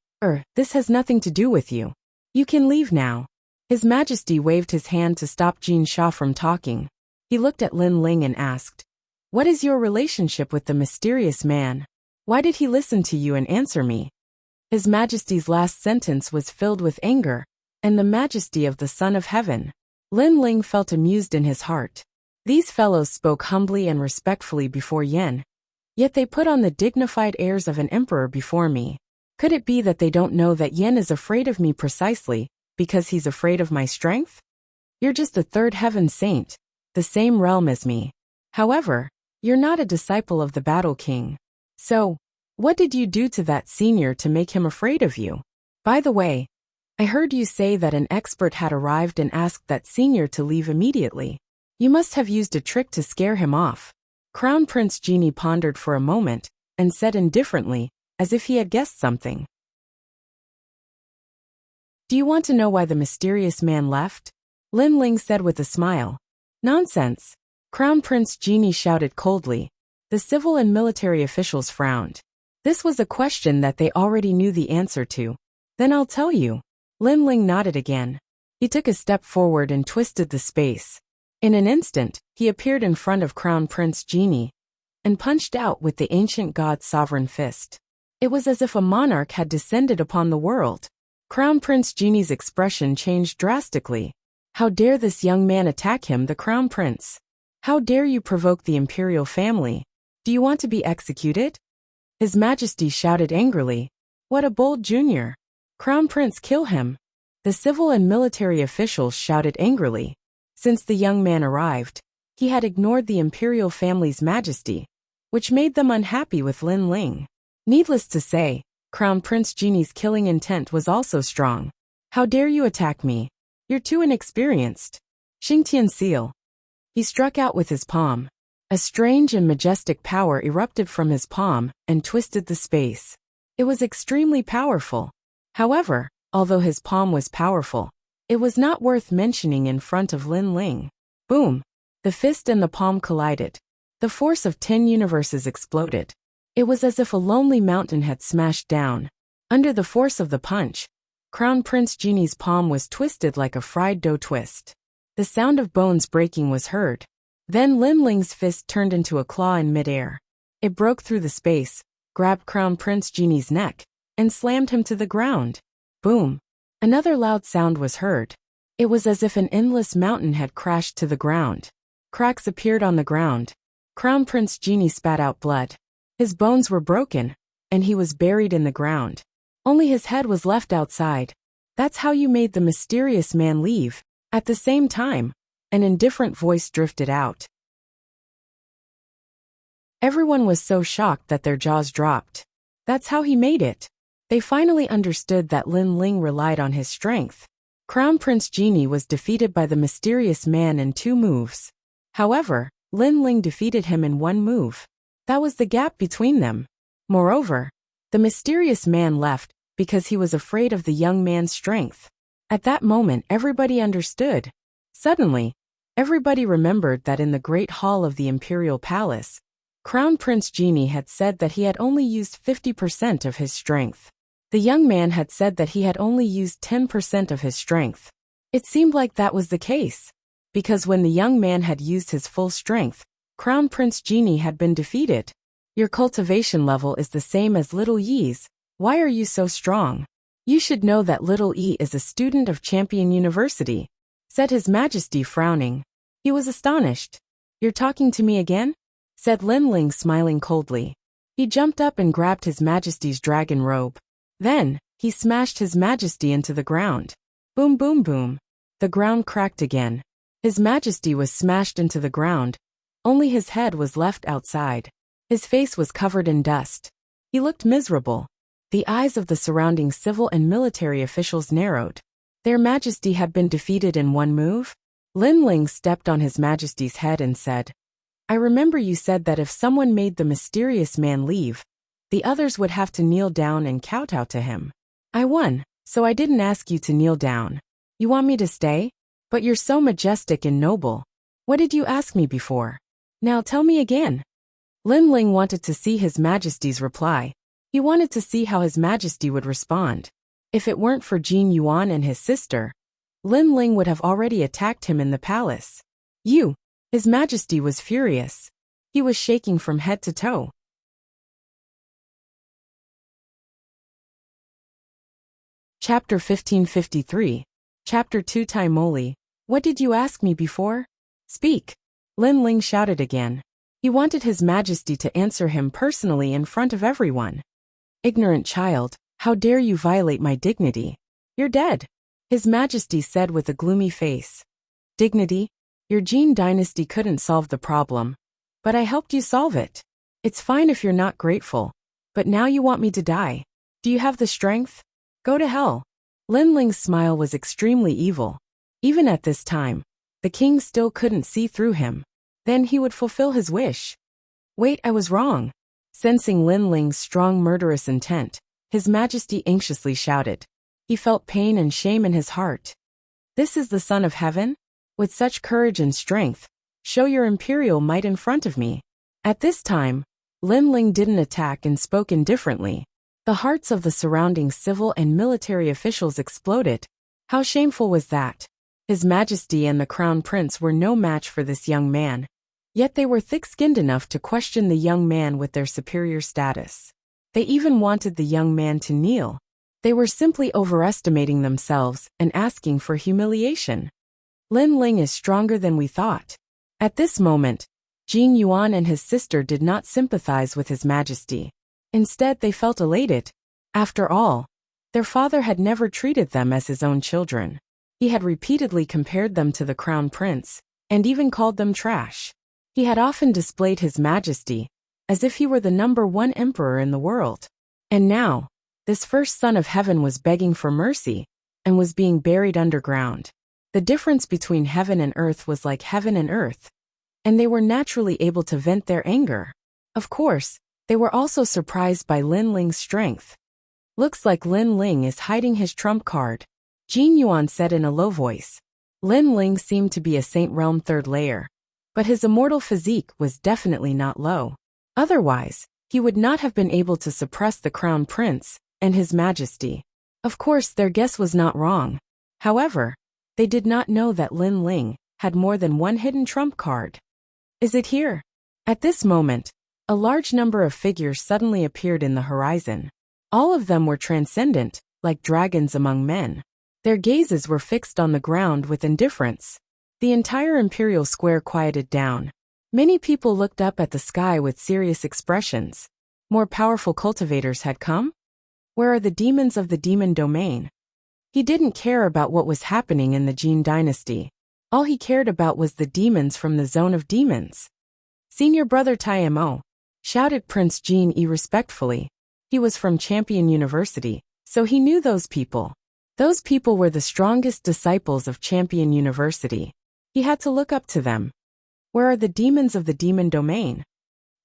this has nothing to do with you. You can leave now." His Majesty waved his hand to stop Jin Sha from talking. He looked at Lin Ling and asked, "What is your relationship with the mysterious man? Why did he listen to you and answer me?" His Majesty's last sentence was filled with anger and the majesty of the Son of Heaven. Lin Ling felt amused in his heart. These fellows spoke humbly and respectfully before Yen, yet they put on the dignified airs of an emperor before me. Could it be that they don't know that Yen is afraid of me precisely because he's afraid of my strength? "You're just a third heaven saint, the same realm as me. However, you're not a disciple of the Battle King. So, what did you do to that senior to make him afraid of you? By the way, I heard you say that an expert had arrived and asked that senior to leave immediately. You must have used a trick to scare him off." Crown Prince Genie pondered for a moment and said indifferently, as if he had guessed something. "Do you want to know why the mysterious man left?" Lin Ling said with a smile. "Nonsense!" Crown Prince Genie shouted coldly. The civil and military officials frowned. This was a question that they already knew the answer to. "Then I'll tell you." Lin Ling nodded again. He took a step forward and twisted the space. In an instant, he appeared in front of Crown Prince Genie. and punched out with the ancient god's sovereign fist. It was as if a monarch had descended upon the world. Crown Prince Genie's expression changed drastically. How dare this young man attack him, the Crown Prince? How dare you provoke the imperial family? Do you want to be executed? His Majesty shouted angrily. What a bold junior! Crown Prince, kill him! The civil and military officials shouted angrily. Since the young man arrived, he had ignored the imperial family's majesty, which made them unhappy with Lin Ling. Needless to say, Crown Prince Genie's killing intent was also strong. How dare you attack me? You're too inexperienced. Xingtian seal. He struck out with his palm. A strange and majestic power erupted from his palm and twisted the space. It was extremely powerful. However, although his palm was powerful, it was not worth mentioning in front of Lin Ling. Boom! The fist and the palm collided. The force of 10 universes exploded. It was as if a lonely mountain had smashed down. Under the force of the punch, Crown Prince Genie's palm was twisted like a fried dough twist. The sound of bones breaking was heard. Then Lin Ling's fist turned into a claw in midair. It broke through the space, grabbed Crown Prince Genie's neck, and slammed him to the ground. Boom! Another loud sound was heard. It was as if an endless mountain had crashed to the ground. Cracks appeared on the ground. Crown Prince Genie spat out blood. His bones were broken, and he was buried in the ground. Only his head was left outside. That's how you made the mysterious man leave. At the same time, an indifferent voice drifted out. Everyone was so shocked that their jaws dropped. That's how he made it. They finally understood that Lin Ling relied on his strength. Crown Prince Genie was defeated by the mysterious man in 2 moves. However, Lin Ling defeated him in 1 move. That was the gap between them. Moreover, the mysterious man left because he was afraid of the young man's strength. At that moment, everybody understood. Suddenly, everybody remembered that in the Great Hall of the Imperial Palace, Crown Prince Genie had said that he had only used 50% of his strength. The young man had said that he had only used 10% of his strength. It seemed like that was the case, because when the young man had used his full strength, Crown Prince Genie had been defeated. Your cultivation level is the same as Little Yi's. Why are you so strong? You should know that Little Yi is a student of Champion University, said His Majesty frowning. He was astonished. You're talking to me again? Said Lin Ling smiling coldly. He jumped up and grabbed His Majesty's dragon robe. Then, he smashed His Majesty into the ground. Boom boom boom. The ground cracked again. His Majesty was smashed into the ground. Only his head was left outside. His face was covered in dust. He looked miserable. The eyes of the surrounding civil and military officials narrowed. Their Majesty had been defeated in 1 move? Lin Ling stepped on His Majesty's head and said, I remember you said that if someone made the mysterious man leave, the others would have to kneel down and kowtow to him. I won, so I didn't ask you to kneel down. You want me to stay? But you're so majestic and noble. What did you ask me before? Now tell me again. Lin Ling wanted to see His Majesty's reply. He wanted to see how His Majesty would respond. If it weren't for Jin Yuan and his sister, Lin Ling would have already attacked him in the palace. You! His Majesty was furious. He was shaking from head to toe. Chapter 1553. Chapter 2 Taimoli. What did you ask me before? Speak. Lin Ling shouted again. He wanted His Majesty to answer him personally in front of everyone. Ignorant child, how dare you violate my dignity? You're dead, His Majesty said with a gloomy face. Dignity? Your Jin dynasty couldn't solve the problem, but I helped you solve it. It's fine if you're not grateful, but now you want me to die. Do you have the strength? Go to hell. Lin Ling's smile was extremely evil. Even at this time, the king still couldn't see through him. Then he would fulfill his wish. Wait, I was wrong. Sensing Lin Ling's strong murderous intent, His Majesty anxiously shouted. He felt pain and shame in his heart. This is the Son of Heaven? With such courage and strength, show your imperial might in front of me. At this time, Lin Ling didn't attack and spoke indifferently. The hearts of the surrounding civil and military officials exploded. How shameful was that? His Majesty and the Crown Prince were no match for this young man. Yet they were thick-skinned enough to question the young man with their superior status. They even wanted the young man to kneel. They were simply overestimating themselves and asking for humiliation. Lin Ling is stronger than we thought. At this moment, Jing Yuan and his sister did not sympathize with His Majesty. Instead, they felt elated. After all, their father had never treated them as his own children. He had repeatedly compared them to the crown prince, and even called them trash. He had often displayed His Majesty, as if he were the #1 emperor in the world. And now, this first son of heaven was begging for mercy, and was being buried underground. The difference between heaven and earth was like heaven and earth, and they were naturally able to vent their anger. Of course, they were also surprised by Lin Ling's strength. Looks like Lin Ling is hiding his trump card, Jing Yuan said in a low voice. Lin Ling seemed to be a Saint Realm 3rd layer, but his immortal physique was definitely not low. Otherwise, he would not have been able to suppress the crown prince and His Majesty. Of course, their guess was not wrong. However, they did not know that Lin Ling had more than one hidden trump card. Is it here? At this moment, a large number of figures suddenly appeared in the horizon. All of them were transcendent, like dragons among men. Their gazes were fixed on the ground with indifference. The entire imperial square quieted down. Many people looked up at the sky with serious expressions. More powerful cultivators had come? Where are the demons of the demon domain? He didn't care about what was happening in the Jin dynasty. All he cared about was the demons from the zone of demons. Senior brother Taimo, shouted Prince Jin respectfully. He was from Champion University, so he knew those people. Those people were the strongest disciples of Champion University. He had to look up to them. Where are the demons of the demon domain?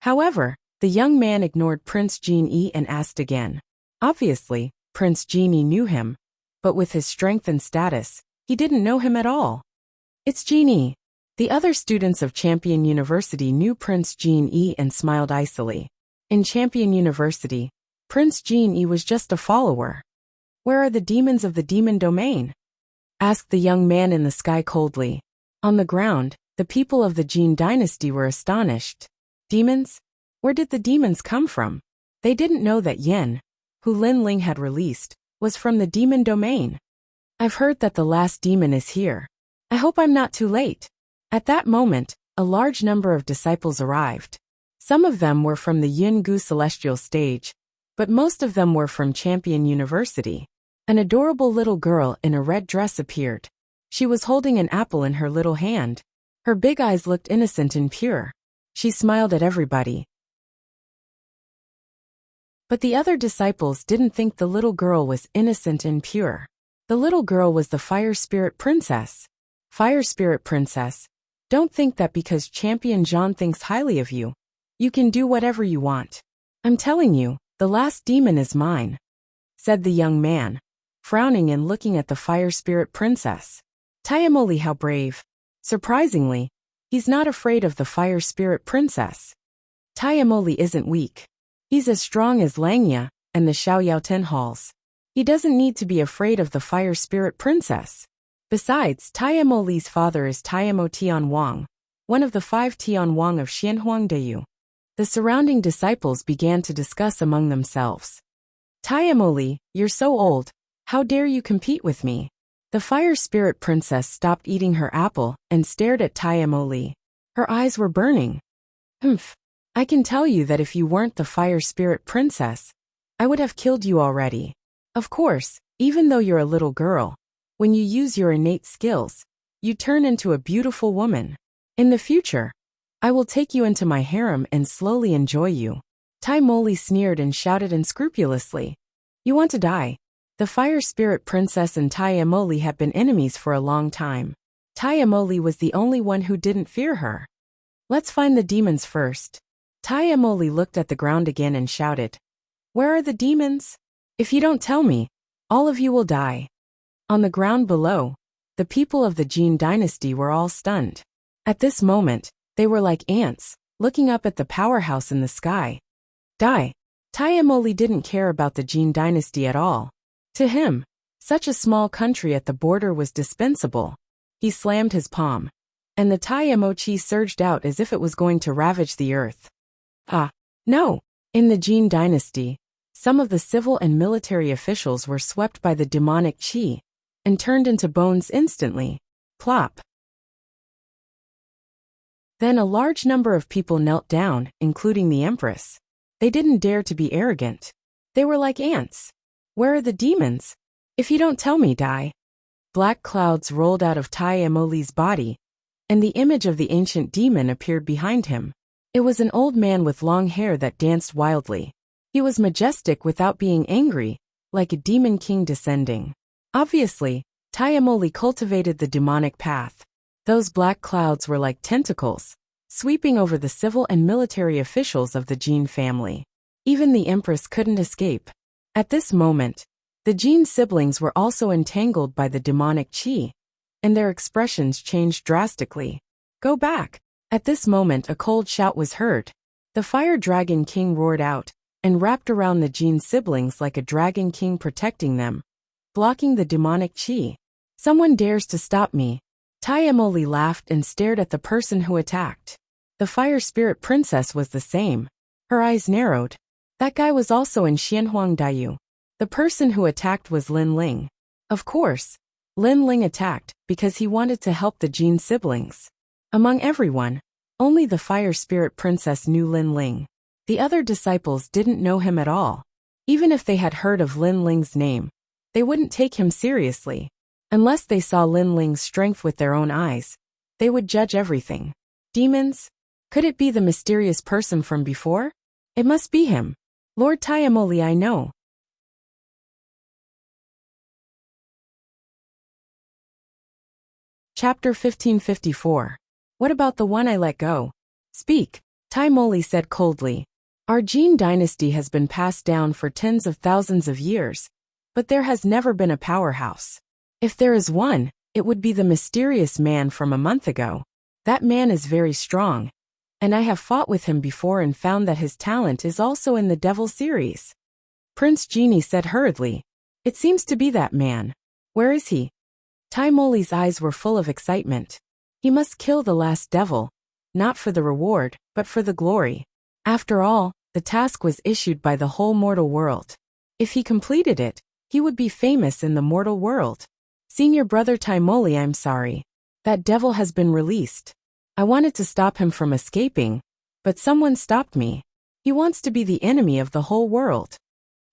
However, the young man ignored Prince Jin and asked again. Obviously, Prince Jin knew him, but with his strength and status, he didn't know him at all. It's Jin. The other students of Champion University knew Prince Jin and smiled icily. In Champion University, Prince Jin was just a follower. Where are the demons of the demon domain? Asked the young man in the sky coldly. On the ground, the people of the Jin dynasty were astonished. Demons? Where did the demons come from? They didn't know that Yen, who Lin Ling had released, was from the demon domain. I've heard that the last demon is here. I hope I'm not too late. At that moment, a large number of disciples arrived. Some of them were from the Yin-Gu celestial stage, but most of them were from Champion University. An adorable little girl in a red dress appeared. She was holding an apple in her little hand. Her big eyes looked innocent and pure. She smiled at everybody. But the other disciples didn't think the little girl was innocent and pure. The little girl was the Fire Spirit Princess. Fire Spirit Princess, don't think that because Champion Zhan thinks highly of you, you can do whatever you want. I'm telling you, the last demon is mine, said the young man, frowning and looking at the Fire Spirit Princess. Taimoli, how brave. Surprisingly, he's not afraid of the Fire Spirit Princess. Taimoli isn't weak. He's as strong as Langya and the Xiaoyaoten halls. He doesn't need to be afraid of the Fire Spirit Princess. Besides, Taimoli's father is Taimo Tianwang, one of the 5 Tianwang of Xianhuangdeyu. The surrounding disciples began to discuss among themselves. Taimoli, you're so old. How dare you compete with me? The Fire Spirit Princess stopped eating her apple and stared at Taimoli. Her eyes were burning. Humph. I can tell you that if you weren't the Fire Spirit Princess, I would have killed you already. Of course, even though you're a little girl, when you use your innate skills, you turn into a beautiful woman. In the future, I will take you into my harem and slowly enjoy you. Taimoli sneered and shouted unscrupulously. You want to die? The Fire Spirit Princess and Taimoli had been enemies for a long time. Taimoli was the only one who didn't fear her. Let's find the demons first. Taimoli looked at the ground again and shouted. Where are the demons? If you don't tell me, all of you will die. On the ground below, the people of the Jin dynasty were all stunned. At this moment, they were like ants, looking up at the powerhouse in the sky. Die. Taimoli didn't care about the Jin dynasty at all. To him, such a small country at the border was dispensable. He slammed his palm. and the Tai Mo Chi surged out as if it was going to ravage the earth. Ah, no! In the Jin dynasty, some of the civil and military officials were swept by the demonic qi and turned into bones instantly. Plop. Then a large number of people knelt down, including the empress. They didn't dare to be arrogant. They were like ants. Where are the demons? If you don't tell me, die. Black clouds rolled out of Tai Moli's body, and the image of the ancient demon appeared behind him. It was an old man with long hair that danced wildly. He was majestic without being angry, like a demon king descending. Obviously, Tai Moli cultivated the demonic path. Those black clouds were like tentacles, sweeping over the civil and military officials of the Jin family. Even the empress couldn't escape. At this moment, the Jin siblings were also entangled by the demonic qi, and their expressions changed drastically. Go back! At this moment a cold shout was heard. The fire dragon king roared out, and wrapped around the Jin siblings like a dragon king protecting them, blocking the demonic qi. Someone dares to stop me. Tai Moli laughed and stared at the person who attacked. The fire spirit princess was the same. Her eyes narrowed. That guy was also in Xianhuang Dayu. The person who attacked was Lin Ling. Of course, Lin Ling attacked because he wanted to help the Jin siblings. Among everyone, only the fire spirit princess knew Lin Ling. The other disciples didn't know him at all. Even if they had heard of Lin Ling's name, they wouldn't take him seriously. Unless they saw Lin Ling's strength with their own eyes, they would judge everything. Demons? Could it be the mysterious person from before? It must be him. Lord Tai Moli, I know. Chapter 1554. What about the one I let go? Speak, Tai Moli said coldly. Our Jin dynasty has been passed down for tens of thousands of years, but there has never been a powerhouse. If there is one, it would be the mysterious man from a month ago. That man is very strong, and I have fought with him before and found that his talent is also in the devil series. Prince Genie said hurriedly. It seems to be that man. Where is he? Tai Moli's eyes were full of excitement. He must kill the last devil, not for the reward, but for the glory. After all, the task was issued by the whole mortal world. If he completed it, he would be famous in the mortal world. Senior brother Tai Moli, I'm sorry. That devil has been released. I wanted to stop him from escaping, but someone stopped me. He wants to be the enemy of the whole world.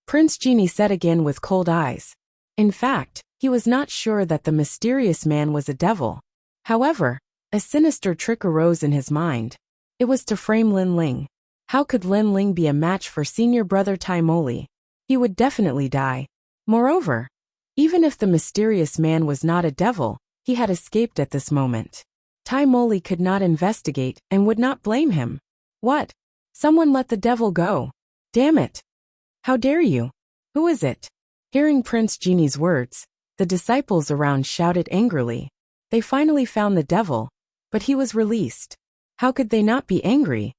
Prince Genie said again with cold eyes. In fact, he was not sure that the mysterious man was a devil. However, a sinister trick arose in his mind. It was to frame Lin Ling. How could Lin Ling be a match for senior brother Tai Moli? He would definitely die. Moreover, even if the mysterious man was not a devil, he had escaped at this moment. Tai Moli could not investigate and would not blame him. What? Someone let the devil go. Damn it. How dare you? Who is it? Hearing Prince Genie's words, the disciples around shouted angrily. They finally found the devil, but he was released. How could they not be angry?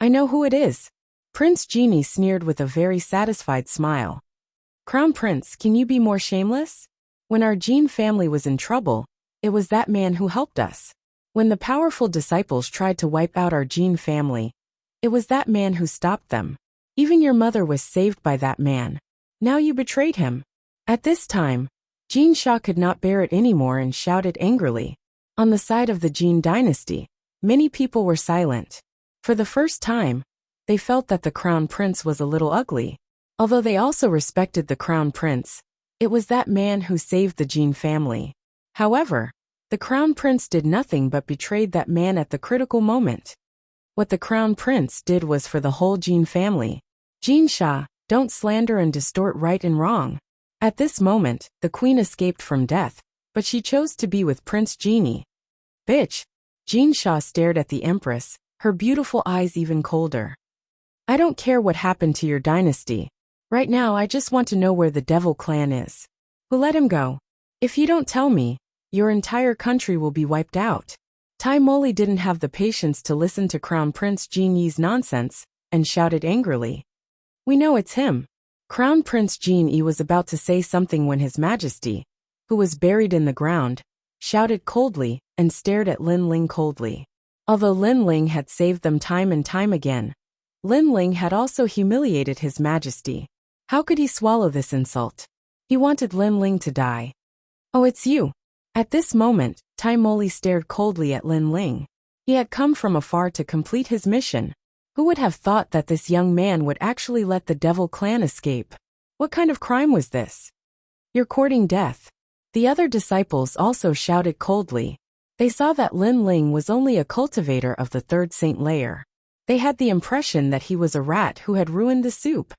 I know who it is. Prince Genie sneered with a very satisfied smile. Crown Prince, can you be more shameless? When our Jin family was in trouble, it was that man who helped us. When the powerful disciples tried to wipe out our Jin family, it was that man who stopped them. Even your mother was saved by that man. Now you betrayed him. At this time, Jin Sha could not bear it anymore and shouted angrily. On the side of the Jin dynasty, many people were silent. For the first time, they felt that the crown prince was a little ugly. Although they also respected the crown prince, it was that man who saved the Jin family. However, the crown prince did nothing but betrayed that man at the critical moment. What the crown prince did was for the whole Jin family. Jin Sha, don't slander and distort right and wrong. At this moment, the queen escaped from death, but she chose to be with Prince Genie. Bitch! Jin Sha stared at the empress, her beautiful eyes even colder. I don't care what happened to your dynasty. Right now I just want to know where the devil clan is. Who let him go? If you don't tell me, your entire country will be wiped out. Tai Moli didn't have the patience to listen to Crown Prince Genie's nonsense, and shouted angrily. We know it's him. Crown Prince Genie was about to say something when His Majesty, who was buried in the ground, shouted coldly, and stared at Lin Ling coldly. Although Lin Ling had saved them time and time again, Lin Ling had also humiliated His Majesty. How could he swallow this insult? He wanted Lin Ling to die. Oh, it's you. At this moment, Tai Moli stared coldly at Lin Ling. He had come from afar to complete his mission. Who would have thought that this young man would actually let the Devil Clan escape? What kind of crime was this? You're courting death. The other disciples also shouted coldly. They saw that Lin Ling was only a cultivator of the third Saint layer. They had the impression that he was a rat who had ruined the soup.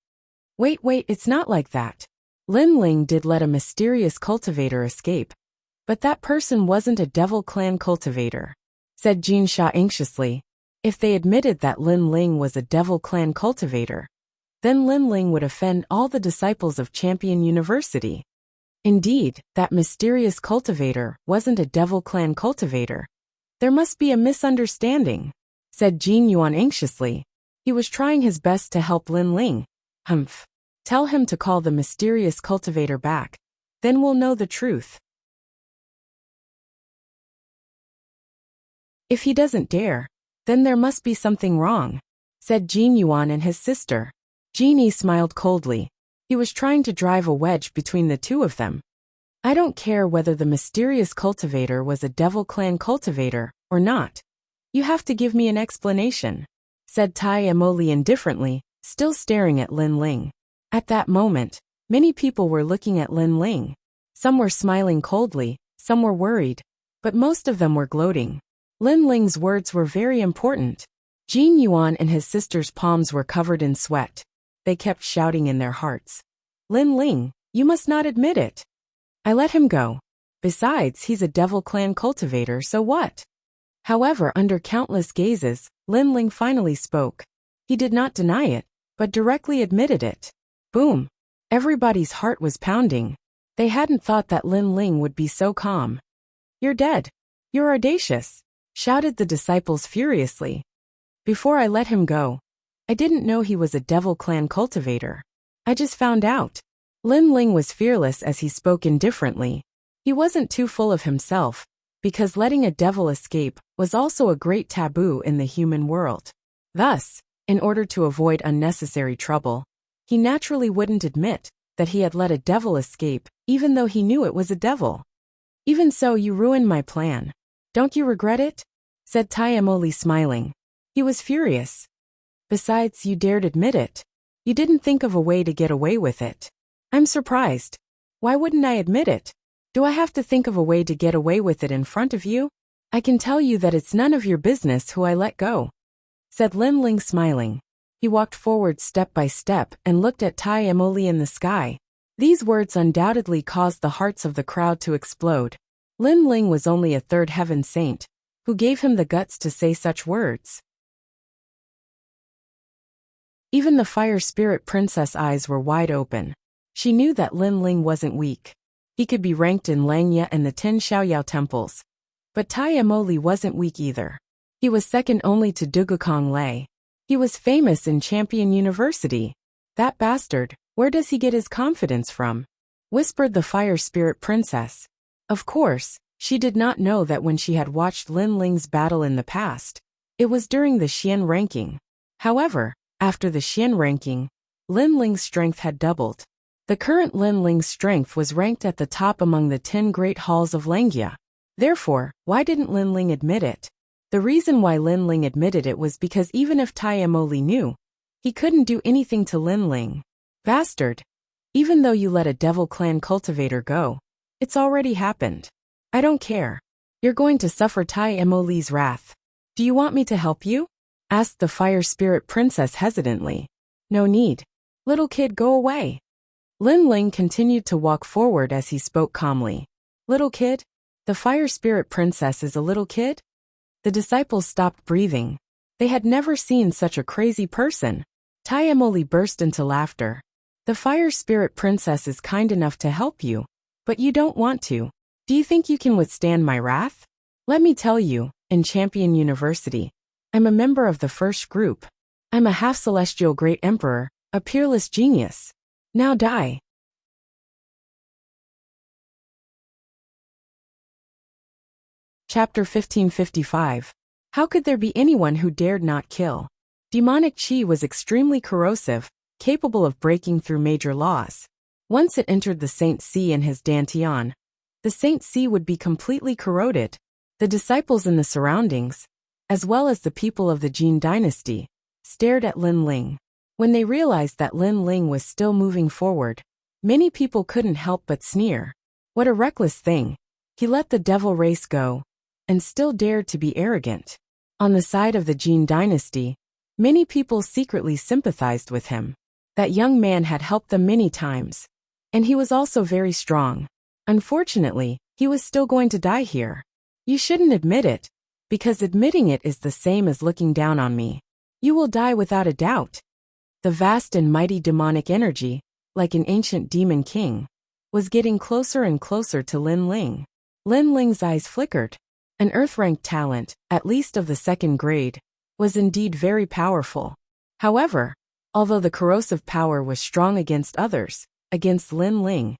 Wait, it's not like that. Lin Ling did let a mysterious cultivator escape. But that person wasn't a Devil Clan cultivator, said Jin Sha anxiously. If they admitted that Lin Ling was a Devil Clan cultivator, then Lin Ling would offend all the disciples of Champion University. Indeed, that mysterious cultivator wasn't a Devil Clan cultivator. There must be a misunderstanding, said Jin Yuan anxiously. He was trying his best to help Lin Ling. Humph. Tell him to call the mysterious cultivator back. Then we'll know the truth. If he doesn't dare, then there must be something wrong, said Jin Yuan and his sister. Jin Yi smiled coldly. He was trying to drive a wedge between the two of them. I don't care whether the mysterious cultivator was a Devil Clan cultivator or not. You have to give me an explanation, said Tai Emoli indifferently, still staring at Lin Ling. At that moment, many people were looking at Lin Ling. Some were smiling coldly, some were worried, but most of them were gloating. Lin Ling's words were very important. Jin Yuan and his sister's palms were covered in sweat. They kept shouting in their hearts. Lin Ling, you must not admit it. I let him go. Besides, he's a Devil Clan cultivator, so what? However, under countless gazes, Lin Ling finally spoke. He did not deny it, but directly admitted it. Boom! Everybody's heart was pounding. They hadn't thought that Lin Ling would be so calm. You're dead. You're audacious, shouted the disciples furiously. Before I let him go, I didn't know he was a Devil Clan cultivator. I just found out. Lin Ling was fearless as he spoke indifferently. He wasn't too full of himself, because letting a devil escape was also a great taboo in the human world. Thus, in order to avoid unnecessary trouble, he naturally wouldn't admit that he had let a devil escape, even though he knew it was a devil. Even so, you ruined my plan. Don't you regret it? Said Tai Emoli smiling. He was furious. Besides, you dared admit it. You didn't think of a way to get away with it. I'm surprised. Why wouldn't I admit it? Do I have to think of a way to get away with it in front of you? I can tell you that it's none of your business who I let go, said Lin Ling smiling. He walked forward step by step and looked at Tai Emoli in the sky. These words undoubtedly caused the hearts of the crowd to explode. Lin Ling was only a third heaven saint. Who gave him the guts to say such words? Even the fire spirit princess' eyes were wide open. She knew that Lin Ling wasn't weak. He could be ranked in Langya and the 10 Xiaoyao temples. But Tai Emoli wasn't weak either. He was second only to Dugukong Lei. He was famous in Champion University. That bastard, where does he get his confidence from? Whispered the fire spirit princess. Of course, she did not know that when she had watched Lin Ling's battle in the past, it was during the Xian ranking. However, after the Xian ranking, Lin Ling's strength had doubled. The current Lin Ling's strength was ranked at the top among the 10 great halls of Langya. Therefore, why didn't Lin Ling admit it? The reason why Lin Ling admitted it was because even if Tai Emoli knew, he couldn't do anything to Lin Ling. Bastard! Even though you let a Devil Clan cultivator go, it's already happened. I don't care. You're going to suffer Tai Emoli's wrath. Do you want me to help you? Asked the fire spirit princess hesitantly. No need. Little kid, go away. Lin Ling continued to walk forward as he spoke calmly. Little kid? The fire spirit princess is a little kid? The disciples stopped breathing. They had never seen such a crazy person. Tai Emoli burst into laughter. The fire spirit princess is kind enough to help you, but you don't want to. Do you think you can withstand my wrath? Let me tell you, in Champion University, I'm a member of the first group. I'm a half-celestial great emperor, a peerless genius. Now die. Chapter 1555. How could there be anyone who dared not kill? Demonic qi was extremely corrosive, capable of breaking through major laws. Once it entered the Saint Si and his dantian, the Saint Si would be completely corroded. The disciples in the surroundings, as well as the people of the Jin dynasty, stared at Lin Ling. When they realized that Lin Ling was still moving forward, many people couldn't help but sneer. What a reckless thing. He let the devil race go, and still dared to be arrogant. On the side of the Jin dynasty, many people secretly sympathized with him. That young man had helped them many times, and he was also very strong. Unfortunately, he was still going to die here. You shouldn't admit it, because admitting it is the same as looking down on me. You will die without a doubt. The vast and mighty demonic energy, like an ancient demon king, was getting closer and closer to Lin Ling. Lin Ling's eyes flickered. An earth-ranked talent, at least of the second grade, was indeed very powerful. However, although the corrosive power was strong against others, against Lin Ling,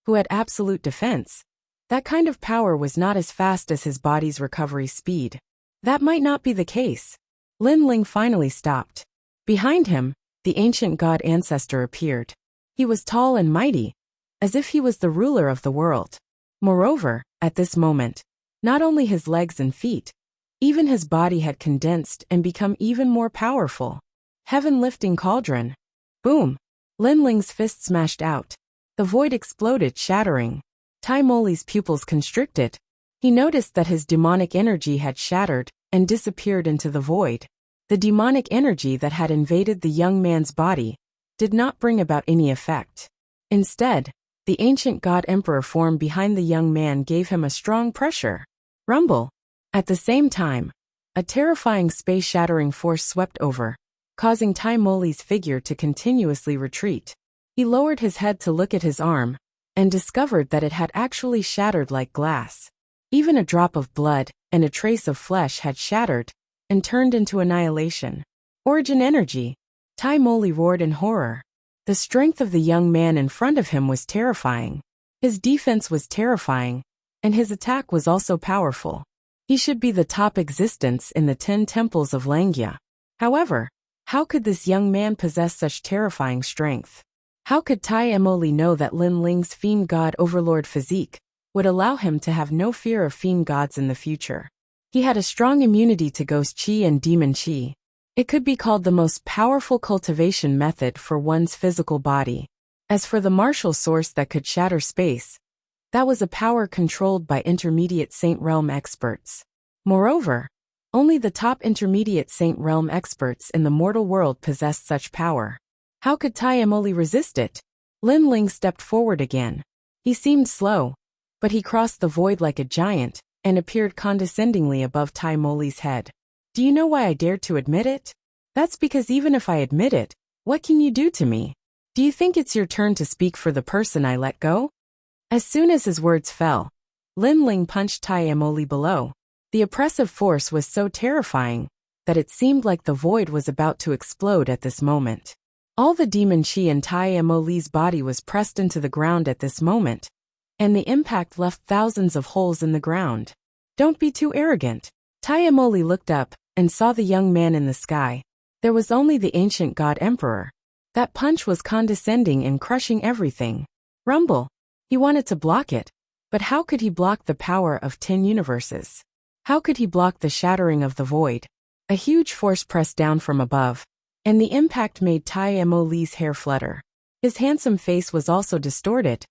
who had absolute defense, that kind of power was not as fast as his body's recovery speed. That might not be the case. Lin Ling finally stopped. Behind him, the ancient god ancestor appeared. He was tall and mighty, as if he was the ruler of the world. Moreover, at this moment, not only his legs and feet, even his body had condensed and become even more powerful. Heaven-lifting cauldron. Boom! Lin Ling's fist smashed out. The void exploded, shattering. Tai Moli's pupils constricted. He noticed that his demonic energy had shattered and disappeared into the void. The demonic energy that had invaded the young man's body did not bring about any effect. Instead, the ancient god emperor form behind the young man gave him a strong pressure. Rumble. At the same time, a terrifying space-shattering force swept over, causing Tai Moli's figure to continuously retreat. He lowered his head to look at his arm, and discovered that it had actually shattered like glass. Even a drop of blood and a trace of flesh had shattered and turned into annihilation. Origin energy. Tai Moli roared in horror. The strength of the young man in front of him was terrifying. His defense was terrifying, and his attack was also powerful. He should be the top existence in the 10 temples of Langya. However, how could this young man possess such terrifying strength? How could Tai Moli know that Lin Ling's fiend god overlord physique would allow him to have no fear of fiend gods in the future? He had a strong immunity to ghost qi and demon qi. It could be called the most powerful cultivation method for one's physical body. As for the martial source that could shatter space, that was a power controlled by intermediate Saint Realm experts. Moreover, only the top intermediate Saint Realm experts in the mortal world possessed such power. How could Tai Moli resist it? Lin Ling stepped forward again. He seemed slow, but he crossed the void like a giant and appeared condescendingly above Tai Moli's head. Do you know why I dared to admit it? That's because even if I admit it, what can you do to me? Do you think it's your turn to speak for the person I let go? As soon as his words fell, Lin Ling punched Tai Moli below. The oppressive force was so terrifying that it seemed like the void was about to explode at this moment. All the demon qi in Tai Moli's body was pressed into the ground at this moment, and the impact left thousands of holes in the ground. Don't be too arrogant. Tai Moli looked up and saw the young man in the sky. There was only the ancient god emperor. That punch was condescending and crushing everything. Rumble. He wanted to block it, but how could he block the power of 10 universes? How could he block the shattering of the void? A huge force pressed down from above, and the impact made Tai Moli's hair flutter. His handsome face was also distorted.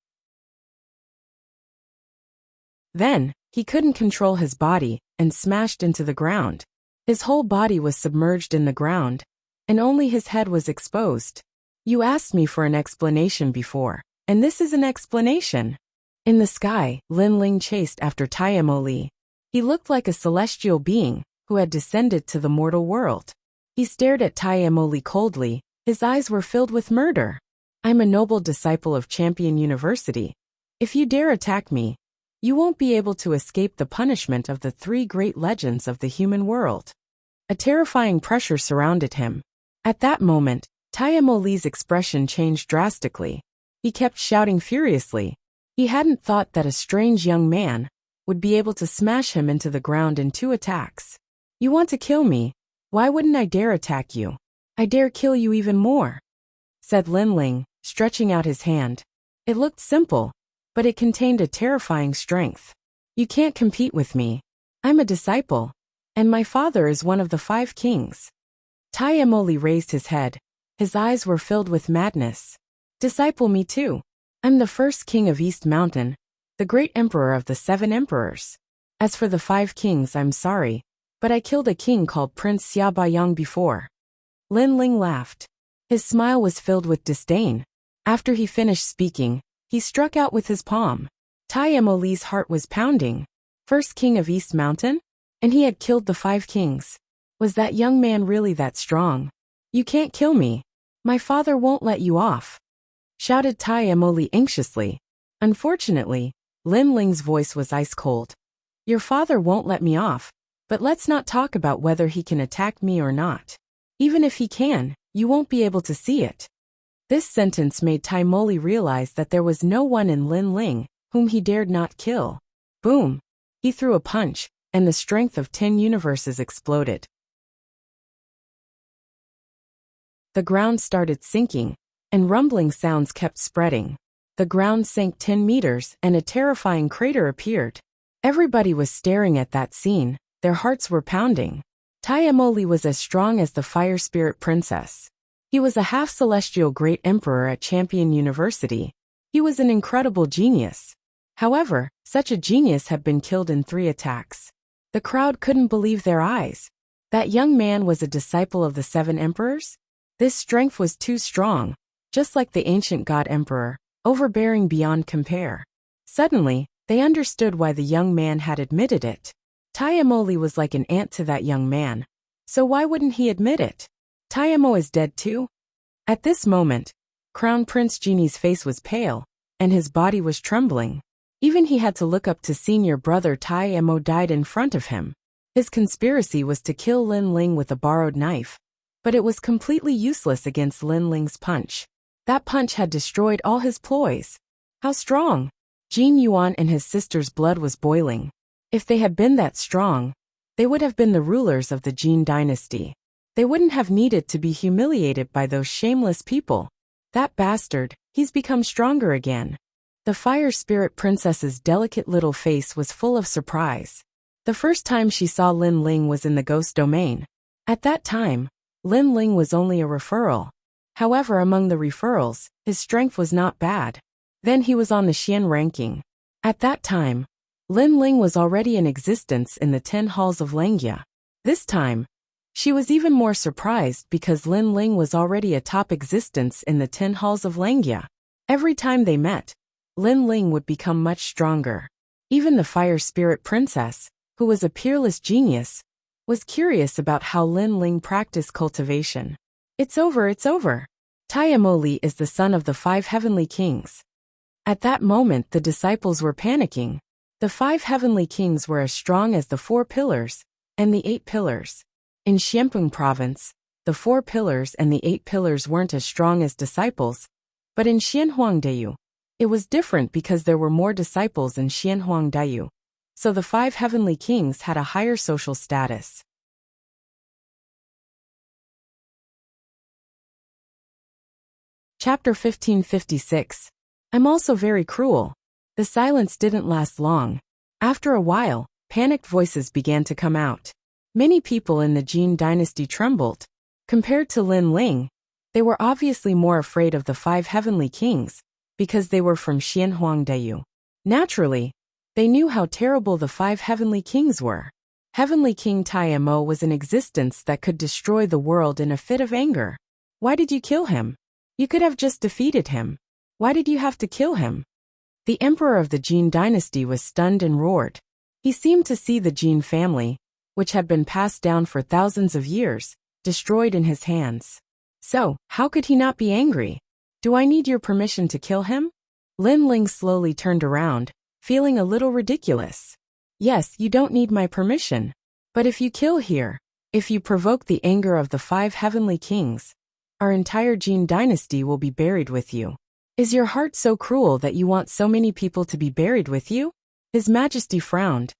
Then, he couldn't control his body and smashed into the ground. His whole body was submerged in the ground, and only his head was exposed. You asked me for an explanation before, and this is an explanation. In the sky, Lin Ling chased after Tai Moli. He looked like a celestial being who had descended to the mortal world. He stared at Tai Moli coldly. His eyes were filled with murder. I'm a noble disciple of Champion University. If you dare attack me, you won't be able to escape the punishment of the 3 great legends of the human world. A terrifying pressure surrounded him. At that moment, Tai Moli's expression changed drastically. He kept shouting furiously. He hadn't thought that a strange young man, would be able to smash him into the ground in 2 attacks. You want to kill me? Why wouldn't I dare attack you? I dare kill you even more, said Lin Ling, stretching out his hand. It looked simple, but it contained a terrifying strength. You can't compete with me. I'm a disciple, and my father is one of the 5 kings. Tai Emoli raised his head. His eyes were filled with madness. Disciple me too. I'm the first king of East Mountain, the great emperor of the 7 emperors. As for the 5 kings, I'm sorry, but I killed a king called Prince Xiaobayang before. Lin Ling laughed. His smile was filled with disdain. After he finished speaking, he struck out with his palm. Tai Emoli's heart was pounding. First king of East Mountain? And he had killed the 5 kings. Was that young man really that strong? You can't kill me. My father won't let you off, shouted Tai Emoli anxiously. Unfortunately, Lin Ling's voice was ice cold. Your father won't let me off, but let's not talk about whether he can attack me or not. Even if he can, you won't be able to see it. This sentence made Tai Emoli realize that there was no one in Lin Ling whom he dared not kill. Boom! He threw a punch, and the strength of 10 universes exploded. The ground started sinking, and rumbling sounds kept spreading. The ground sank 10 meters, and a terrifying crater appeared. Everybody was staring at that scene. Their hearts were pounding. Tai Emoli was as strong as the Fire Spirit Princess. He was a half-celestial great emperor at Champion University. He was an incredible genius. However, such a genius had been killed in 3 attacks. The crowd couldn't believe their eyes. That young man was a disciple of the 7 emperors? This strength was too strong, just like the ancient god emperor, overbearing beyond compare. Suddenly, they understood why the young man had admitted it. Tai Emoli was like an ant to that young man. So why wouldn't he admit it? Tai Emo is dead too? At this moment, Crown Prince Genie's face was pale, and his body was trembling. Even he had to look up to senior brother Tai Emo died in front of him. His conspiracy was to kill Lin Ling with a borrowed knife, but it was completely useless against Lin Ling's punch. That punch had destroyed all his ploys. How strong! Jin Yuan and his sister's blood was boiling. If they had been that strong, they would have been the rulers of the Jin dynasty. They wouldn't have needed to be humiliated by those shameless people. That bastard, he's become stronger again. The Fire Spirit Princess's delicate little face was full of surprise. The first time she saw Lin Ling was in the ghost domain. At that time, Lin Ling was only a referral. However, among the referrals, his strength was not bad. Then he was on the Xian ranking. At that time, Lin Ling was already in existence in the 10 halls of Langia. This time, she was even more surprised because Lin Ling was already a top existence in the 10 halls of Langia. Every time they met, Lin Ling would become much stronger. Even the Fire Spirit Princess, who was a peerless genius, was curious about how Lin Ling practiced cultivation. It's over, it's over. Tai Emoli is the son of the 5 heavenly kings. At that moment the disciples were panicking. The 5 heavenly kings were as strong as the 4 pillars and the 8 pillars. In Xianpeng province, the 4 pillars and the 8 pillars weren't as strong as disciples, but in Xianhuangdayu, it was different because there were more disciples in Xianhuangdayu, so the 5 heavenly kings had a higher social status. Chapter 1556. I'm also very cruel. The silence didn't last long. After a while, panicked voices began to come out. Many people in the Jin dynasty trembled. Compared to Lin Ling, they were obviously more afraid of the 5 heavenly kings, because they were from Xianhuangdayu. Naturally, they knew how terrible the 5 heavenly kings were. Heavenly King Tai Mo was in existence that could destroy the world in a fit of anger. Why did you kill him? You could have just defeated him. Why did you have to kill him? The emperor of the Jin dynasty was stunned and roared. He seemed to see the Jin family, which had been passed down for thousands of years, destroyed in his hands. So, how could he not be angry? Do I need your permission to kill him? Lin Ling slowly turned around, feeling a little ridiculous. Yes, you don't need my permission. But if you kill here, if you provoke the anger of the 5 heavenly kings, our entire Jin dynasty will be buried with you. Is your heart so cruel that you want so many people to be buried with you? His Majesty frowned.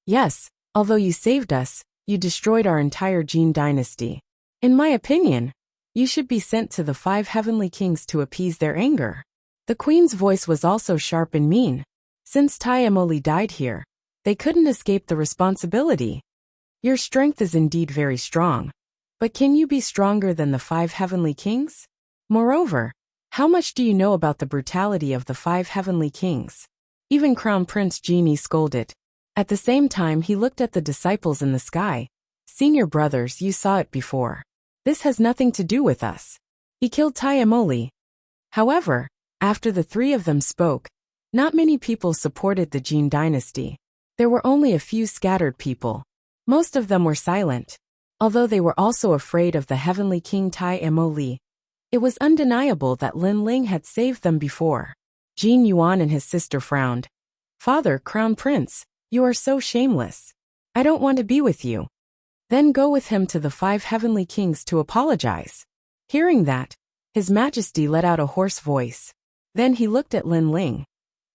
Yes, although you saved us, you destroyed our entire Jin dynasty. In my opinion, you should be sent to the 5 heavenly kings to appease their anger. The queen's voice was also sharp and mean. Since Taimoli died here, they couldn't escape the responsibility. Your strength is indeed very strong. But can you be stronger than the 5 heavenly kings? Moreover, how much do you know about the brutality of the 5 heavenly kings? Even Crown Prince Genie scolded. At the same time he looked at the disciples in the sky. Senior brothers, you saw it before. This has nothing to do with us. He killed Taimoli. However, after the 3 of them spoke, not many people supported the Jin dynasty. There were only a few scattered people. Most of them were silent. Although they were also afraid of the heavenly king Taimoli, it was undeniable that Lin Ling had saved them before. Jin Yuan and his sister frowned. Father, Crown Prince, you are so shameless. I don't want to be with you. Then go with him to the 5 heavenly kings to apologize. Hearing that, His Majesty let out a hoarse voice. Then he looked at Lin Ling.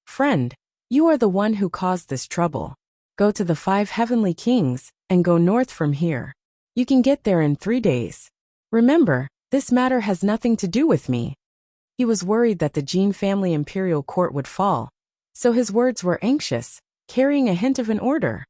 Friend, you are the one who caused this trouble. Go to the 5 heavenly kings, and go north from here. You can get there in 3 days. Remember, this matter has nothing to do with me. He was worried that the Jin family imperial court would fall, so his words were anxious, carrying a hint of an order.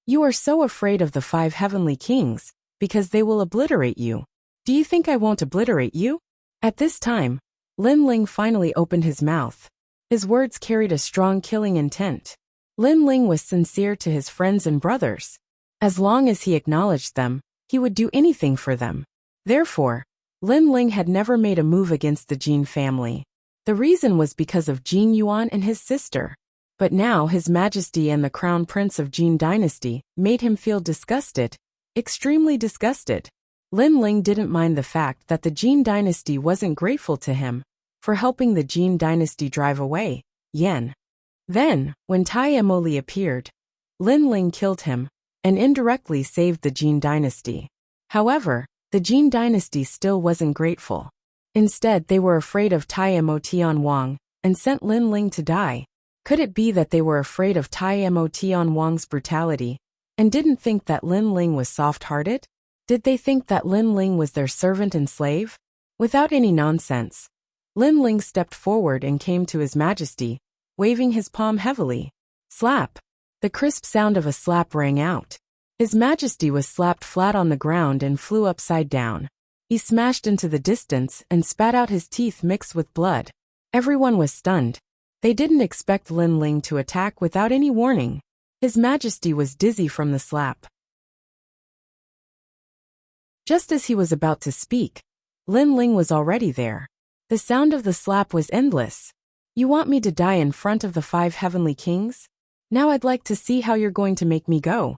You are so afraid of the 5 heavenly kings, because they will obliterate you. Do you think I won't obliterate you? At this time, Lin Ling finally opened his mouth. His words carried a strong killing intent. Lin Ling was sincere to his friends and brothers. As long as he acknowledged them, he would do anything for them. Therefore, Lin Ling had never made a move against the Jin family. The reason was because of Jin Yuan and his sister. But now His Majesty and the Crown Prince of Jin dynasty made him feel disgusted, extremely disgusted. Lin Ling didn't mind the fact that the Jin dynasty wasn't grateful to him for helping the Jin dynasty drive away Yen. Then, when Taimoli appeared, Lin Ling killed him and indirectly saved the Jin dynasty. However, the Jin dynasty still wasn't grateful. Instead, they were afraid of Taimo Tianwang and sent Lin Ling to die. Could it be that they were afraid of Taimo Tianwang's brutality and didn't think that Lin Ling was soft-hearted? Did they think that Lin Ling was their servant and slave? Without any nonsense, Lin Ling stepped forward and came to His Majesty, waving his palm heavily. Slap! The crisp sound of a slap rang out. His Majesty was slapped flat on the ground and flew upside down. He smashed into the distance and spat out his teeth mixed with blood. Everyone was stunned. They didn't expect Lin Ling to attack without any warning. His Majesty was dizzy from the slap. Just as he was about to speak, Lin Ling was already there. The sound of the slap was endless. You want me to die in front of the 5 heavenly kings? Now I'd like to see how you're going to make me go.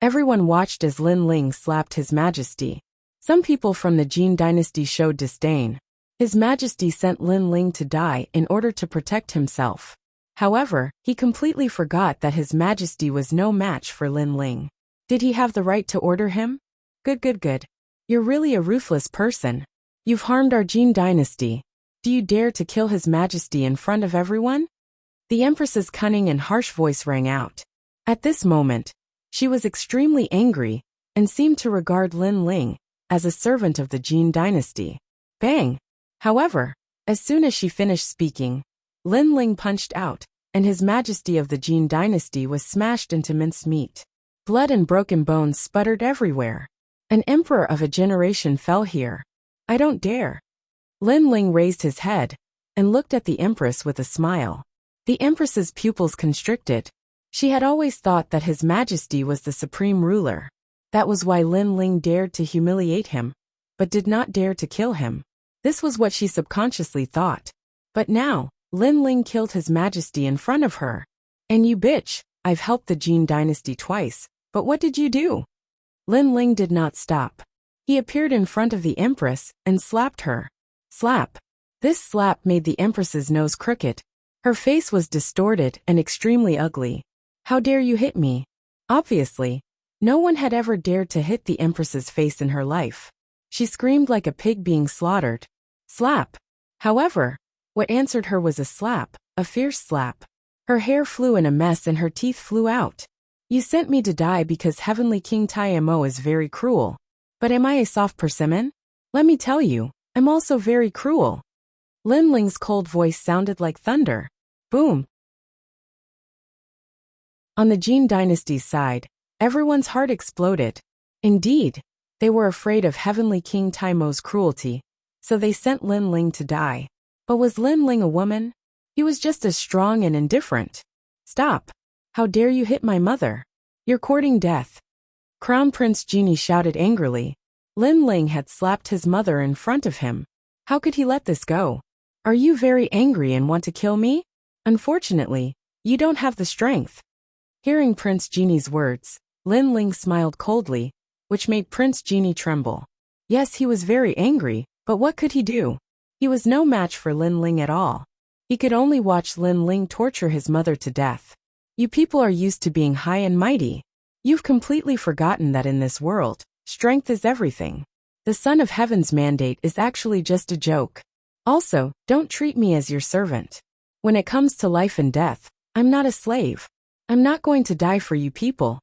Everyone watched as Lin Ling slapped His Majesty. Some people from the Jin dynasty showed disdain. His Majesty sent Lin Ling to die in order to protect himself. However, he completely forgot that His Majesty was no match for Lin Ling. Did he have the right to order him? Good. You're really a ruthless person. You've harmed our Jin dynasty. Do you dare to kill His Majesty in front of everyone? The Empress's cunning and harsh voice rang out. At this moment, she was extremely angry and seemed to regard Lin Ling as a servant of the Jin dynasty. Bang! However, as soon as she finished speaking, Lin Ling punched out, and His Majesty of the Jin dynasty was smashed into mincemeat. Blood and broken bones sputtered everywhere. An emperor of a generation fell here. I don't dare. Lin Ling raised his head and looked at the Empress with a smile. The Empress's pupils constricted. She had always thought that His Majesty was the supreme ruler. That was why Lin Ling dared to humiliate him, but did not dare to kill him. This was what she subconsciously thought. But now, Lin Ling killed His Majesty in front of her. And you bitch, I've helped the Jin dynasty twice, but what did you do? Lin Ling did not stop. He appeared in front of the Empress and slapped her. Slap. This slap made the Empress's nose crooked. Her face was distorted and extremely ugly. How dare you hit me? Obviously, no one had ever dared to hit the Empress's face in her life. She screamed like a pig being slaughtered. Slap. However, what answered her was a slap, a fierce slap. Her hair flew in a mess and her teeth flew out. You sent me to die because Heavenly King Taimo is very cruel. But am I a soft persimmon? Let me tell you, I'm also very cruel. Lin Ling's cold voice sounded like thunder. Boom. On the Jin dynasty's side, everyone's heart exploded. Indeed, they were afraid of Heavenly King Taimo's cruelty, so they sent Lin Ling to die. But was Lin Ling a woman? He was just as strong and indifferent. Stop! How dare you hit my mother? You're courting death. Crown Prince Genie shouted angrily. Lin Ling had slapped his mother in front of him. How could he let this go? Are you very angry and want to kill me? Unfortunately, you don't have the strength. Hearing Prince Genie's words, Lin Ling smiled coldly, which made Prince Genie tremble. Yes, he was very angry, but what could he do? He was no match for Lin Ling at all. He could only watch Lin Ling torture his mother to death. You people are used to being high and mighty. You've completely forgotten that in this world, strength is everything. The Son of Heaven's mandate is actually just a joke. Also, don't treat me as your servant. When it comes to life and death, I'm not a slave. I'm not going to die for you people.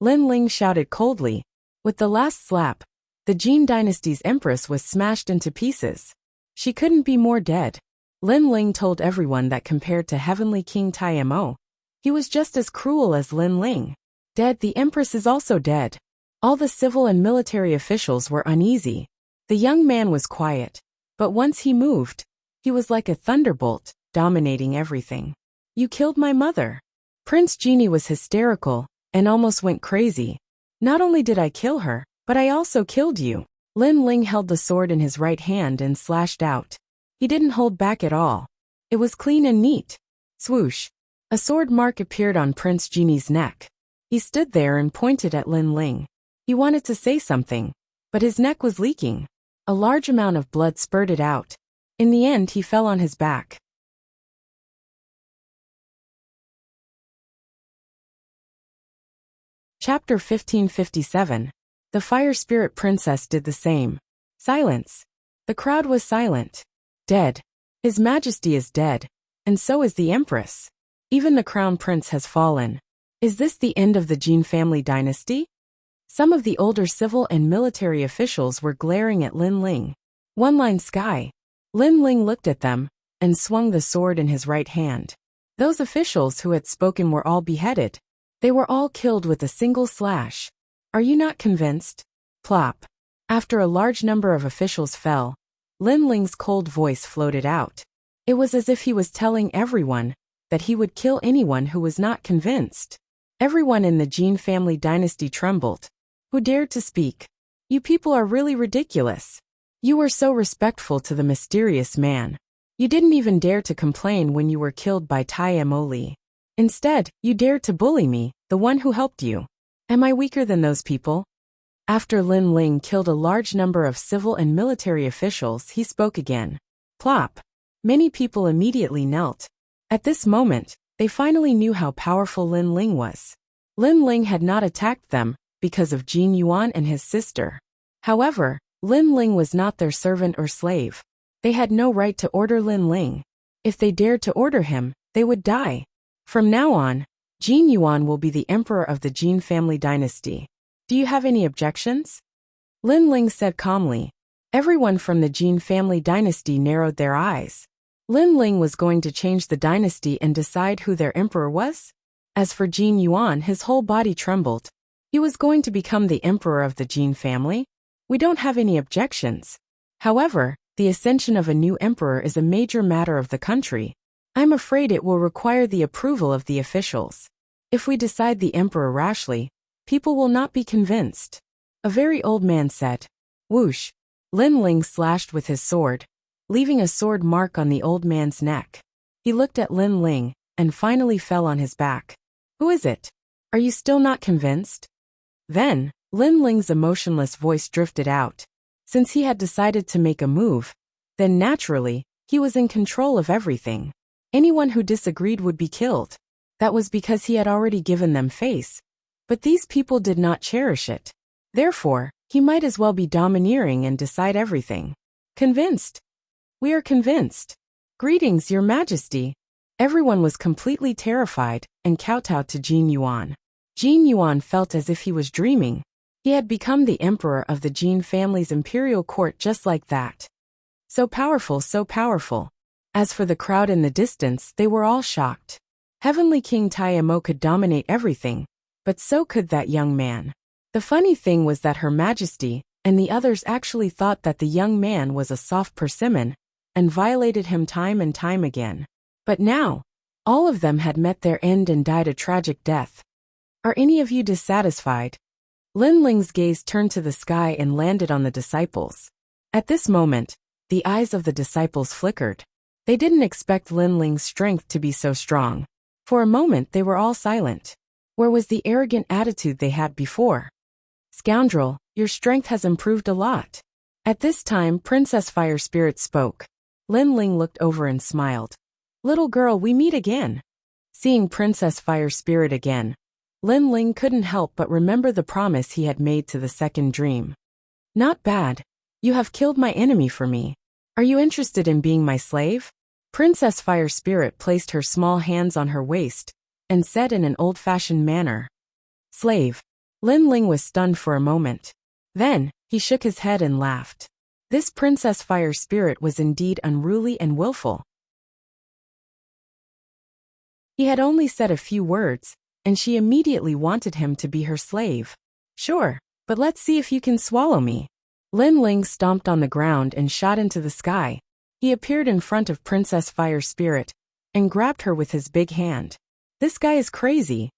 Lin Ling shouted coldly. With the last slap, the Jin dynasty's empress was smashed into pieces. She couldn't be more dead. Lin Ling told everyone that compared to Heavenly King Taimo, he was just as cruel as Lin Ling. Dead, the empress is also dead. All the civil and military officials were uneasy. The young man was quiet, but once he moved, he was like a thunderbolt, dominating everything. You killed my mother. Prince Genie was hysterical and almost went crazy. Not only did I kill her, but I also killed you. Lin Ling held the sword in his right hand and slashed out. He didn't hold back at all. It was clean and neat. Swoosh. A sword mark appeared on Prince Genie's neck. He stood there and pointed at Lin Ling. He wanted to say something, but his neck was leaking. A large amount of blood spurted out. In the end, he fell on his back. Chapter 1557. The Fire Spirit Princess did the same. Silence. The crowd was silent. Dead. His Majesty is dead, and so is the Empress. Even the Crown Prince has fallen. Is this the end of the Jin family dynasty? Some of the older civil and military officials were glaring at Lin Ling. One-line sky. Lin Ling looked at them and swung the sword in his right hand. Those officials who had spoken were all beheaded. They were all killed with a single slash. Are you not convinced? Plop. After a large number of officials fell, Lin Ling's cold voice floated out. It was as if he was telling everyone that he would kill anyone who was not convinced. Everyone in the Jin family dynasty trembled. Who dared to speak? You people are really ridiculous. You were so respectful to the mysterious man. You didn't even dare to complain when you were killed by Taimo Li. Instead, you dared to bully me, the one who helped you. Am I weaker than those people? After Lin Ling killed a large number of civil and military officials, he spoke again. Plop. Many people immediately knelt. At this moment, they finally knew how powerful Lin Ling was. Lin Ling had not attacked them because of Jin Yuan and his sister. However, Lin Ling was not their servant or slave. They had no right to order Lin Ling. If they dared to order him, they would die. From now on, Jin Yuan will be the emperor of the Jin family dynasty. Do you have any objections? Lin Ling said calmly. Everyone from the Jin family dynasty narrowed their eyes. Lin Ling was going to change the dynasty and decide who their emperor was? As for Jin Yuan, his whole body trembled. He was going to become the emperor of the Jin family? We don't have any objections. However, the ascension of a new emperor is a major matter of the country. I'm afraid it will require the approval of the officials. If we decide the emperor rashly, people will not be convinced. A very old man said. Whoosh. Lin Ling slashed with his sword, leaving a sword mark on the old man's neck. He looked at Lin Ling and finally fell on his back. Who is it? Are you still not convinced? Then, Lin Ling's emotionless voice drifted out. Since he had decided to make a move, then naturally, he was in control of everything. Anyone who disagreed would be killed. That was because he had already given them face. But these people did not cherish it. Therefore, he might as well be domineering and decide everything. Convinced? We are convinced. Greetings, Your Majesty. Everyone was completely terrified and kowtowed to Jin Yuan. Jin Yuan felt as if he was dreaming. He had become the emperor of the Jin family's imperial court just like that. So powerful, so powerful. As for the crowd in the distance, they were all shocked. Heavenly King Taimo could dominate everything, but so could that young man. The funny thing was that Her Majesty and the others actually thought that the young man was a soft persimmon and violated him time and time again. But now, all of them had met their end and died a tragic death. Are any of you dissatisfied? Lin Ling's gaze turned to the sky and landed on the disciples. At this moment, the eyes of the disciples flickered. They didn't expect Lin Ling's strength to be so strong. For a moment they were all silent. Where was the arrogant attitude they had before? Scoundrel, your strength has improved a lot. At this time Princess Fire Spirit spoke. Lin Ling looked over and smiled. Little girl, we meet again. Seeing Princess Fire Spirit again, Lin Ling couldn't help but remember the promise he had made to the second dream. Not bad. You have killed my enemy for me. Are you interested in being my slave? Princess Fire Spirit placed her small hands on her waist and said in an old-fashioned manner. Slave. Lin Ling was stunned for a moment. Then, he shook his head and laughed. This Princess Fire Spirit was indeed unruly and willful. He had only said a few words, and she immediately wanted him to be her slave. Sure, but let's see if you can swallow me. Lin Ling stomped on the ground and shot into the sky. He appeared in front of Princess Fire Spirit and grabbed her with his big hand. This guy is crazy.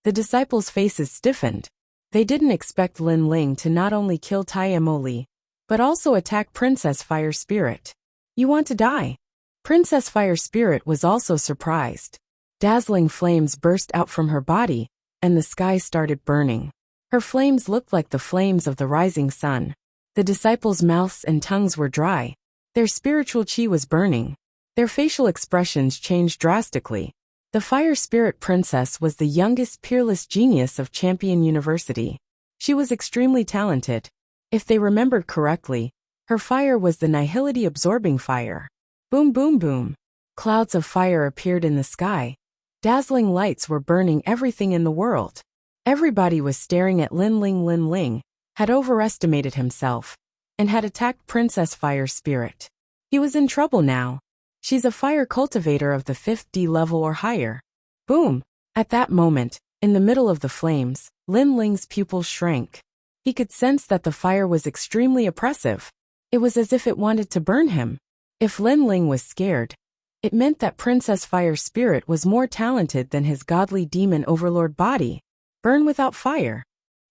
The disciples' faces stiffened. They didn't expect Lin Ling to not only kill Taimo Li, but also attack Princess Fire Spirit. You want to die? Princess Fire Spirit was also surprised. Dazzling flames burst out from her body, and the sky started burning. Her flames looked like the flames of the rising sun. The disciples' mouths and tongues were dry. Their spiritual chi was burning. Their facial expressions changed drastically. The Fire Spirit Princess was the youngest peerless genius of Champion University. She was extremely talented. If they remembered correctly, her fire was the nihility absorbing fire. Boom boom boom. Clouds of fire appeared in the sky. Dazzling lights were burning everything in the world. Everybody was staring at Lin Ling. Lin Ling had overestimated himself and had attacked Princess Fire Spirit. He was in trouble now. She's a fire cultivator of the 5th D level or higher. Boom! At that moment, in the middle of the flames, Lin Ling's pupils shrank. He could sense that the fire was extremely oppressive. It was as if it wanted to burn him. If Lin Ling was scared, it meant that Princess Fire Spirit was more talented than his godly demon overlord body. Burn without fire.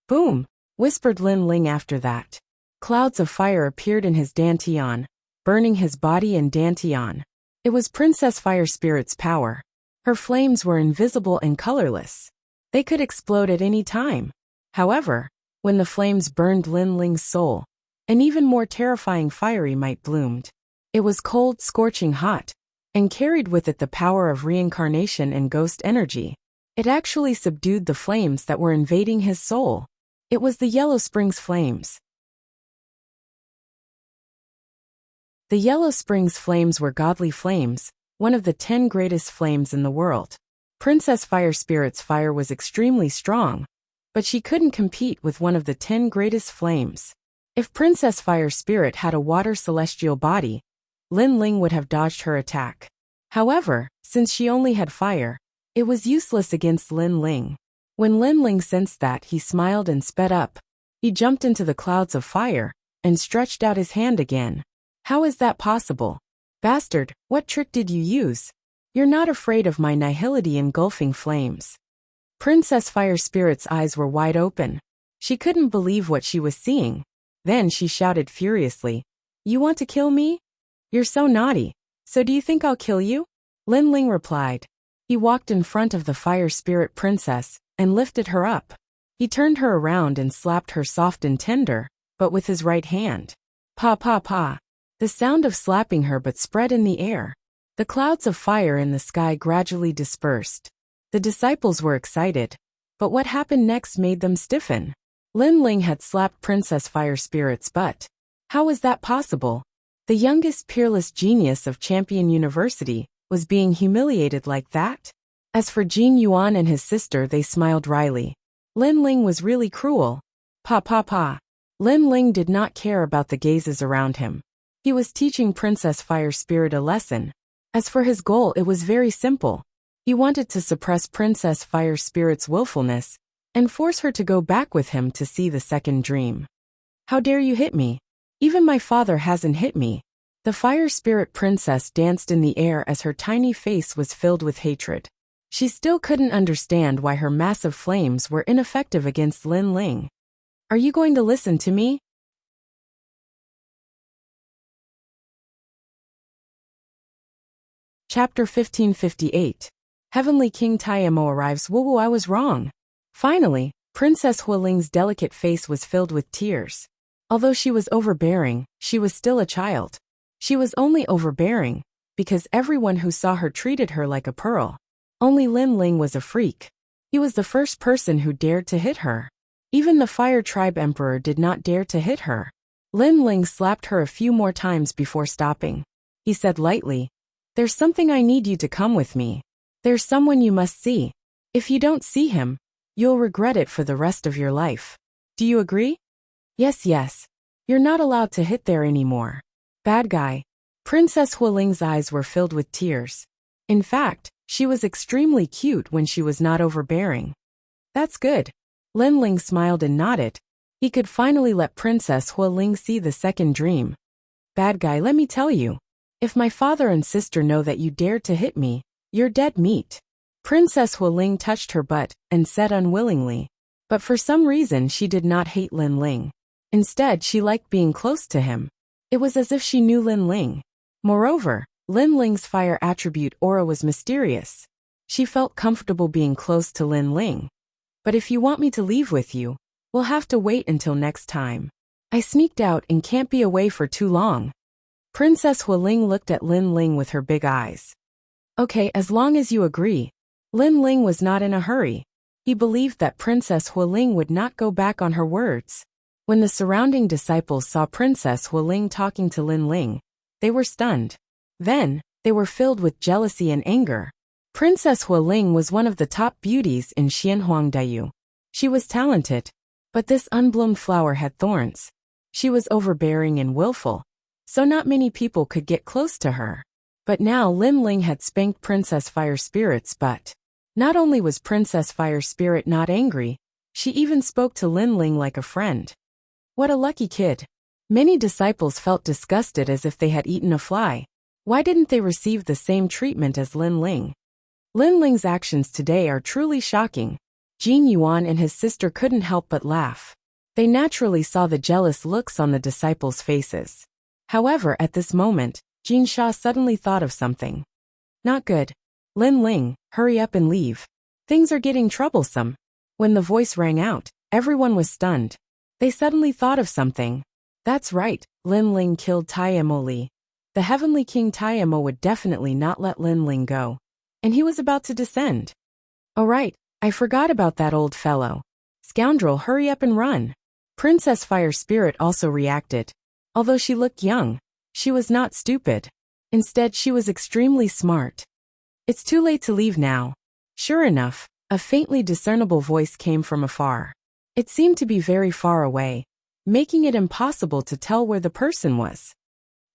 Boom! Whispered Lin Ling after that. Clouds of fire appeared in his dantian, burning his body and dantian. It was Princess Fire Spirit's power. Her flames were invisible and colorless. They could explode at any time. However, when the flames burned Lin Ling's soul, an even more terrifying fiery might bloomed. It was cold, scorching hot, and carried with it the power of reincarnation and ghost energy. It actually subdued the flames that were invading his soul. It was the Yellow Springs flames. The Yellow Springs flames were godly flames, one of the 10 greatest flames in the world. Princess Fire Spirit's fire was extremely strong, but she couldn't compete with one of the 10 greatest flames. If Princess Fire Spirit had a water celestial body, Lin Ling would have dodged her attack. However, since she only had fire, it was useless against Lin Ling. When Lin Ling sensed that, he smiled and sped up. He jumped into the clouds of fire and stretched out his hand again. How is that possible? Bastard, what trick did you use? You're not afraid of my nihility engulfing flames. Princess Fire Spirit's eyes were wide open. She couldn't believe what she was seeing. Then she shouted furiously, You want to kill me? You're so naughty. So do you think I'll kill you? Lin Ling replied. He walked in front of the Fire Spirit Princess and lifted her up. He turned her around and slapped her soft and tender, but with his right hand. Pa pa pa. The sound of slapping her but spread in the air. The clouds of fire in the sky gradually dispersed. The disciples were excited, but what happened next made them stiffen. Lin Ling had slapped Princess Fire Spirit's butt. How was that possible? The youngest peerless genius of Champion University was being humiliated like that? As for Jin Yuan and his sister, they smiled wryly. Lin Ling was really cruel. Pa pa pa. Lin Ling did not care about the gazes around him. He was teaching Princess Fire Spirit a lesson. As for his goal, it was very simple. He wanted to suppress Princess Fire Spirit's willfulness and force her to go back with him to see the second dream. How dare you hit me? Even my father hasn't hit me. The Fire Spirit Princess danced in the air as her tiny face was filled with hatred. She still couldn't understand why her massive flames were ineffective against Lin Ling. Are you going to listen to me? Chapter 1558. Heavenly King Taimo arrives. Woo, I was wrong. Finally, Princess Hualing's delicate face was filled with tears. Although she was overbearing, she was still a child. She was only overbearing because everyone who saw her treated her like a pearl. Only Lin Ling was a freak. He was the first person who dared to hit her. Even the Fire Tribe Emperor did not dare to hit her. Lin Ling slapped her a few more times before stopping. He said lightly, "There's something I need you to come with me. There's someone you must see. If you don't see him, you'll regret it for the rest of your life. Do you agree?" Yes. You're not allowed to hit there anymore. Bad guy. Princess Hualing's eyes were filled with tears. In fact, she was extremely cute when she was not overbearing. That's good. Lin Ling smiled and nodded. He could finally let Princess Hualing see the second dream. Bad guy, let me tell you. If my father and sister know that you dared to hit me, you're dead meat. Princess Hualing touched her butt and said unwillingly. But for some reason she did not hate Lin Ling. Instead, she liked being close to him. It was as if she knew Lin Ling. Moreover, Lin Ling's fire attribute aura was mysterious. She felt comfortable being close to Lin Ling. But if you want me to leave with you, we'll have to wait until next time. I sneaked out and can't be away for too long. Princess Hualing looked at Lin Ling with her big eyes. Okay, as long as you agree. Lin Ling was not in a hurry. He believed that Princess Hualing would not go back on her words. When the surrounding disciples saw Princess Hualing talking to Lin Ling, they were stunned. Then, they were filled with jealousy and anger. Princess Hualing was one of the top beauties in Xianhuangdao. She was talented, but this unbloomed flower had thorns. She was overbearing and willful, so not many people could get close to her. But now Lin Ling had spanked Princess Fire Spirit's butt. Not only was Princess Fire Spirit not angry, she even spoke to Lin Ling like a friend. What a lucky kid. Many disciples felt disgusted as if they had eaten a fly. Why didn't they receive the same treatment as Lin Ling? Lin Ling's actions today are truly shocking. Jin Yuan and his sister couldn't help but laugh. They naturally saw the jealous looks on the disciples' faces. However, at this moment, Jin Sha suddenly thought of something. Not good. Lin Ling, hurry up and leave. Things are getting troublesome. When the voice rang out, everyone was stunned. They suddenly thought of something. That's right, Lin Ling killed Taimo Li. The Heavenly King Taimo would definitely not let Lin Ling go. And he was about to descend. Oh right, I forgot about that old fellow. Scoundrel, hurry up and run. Princess Fire Spirit also reacted. Although she looked young, she was not stupid. Instead, she was extremely smart. It's too late to leave now. Sure enough, a faintly discernible voice came from afar. It seemed to be very far away, making it impossible to tell where the person was.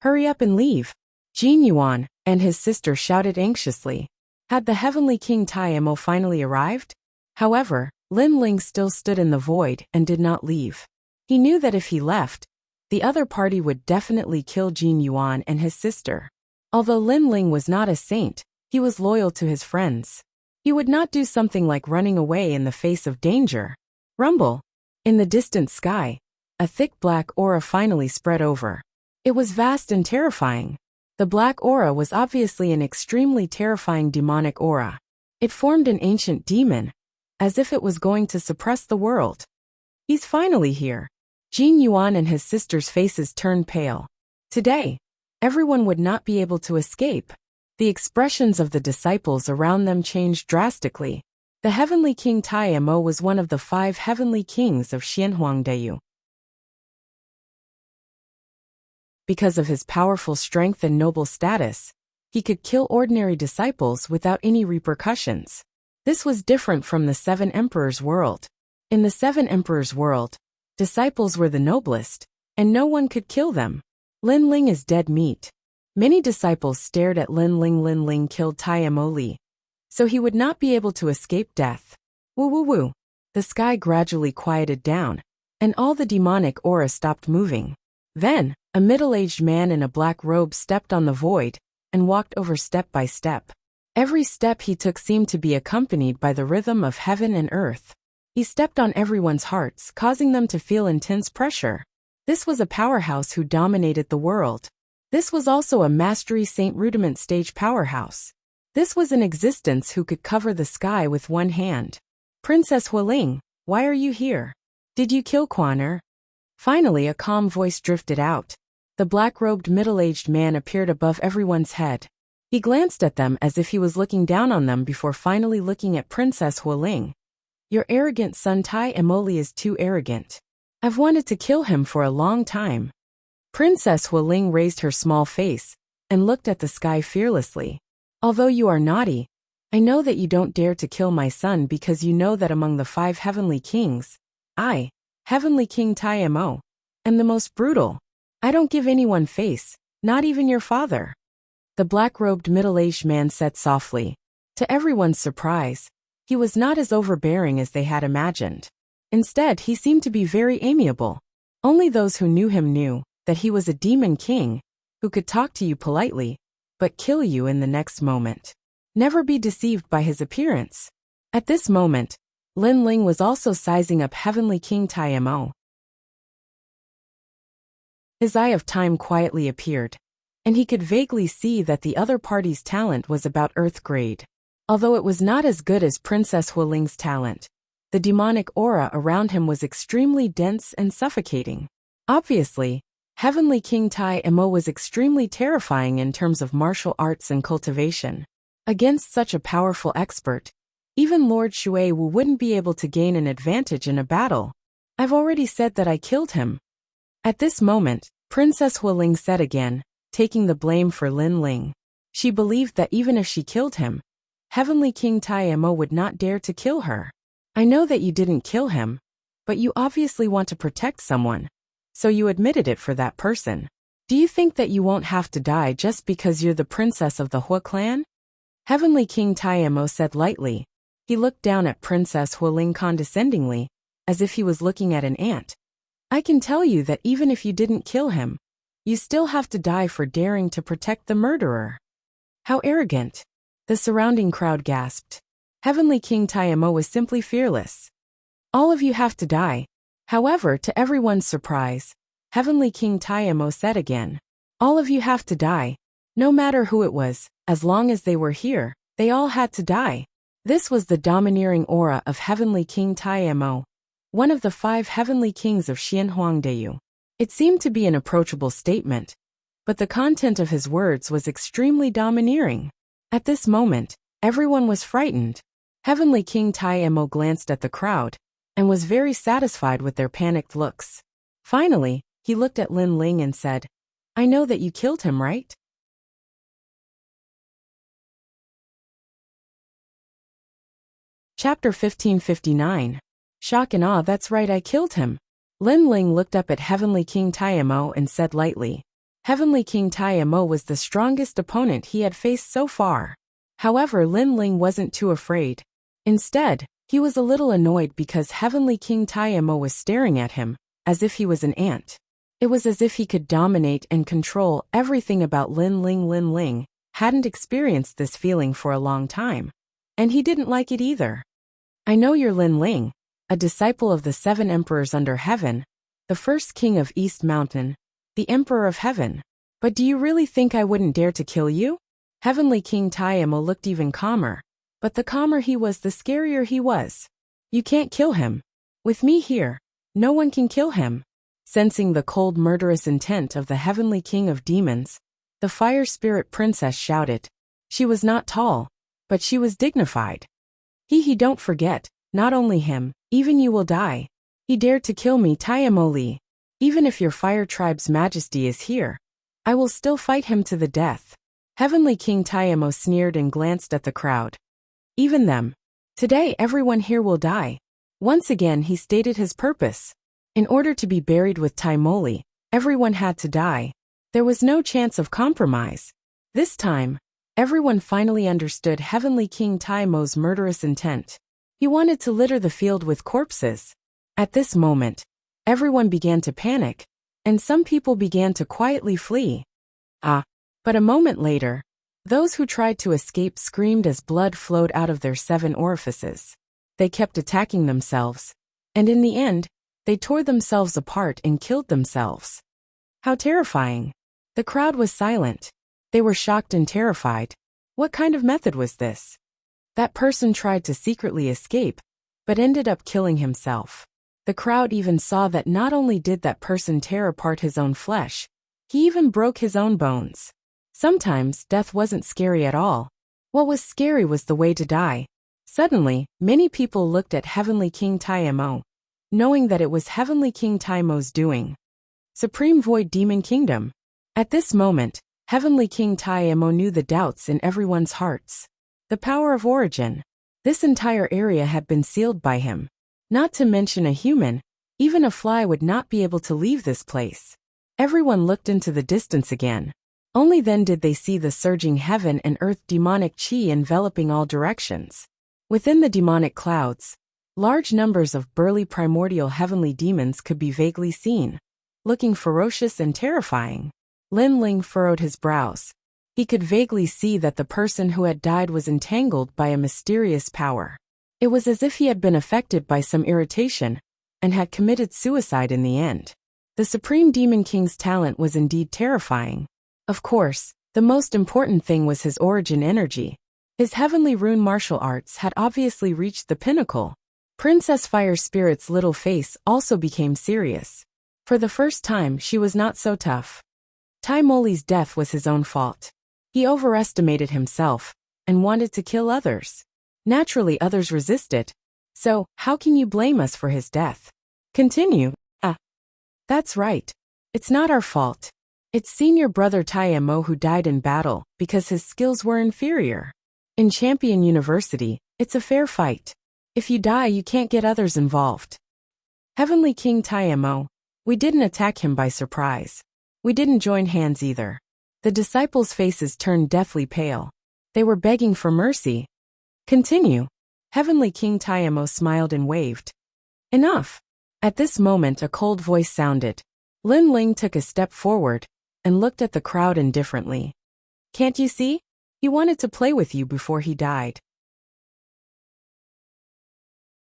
Hurry up and leave. Jin Yuan and his sister shouted anxiously. Had the Heavenly King Taimo finally arrived? However, Lin Ling still stood in the void and did not leave. He knew that if he left, the other party would definitely kill Jin Yuan and his sister. Although Lin Ling was not a saint, he was loyal to his friends. He would not do something like running away in the face of danger. Rumble. In the distant sky, a thick black aura finally spread over. It was vast and terrifying. The black aura was obviously an extremely terrifying demonic aura. It formed an ancient demon, as if it was going to suppress the world. He's finally here. Jin Yuan and his sister's faces turned pale. Today, everyone would not be able to escape. The expressions of the disciples around them changed drastically. The Heavenly King Taimo was one of the 5 Heavenly Kings of Xianhuangdao. Because of his powerful strength and noble status, He could kill ordinary disciples without any repercussions. This was different from the Seven Emperors' world. In the Seven Emperors' world, disciples were the noblest, and no one could kill them. Lin Ling is dead meat. Many disciples stared at Lin Ling. Lin Ling killed Tai Mo Li, so he would not be able to escape death. Woo woo woo. The sky gradually quieted down, and all the demonic aura stopped moving. Then, a middle-aged man in a black robe stepped on the void and walked over step by step. Every step he took seemed to be accompanied by the rhythm of heaven and earth. He stepped on everyone's hearts, causing them to feel intense pressure. This was a powerhouse who dominated the world. This was also a Mastery Saint Rudiment stage powerhouse. This was an existence who could cover the sky with one hand. Princess Hualing, why are you here? Did you kill Quan Er? Finally, a calm voice drifted out. The black-robed middle-aged man appeared above everyone's head. He glanced at them as if he was looking down on them before finally looking at Princess Hualing. Your arrogant son Tai Emoli is too arrogant. I've wanted to kill him for a long time. Princess Hualing raised her small face and looked at the sky fearlessly. Although you are naughty, I know that you don't dare to kill my son because you know that among the 5 heavenly kings, I, Heavenly King Tai Mo, am the most brutal. I don't give anyone face, not even your father. The black-robed middle-aged man said softly. To everyone's surprise, he was not as overbearing as they had imagined. Instead, he seemed to be very amiable. Only those who knew him knew that he was a demon king who could talk to you politely, but kill you in the next moment. Never be deceived by his appearance. At this moment, Lin Ling was also sizing up Heavenly King Tai Mo. His eye of time quietly appeared, and he could vaguely see that the other party's talent was about Earth grade. Although it was not as good as Princess Hualing's talent, the demonic aura around him was extremely dense and suffocating. Obviously, Heavenly King Tai Mo was extremely terrifying in terms of martial arts and cultivation. Against such a powerful expert, even Lord Shui Wu wouldn't be able to gain an advantage in a battle. I've already said that I killed him. At this moment, Princess Hualing said again, taking the blame for Lin Ling. She believed that even if she killed him, Heavenly King Tai Mo would not dare to kill her. I know that you didn't kill him, but you obviously want to protect someone, so you admitted it for that person. Do you think that you won't have to die just because you're the princess of the Hua clan? Heavenly King Tai Mo said lightly. He looked down at Princess Hualing condescendingly, as if he was looking at an ant. I can tell you that even if you didn't kill him, you still have to die for daring to protect the murderer. How arrogant! The surrounding crowd gasped. Heavenly King Tai Mo was simply fearless. All of you have to die. However, to everyone's surprise, Heavenly King Tai Mo said again, all of you have to die. No matter who it was, as long as they were here, they all had to die. This was the domineering aura of Heavenly King Tai Mo, one of the 5 heavenly kings of Xianhuangdeyu. It seemed to be an approachable statement, but the content of his words was extremely domineering. At this moment, everyone was frightened. Heavenly King Tai Mo glanced at the crowd and was very satisfied with their panicked looks. Finally, he looked at Lin Ling and said, I know that you killed him, right? Chapter 1559. Shock and awe. That's right, I killed him. Lin Ling looked up at Heavenly King Tai Mo and said lightly. Heavenly King Tai Mo was the strongest opponent he had faced so far. However, Lin Ling wasn't too afraid. Instead, he was a little annoyed because Heavenly King Tai Mo was staring at him, as if he was an ant. It was as if he could dominate and control everything about Lin Ling. Lin Ling hadn't experienced this feeling for a long time, and he didn't like it either. I know you're Lin Ling, a disciple of the 7 emperors under heaven, the first king of East Mountain, the emperor of heaven. But do you really think I wouldn't dare to kill you? Heavenly King Tai Mo looked even calmer, but the calmer he was, the scarier he was. You can't kill him. With me here, no one can kill him. Sensing the cold murderous intent of the Heavenly King of Demons, the Fire Spirit Princess shouted. She was not tall, but she was dignified. He don't forget, not only him, even you will die. He dared to kill me, Tai Mo Li. Even if your Fire Tribe's majesty is here, I will still fight him to the death. Heavenly King Taimo sneered and glanced at the crowd. Even them. Today everyone here will die. Once again he stated his purpose. In order to be buried with Taimoli, everyone had to die. There was no chance of compromise. This time, everyone finally understood Heavenly King Taimo's murderous intent. He wanted to litter the field with corpses. At this moment, everyone began to panic, and some people began to quietly flee. But a moment later, those who tried to escape screamed as blood flowed out of their 7 orifices. They kept attacking themselves, and in the end, they tore themselves apart and killed themselves. How terrifying! The crowd was silent. They were shocked and terrified. What kind of method was this? That person tried to secretly escape, but ended up killing himself. The crowd even saw that not only did that person tear apart his own flesh, he even broke his own bones. Sometimes death wasn't scary at all. What was scary was the way to die. Suddenly, many people looked at Heavenly King Taimo, knowing that it was Heavenly King Taimo's doing. Supreme Void Demon Kingdom. At this moment, Heavenly King Taimo knew the doubts in everyone's hearts. The power of origin. This entire area had been sealed by him. Not to mention a human, even a fly would not be able to leave this place. Everyone looked into the distance again. Only then did they see the surging heaven and earth demonic chi enveloping all directions. Within the demonic clouds, large numbers of burly primordial heavenly demons could be vaguely seen, looking ferocious and terrifying. Lin Ling furrowed his brows. He could vaguely see that the person who had died was entangled by a mysterious power. It was as if he had been affected by some irritation and had committed suicide in the end. The Supreme Demon King's talent was indeed terrifying. Of course, the most important thing was his origin energy. His heavenly rune martial arts had obviously reached the pinnacle. Princess Fire Spirit's little face also became serious. For the first time, she was not so tough. Taimoli's death was his own fault. He overestimated himself and wanted to kill others. Naturally, others resisted. So, how can you blame us for his death? Continue. That's right. It's not our fault. It's senior brother Taimo who died in battle because his skills were inferior. In Champion University, it's a fair fight. If you die, you can't get others involved. Heavenly King Taimo, we didn't attack him by surprise. We didn't join hands either. The disciples' faces turned deathly pale. They were begging for mercy. Continue. Heavenly King Taimo smiled and waved. Enough. At this moment a cold voice sounded. Lin Ling took a step forward and looked at the crowd indifferently. Can't you see? He wanted to play with you before he died.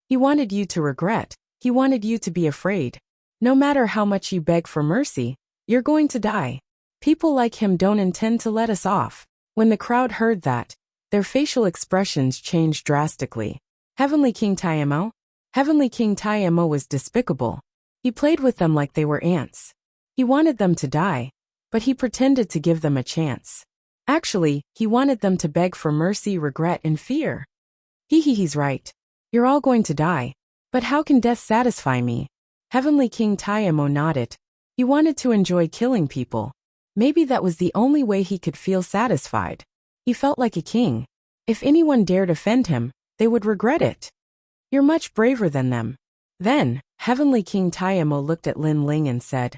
He wanted you to regret. He wanted you to be afraid. No matter how much you beg for mercy, you're going to die. People like him don't intend to let us off. When the crowd heard that, their facial expressions changed drastically. Heavenly King Taimo? Heavenly King Taimo was despicable. He played with them like they were ants. He wanted them to die, but he pretended to give them a chance. Actually, he wanted them to beg for mercy, regret, and fear. He's right. You're all going to die. But how can death satisfy me? Heavenly King Taimo nodded. He wanted to enjoy killing people. Maybe that was the only way he could feel satisfied. He felt like a king. If anyone dared offend him, they would regret it. You're much braver than them. Then, Heavenly King Taimo looked at Lin Ling and said,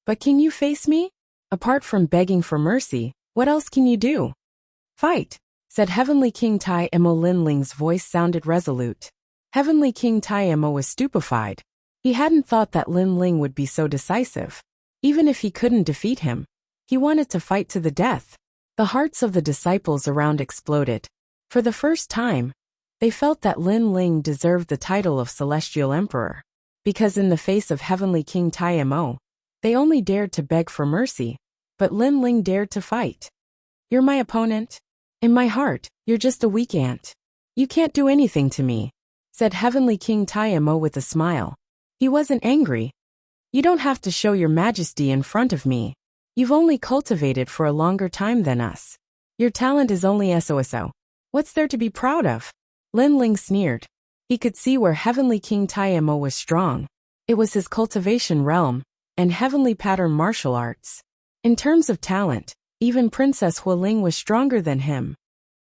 But can you face me? Apart from begging for mercy, what else can you do? Fight, said Heavenly King Taimo. Lin Ling's voice sounded resolute. Heavenly King Taimo was stupefied. He hadn't thought that Lin Ling would be so decisive. Even if he couldn't defeat him, he wanted to fight to the death. The hearts of the disciples around exploded. For the first time, they felt that Lin Ling deserved the title of Celestial Emperor. Because in the face of Heavenly King Taimo, they only dared to beg for mercy, but Lin Ling dared to fight. You're my opponent? In my heart, you're just a weak ant. You can't do anything to me, said Heavenly King Taimo with a smile. He wasn't angry. You don't have to show your majesty in front of me. You've only cultivated for a longer time than us. Your talent is only so. What's there to be proud of? Lin Ling sneered. He could see where Heavenly King Taimo was strong. It was his cultivation realm, and heavenly pattern martial arts. In terms of talent, Even Princess Hualing was stronger than him.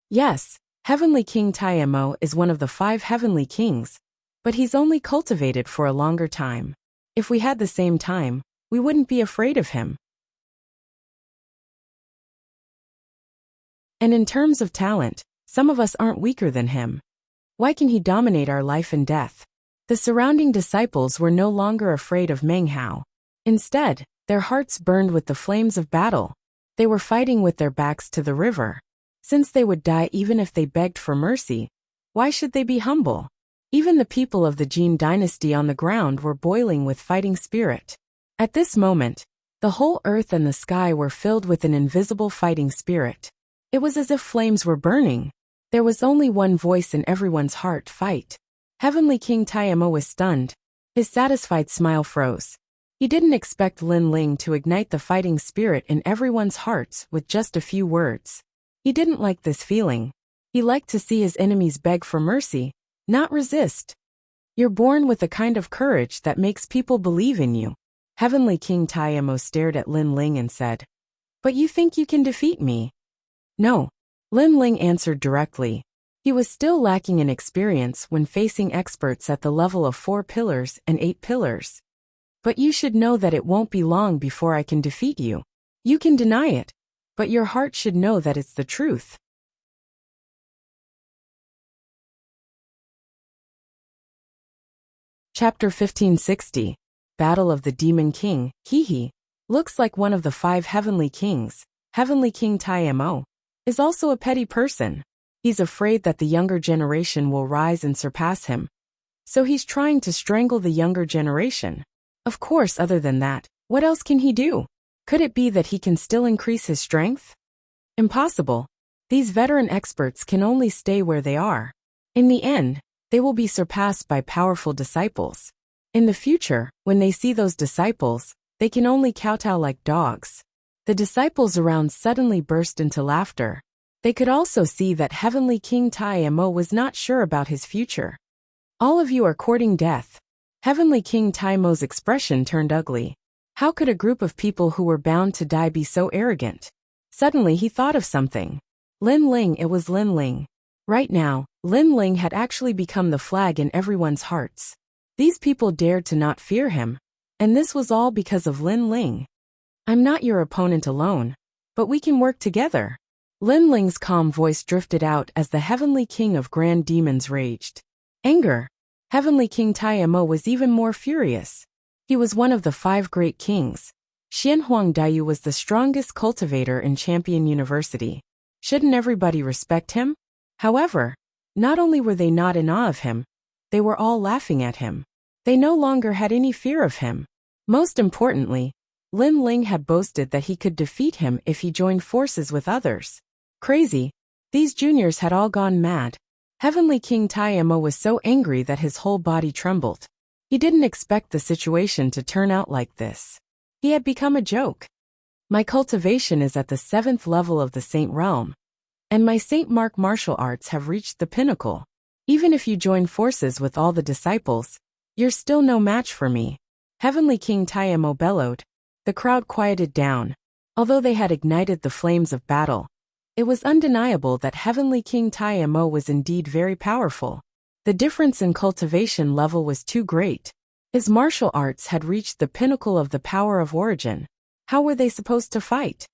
Yes, Heavenly King Taimo is one of the 5 heavenly kings, but he's only cultivated for a longer time. If we had the same time, we wouldn't be afraid of him. And in terms of talent, some of us aren't weaker than him. Why can he dominate our life and death? The surrounding disciples were no longer afraid of Meng Hao. Instead, their hearts burned with the flames of battle. They were fighting with their backs to the river. Since they would die even if they begged for mercy, why should they be humble? Even the people of the Jin dynasty on the ground were boiling with fighting spirit. At this moment, the whole earth and the sky were filled with an invisible fighting spirit. It was as if flames were burning. There was only one voice in everyone's heart: fight. Heavenly King Taimo was stunned. His satisfied smile froze. He didn't expect Lin Ling to ignite the fighting spirit in everyone's hearts with just a few words. He didn't like this feeling. He liked to see his enemies beg for mercy, not resist. You're born with a kind of courage that makes people believe in you. Heavenly King Taimo stared at Lin Ling and said, "But you think you can defeat me?" "No," Lin Ling answered directly. He was still lacking in experience when facing experts at the level of 4 pillars and 8 pillars. "But you should know that it won't be long before I can defeat you. You can deny it, but your heart should know that it's the truth." Chapter 1560. Battle of the Demon King. Hehe. Looks like one of the 5 heavenly kings. Heavenly King Taimo is also a petty person. He's afraid that the younger generation will rise and surpass him. So he's trying to strangle the younger generation. Of course, other than that, what else can he do? Could it be that he can still increase his strength? Impossible. These veteran experts can only stay where they are. In the end, they will be surpassed by powerful disciples. In the future, when they see those disciples, they can only kowtow like dogs. The disciples around suddenly burst into laughter. They could also see that Heavenly King Taimo was not sure about his future. "All of you are courting death." Heavenly King Taimo's expression turned ugly. How could a group of people who were bound to die be so arrogant? Suddenly he thought of something. Lin Ling. It was Lin Ling. Right now, Lin Ling had actually become the flag in everyone's hearts. These people dared to not fear him. And this was all because of Lin Ling. "I'm not your opponent alone, but we can work together." Lin Ling's calm voice drifted out as the Heavenly King of Grand Demons raged. Anger. Heavenly King Taimo was even more furious. He was one of the 5 great kings. Xianhuang Daiyu was the strongest cultivator in Champion University. Shouldn't everybody respect him? However, not only were they not in awe of him, they were all laughing at him. They no longer had any fear of him. Most importantly, Lin Ling had boasted that he could defeat him if he joined forces with others. Crazy. These juniors had all gone mad. Heavenly King Taimo was so angry that his whole body trembled. He didn't expect the situation to turn out like this. He had become a joke. "My cultivation is at the 7th level of the Saint Realm, and my Saint Mark martial arts have reached the pinnacle. Even if you join forces with all the disciples, you're still no match for me." Heavenly King Taimo bellowed. The crowd quieted down. Although they had ignited the flames of battle, it was undeniable that Heavenly King Taimo was indeed very powerful. The difference in cultivation level was too great. His martial arts had reached the pinnacle of the power of origin. How were they supposed to fight?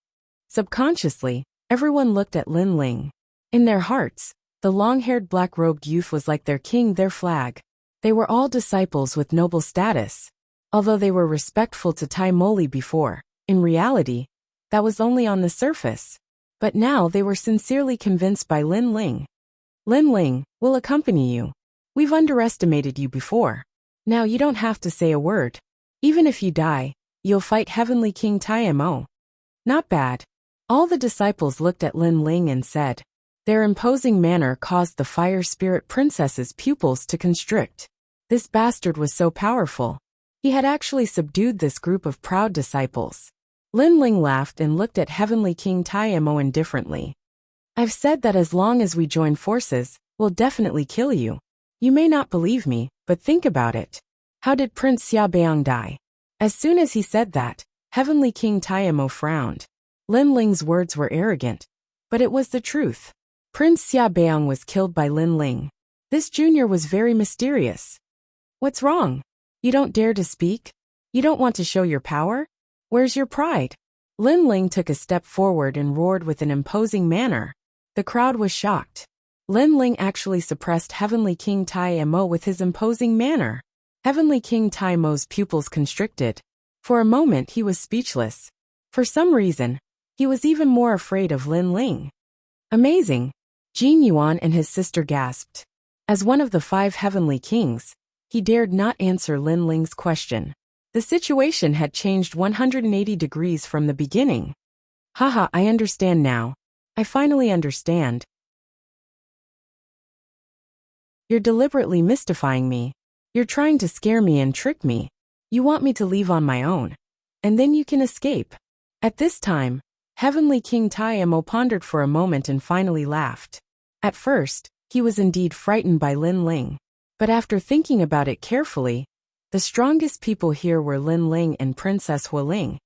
Subconsciously, everyone looked at Lin Ling. In their hearts, the long-haired black-robed youth was like their king, their flag. They were all disciples with noble status. Although they were respectful to Tai Moli before, in reality, that was only on the surface. But now they were sincerely convinced by Lin Ling. "Lin Ling, we'll accompany you. We've underestimated you before. Now you don't have to say a word. Even if you die, you'll fight Heavenly King Taimo." Not bad. All the disciples looked at Lin Ling and said. Their imposing manner caused the Fire Spirit Princess's pupils to constrict. This bastard was so powerful. He had actually subdued this group of proud disciples. Lin Ling laughed and looked at Heavenly King Taimo indifferently. "I've said that as long as we join forces, we'll definitely kill you. You may not believe me, but think about it. How did Prince Xiaobeang die?" As soon as he said that, Heavenly King Taimo frowned. Lin Ling's words were arrogant, but it was the truth. Prince Xia Beong was killed by Lin Ling. This junior was very mysterious. What's wrong? You don't dare to speak? You don't want to show your power? Where's your pride? Lin Ling took a step forward and roared with an imposing manner. The crowd was shocked. Lin Ling actually suppressed Heavenly King Tai Mo with his imposing manner. Heavenly King Tai Mo's pupils constricted. For a moment he was speechless. For some reason, he was even more afraid of Lin Ling. Amazing! Jin Yuan and his sister gasped. As one of the 5 heavenly kings, he dared not answer Lin Ling's question. The situation had changed 180 degrees from the beginning. Haha, I understand now. I finally understand. You're deliberately mystifying me. You're trying to scare me and trick me. You want me to leave on my own. And then you can escape. At this time, Heavenly King Tai Mo pondered for a moment and finally laughed. At first, he was indeed frightened by Lin Ling. But after thinking about it carefully, the strongest people here were Lin Ling and Princess Hualing.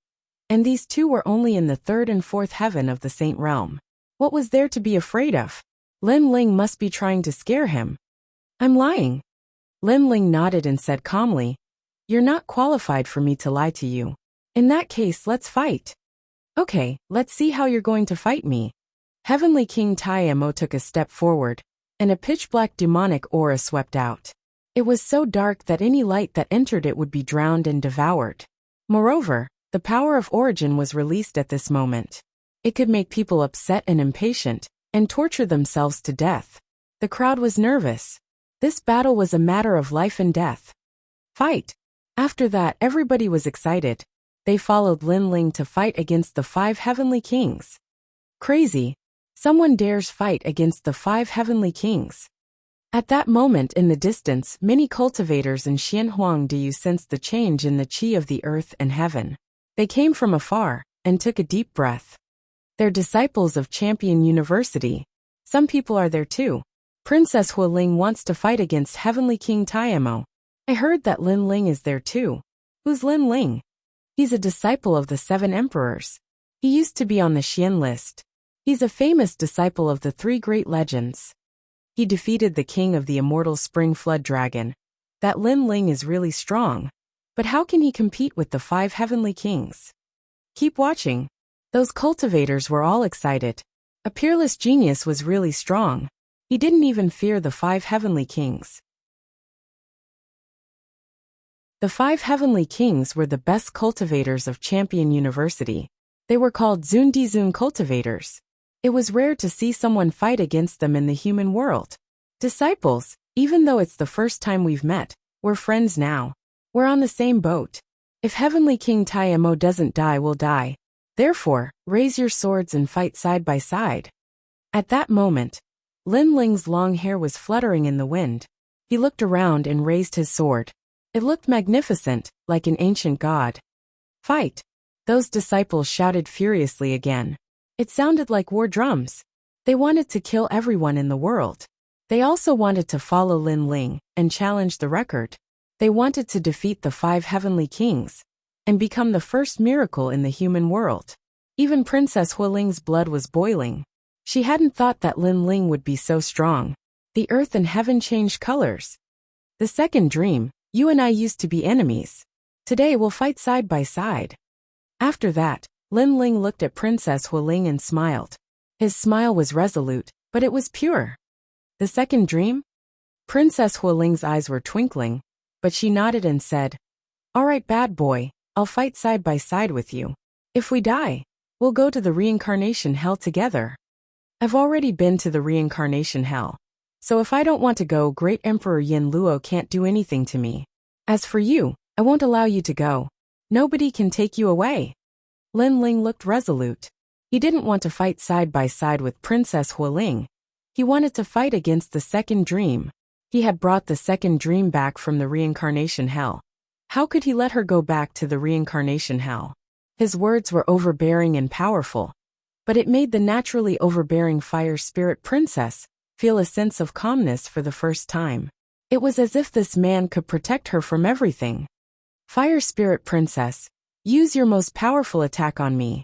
And these two were only in the 3rd and 4th heaven of the Saint Realm. What was there to be afraid of? Lin Ling must be trying to scare him. I'm lying. Lin Ling nodded and said calmly, You're not qualified for me to lie to you. In that case, let's fight. Okay, let's see how you're going to fight me. Heavenly King Tai Mo took a step forward, and a pitch-black demonic aura swept out. It was so dark that any light that entered it would be drowned and devoured. Moreover, the power of origin was released at this moment. It could make people upset and impatient, and torture themselves to death. The crowd was nervous. This battle was a matter of life and death. Fight! After that, everybody was excited. They followed Lin Ling to fight against the 5 heavenly kings. Crazy! Someone dares fight against the 5 heavenly kings. At that moment in the distance, many cultivators in Xianhuangdiyu sensed the change in the qi of the earth and heaven. They came from afar, and took a deep breath. They're disciples of Champion University. Some people are there too. Princess Hualing wants to fight against Heavenly King Tai Mo. I heard that Lin Ling is there too. Who's Lin Ling? He's a disciple of the 7 emperors. He used to be on the Xian list. He's a famous disciple of the 3 great legends. He defeated the king of the immortal spring flood dragon. That Lin Ling is really strong. But how can he compete with the 5 heavenly kings? Keep watching. Those cultivators were all excited. A peerless genius was really strong. He didn't even fear the 5 heavenly kings. The 5 heavenly kings were the best cultivators of Champion University. They were called Zundizun cultivators. It was rare to see someone fight against them in the human world. Disciples, even though it's the first time we've met, we're friends now. We're on the same boat. If Heavenly King Tai Mo doesn't die, we'll die. Therefore, raise your swords and fight side by side. At that moment, Lin Ling's long hair was fluttering in the wind. He looked around and raised his sword. It looked magnificent, like an ancient god. Fight! Those disciples shouted furiously again. It sounded like war drums. They wanted to kill everyone in the world. They also wanted to follow Lin Ling and challenge the record. They wanted to defeat the 5 heavenly kings and become the first miracle in the human world. Even Princess Hualing's blood was boiling. She hadn't thought that Lin Ling would be so strong. The earth and heaven changed colors. The second dream, you and I used to be enemies. Today we'll fight side by side. After that, Lin Ling looked at Princess Hualing and smiled. His smile was resolute, but it was pure. The second dream? Princess Hualing's eyes were twinkling, but she nodded and said, All right, bad boy, I'll fight side by side with you. If we die, we'll go to the reincarnation hell together. I've already been to the reincarnation hell. So if I don't want to go, Great Emperor Yin Luo can't do anything to me. As for you, I won't allow you to go. Nobody can take you away. Lin Ling looked resolute. He didn't want to fight side by side with Princess Hualing. He wanted to fight against the second dream. He had brought the second dream back from the reincarnation hell. How could he let her go back to the reincarnation hell? His words were overbearing and powerful, but it made the naturally overbearing fire spirit princess feel a sense of calmness for the first time. It was as if this man could protect her from everything. Fire spirit princess, use your most powerful attack on me.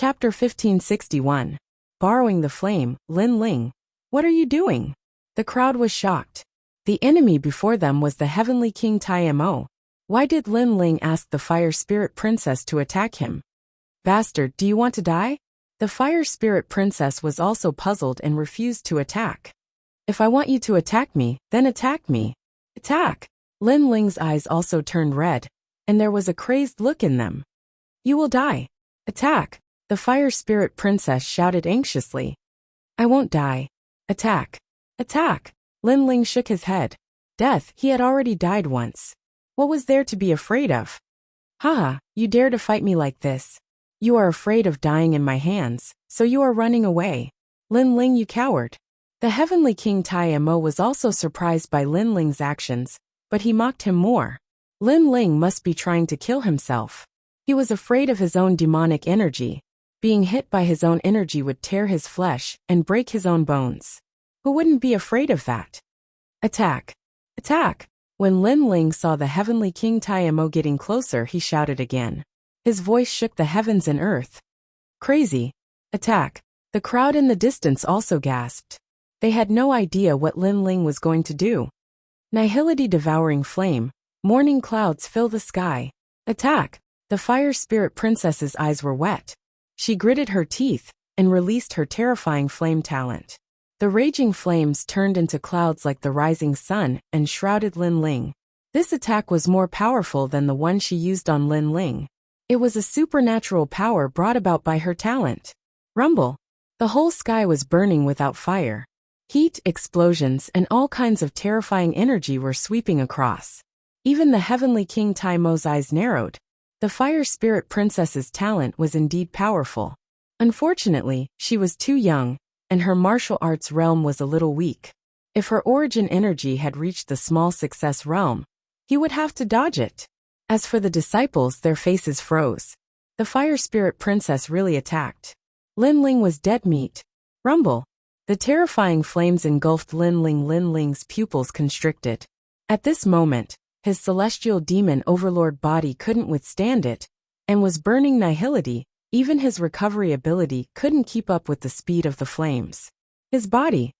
Chapter 1561. Borrowing the Flame, Lin Ling. What are you doing? The crowd was shocked. The enemy before them was the Heavenly King Tai Mo. Why did Lin Ling ask the Fire Spirit Princess to attack him? Bastard, do you want to die? The Fire Spirit Princess was also puzzled and refused to attack. If I want you to attack me, then attack me. Attack! Lin Ling's eyes also turned red, and there was a crazed look in them. You will die. Attack! The Fire Spirit Princess shouted anxiously. I won't die. Attack! Attack! Lin Ling shook his head. Death, he had already died once. What was there to be afraid of? Haha, you dare to fight me like this. You are afraid of dying in my hands, so you are running away. Lin Ling, you coward. The Heavenly King Tai Mo was also surprised by Lin Ling's actions, but he mocked him more. Lin Ling must be trying to kill himself. He was afraid of his own demonic energy. Being hit by his own energy would tear his flesh and break his own bones. Who wouldn't be afraid of that? Attack! Attack! When Lin Ling saw the Heavenly King Tai Mo getting closer, he shouted again. His voice shook the heavens and earth. Crazy! Attack! The crowd in the distance also gasped. They had no idea what Lin Ling was going to do. Nihility devouring flame. Morning clouds fill the sky. Attack! The Fire Spirit Princess's eyes were wet. She gritted her teeth and released her terrifying flame talent. The raging flames turned into clouds like the rising sun and shrouded Lin Ling. This attack was more powerful than the one she used on Lin Ling. It was a supernatural power brought about by her talent. Rumble! The whole sky was burning without fire. Heat, explosions, and all kinds of terrifying energy were sweeping across. Even the Heavenly King Tai Mo's eyes narrowed. The Fire Spirit Princess's talent was indeed powerful. Unfortunately, she was too young, and her martial arts realm was a little weak. If her origin energy had reached the small success realm, he would have to dodge it. As for the disciples, their faces froze. The Fire Spirit Princess really attacked. Lin Ling was dead meat. Rumble! The terrifying flames engulfed Lin Ling. Lin Ling's pupils constricted. At this moment, his celestial demon overlord body couldn't withstand it, and was burning nihility. Even his recovery ability couldn't keep up with the speed of the flames. His body.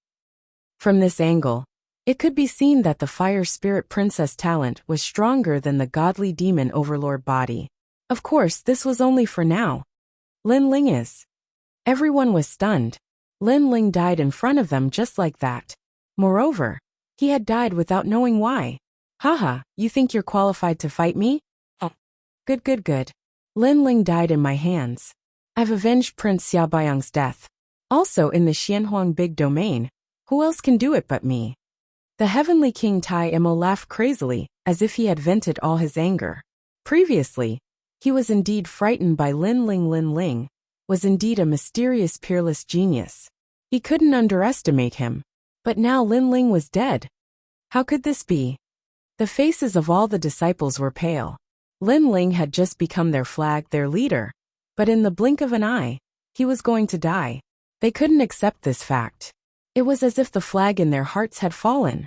From this angle, it could be seen that the Fire Spirit Princess talent was stronger than the godly demon overlord body. Of course, this was only for now. Lin Ling is. Everyone was stunned. Lin Ling died in front of them just like that. Moreover, he had died without knowing why. Haha, you think you're qualified to fight me? Oh. Good. Lin Ling died in my hands. I've avenged Prince Xiaobayang's death. Also in the Xianhuang Big Domain. Who else can do it but me? The Heavenly King Tai Mo laughed crazily, as if he had vented all his anger. Previously, he was indeed frightened by Lin Ling. Lin Ling was indeed a mysterious peerless genius. He couldn't underestimate him. But now Lin Ling was dead. How could this be? The faces of all the disciples were pale. Lin Ling had just become their flag, their leader. But in the blink of an eye, he was going to die. They couldn't accept this fact. It was as if the flag in their hearts had fallen.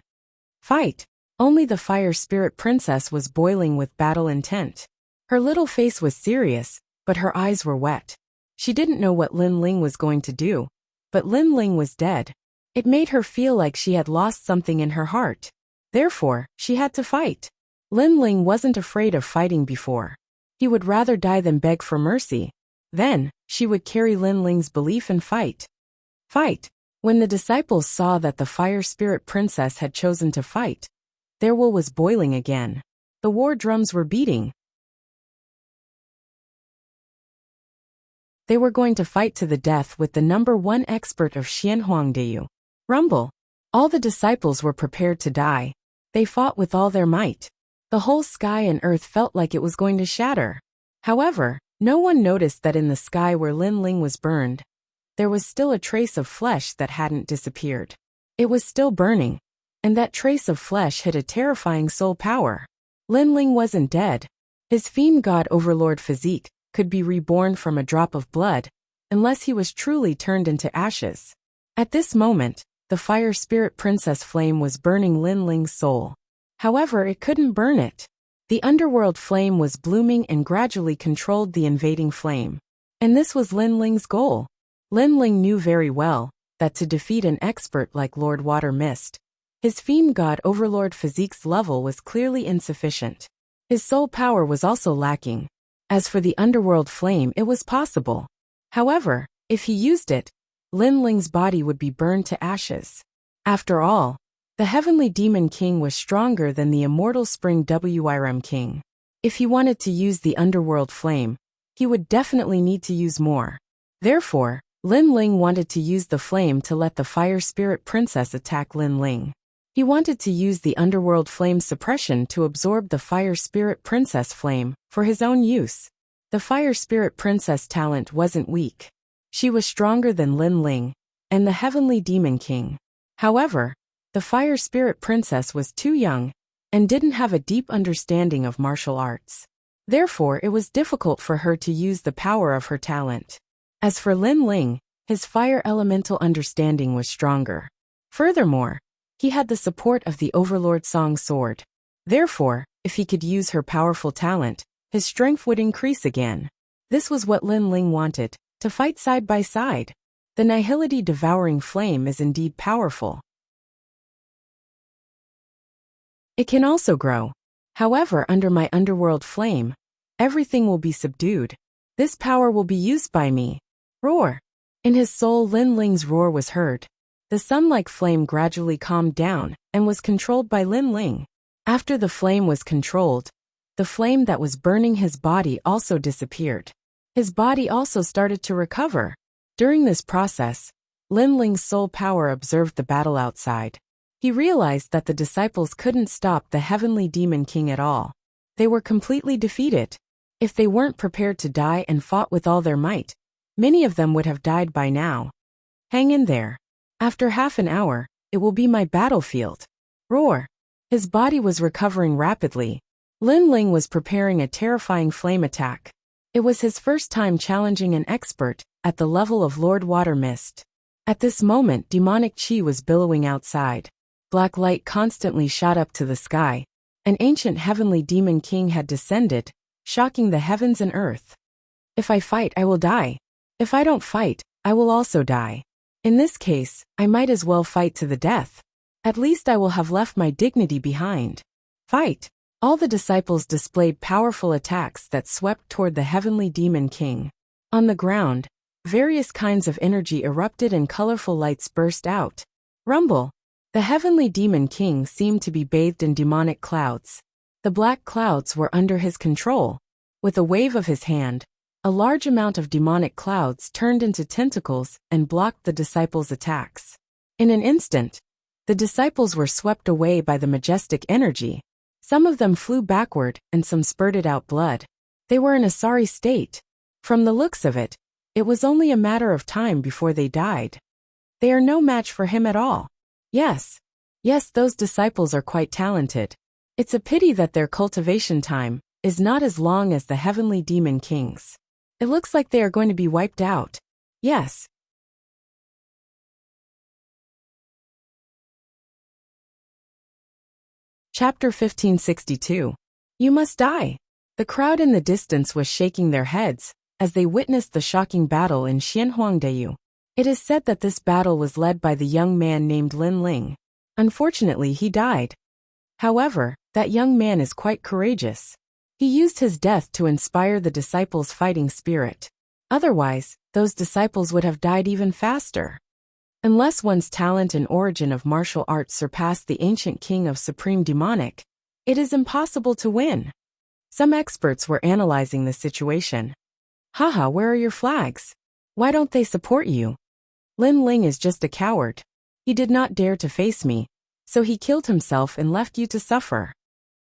Fight! Only the Fire Spirit Princess was boiling with battle intent. Her little face was serious, but her eyes were wet. She didn't know what Lin Ling was going to do, but Lin Ling was dead. It made her feel like she had lost something in her heart. Therefore, she had to fight. Lin Ling wasn't afraid of fighting before. He would rather die than beg for mercy. Then, she would carry Lin Ling's belief and fight. Fight! When the disciples saw that the Fire Spirit Princess had chosen to fight, their will was boiling again. The war drums were beating. They were going to fight to the death with the #1 expert of Xianhuangdiyu. Rumble! All the disciples were prepared to die. They fought with all their might. The whole sky and earth felt like it was going to shatter. However, no one noticed that in the sky where Lin Ling was burned, there was still a trace of flesh that hadn't disappeared. It was still burning, and that trace of flesh hid a terrifying soul power. Lin Ling wasn't dead. His fiend god overlord physique could be reborn from a drop of blood, unless he was truly turned into ashes. At this moment, the Fire Spirit Princess flame was burning Lin Ling's soul. However, it couldn't burn it. The underworld flame was blooming and gradually controlled the invading flame. And this was Lin Ling's goal. Lin Ling knew very well that to defeat an expert like Lord Water Mist, his fiend god overlord physique's level was clearly insufficient. His soul power was also lacking. As for the underworld flame, it was possible. However, if he used it, Lin Ling's body would be burned to ashes. After all, the Heavenly Demon King was stronger than the immortal Spring Wyrm King. If he wanted to use the underworld flame, he would definitely need to use more. Therefore, Lin Ling wanted to use the flame to let the Fire Spirit Princess attack Lin Ling. He wanted to use the underworld flame suppression to absorb the Fire Spirit Princess flame for his own use. The Fire Spirit Princess talent wasn't weak. She was stronger than Lin Ling and the Heavenly Demon King. However, the Fire Spirit Princess was too young and didn't have a deep understanding of martial arts. Therefore, it was difficult for her to use the power of her talent. As for Lin Ling, his fire elemental understanding was stronger. Furthermore, he had the support of the Overlord Song Sword. Therefore, if he could use her powerful talent, his strength would increase again. This was what Lin Ling wanted, to fight side by side. The Nihility Devouring Flame is indeed powerful. It can also grow. However, under my underworld flame, everything will be subdued. This power will be used by me. Roar! In his soul, Lin Ling's roar was heard. The sun-like flame gradually calmed down and was controlled by Lin Ling. After the flame was controlled, the flame that was burning his body also disappeared. His body also started to recover. During this process, Lin Ling's soul power observed the battle outside. He realized that the disciples couldn't stop the Heavenly Demon King at all. They were completely defeated. If they weren't prepared to die and fought with all their might, many of them would have died by now. Hang in there. After half an hour, it will be my battlefield. Roar! His body was recovering rapidly. Lin Ling was preparing a terrifying flame attack. It was his first time challenging an expert at the level of Lord Water Mist. At this moment, demonic chi was billowing outside. Black light constantly shot up to the sky. An ancient Heavenly Demon King had descended, shocking the heavens and earth. If I fight, I will die. If I don't fight, I will also die. In this case, I might as well fight to the death. At least I will have left my dignity behind. Fight! All the disciples displayed powerful attacks that swept toward the Heavenly Demon King. On the ground, various kinds of energy erupted and colorful lights burst out. Rumble! The Heavenly Demon King seemed to be bathed in demonic clouds. The black clouds were under his control. With a wave of his hand, a large amount of demonic clouds turned into tentacles and blocked the disciples' attacks. In an instant, the disciples were swept away by the majestic energy. Some of them flew backward and some spurted out blood. They were in a sorry state. From the looks of it, it was only a matter of time before they died. They are no match for him at all. Yes, those disciples are quite talented. It's a pity that their cultivation time is not as long as the Heavenly Demon King's. It looks like they are going to be wiped out. Yes. Chapter 1562. You must die. The crowd in the distance was shaking their heads as they witnessed the shocking battle in Xianhuangdeyu. It is said that this battle was led by the young man named Lin Ling. Unfortunately, he died. However, that young man is quite courageous. He used his death to inspire the disciples' fighting spirit. Otherwise, those disciples would have died even faster. Unless one's talent and origin of martial arts surpassed the ancient king of supreme demonic, it is impossible to win. Some experts were analyzing the situation. Haha, where are your flags? Why don't they support you? Lin Ling is just a coward. He did not dare to face me, so he killed himself and left you to suffer.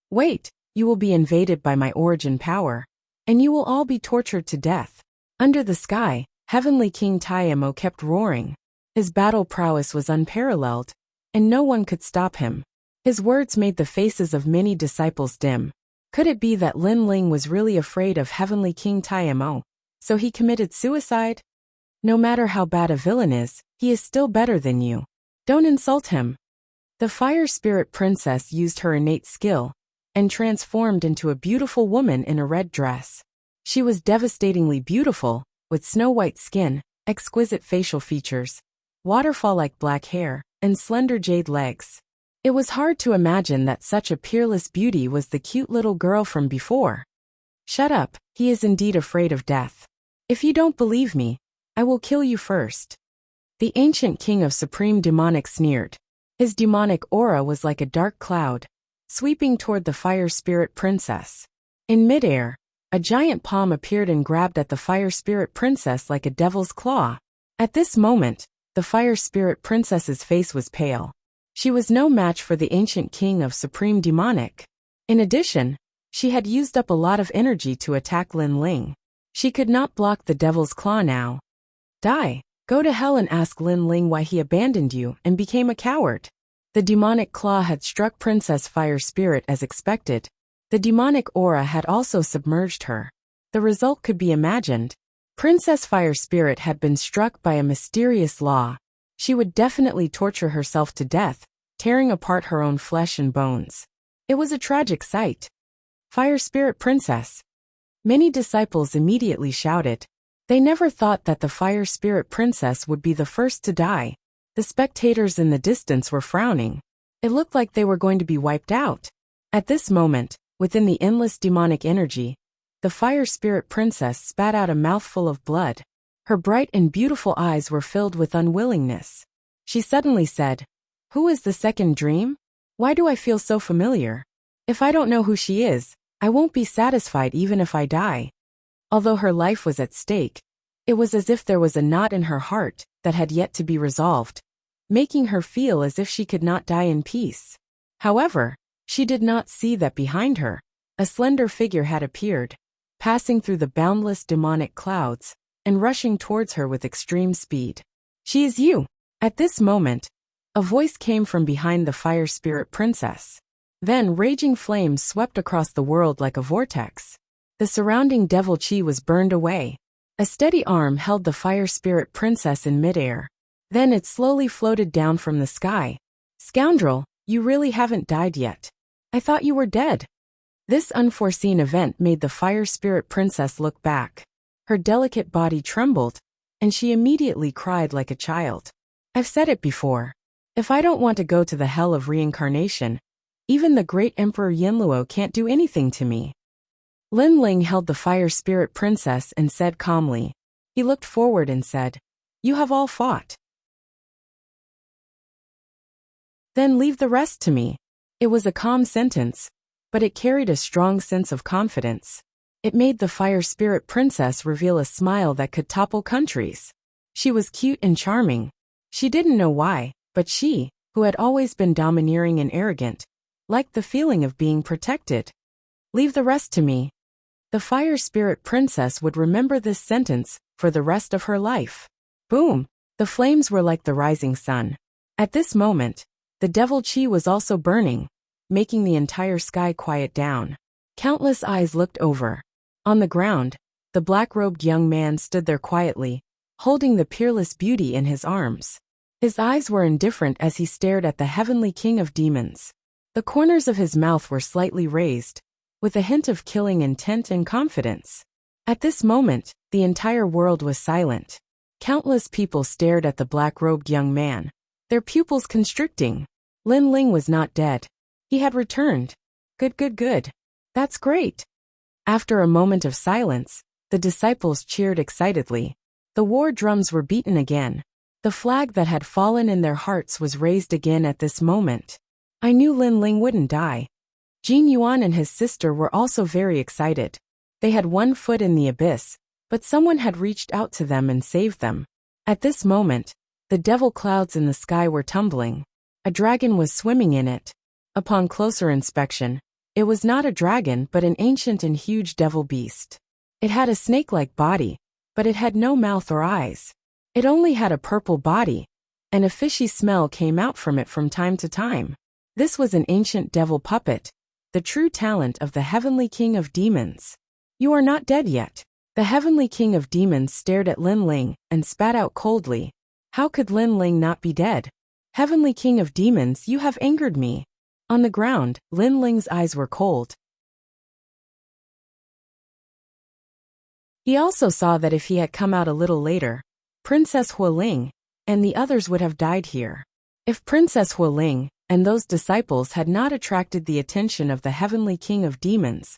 Wait, you will be invaded by my origin power, and you will all be tortured to death. Under the sky, Heavenly King Taimo kept roaring. His battle prowess was unparalleled, and no one could stop him. His words made the faces of many disciples dim. Could it be that Lin Ling was really afraid of Heavenly King Taimo, so he committed suicide? No matter how bad a villain is, he is still better than you. Don't insult him. The Fire Spirit Princess used her innate skill and transformed into a beautiful woman in a red dress. She was devastatingly beautiful, with snow-white skin, exquisite facial features, waterfall-like black hair, and slender jade legs. It was hard to imagine that such a peerless beauty was the cute little girl from before. Shut up, he is indeed afraid of death. If you don't believe me, I will kill you first. The ancient king of supreme demonic sneered. His demonic aura was like a dark cloud, sweeping toward the fire spirit princess. In midair, a giant palm appeared and grabbed at the fire spirit princess like a devil's claw. At this moment, the fire spirit princess's face was pale. She was no match for the ancient king of supreme demonic. In addition, she had used up a lot of energy to attack Lin Ling. She could not block the devil's claw now. Die. Go to hell and ask Lin Ling why he abandoned you and became a coward. The demonic claw had struck Princess Fire Spirit as expected. The demonic aura had also submerged her. The result could be imagined. Princess Fire Spirit had been struck by a mysterious law. She would definitely torture herself to death, tearing apart her own flesh and bones. It was a tragic sight. Fire Spirit Princess. Many disciples immediately shouted. They never thought that the Fire Spirit Princess would be the first to die. The spectators in the distance were frowning. It looked like they were going to be wiped out. At this moment, within the endless demonic energy, the Fire Spirit Princess spat out a mouthful of blood. Her bright and beautiful eyes were filled with unwillingness. She suddenly said, "Who is the second dream? Why do I feel so familiar? If I don't know who she is, I won't be satisfied even if I die." Although her life was at stake, it was as if there was a knot in her heart that had yet to be resolved, making her feel as if she could not die in peace. However, she did not see that behind her, a slender figure had appeared, passing through the boundless demonic clouds, and rushing towards her with extreme speed. "She is you!" At this moment, a voice came from behind the Fire Spirit Princess. Then raging flames swept across the world like a vortex. The surrounding devil chi was burned away. A steady arm held the Fire Spirit Princess in midair. Then it slowly floated down from the sky. "Scoundrel, you really haven't died yet. I thought you were dead." This unforeseen event made the Fire Spirit Princess look back. Her delicate body trembled, and she immediately cried like a child. "I've said it before. If I don't want to go to the hell of reincarnation, even the great Emperor Yinluo can't do anything to me." Lin Ling held the Fire Spirit Princess and said calmly. He looked forward and said, "You have all fought. Then leave the rest to me." It was a calm sentence, but it carried a strong sense of confidence. It made the Fire Spirit Princess reveal a smile that could topple countries. She was cute and charming. She didn't know why, but she, who had always been domineering and arrogant, liked the feeling of being protected. "Leave the rest to me." The Fire Spirit Princess would remember this sentence for the rest of her life. Boom! The flames were like the rising sun. At this moment, the devil chi was also burning, making the entire sky quiet down. Countless eyes looked over. On the ground, the black-robed young man stood there quietly, holding the peerless beauty in his arms. His eyes were indifferent as he stared at the heavenly king of demons. The corners of his mouth were slightly raised, with a hint of killing intent and confidence. At this moment, the entire world was silent. Countless people stared at the black-robed young man, their pupils constricting. Lin Ling was not dead. He had returned. Good, good, good. That's great. After a moment of silence, the disciples cheered excitedly. The war drums were beaten again. The flag that had fallen in their hearts was raised again at this moment. I knew Lin Ling wouldn't die. Jin Yuan and his sister were also very excited. They had one foot in the abyss, but someone had reached out to them and saved them. At this moment, the devil clouds in the sky were tumbling. A dragon was swimming in it. Upon closer inspection, it was not a dragon but an ancient and huge devil beast. It had a snake-like body, but it had no mouth or eyes. It only had a purple body, and a fishy smell came out from it from time to time. This was an ancient devil puppet, the true talent of the heavenly king of demons. "You are not dead yet." The heavenly king of demons stared at Lin Ling and spat out coldly. How could Lin Ling not be dead? "Heavenly king of demons, you have angered me." On the ground, Lin Ling's eyes were cold. He also saw that if he had come out a little later, Princess Hualing and the others would have died here. If Princess Hualing and those disciples had not attracted the attention of the Heavenly King of Demons,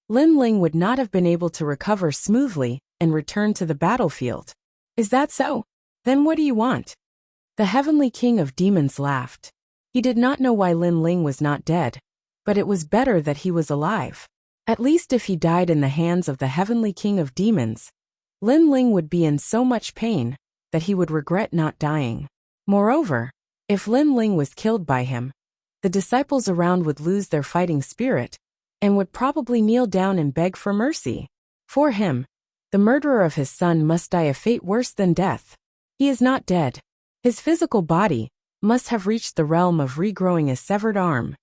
Lin Ling would not have been able to recover smoothly and return to the battlefield. Is that so? Then what do you want? The Heavenly King of Demons laughed. He did not know why Lin Ling was not dead, but it was better that he was alive. At least if he died in the hands of the Heavenly King of Demons, Lin Ling would be in so much pain that he would regret not dying. Moreover, if Lin Ling was killed by him, the disciples around would lose their fighting spirit and would probably kneel down and beg for mercy. For him, the murderer of his son must die a fate worse than death. He is not dead. His physical body must have reached the realm of regrowing a severed arm.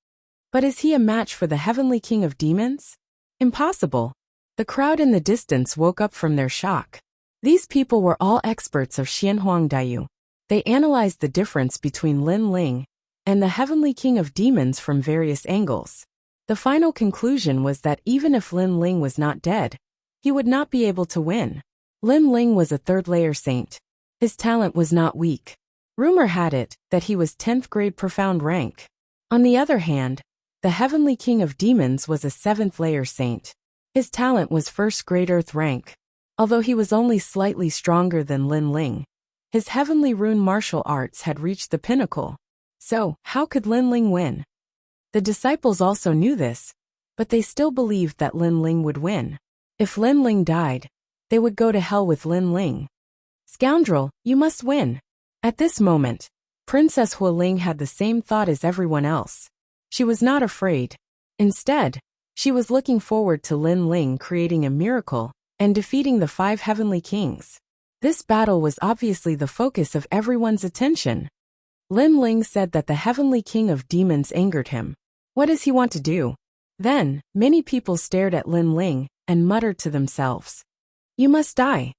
But is he a match for the Heavenly King of Demons? Impossible. The crowd in the distance woke up from their shock. These people were all experts of Xianhuang Daiyu. They analyzed the difference between Lin Ling and the Heavenly King of Demons from various angles. The final conclusion was that even if Lin Ling was not dead, he would not be able to win. Lin Ling was a third-layer saint. His talent was not weak. Rumor had it that he was 10th grade profound rank. On the other hand, the Heavenly King of Demons was a 7th-layer saint. His talent was 1st grade earth rank. Although he was only slightly stronger than Lin Ling, his heavenly rune martial arts had reached the pinnacle. So, how could Lin Ling win? The disciples also knew this, but they still believed that Lin Ling would win. If Lin Ling died, they would go to hell with Lin Ling. Scoundrel, you must win. At this moment, Princess Hualing had the same thought as everyone else. She was not afraid. Instead, she was looking forward to Lin Ling creating a miracle and defeating the 5 heavenly kings. This battle was obviously the focus of everyone's attention. Lin Ling said that the Heavenly King of Demons angered him. What does he want to do? Then, many people stared at Lin Ling and muttered to themselves, "You must die."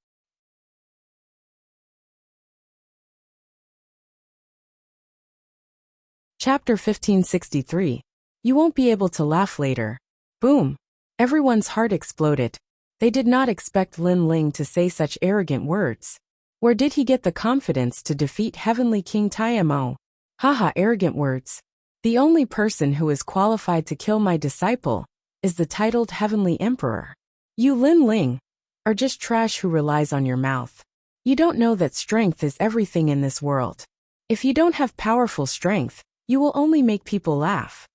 Chapter 1563. You won't be able to laugh later. Boom. Everyone's heart exploded. They did not expect Lin Ling to say such arrogant words. Where did he get the confidence to defeat Heavenly King Taimo? Haha, arrogant words. The only person who is qualified to kill my disciple is the titled Heavenly Emperor. You Lin Ling are just trash who relies on your mouth. You don't know that strength is everything in this world. If you don't have powerful strength, you will only make people laugh.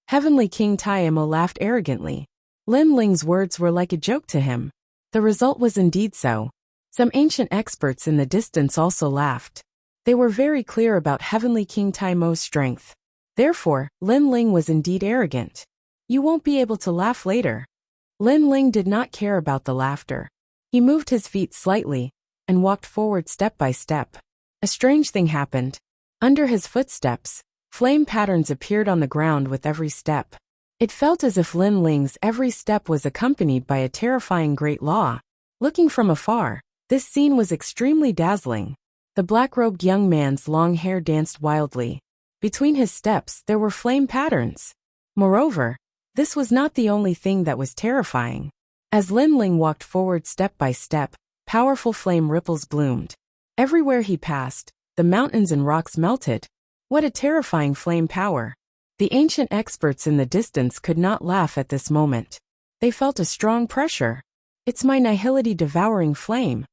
Heavenly King Taimo laughed arrogantly. Lin Ling's words were like a joke to him. The result was indeed so. Some ancient experts in the distance also laughed. They were very clear about Heavenly King Taimo's strength. Therefore, Lin Ling was indeed arrogant. You won't be able to laugh later. Lin Ling did not care about the laughter. He moved his feet slightly and walked forward step by step. A strange thing happened. Under his footsteps, flame patterns appeared on the ground with every step. It felt as if Lin Ling's every step was accompanied by a terrifying great law. Looking from afar, this scene was extremely dazzling. The black-robed young man's long hair danced wildly. Between his steps there were flame patterns. Moreover, this was not the only thing that was terrifying. As Lin Ling walked forward step by step, powerful flame ripples bloomed. Everywhere he passed, the mountains and rocks melted. What a terrifying flame power! The ancient experts in the distance could not laugh at this moment. They felt a strong pressure. It's my nihility devouring flame.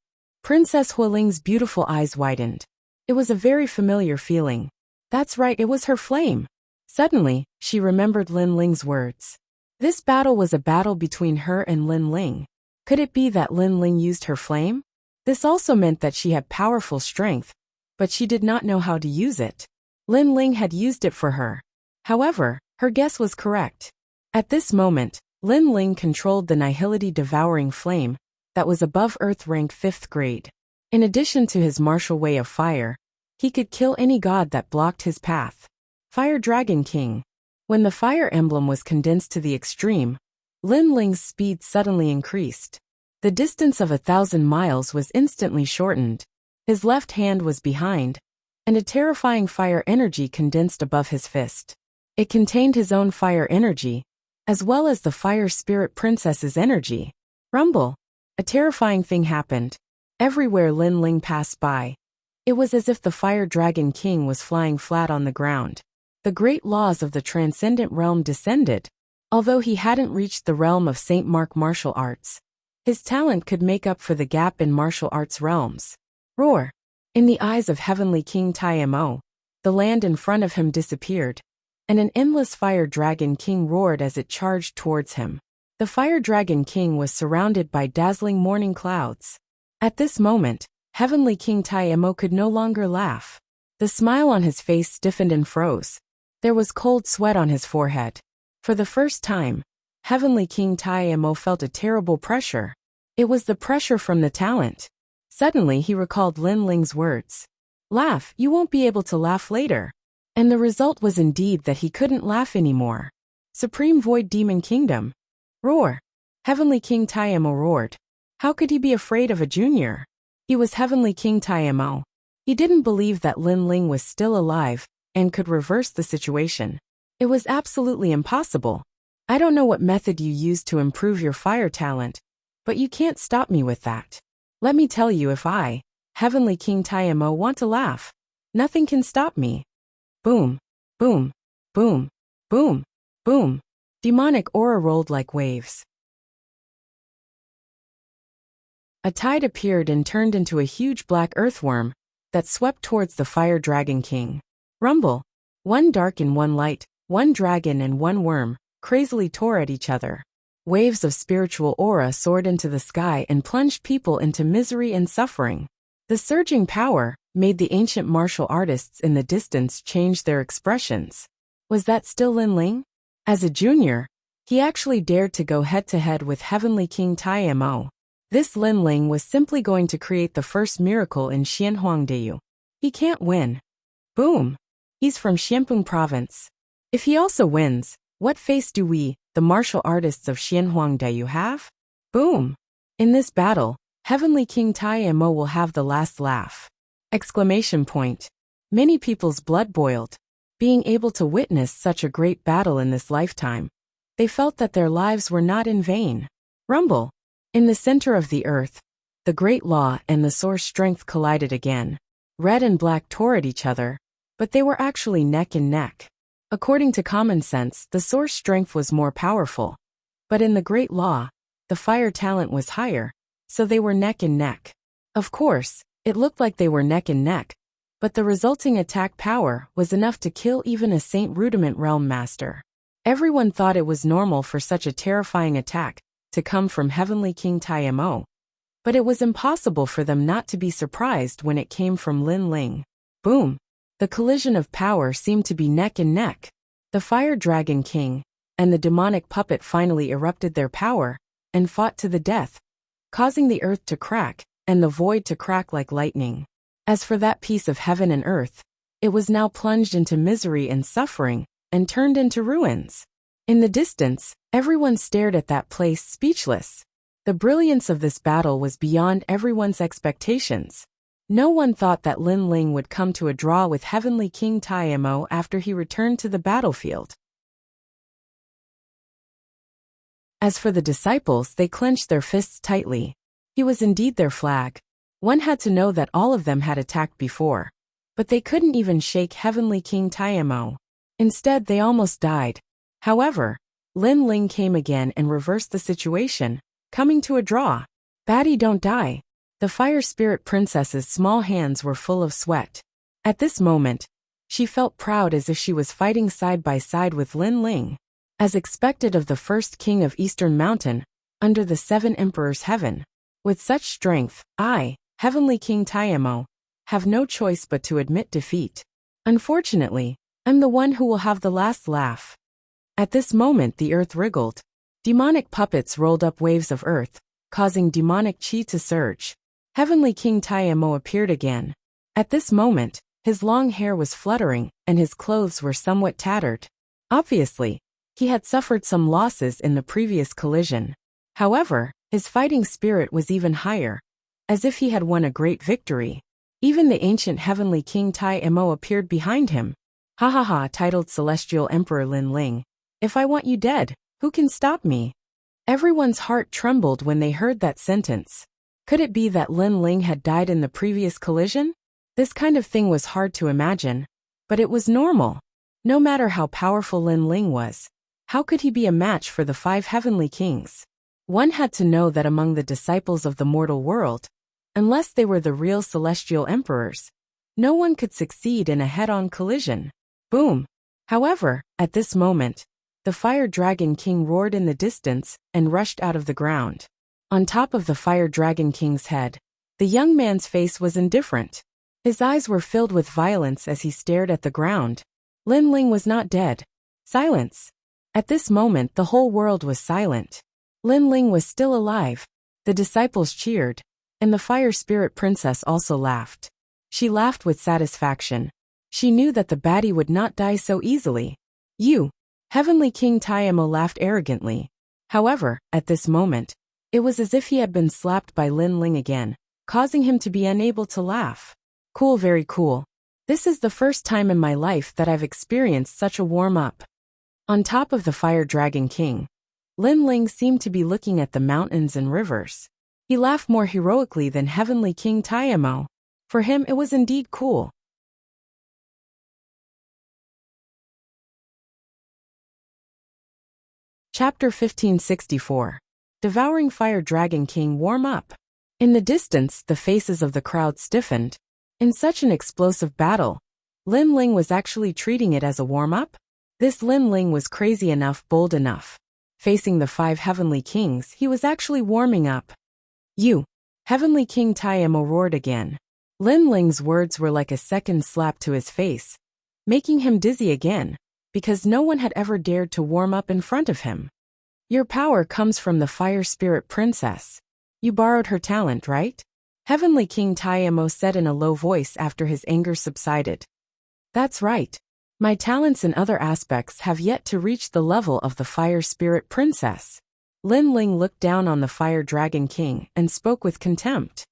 Princess Hualing's beautiful eyes widened. It was a very familiar feeling. That's right, it was her flame. Suddenly, she remembered Lin Ling's words. This battle was a battle between her and Lin Ling. Could it be that Lin Ling used her flame? This also meant that she had powerful strength, but she did not know how to use it. Lin Ling had used it for her. However, her guess was correct. At this moment, Lin Ling controlled the nihility devouring flame that was above Earth rank 5th grade. In addition to his martial way of fire, he could kill any god that blocked his path. Fire Dragon King. When the fire emblem was condensed to the extreme, Lin Ling's speed suddenly increased. The distance of 1,000 miles was instantly shortened. His left hand was behind, and a terrifying fire energy condensed above his fist. It contained his own fire energy, as well as the fire spirit princess's energy. Rumble. A terrifying thing happened. Everywhere Lin Ling passed by, it was as if the Fire Dragon King was flying flat on the ground. The great laws of the transcendent realm descended. Although he hadn't reached the realm of Saint Mark martial arts, his talent could make up for the gap in martial arts realms. Roar! In the eyes of Heavenly King Taimo, the land in front of him disappeared, and an endless Fire Dragon King roared as it charged towards him. The Fire Dragon King was surrounded by dazzling morning clouds. At this moment, Heavenly King Taimo could no longer laugh. The smile on his face stiffened and froze. There was cold sweat on his forehead. For the first time, Heavenly King Taimo felt a terrible pressure. It was the pressure from the talent. Suddenly he recalled Lin Ling's words. Laugh, you won't be able to laugh later. And the result was indeed that he couldn't laugh anymore. Supreme Void Demon Kingdom. Roar! Heavenly King Taimo roared. How could he be afraid of a junior? He was Heavenly King Taimo. He didn't believe that Lin Ling was still alive and could reverse the situation. It was absolutely impossible. I don't know what method you used to improve your fire talent, but you can't stop me with that. Let me tell you, if I, Heavenly King Taimo, want to laugh, nothing can stop me. Boom, boom, boom, boom, boom. Demonic aura rolled like waves. A tide appeared and turned into a huge black earthworm that swept towards the Fire Dragon King. Rumble. One dark and one light, one dragon and one worm, crazily tore at each other. Waves of spiritual aura soared into the sky and plunged people into misery and suffering. The surging power made the ancient martial artists in the distance change their expressions. Was that still Lin Ling? As a junior, he actually dared to go head-to-head with Heavenly King Taimo. This Lin Ling was simply going to create the first miracle in Xianhuangdao. He can't win. Boom! He's from Xianpeng province. If he also wins, what face do we, the martial artists of Xianhuangdao, have? Boom! In this battle, Heavenly King Taimo will have the last laugh. Exclamation point. Many people's blood boiled. Being able to witness such a great battle in this lifetime, they felt that their lives were not in vain. Rumble. In the center of the earth, the great law and the source strength collided again. Red and black tore at each other, but they were actually neck and neck. According to common sense, the source strength was more powerful. But in the great law, the fire talent was higher, so they were neck and neck. Of course, it looked like they were neck and neck, but the resulting attack power was enough to kill even a Saint Rudiment Realm Master. Everyone thought it was normal for such a terrifying attack to come from Heavenly King Taimo. But it was impossible for them not to be surprised when it came from Lin Ling. Boom! The collision of power seemed to be neck and neck. The Fire Dragon King and the demonic puppet finally erupted their power and fought to the death, causing the earth to crack and the void to crack like lightning. As for that piece of heaven and earth, it was now plunged into misery and suffering and turned into ruins. In the distance, everyone stared at that place speechless. The brilliance of this battle was beyond everyone's expectations. No one thought that Lin Ling would come to a draw with Heavenly King Taimo after he returned to the battlefield. As for the disciples, they clenched their fists tightly. He was indeed their flag. One had to know that all of them had attacked before. But they couldn't even shake Heavenly King Taimo. Instead, they almost died. However, Lin Ling came again and reversed the situation, coming to a draw. Baddie don't die. The Fire Spirit Princess's small hands were full of sweat. At this moment, she felt proud as if she was fighting side by side with Lin Ling. As expected of the first king of Eastern Mountain, under the 7 Emperors' heaven. With such strength, I, Heavenly King Taimo, have no choice but to admit defeat. Unfortunately, I'm the one who will have the last laugh. At this moment the earth wriggled. Demonic puppets rolled up waves of earth, causing demonic chi to surge. Heavenly King Taimo appeared again. At this moment, his long hair was fluttering and his clothes were somewhat tattered. Obviously, he had suffered some losses in the previous collision. However, his fighting spirit was even higher, as if he had won a great victory. Even the ancient Heavenly King Taimo appeared behind him. Ha ha ha, titled Celestial Emperor Lin Ling. If I want you dead, who can stop me? Everyone's heart trembled when they heard that sentence. Could it be that Lin Ling had died in the previous collision? This kind of thing was hard to imagine, but it was normal. No matter how powerful Lin Ling was, how could he be a match for the 5 heavenly kings? One had to know that among the disciples of the mortal world, unless they were the real celestial emperors, no one could succeed in a head-on collision. Boom! However, at this moment, the Fire Dragon King roared in the distance and rushed out of the ground. On top of the Fire Dragon King's head, the young man's face was indifferent. His eyes were filled with violence as he stared at the ground. Lin Ling was not dead. Silence. At this moment the whole world was silent. Lin Ling was still alive. The disciples cheered, and the Fire Spirit Princess also laughed. She laughed with satisfaction. She knew that the baddie would not die so easily. You, Heavenly King Tiamo laughed arrogantly. However, at this moment, it was as if he had been slapped by Lin Ling again, causing him to be unable to laugh. Cool, very cool. This is the first time in my life that I've experienced such a warm-up. On top of the Fire Dragon King, Lin Ling seemed to be looking at the mountains and rivers. He laughed more heroically than Heavenly King Tiamo. For him it was indeed cool. Chapter 1564. Devouring Fire Dragon King warm up. In the distance, the faces of the crowd stiffened. In such an explosive battle, Lin Ling was actually treating it as a warm-up? This Lin Ling was crazy enough, bold enough. Facing the 5 heavenly kings, he was actually warming up. You, Heavenly King Tiamo roared again. Lin Ling's words were like a second slap to his face, making him dizzy again, because no one had ever dared to warm up in front of him. Your power comes from the Fire Spirit Princess. You borrowed her talent, right? Heavenly King Tiamo said in a low voice after his anger subsided. That's right. My talents in other aspects have yet to reach the level of the Fire Spirit Princess. Lin Ling looked down on the Fire Dragon King and spoke with contempt.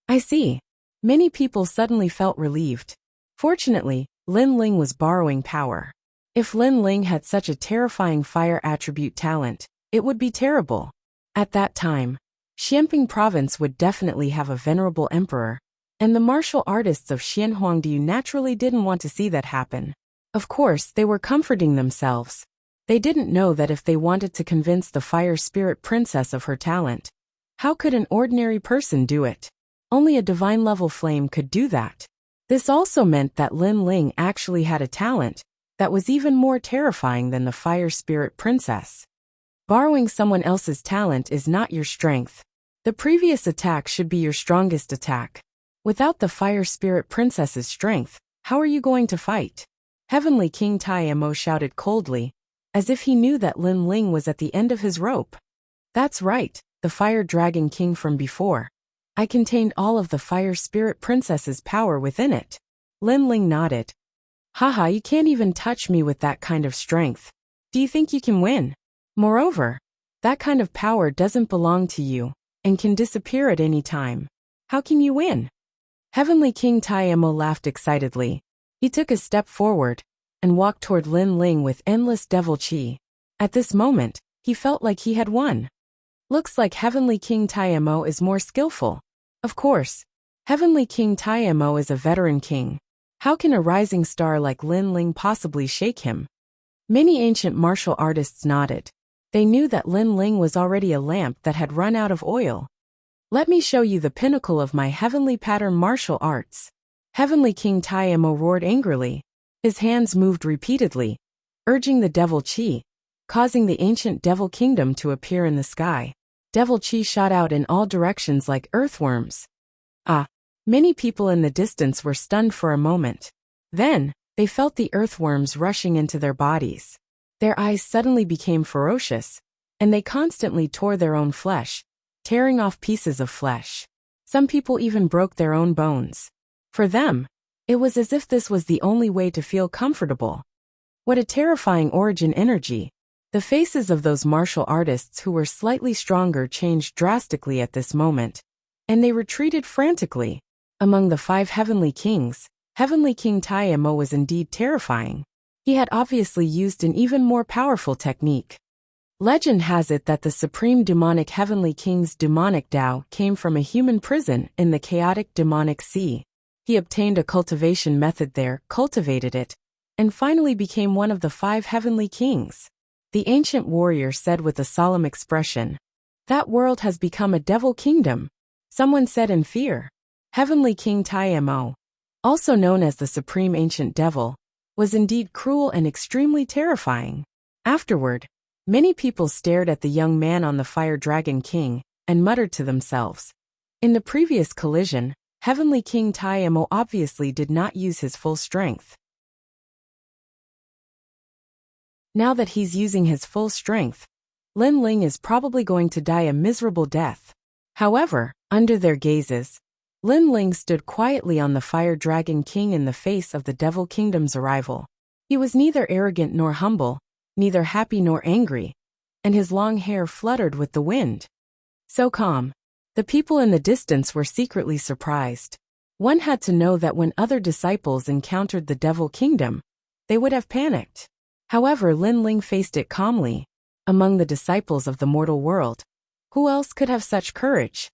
I see. Many people suddenly felt relieved. Fortunately, Lin Ling was borrowing power. If Lin Ling had such a terrifying fire attribute talent, it would be terrible. At that time, Xianping province would definitely have a venerable emperor, and the martial artists of Xianhuangdu naturally didn't want to see that happen. Of course, they were comforting themselves. They didn't know that if they wanted to convince the Fire Spirit Princess of her talent, how could an ordinary person do it? Only a divine-level flame could do that. This also meant that Lin Ling actually had a talent that was even more terrifying than the Fire Spirit Princess. Borrowing someone else's talent is not your strength. The previous attack should be your strongest attack. Without the Fire Spirit Princess's strength, how are you going to fight? Heavenly King Tiamo shouted coldly, as if he knew that Lin Ling was at the end of his rope. That's right, the Fire Dragon King from before. I contained all of the Fire Spirit Princess's power within it. Lin Ling nodded. Haha, you can't even touch me with that kind of strength. Do you think you can win? Moreover, that kind of power doesn't belong to you, and can disappear at any time. How can you win? Heavenly King Tiamo laughed excitedly. He took a step forward, and walked toward Lin Ling with endless devil chi. At this moment, he felt like he had won. Looks like Heavenly King Tiamo is more skillful. Of course, Heavenly King Tiamo is a veteran king. How can a rising star like Lin Ling possibly shake him? Many ancient martial artists nodded. They knew that Lin Ling was already a lamp that had run out of oil. Let me show you the pinnacle of my heavenly pattern martial arts. Heavenly King Tiamo roared angrily. His hands moved repeatedly, urging the devil chi, causing the ancient devil kingdom to appear in the sky. Devil chi shot out in all directions like earthworms. Many people in the distance were stunned for a moment. Then, they felt the earthworms rushing into their bodies. Their eyes suddenly became ferocious, and they constantly tore their own flesh, tearing off pieces of flesh. Some people even broke their own bones. For them, it was as if this was the only way to feel comfortable. What a terrifying origin energy. The faces of those martial artists who were slightly stronger changed drastically at this moment, and they retreated frantically. Among the 5 heavenly kings, Heavenly King Tiamo was indeed terrifying. He had obviously used an even more powerful technique. Legend has it that the supreme demonic heavenly king's demonic Tao came from a human prison in the chaotic demonic sea. He obtained a cultivation method there, cultivated it, and finally became one of the 5 heavenly kings. The ancient warrior said with a solemn expression, "That world has become a devil kingdom." Someone said in fear. Heavenly King Taimo, also known as the Supreme Ancient Devil, was indeed cruel and extremely terrifying. Afterward, many people stared at the young man on the Fire Dragon King and muttered to themselves. In the previous collision, Heavenly King Taimo obviously did not use his full strength. Now that he's using his full strength, Lin Ling is probably going to die a miserable death. However, under their gazes, Lin Ling stood quietly on the Fire Dragon King in the face of the Devil Kingdom's arrival. He was neither arrogant nor humble, neither happy nor angry, and his long hair fluttered with the wind. So calm. The people in the distance were secretly surprised. One had to know that when other disciples encountered the Devil Kingdom, they would have panicked. However, Lin Ling faced it calmly. Among the disciples of the mortal world, who else could have such courage?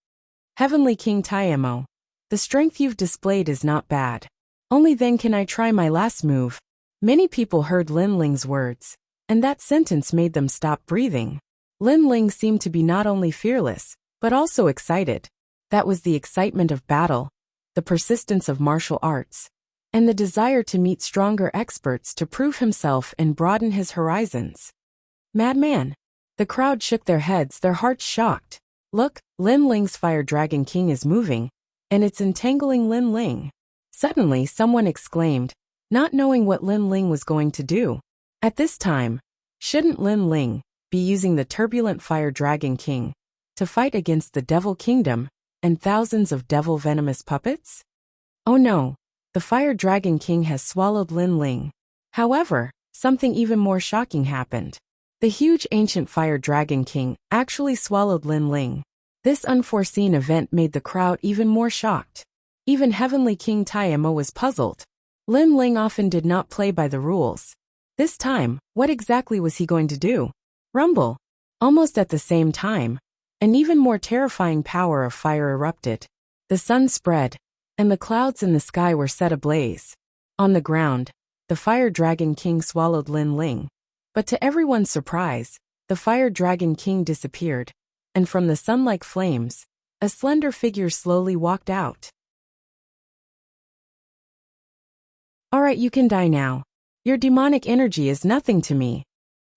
Heavenly King Taimo, the strength you've displayed is not bad. Only then can I try my last move. Many people heard Lin Ling's words, and that sentence made them stop breathing. Lin Ling seemed to be not only fearless, but also excited. That was the excitement of battle, the persistence of martial arts, and the desire to meet stronger experts to prove himself and broaden his horizons. Madman! The crowd shook their heads, their hearts shocked. Look, Lin Ling's Fire Dragon King is moving, and it's entangling Lin Ling. Suddenly someone exclaimed, not knowing what Lin Ling was going to do. At this time, shouldn't Lin Ling be using the turbulent Fire Dragon King to fight against the Devil Kingdom and thousands of devil venomous puppets? Oh no, the Fire Dragon King has swallowed Lin Ling. However, something even more shocking happened. The huge ancient Fire Dragon King actually swallowed Lin Ling. This unforeseen event made the crowd even more shocked. Even Heavenly King Taimo was puzzled. Lin Ling often did not play by the rules. This time, what exactly was he going to do? Rumble. Almost at the same time, an even more terrifying power of fire erupted. The sun spread, and the clouds in the sky were set ablaze. On the ground, the Fire Dragon King swallowed Lin Ling. But to everyone's surprise, the Fire Dragon King disappeared, and from the sun-like flames, a slender figure slowly walked out. Alright, you can die now. Your demonic energy is nothing to me.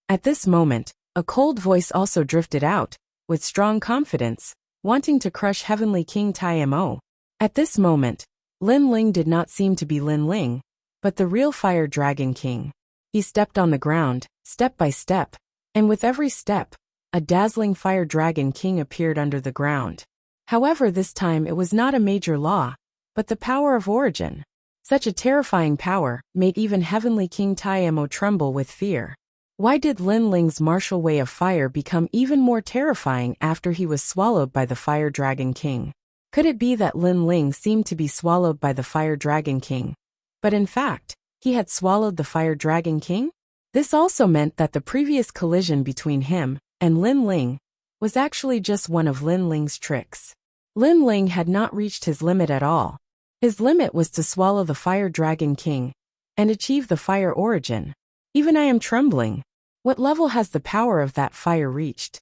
At this moment, a cold voice also drifted out, with strong confidence, wanting to crush Heavenly King Taimo. At this moment, Lin Ling did not seem to be Lin Ling, but the real Fire Dragon King. He stepped on the ground, step by step, and with every step, a dazzling Fire Dragon King appeared under the ground. However, this time it was not a major law, but the power of origin. Such a terrifying power made even Heavenly King Taimo tremble with fear. Why did Lin Ling's martial way of fire become even more terrifying after he was swallowed by the Fire Dragon King? Could it be that Lin Ling seemed to be swallowed by the Fire Dragon King, but in fact, he had swallowed the Fire Dragon King? This also meant that the previous collision between him and Lin Ling was actually just one of Lin Ling's tricks. Lin Ling had not reached his limit at all. His limit was to swallow the Fire Dragon King and achieve the fire origin. Even I am trembling. What level has the power of that fire reached?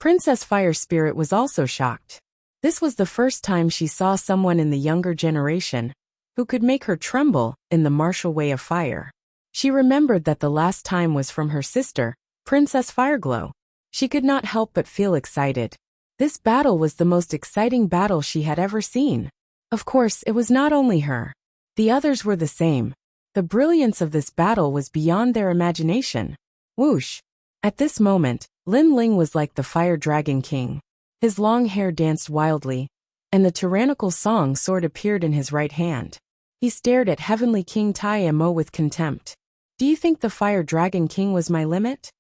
Princess Fire Spirit was also shocked. This was the first time she saw someone in the younger generation who could make her tremble in the martial way of fire. She remembered that the last time was from her sister, Princess Fireglow. She could not help but feel excited. This battle was the most exciting battle she had ever seen. Of course, it was not only her. The others were the same. The brilliance of this battle was beyond their imagination. Whoosh! At this moment, Lin Ling was like the Fire Dragon King. His long hair danced wildly, and the tyrannical song sword appeared in his right hand. He stared at Heavenly King Taimo with contempt. Do you think the Fire Dragon King was my limit?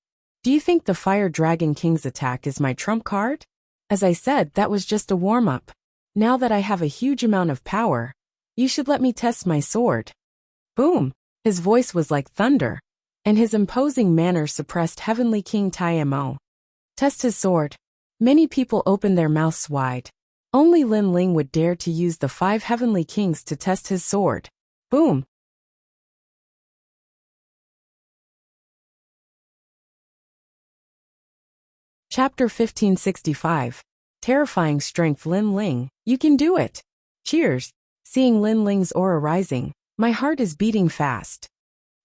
Do you think the Fire Dragon King's attack is my trump card? As I said, that was just a warm-up. Now that I have a huge amount of power, you should let me test my sword. Boom! His voice was like thunder, and his imposing manner suppressed Heavenly King Taimo. Test his sword. Many people opened their mouths wide. Only Lin Ling would dare to use the 5 heavenly kings to test his sword. Boom! Chapter 1565. Terrifying strength. Lin Ling, you can do it! Cheers! Seeing Lin Ling's aura rising, my heart is beating fast.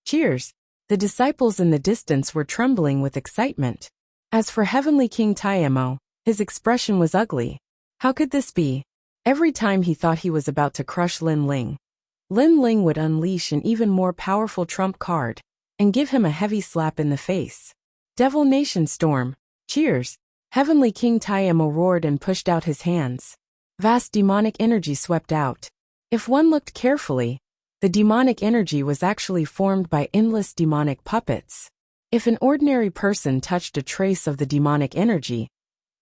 Cheers! The disciples in the distance were trembling with excitement. As for Heavenly King Taimo, his expression was ugly. How could this be? Every time he thought he was about to crush Lin Ling would unleash an even more powerful trump card and give him a heavy slap in the face. Devil Nation Storm. Cheers! Heavenly King Taimo roared and pushed out his hands. Vast demonic energy swept out. If one looked carefully, the demonic energy was actually formed by endless demonic puppets. If an ordinary person touched a trace of the demonic energy,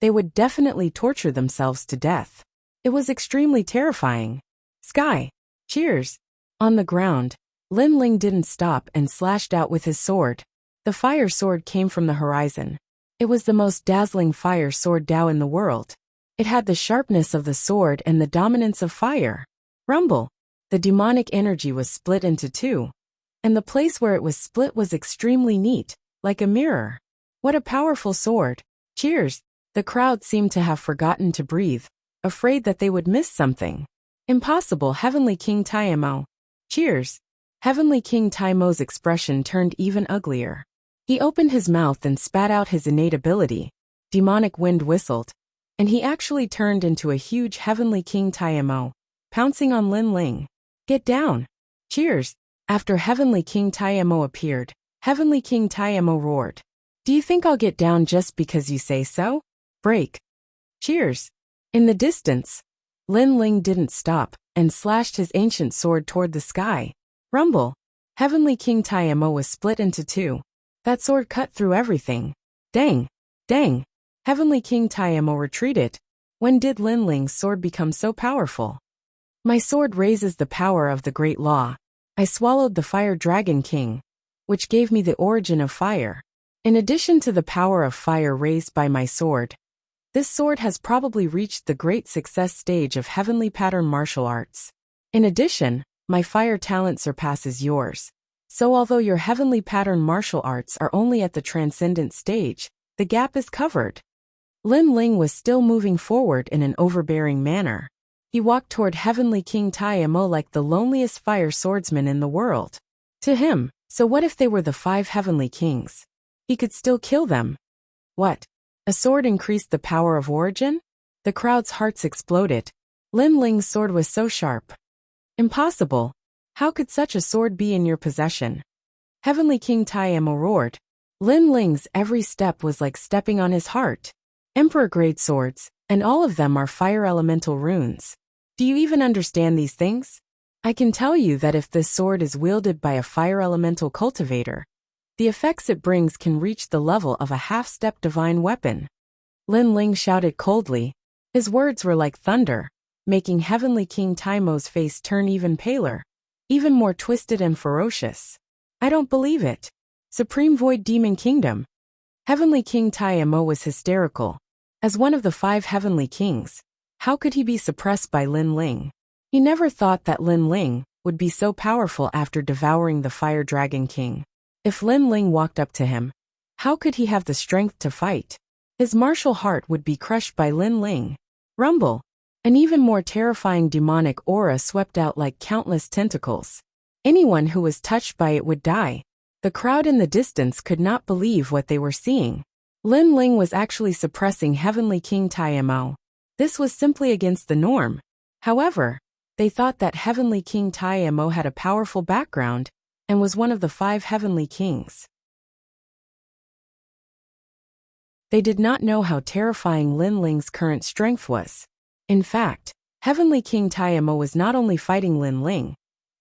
they would definitely torture themselves to death. It was extremely terrifying. Sky. Cheers! On the ground, Lin Ling didn't stop and slashed out with his sword. The fire sword came from the horizon. It was the most dazzling fire sword Dao in the world. It had the sharpness of the sword and the dominance of fire. Rumble. The demonic energy was split into 2. And the place where it was split was extremely neat, like a mirror. What a powerful sword. Cheers! The crowd seemed to have forgotten to breathe, afraid that they would miss something. Impossible. Heavenly King Taimo. Cheers! Heavenly King Taimo's expression turned even uglier. He opened his mouth and spat out his innate ability. Demonic wind whistled, and he actually turned into a huge Heavenly King Taimo, pouncing on Lin Ling. Get down! Cheers! After Heavenly King Taimo appeared, Heavenly King Taimo roared. Do you think I'll get down just because you say so? Break! Cheers! In the distance, Lin Ling didn't stop and slashed his ancient sword toward the sky. Rumble! Heavenly King Taimo was split into 2. That sword cut through everything. Dang! Dang! Heavenly King Taimo retreated. When did Lin Ling's sword become so powerful? My sword raises the power of the Great Law. I swallowed the Fire Dragon King, which gave me the origin of fire. In addition to the power of fire raised by my sword, this sword has probably reached the great success stage of heavenly pattern martial arts. In addition, my fire talent surpasses yours. So although your heavenly pattern martial arts are only at the transcendent stage, the gap is covered. Lin Ling was still moving forward in an overbearing manner. He walked toward Heavenly King Taimo like the loneliest fire swordsman in the world. To him, so what if they were the 5 heavenly kings? He could still kill them. What? A sword increased the power of origin? The crowd's hearts exploded. Lin Ling's sword was so sharp. Impossible. How could such a sword be in your possession? Heavenly King Taimo roared. Lin Ling's every step was like stepping on his heart. Emperor-grade swords, and all of them are fire elemental runes. Do you even understand these things? I can tell you that if this sword is wielded by a fire elemental cultivator, the effects it brings can reach the level of a half-step divine weapon. Lin Ling shouted coldly. His words were like thunder, making Heavenly King Taimo's face turn even paler, even more twisted and ferocious. I don't believe it. Supreme Void Demon Kingdom. Heavenly King Taimo was hysterical. As one of the 5 heavenly kings, how could he be suppressed by Lin Ling? He never thought that Lin Ling would be so powerful after devouring the Fire Dragon King. If Lin Ling walked up to him, how could he have the strength to fight? His martial heart would be crushed by Lin Ling. Rumble! An even more terrifying demonic aura swept out like countless tentacles. Anyone who was touched by it would die. The crowd in the distance could not believe what they were seeing. Lin Ling was actually suppressing Heavenly King Taimo. This was simply against the norm. However, they thought that Heavenly King Taimo had a powerful background and was one of the 5 heavenly kings. They did not know how terrifying Lin Ling's current strength was. In fact, Heavenly King Taimo was not only fighting Lin Ling,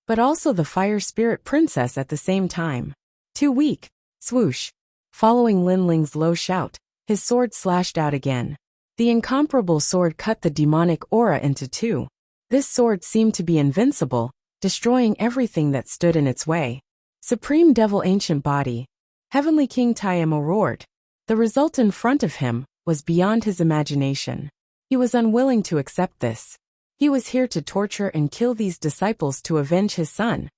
but also the Fire Spirit Princess at the same time. Too weak. Swoosh. Following Lin Ling's low shout, his sword slashed out again. The incomparable sword cut the demonic aura into 2. This sword seemed to be invincible, destroying everything that stood in its way. Supreme Devil Ancient Body. Heavenly King Taimo roared. The result in front of him was beyond his imagination. He was unwilling to accept this. He was here to torture and kill these disciples to avenge his son,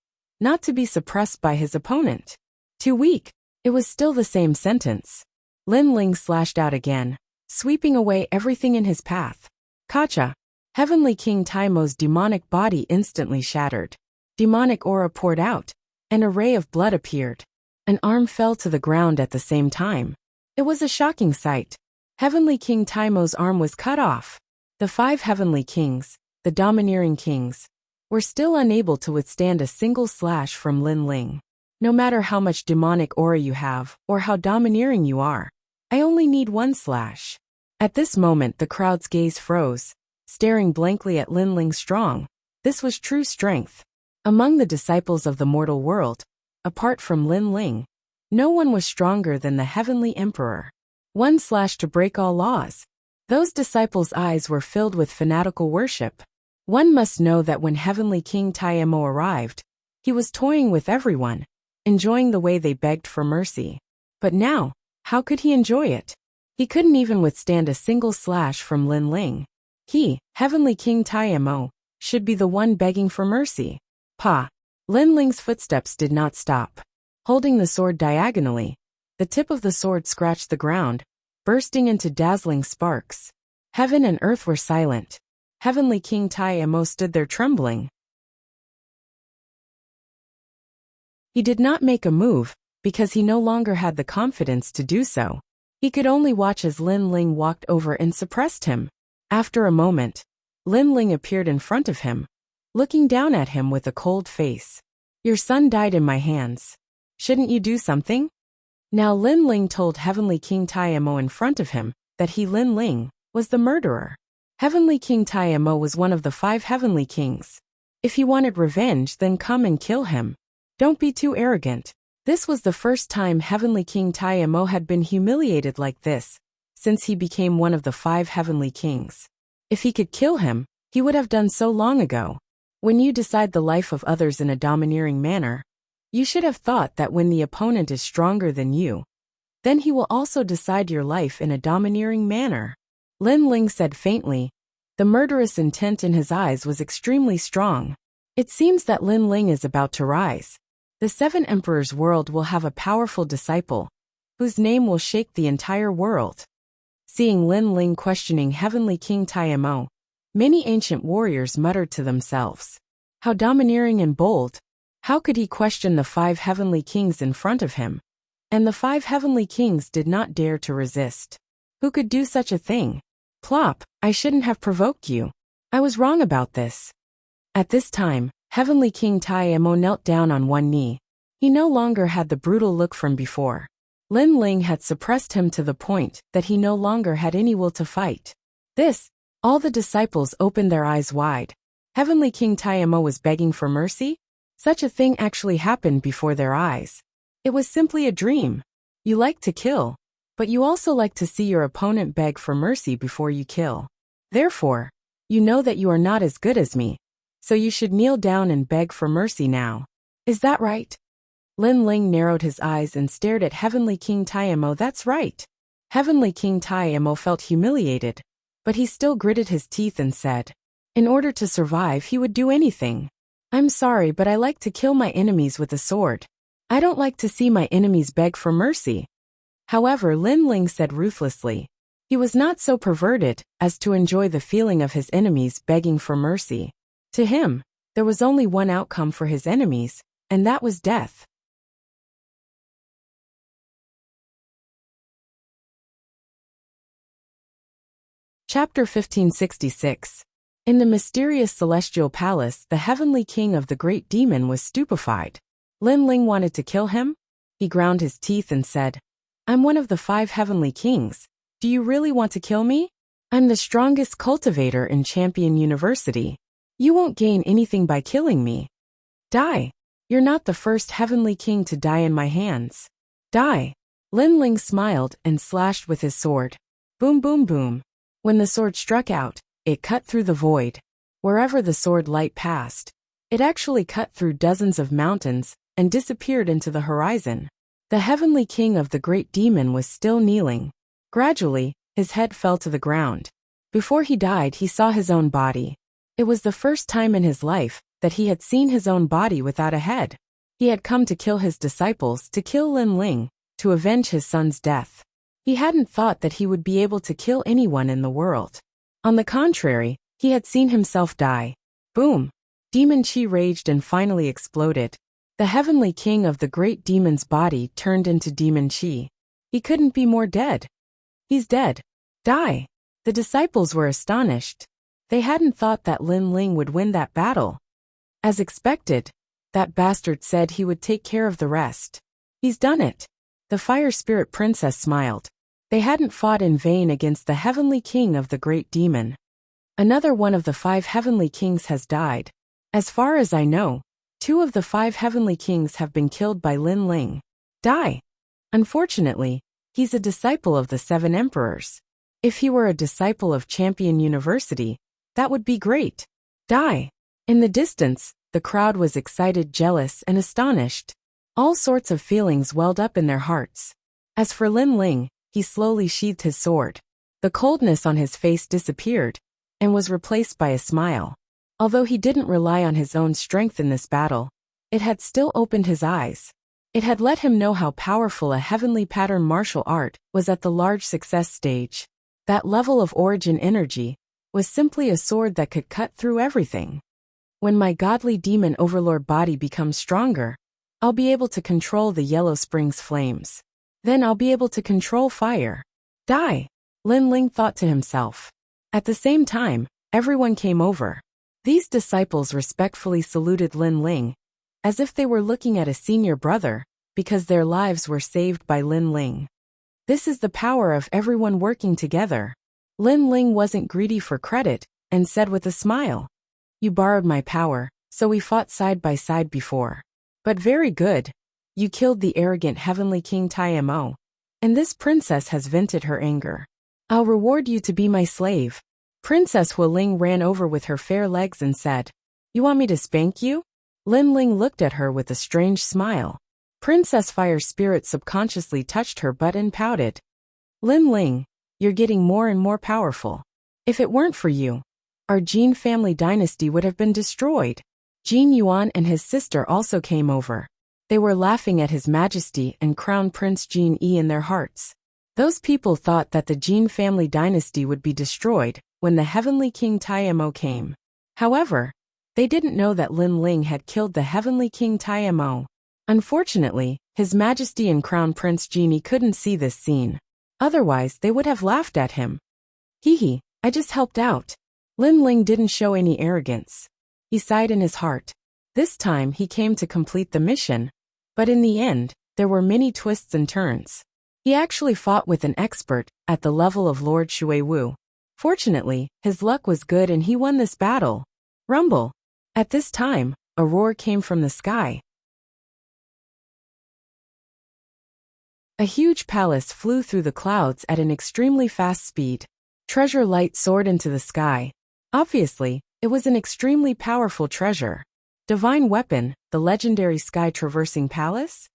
not to be suppressed by his opponent. Too weak. It was still the same sentence. Lin Ling slashed out again, sweeping away everything in his path. Kacha. Heavenly King Taimo's demonic body instantly shattered. Demonic aura poured out. An array of blood appeared. An arm fell to the ground at the same time. It was a shocking sight. Heavenly King Taimo's arm was cut off. The 5 heavenly kings, the domineering kings, were still unable to withstand a single slash from Lin Ling. No matter how much demonic aura you have, or how domineering you are, I only need one slash. At this moment the crowd's gaze froze, staring blankly at Lin Ling's strong. This was true strength. Among the disciples of the mortal world, apart from Lin Ling, no one was stronger than the Heavenly Emperor. One slash to break all laws. Those disciples' eyes were filled with fanatical worship. One must know that when Heavenly King Taimo arrived, he was toying with everyone, enjoying the way they begged for mercy. But now, how could he enjoy it? He couldn't even withstand a single slash from Lin Ling. He, Heavenly King Taimo, should be the one begging for mercy. Pa! Lin Ling's footsteps did not stop. Holding the sword diagonally, the tip of the sword scratched the ground, bursting into dazzling sparks. Heaven and earth were silent. Heavenly King Taimo stood there trembling. He did not make a move, because he no longer had the confidence to do so. He could only watch as Lin Ling walked over and suppressed him. After a moment, Lin Ling appeared in front of him, looking down at him with a cold face. Your son died in my hands. Shouldn't you do something? Now Lin Ling told Heavenly King Taimo in front of him that he, Lin Ling, was the murderer. Heavenly King Taimo was one of the 5 heavenly kings. If he wanted revenge, then come and kill him. Don't be too arrogant. This was the first time Heavenly King Taimo had been humiliated like this, since he became one of the 5 heavenly kings. If he could kill him, he would have done so long ago. When you decide the life of others in a domineering manner, you should have thought that when the opponent is stronger than you, then he will also decide your life in a domineering manner. Lin Ling said faintly. The murderous intent in his eyes was extremely strong. It seems that Lin Ling is about to rise. The 7 emperors' world will have a powerful disciple, whose name will shake the entire world. Seeing Lin Ling questioning Heavenly King Taimo, many ancient warriors muttered to themselves. How domineering and bold! How could he question the 5 heavenly kings in front of him? And the 5 heavenly kings did not dare to resist. Who could do such a thing? Plop! I shouldn't have provoked you. I was wrong about this. At this time, Heavenly King Taimo knelt down on one knee. He no longer had the brutal look from before. Lin Ling had suppressed him to the point that he no longer had any will to fight. All the disciples opened their eyes wide. Heavenly King Taimo was begging for mercy? Such a thing actually happened before their eyes. It was simply a dream. You like to kill, but you also like to see your opponent beg for mercy before you kill. Therefore, you know that you are not as good as me, so you should kneel down and beg for mercy now. Is that right? Lin Ling narrowed his eyes and stared at Heavenly King Taimo. That's right. Heavenly King Taimo felt humiliated, but he still gritted his teeth and said, in order to survive he would do anything. I'm sorry, but I like to kill my enemies with a sword. I don't like to see my enemies beg for mercy. However, Lin Ling said ruthlessly, he was not so perverted as to enjoy the feeling of his enemies begging for mercy. To him, there was only one outcome for his enemies, and that was death. Chapter 1566. In the mysterious celestial palace, the heavenly king of the great demon was stupefied. Lin Ling wanted to kill him? He ground his teeth and said, I'm one of the 5 heavenly kings. Do you really want to kill me? I'm the strongest cultivator in Champion University. You won't gain anything by killing me. Die. You're not the first heavenly king to die in my hands. Die. Lin Ling smiled and slashed with his sword. Boom, boom, boom. When the sword struck out, it cut through the void. Wherever the sword light passed, it actually cut through dozens of mountains and disappeared into the horizon. The heavenly king of the great demon was still kneeling. Gradually, his head fell to the ground. Before he died, he saw his own body. It was the first time in his life that he had seen his own body without a head. He had come to kill his disciples, to kill Lin Ling, to avenge his son's death. He hadn't thought that he would be able to kill anyone in the world. On the contrary, he had seen himself die. Boom! Demon Chi raged and finally exploded. The heavenly king of the great demon's body turned into Demon Chi. He couldn't be more dead. He's dead. Die! The disciples were astonished. They hadn't thought that Lin Ling would win that battle. As expected, that bastard said he would take care of the rest. He's done it. The fire spirit princess smiled. They hadn't fought in vain against the heavenly king of the great demon. Another one of the 5 heavenly kings has died. As far as I know, 2 of the 5 heavenly kings have been killed by Lin Ling. Die! Unfortunately, he's a disciple of the 7 emperors. If he were a disciple of Champion University, that would be great. Die! In the distance, the crowd was excited, jealous, and astonished. All sorts of feelings welled up in their hearts. As for Lin Ling, he slowly sheathed his sword. The coldness on his face disappeared, and was replaced by a smile. Although he didn't rely on his own strength in this battle, it had still opened his eyes. It had let him know how powerful a heavenly pattern martial art was at the large success stage. That level of origin energy was simply a sword that could cut through everything. When my godly demon overlord body becomes stronger, I'll be able to control the Yellow Springs flames. Then I'll be able to control fire. Die! Lin Ling thought to himself. At the same time, everyone came over. These disciples respectfully saluted Lin Ling, as if they were looking at a senior brother, because their lives were saved by Lin Ling. This is the power of everyone working together. Lin Ling wasn't greedy for credit, and said with a smile, "You borrowed my power, so we fought side by side before. But very good. You killed the arrogant heavenly king Mo, and this princess has vented her anger. I'll reward you to be my slave." Princess Hualing ran over with her fair legs and said, "You want me to spank you?" Lin Ling looked at her with a strange smile. Princess Fire Spirit subconsciously touched her butt and pouted. "Lin Ling, you're getting more and more powerful. If it weren't for you, our Jin family dynasty would have been destroyed." Jin Yuan and his sister also came over. They were laughing at His Majesty and Crown Prince Jin Yi in their hearts. Those people thought that the Jin family dynasty would be destroyed when the heavenly king Mo came. However, they didn't know that Lin Ling had killed the heavenly king Mo. Unfortunately, His Majesty and Crown Prince Jin Yi couldn't see this scene. Otherwise, they would have laughed at him. "Hee, I just helped out." Lin Ling didn't show any arrogance. He sighed in his heart. This time he came to complete the mission, but in the end, there were many twists and turns. He actually fought with an expert at the level of Lord Shui Wu. Fortunately, his luck was good and he won this battle. Rumble! At this time, a roar came from the sky. A huge palace flew through the clouds at an extremely fast speed. Treasure light soared into the sky. Obviously, it was an extremely powerful treasure. Divine weapon, the legendary sky-traversing palace?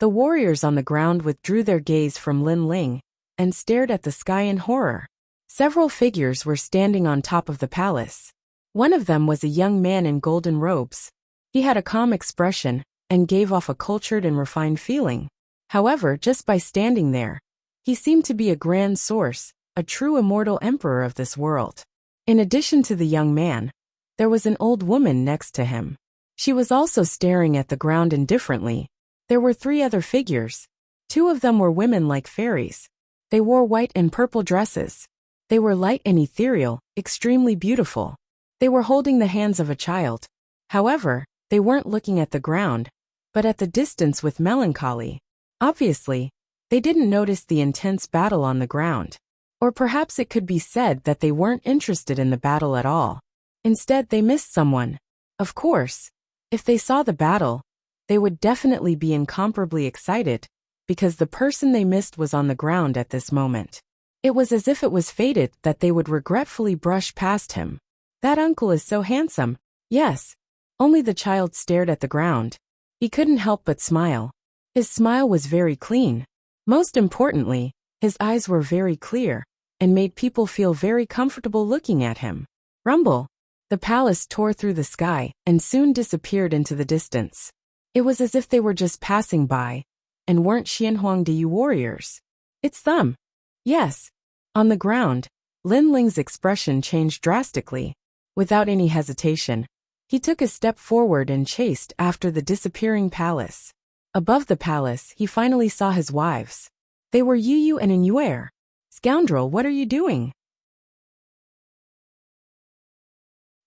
The warriors on the ground withdrew their gaze from Lin Ling and stared at the sky in horror. Several figures were standing on top of the palace. One of them was a young man in golden robes. He had a calm expression and gave off a cultured and refined feeling. However, just by standing there, he seemed to be a grand source, a true immortal emperor of this world. In addition to the young man, there was an old woman next to him. She was also staring at the ground indifferently. There were 3 other figures. 2 of them were women like fairies. They wore white and purple dresses. They were light and ethereal, extremely beautiful. They were holding the hands of a child. However, they weren't looking at the ground, but at the distance with melancholy. Obviously, they didn't notice the intense battle on the ground. Or perhaps it could be said that they weren't interested in the battle at all. Instead, they missed someone. Of course, if they saw the battle, they would definitely be incomparably excited, because the person they missed was on the ground at this moment. It was as if it was fated that they would regretfully brush past him. "That uncle is so handsome." "Yes." Only the child stared at the ground. He couldn't help but smile. His smile was very clean. Most importantly, his eyes were very clear and made people feel very comfortable looking at him. Rumble. The palace tore through the sky and soon disappeared into the distance. It was as if they were just passing by and weren't Xianhuangdi warriors. It's them. Yes. On the ground, Lin Ling's expression changed drastically. Without any hesitation, he took a step forward and chased after the disappearing palace. Above the palace, he finally saw his wives. They were Yu Yu and Inyuer. Scoundrel, what are you doing?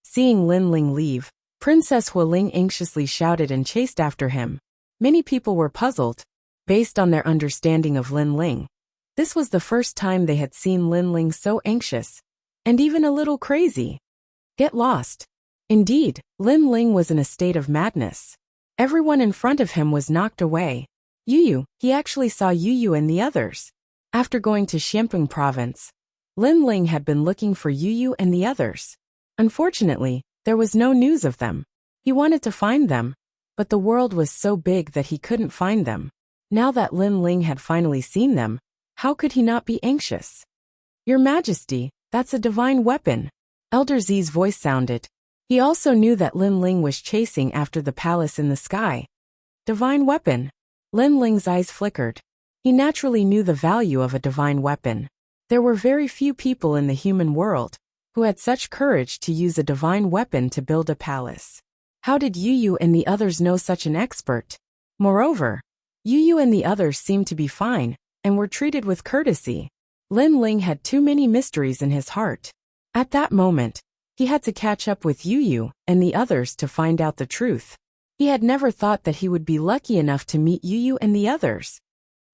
Seeing Lin Ling leave, Princess Hualing anxiously shouted and chased after him. Many people were puzzled, based on their understanding of Lin Ling. This was the first time they had seen Lin Ling so anxious, and even a little crazy. Get lost. Indeed, Lin Ling was in a state of madness. Everyone in front of him was knocked away. Yu Yu, he actually saw Yu Yu and the others. After going to Xiamping province, Lin Ling had been looking for Yu Yu and the others. Unfortunately, there was no news of them. He wanted to find them, but the world was so big that he couldn't find them. Now that Lin Ling had finally seen them, how could he not be anxious? Your Majesty, that's a divine weapon. Elder Zi's voice sounded. He also knew that Lin Ling was chasing after the palace in the sky. Divine weapon. Lin Ling's eyes flickered. He naturally knew the value of a divine weapon. There were very few people in the human world who had such courage to use a divine weapon to build a palace. How did Yu Yu and the others know such an expert? Moreover, Yu Yu and the others seemed to be fine and were treated with courtesy. Lin Ling had too many mysteries in his heart. At that moment, he had to catch up with Yu Yu and the others to find out the truth. He had never thought that he would be lucky enough to meet Yu Yu and the others.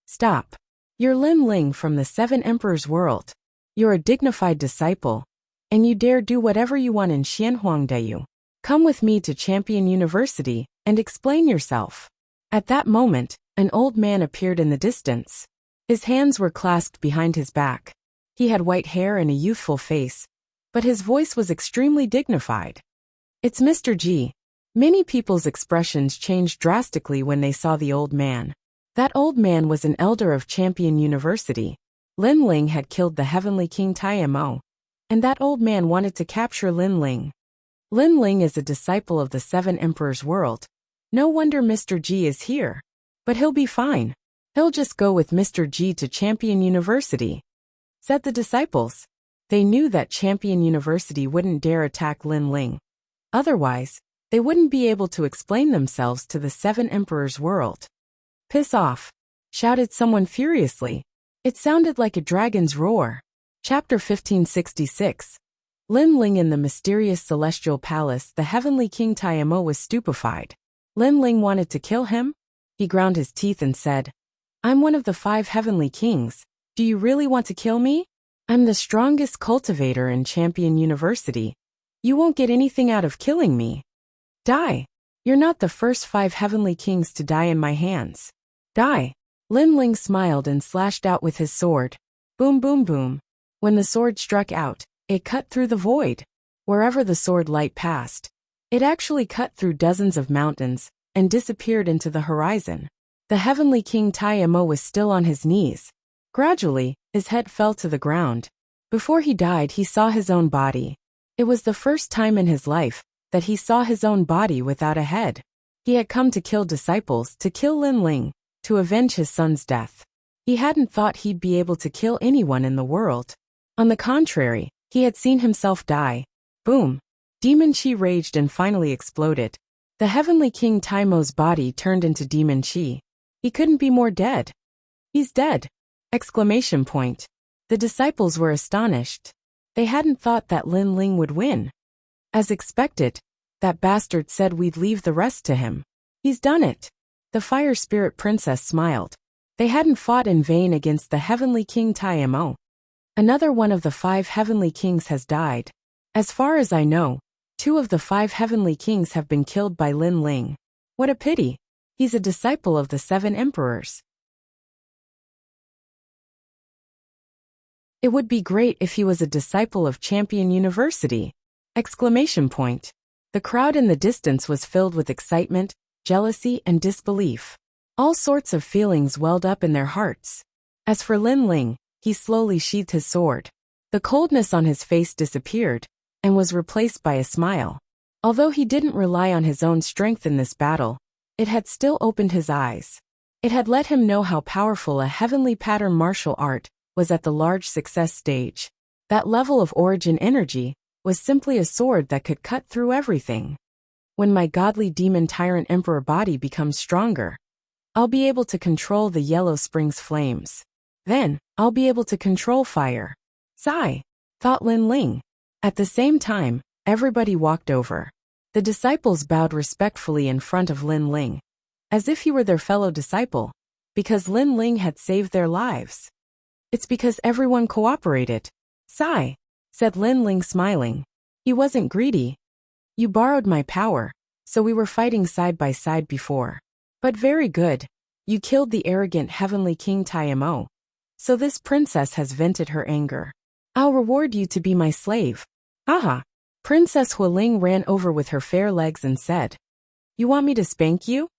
Stop. You're Lin Ling from the Seven Emperors world. You're a dignified disciple, and you dare do whatever you want in Xianhuangdayu. Come with me to Champion University and explain yourself. At that moment, an old man appeared in the distance. His hands were clasped behind his back. He had white hair and a youthful face, but his voice was extremely dignified. It's Mr. G. Many people's expressions changed drastically when they saw the old man. That old man was an elder of Champion University. Lin Ling had killed the Heavenly King Taimo, and that old man wanted to capture Lin Ling. Lin Ling is a disciple of the Seven Emperors world. No wonder Mr. G is here. But he'll be fine. He'll just go with Mr. G to Champion University, said the disciples. They knew that Champion University wouldn't dare attack Lin Ling. Otherwise, they wouldn't be able to explain themselves to the Seven Emperors world. Piss off, shouted someone furiously. It sounded like a dragon's roar. Chapter 1566. Lin Ling in the mysterious celestial palace. The Heavenly King Taimo was stupefied. Lin Ling wanted to kill him? He ground his teeth and said, I'm one of the 5 heavenly kings. Do you really want to kill me? I'm the strongest cultivator in Champion University. You won't get anything out of killing me. Die. You're not the first 5 heavenly kings to die in my hands. Die. Lin Ling smiled and slashed out with his sword. Boom boom boom. When the sword struck out, it cut through the void. Wherever the sword light passed, it actually cut through dozens of mountains and disappeared into the horizon. The Heavenly King Taimo was still on his knees. Gradually, his head fell to the ground. Before he died, he saw his own body. It was the first time in his life that he saw his own body without a head. He had come to kill disciples, to kill Lin Ling, to avenge his son's death. He hadn't thought he'd be able to kill anyone in the world. On the contrary, he had seen himself die. Boom. Demon Chi raged and finally exploded. The Heavenly King Taimo's body turned into Demon Chi. He couldn't be more dead. He's dead! Exclamation point. The disciples were astonished. They hadn't thought that Lin Ling would win. As expected, that bastard said we'd leave the rest to him. He's done it. The Fire Spirit Princess smiled. They hadn't fought in vain against the Heavenly King Taimo. Another one of the 5 heavenly kings has died. As far as I know, 2 of the 5 heavenly kings have been killed by Lin Ling. What a pity. He's a disciple of the 7 emperors. It would be great if he was a disciple of Champion University! Exclamation point. The crowd in the distance was filled with excitement, jealousy, and disbelief. All sorts of feelings welled up in their hearts. As for Lin Ling, he slowly sheathed his sword. The coldness on his face disappeared, and was replaced by a smile. Although he didn't rely on his own strength in this battle, it had still opened his eyes. It had let him know how powerful a heavenly pattern martial art was at the large success stage. That level of origin energy was simply a sword that could cut through everything. When my godly demon tyrant emperor body becomes stronger, I'll be able to control the Yellow Springs flames. Then, I'll be able to control fire. Sigh, thought Lin Ling. At the same time, everybody walked over. The disciples bowed respectfully in front of Lin Ling, as if he were their fellow disciple, because Lin Ling had saved their lives. It's because everyone cooperated. Sigh, said Lin Ling smiling. He wasn't greedy. You borrowed my power, so we were fighting side by side before. But very good. You killed the arrogant heavenly king Taimo. So this princess has vented her anger. I'll reward you to be my slave. Aha! Princess Hualing ran over with her fair legs and said, You want me to spank you?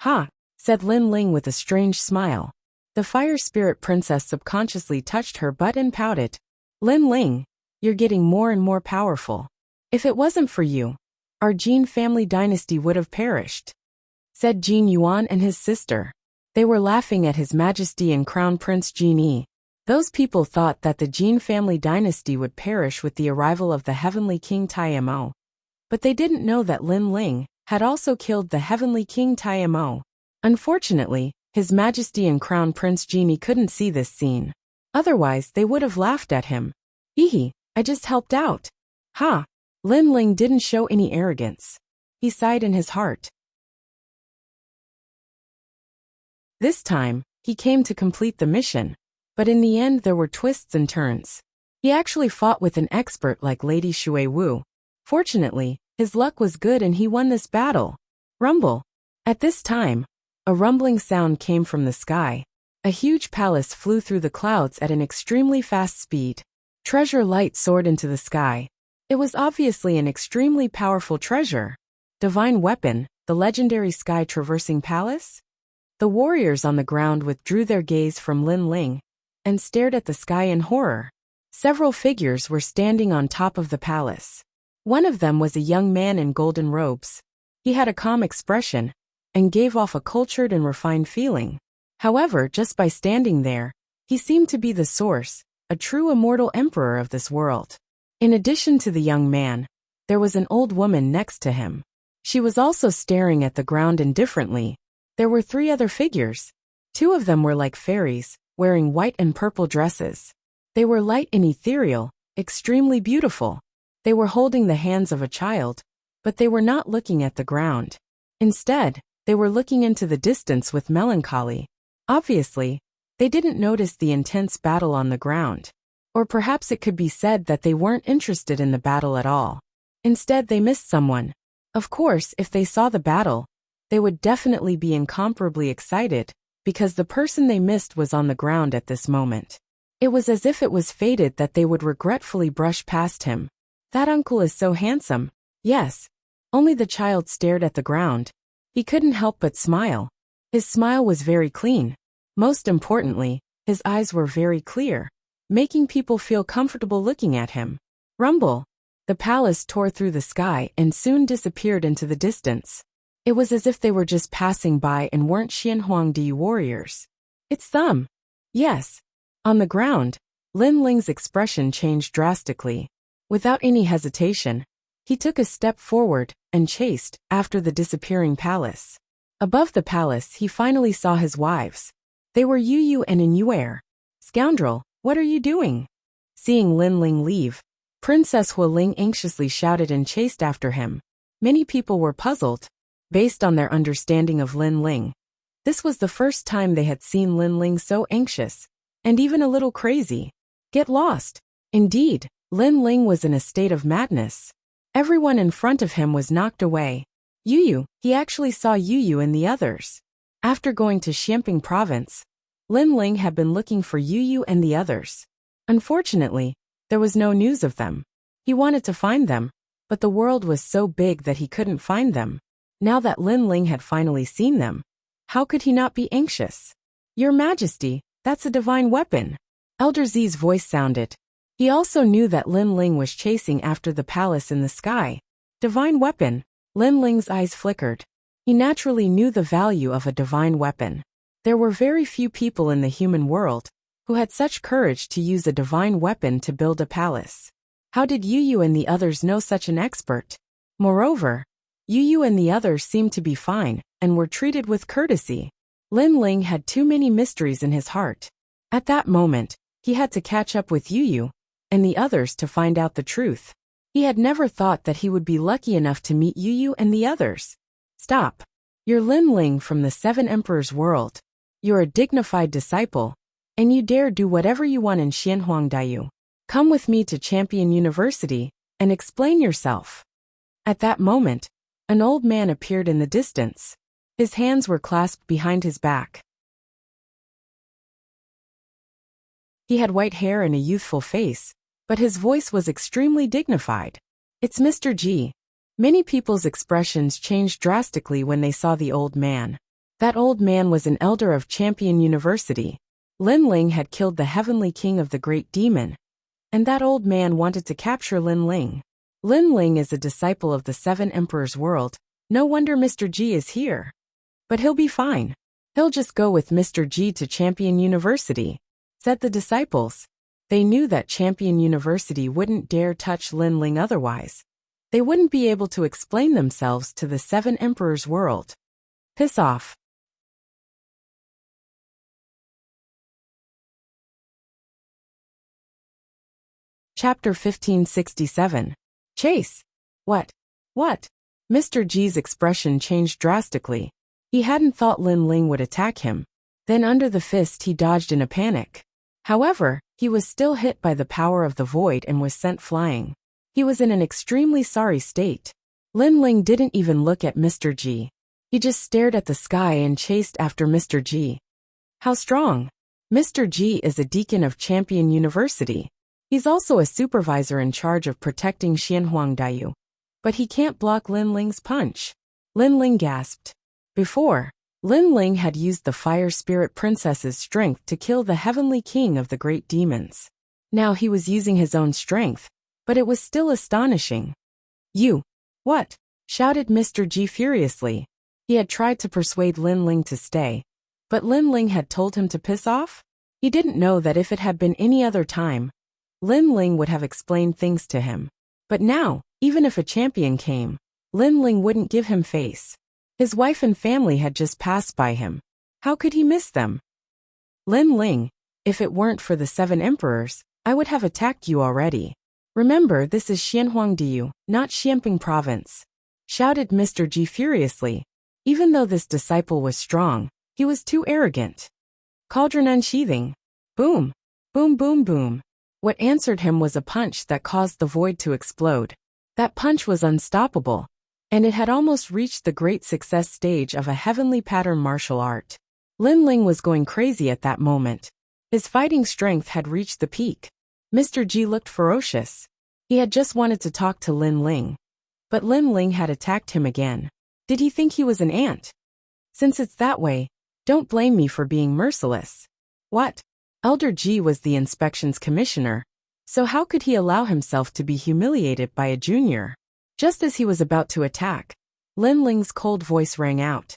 Ha! Said Lin Ling with a strange smile. The fire spirit princess subconsciously touched her butt and pouted. Lin Ling, you're getting more and more powerful. If it wasn't for you, our Jin family dynasty would have perished, said Jin Yuan and his sister. They were laughing at His Majesty and Crown Prince Jin Yi. Those people thought that the Jin family dynasty would perish with the arrival of the heavenly king Taimo. But they didn't know that Lin Ling had also killed the heavenly king Taimo. Unfortunately, His Majesty and Crown Prince Jin Yi couldn't see this scene. Otherwise, they would have laughed at him. Ehe, I just helped out. Ha! Lin Ling didn't show any arrogance. He sighed in his heart. This time, he came to complete the mission. But in the end there were twists and turns. He actually fought with an expert like Lady Shui Wu. Fortunately, his luck was good and he won this battle. Rumble. At this time, a rumbling sound came from the sky. A huge palace flew through the clouds at an extremely fast speed. Treasure light soared into the sky. It was obviously an extremely powerful treasure. Divine weapon, the legendary sky-traversing palace? The warriors on the ground withdrew their gaze from Lin Ling and stared at the sky in horror. Several figures were standing on top of the palace. One of them was a young man in golden robes. He had a calm expression and gave off a cultured and refined feeling. However, just by standing there, he seemed to be the source, a true immortal emperor of this world. In addition to the young man, there was an old woman next to him. She was also staring at the ground indifferently. There were 3 other figures. 2 of them were like fairies, wearing white and purple dresses. They were light and ethereal, extremely beautiful. They were holding the hands of a child, but they were not looking at the ground. Instead, they were looking into the distance with melancholy. Obviously, they didn't notice the intense battle on the ground. Or perhaps it could be said that they weren't interested in the battle at all. Instead, they missed someone. Of course, if they saw the battle, they would definitely be incomparably excited, because the person they missed was on the ground at this moment. It was as if it was fated that they would regretfully brush past him. That uncle is so handsome. Yes. Only the child stared at the ground. He couldn't help but smile. His smile was very clean. Most importantly, his eyes were very clear, making people feel comfortable looking at him. Rumble. The palace tore through the sky and soon disappeared into the distance. It was as if they were just passing by and weren't Xianhuangdi warriors. It's them. Yes. On the ground, Lin Ling's expression changed drastically. Without any hesitation, he took a step forward and chased after the disappearing palace. Above the palace, he finally saw his wives. They were Yu Yu and Inuer. Scoundrel, what are you doing? Seeing Lin Ling leave, Princess Hualing anxiously shouted and chased after him. Many people were puzzled. Based on their understanding of Lin Ling, this was the first time they had seen Lin Ling so anxious, and even a little crazy. Get lost. Indeed, Lin Ling was in a state of madness. Everyone in front of him was knocked away. Yu Yu, he actually saw Yu Yu and the others. After going to Xiamping province, Lin Ling had been looking for Yu Yu and the others. Unfortunately, there was no news of them. He wanted to find them, but the world was so big that he couldn't find them. Now that Lin Ling had finally seen them, How could he not be anxious? Your Majesty, that's a divine weapon. Elder Z's voice sounded. He also knew that Lin Ling was chasing after the palace in the sky. Divine weapon. Lin Ling's eyes flickered. He naturally knew the value of a divine weapon. There were very few people in the human world who had such courage to use a divine weapon to build a palace. How did Yu and the others know such an expert? Moreover, Yu and the others seemed to be fine and were treated with courtesy. Lin Ling had too many mysteries in his heart. At that moment, he had to catch up with Yu and the others to find out the truth. He had never thought that he would be lucky enough to meet Yu and the others. Stop. You're Lin Ling from the Seven Emperors world. You're a dignified disciple, and you dare do whatever you want in Xianhuangdaiyu. Come with me to Champion University and explain yourself. At that moment, an old man appeared in the distance. His hands were clasped behind his back. He had white hair and a youthful face, but his voice was extremely dignified. It's Mr. G. Many people's expressions changed drastically when they saw the old man. That old man was an elder of Champion University. Lin Ling had killed the heavenly king of the great demon, and that old man wanted to capture Lin Ling. Lin Ling is a disciple of the Seven Emperors world. No wonder Mr. G is here. But he'll be fine. He'll just go with Mr. G to Champion University, said the disciples. They knew that Champion University wouldn't dare touch Lin Ling otherwise. They wouldn't be able to explain themselves to the Seven Emperors world. Piss off. Chapter 1567. Chase. What? What? Mr. G's expression changed drastically. He hadn't thought Lin Ling would attack him. Then under the fist he dodged in a panic. However, he was still hit by the power of the void and was sent flying. He was in an extremely sorry state. Lin Ling didn't even look at Mr. G. He just stared at the sky and chased after Mr. G. How strong! Mr. G is a deacon of Champion University. He's also a supervisor in charge of protecting Xianhuangdaiyu. But he can't block Lin Ling's punch. Lin Ling gasped. Before, Lin Ling had used the Fire Spirit Princess's strength to kill the heavenly king of the great demons. Now he was using his own strength, but it was still astonishing. You! What? Shouted Mr. G furiously. He had tried to persuade Lin Ling to stay, but Lin Ling had told him to piss off? He didn't know that if it had been any other time, Lin Ling would have explained things to him. But now, even if a champion came, Lin Ling wouldn't give him face. His wife and family had just passed by him. How could he miss them? Lin Ling, if it weren't for the Seven Emperors, I would have attacked you already. Remember, this is Xianhuangdaiyu, not Xianping Province, shouted Mr. G furiously. Even though this disciple was strong, he was too arrogant. Cauldron unsheathing. Boom. Boom boom boom. What answered him was a punch that caused the void to explode. That punch was unstoppable, and it had almost reached the great success stage of a heavenly pattern martial art. Lin Ling was going crazy at that moment. His fighting strength had reached the peak. Mr. G looked ferocious. He had just wanted to talk to Lin Ling, but Lin Ling had attacked him again. Did he think he was an ant? Since it's that way, don't blame me for being merciless. What? Elder G was the inspections commissioner, so how could he allow himself to be humiliated by a junior? Just as he was about to attack, Lin Ling's cold voice rang out.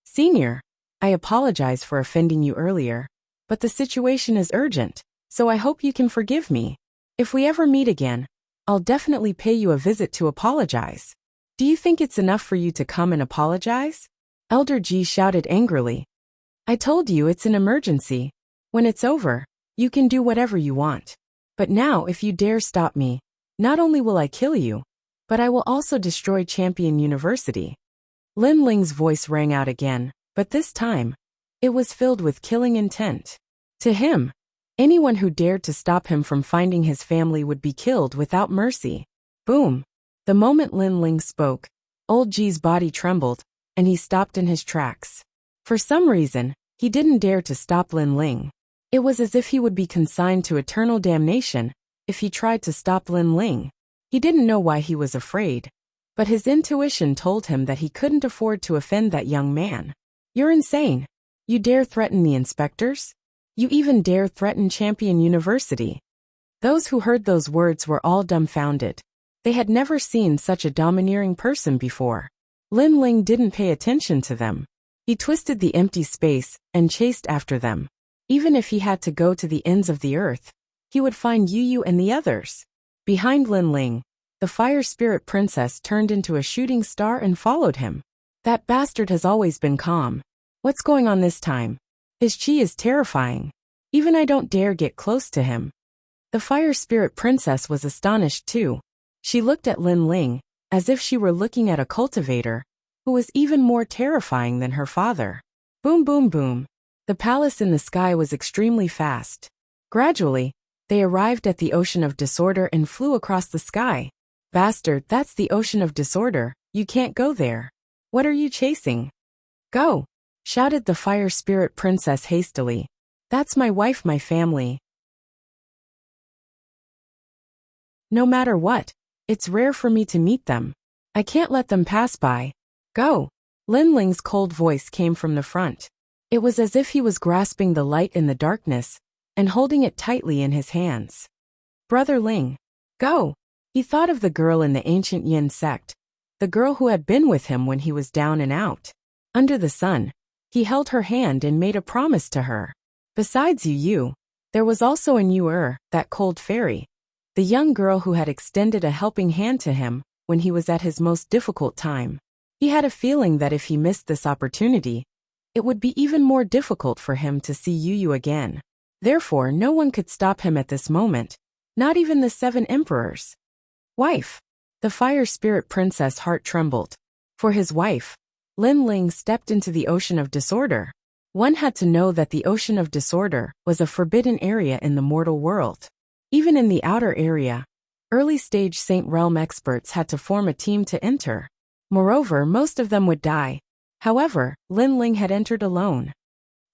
Senior, I apologize for offending you earlier, but the situation is urgent, so I hope you can forgive me. If we ever meet again, I'll definitely pay you a visit to apologize. Do you think it's enough for you to come and apologize? Elder G shouted angrily. I told you it's an emergency. When it's over, you can do whatever you want. But now if you dare stop me, not only will I kill you, but I will also destroy Champion University. Lin Ling's voice rang out again, but this time, it was filled with killing intent. To him, anyone who dared to stop him from finding his family would be killed without mercy. Boom! The moment Lin Ling spoke, Old G's body trembled, and he stopped in his tracks. For some reason, he didn't dare to stop Lin Ling. It was as if he would be consigned to eternal damnation if he tried to stop Lin Ling. He didn't know why he was afraid, but his intuition told him that he couldn't afford to offend that young man. You're insane. You dare threaten the inspectors? You even dare threaten Champion University? Those who heard those words were all dumbfounded. They had never seen such a domineering person before. Lin Ling didn't pay attention to them. He twisted the empty space and chased after them. Even if he had to go to the ends of the earth, he would find Yu Yu and the others. Behind Lin Ling, the fire spirit princess turned into a shooting star and followed him. That bastard has always been calm. What's going on this time? His chi is terrifying. Even I don't dare get close to him. The fire spirit princess was astonished too. She looked at Lin Ling, as if she were looking at a cultivator, who was even more terrifying than her father. Boom boom boom. The palace in the sky was extremely fast. Gradually, they arrived at the ocean of disorder and flew across the sky. Bastard, that's the ocean of disorder, you can't go there. What are you chasing? Go! Shouted the fire spirit princess hastily. That's my wife, my family. No matter what, it's rare for me to meet them. I can't let them pass by. Go! Lin Ling's cold voice came from the front. It was as if he was grasping the light in the darkness and holding it tightly in his hands. Brother Ling. Go! He thought of the girl in the ancient Yin sect, the girl who had been with him when he was down and out. Under the sun, he held her hand and made a promise to her. Besides Yu Yu, there was also an Yu that cold fairy, the young girl who had extended a helping hand to him when he was at his most difficult time. He had a feeling that if he missed this opportunity, it would be even more difficult for him to see Yu Yu again. Therefore, no one could stop him at this moment, not even the 7 emperors. Wife! The fire spirit princess' heart trembled. For his wife, Lin Ling stepped into the ocean of disorder. One had to know that the ocean of disorder was a forbidden area in the mortal world. Even in the outer area, early-stage Saint Realm experts had to form a team to enter. Moreover, most of them would die. However, Lin Ling had entered alone.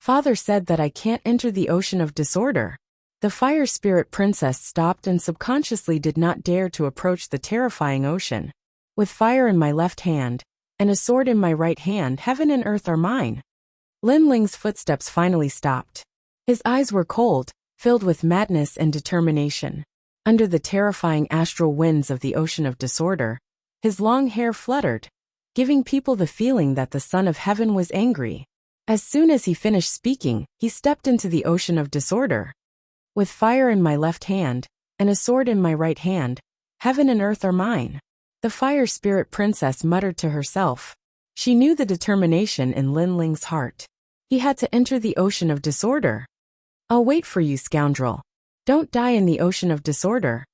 Father said that I can't enter the ocean of disorder. The fire spirit princess stopped and subconsciously did not dare to approach the terrifying ocean. With fire in my left hand and a sword in my right hand, heaven and earth are mine. Lin Ling's footsteps finally stopped. His eyes were cold, filled with madness and determination. Under the terrifying astral winds of the ocean of disorder, his long hair fluttered, giving people the feeling that the son of heaven was angry. As soon as he finished speaking, he stepped into the ocean of disorder. With fire in my left hand and a sword in my right hand, heaven and earth are mine. The fire spirit princess muttered to herself. She knew the determination in Lin Ling's heart. He had to enter the ocean of disorder. I'll wait for you, scoundrel. Don't die in the ocean of disorder.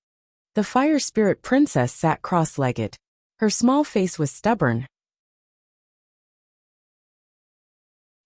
The fire spirit princess sat cross-legged. Her small face was stubborn.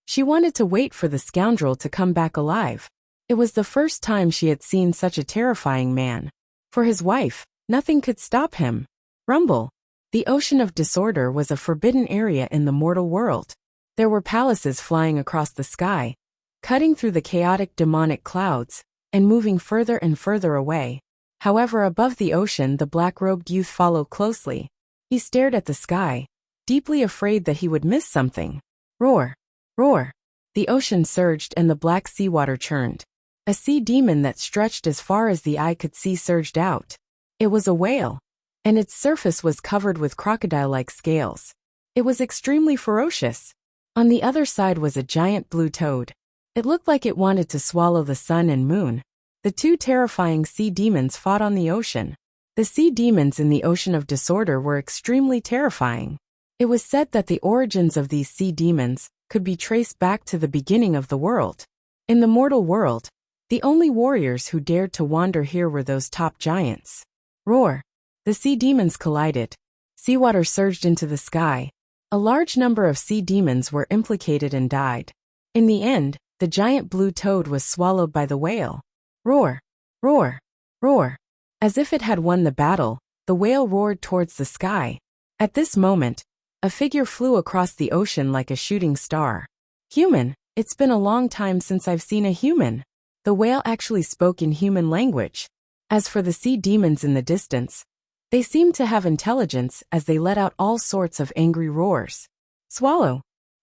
She wanted to wait for the scoundrel to come back alive. It was the first time she had seen such a terrifying man. For his wife, nothing could stop him. Rumble. The ocean of disorder was a forbidden area in the mortal world. There were palaces flying across the sky, cutting through the chaotic demonic clouds, and moving further and further away. However, above the ocean, the black-robed youth followed closely. He stared at the sky, deeply afraid that he would miss something. Roar! Roar! The ocean surged and the black seawater churned. A sea demon that stretched as far as the eye could see surged out. It was a whale, and its surface was covered with crocodile-like scales. It was extremely ferocious. On the other side was a giant blue toad. It looked like it wanted to swallow the sun and moon. The 2 terrifying sea demons fought on the ocean. The sea demons in the ocean of disorder were extremely terrifying. It was said that the origins of these sea demons could be traced back to the beginning of the world. In the mortal world, the only warriors who dared to wander here were those top giants. Roar! The sea demons collided. Seawater surged into the sky. A large number of sea demons were implicated and died. In the end, the giant blue toad was swallowed by the whale. Roar! Roar! Roar! As if it had won the battle, the whale roared towards the sky. At this moment, a figure flew across the ocean like a shooting star. Human, it's been a long time since I've seen a human. The whale actually spoke in human language. As for the sea demons in the distance, they seemed to have intelligence as they let out all sorts of angry roars. Swallow!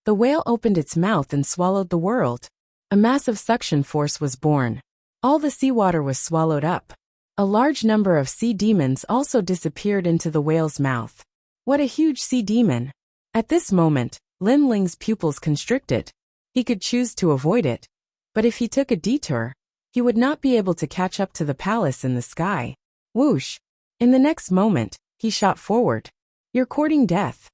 The whale opened its mouth and swallowed the world. A massive suction force was born. All the seawater was swallowed up. A large number of sea demons also disappeared into the whale's mouth. What a huge sea demon! At this moment, Lin Ling's pupils constricted. He could choose to avoid it, but if he took a detour, he would not be able to catch up to the palace in the sky. Whoosh! In the next moment, he shot forward. You're courting death.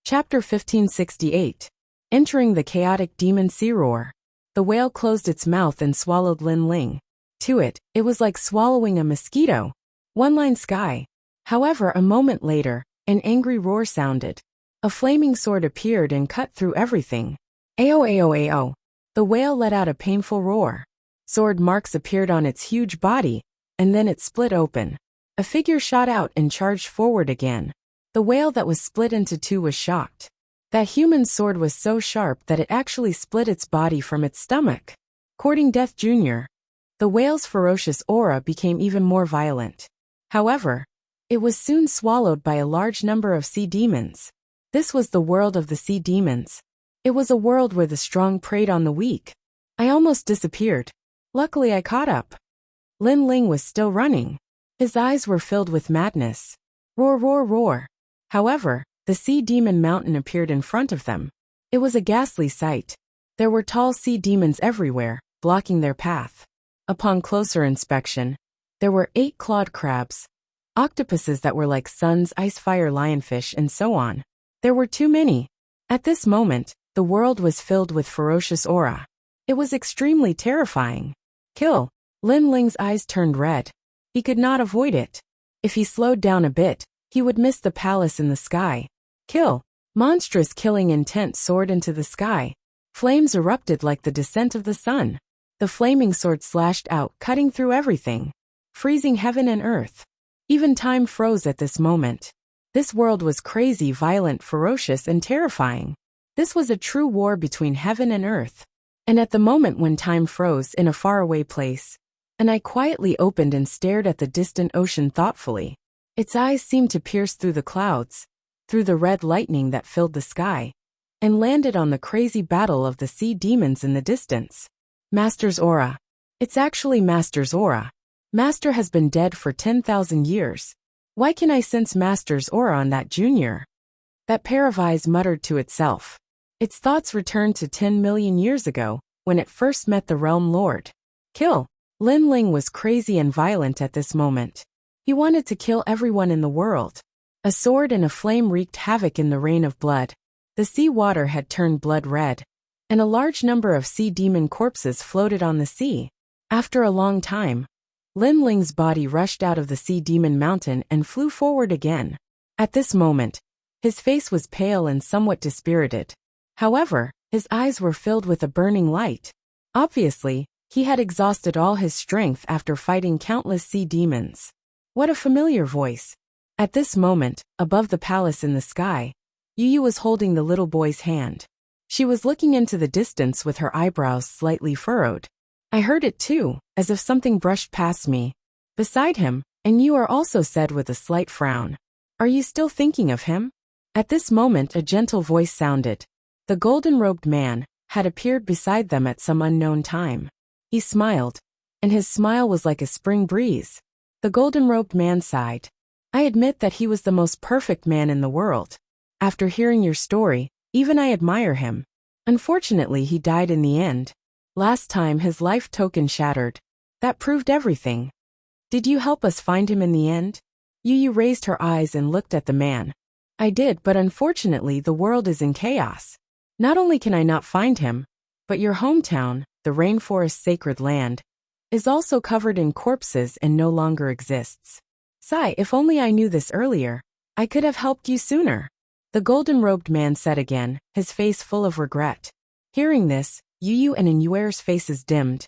Chapter 1568. Entering the chaotic demon sea roar. The whale closed its mouth and swallowed Lin Ling. To it, it was like swallowing a mosquito. One-line sky. However, a moment later, an angry roar sounded. A flaming sword appeared and cut through everything. Ao ao ao. The whale let out a painful roar. Sword marks appeared on its huge body, and then it split open. A figure shot out and charged forward again. The whale that was split into two was shocked. That human sword was so sharp that it actually split its body from its stomach. Courting Death Jr. The whale's ferocious aura became even more violent. However, it was soon swallowed by a large number of sea demons. This was the world of the sea demons. It was a world where the strong preyed on the weak. I almost disappeared. Luckily I caught up. Lin Ling was still running. His eyes were filled with madness. Roar, roar, roar. However, the sea demon mountain appeared in front of them. It was a ghastly sight. There were tall sea demons everywhere, blocking their path. Upon closer inspection, there were 8 clawed crabs, octopuses that were like suns, ice fire lionfish, and so on. There were too many. At this moment, the world was filled with ferocious aura. It was extremely terrifying. Kill. Lin Ling's eyes turned red. He could not avoid it. If he slowed down a bit, he would miss the palace in the sky. Kill. Monstrous killing intent soared into the sky. Flames erupted like the descent of the sun. The flaming sword slashed out, cutting through everything, freezing heaven and earth. Even time froze at this moment. This world was crazy, violent, ferocious, and terrifying. This was a true war between heaven and earth. And at the moment when time froze in a faraway place, an eye quietly opened and stared at the distant ocean thoughtfully. Its eyes seemed to pierce through the clouds, through the red lightning that filled the sky, and landed on the crazy battle of the sea demons in the distance. Master's aura. It's actually Master's aura. Master has been dead for 10,000 years. Why can I sense Master's aura on that junior? That pair of eyes muttered to itself. Its thoughts returned to 10 million years ago, when it first met the Realm Lord. Kill. Lin Ling was crazy and violent at this moment. He wanted to kill everyone in the world. A sword and a flame wreaked havoc in the rain of blood. The sea water had turned blood red, and a large number of sea demon corpses floated on the sea. After a long time, Lin Ling's body rushed out of the sea demon mountain and flew forward again. At this moment, his face was pale and somewhat dispirited. However, his eyes were filled with a burning light. Obviously, he had exhausted all his strength after fighting countless sea demons. What a familiar voice. At this moment, above the palace in the sky, Yu was holding the little boy's hand. She was looking into the distance with her eyebrows slightly furrowed. I heard it too, as if something brushed past me. Beside him, and you are also said with a slight frown. Are you still thinking of him? At this moment a gentle voice sounded. The golden-robed man had appeared beside them at some unknown time. He smiled, and his smile was like a spring breeze. The golden-robed man sighed. I admit that he was the most perfect man in the world. After hearing your story, even I admire him. Unfortunately, he died in the end. Last time his life token shattered. That proved everything. Did you help us find him in the end? Yu raised her eyes and looked at the man. I did, but unfortunately the world is in chaos. Not only can I not find him, but your hometown, the rainforest sacred land, is also covered in corpses and no longer exists. Sigh, if only I knew this earlier, I could have helped you sooner. The golden-robed man said again, his face full of regret. Hearing this, Yu and Inuer's faces dimmed.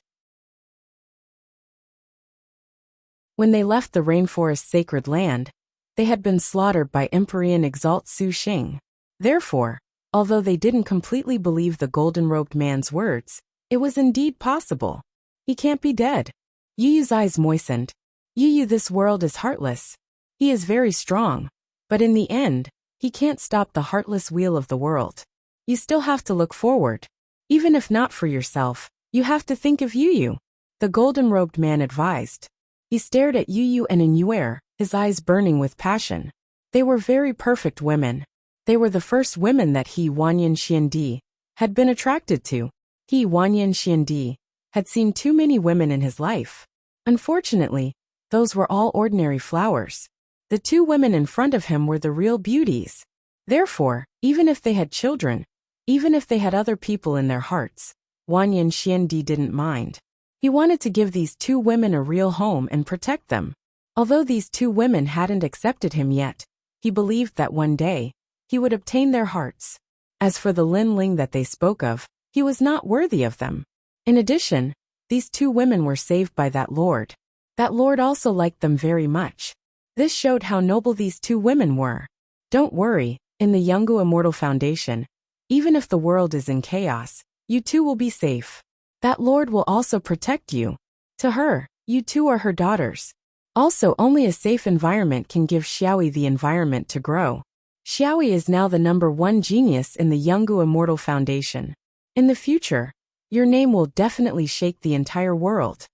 When they left the rainforest sacred land, they had been slaughtered by Emperor Exalt Su Xing. Therefore, although they didn't completely believe the golden-robed man's words, it was indeed possible. He can't be dead. Yu's eyes moistened. Yu, this world is heartless. He is very strong. But in the end, he can't stop the heartless wheel of the world. You still have to look forward. Even if not for yourself, you have to think of Yu, the golden-robed man advised. He stared at Yu and Inuer, his eyes burning with passion. They were very perfect women. They were the first women that he, Wanyan Xiandi, had been attracted to. He, Wanyan Xiandi, had seen too many women in his life. Unfortunately, those were all ordinary flowers. The two women in front of him were the real beauties. Therefore, even if they had children, even if they had other people in their hearts, Wanyan Xiandi didn't mind. He wanted to give these two women a real home and protect them. Although these two women hadn't accepted him yet, he believed that one day, he would obtain their hearts. As for the Lin Ling that they spoke of, he was not worthy of them. In addition, these two women were saved by that lord. That lord also liked them very much. This showed how noble these two women were. Don't worry, in the Yungu Immortal Foundation, even if the world is in chaos, you two will be safe. That lord will also protect you. To her, you two are her daughters. Also, only a safe environment can give Xiaoyi the environment to grow. Xiaoyi is now the #1 genius in the Yungu Immortal Foundation. In the future, your name will definitely shake the entire world.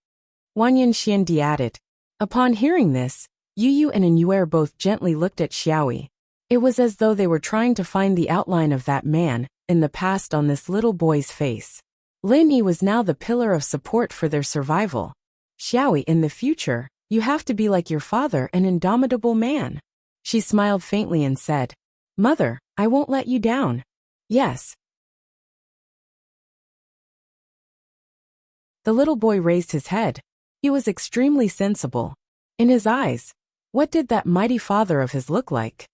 Wanyan Xiandi added. Upon hearing this, Yu and Inuer both gently looked at Xiaoyi. It was as though they were trying to find the outline of that man in the past on this little boy's face. Lin Yi was now the pillar of support for their survival. Xiaoyi, in the future, you have to be like your father, an indomitable man. She smiled faintly and said, Mother, I won't let you down. Yes. The little boy raised his head. He was extremely sensible. In his eyes, what did that mighty father of his look like?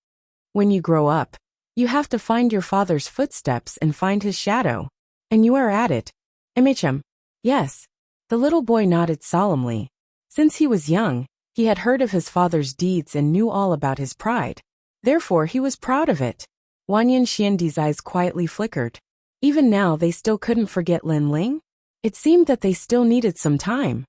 When you grow up, you have to find your father's footsteps and find his shadow. And you are at it. MHM. Yes. The little boy nodded solemnly. Since he was young, he had heard of his father's deeds and knew all about his pride. Therefore, he was proud of it. Wanyan Xiandi's eyes quietly flickered. Even now, they still couldn't forget Lin Ling. It seemed that they still needed some time.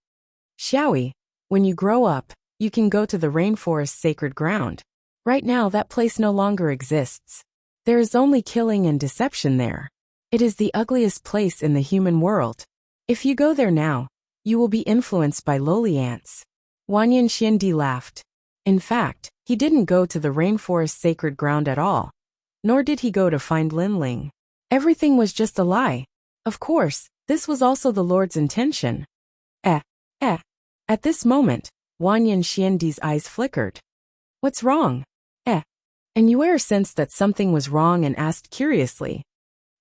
Xiaoyi, when you grow up, you can go to the rainforest's sacred ground. Right now, that place no longer exists. There is only killing and deception there. It is the ugliest place in the human world. If you go there now, you will be influenced by lowly ants. Wanyan Xiandi laughed. In fact, he didn't go to the rainforest's sacred ground at all. Nor did he go to find Lin Ling. Everything was just a lie. Of course, this was also the Lord's intention. At this moment, Wanyan Xiandi's eyes flickered. What's wrong? And Yuer sensed that something was wrong and asked curiously.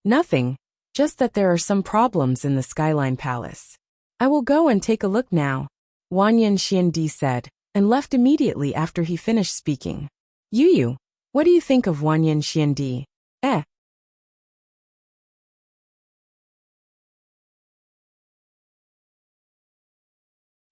Nothing, just that there are some problems in the Skyline Palace. I will go and take a look now, Wanyan Xiandi said, and left immediately after he finished speaking. Yu, what do you think of Wanyan Xiandi?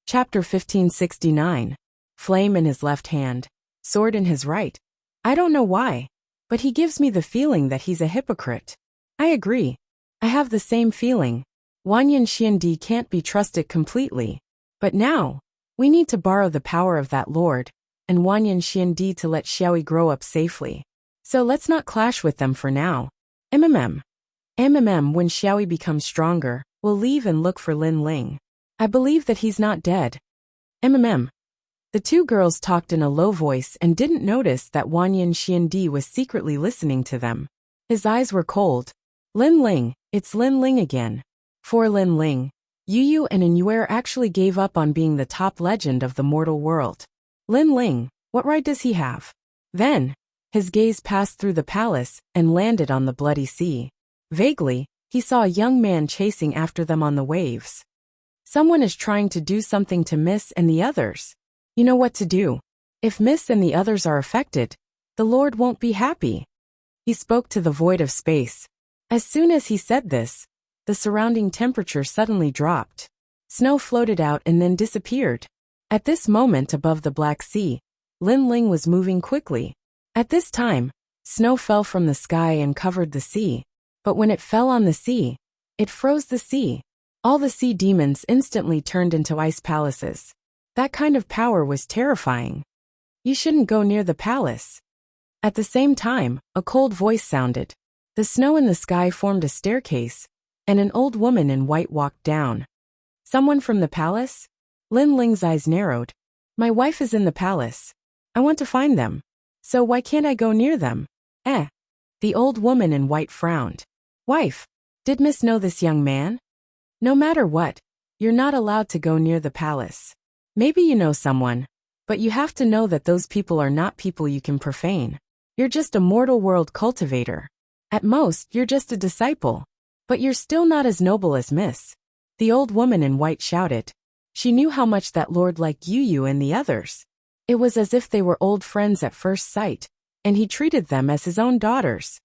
Chapter 1569. Flame in his left hand, sword in his right. I don't know why, but he gives me the feeling that he's a hypocrite. I agree. I have the same feeling. Wanyan Xiandi can't be trusted completely. But now, we need to borrow the power of that lord, and Wanyan Xiandi to let Xiaoyi grow up safely. So let's not clash with them for now. When Xiaoyi becomes stronger, we'll leave and look for Lin Ling. I believe that he's not dead. The two girls talked in a low voice and didn't notice that Wanyan Xiandi was secretly listening to them. His eyes were cold. Lin Ling, it's Lin Ling again. For Lin Ling, Yu and Inuer actually gave up on being the top legend of the mortal world. Lin Ling, what right does he have? Then, his gaze passed through the palace and landed on the bloody sea. Vaguely, he saw a young man chasing after them on the waves. Someone is trying to do something to Miss and the others. You know what to do. If Miss and the others are affected, the Lord won't be happy. He spoke to the void of space. As soon as he said this, the surrounding temperature suddenly dropped. Snow floated out and then disappeared. At this moment above the Black Sea, Lin Ling was moving quickly. At this time, snow fell from the sky and covered the sea. But when it fell on the sea, it froze the sea. All the sea demons instantly turned into ice palaces. That kind of power was terrifying. You shouldn't go near the palace. At the same time, a cold voice sounded. The snow in the sky formed a staircase, and an old woman in white walked down. Someone from the palace? Lin Ling's eyes narrowed. My wife is in the palace. I want to find them. So why can't I go near them? The old woman in white frowned. Wife, did Miss know this young man? No matter what, you're not allowed to go near the palace. Maybe you know someone, but you have to know that those people are not people you can profane. You're just a mortal world cultivator. At most, you're just a disciple. But you're still not as noble as Miss. The old woman in white shouted. She knew how much that lord liked you and the others. It was as if they were old friends at first sight, and he treated them as his own daughters.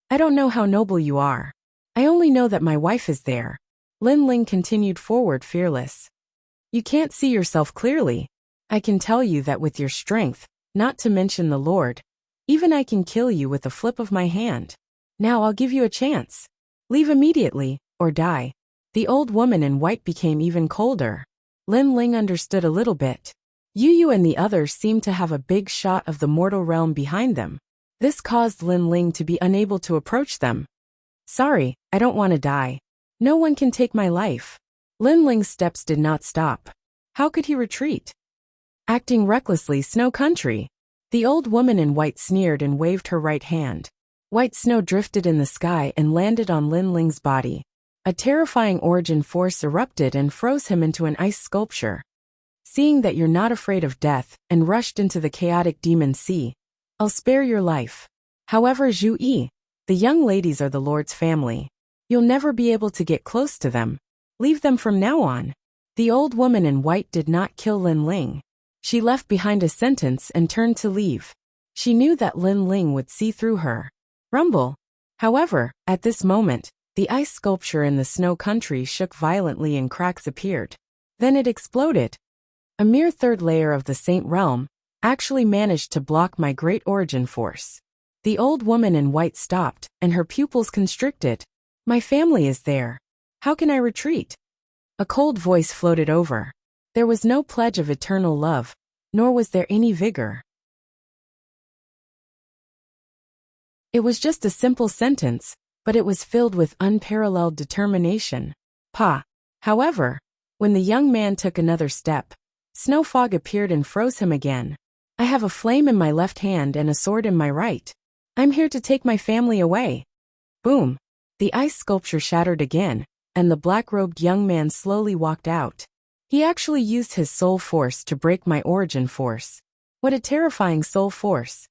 I don't know how noble you are. I only know that my wife is there. Lin Ling continued forward fearless. You can't see yourself clearly. I can tell you that with your strength, not to mention the Lord, even I can kill you with a flip of my hand. Now I'll give you a chance. Leave immediately, or die. The old woman in white became even colder. Lin Ling understood a little bit. Yu and the others seemed to have a big shot of the mortal realm behind them. This caused Lin Ling to be unable to approach them. Sorry, I don't want to die. No one can take my life. Lin Ling's steps did not stop. How could he retreat? Acting recklessly, Snow Country. The old woman in white sneered and waved her right hand. White snow drifted in the sky and landed on Lin Ling's body. A terrifying origin force erupted and froze him into an ice sculpture. Seeing that you're not afraid of death and rushed into the chaotic demon sea, I'll spare your life. However, Zhu Yi, the young ladies are the Lord's family. You'll never be able to get close to them. Leave them from now on. The old woman in white did not kill Lin Ling. She left behind a sentence and turned to leave. She knew that Lin Ling would see through her. Rumble. However, at this moment, the ice sculpture in the Snow Country shook violently and cracks appeared. Then it exploded. A mere third layer of the Saint Realm actually managed to block my great origin force. The old woman in white stopped, and her pupils constricted. My family is there. How can I retreat? A cold voice floated over. There was no pledge of eternal love, nor was there any vigor. It was just a simple sentence, but it was filled with unparalleled determination. However, when the young man took another step, snow fog appeared and froze him again. I have a flame in my left hand and a sword in my right. I'm here to take my family away. Boom. The ice sculpture shattered again, and the black-robed young man slowly walked out. He actually used his soul force to break my origin force. What a terrifying soul force.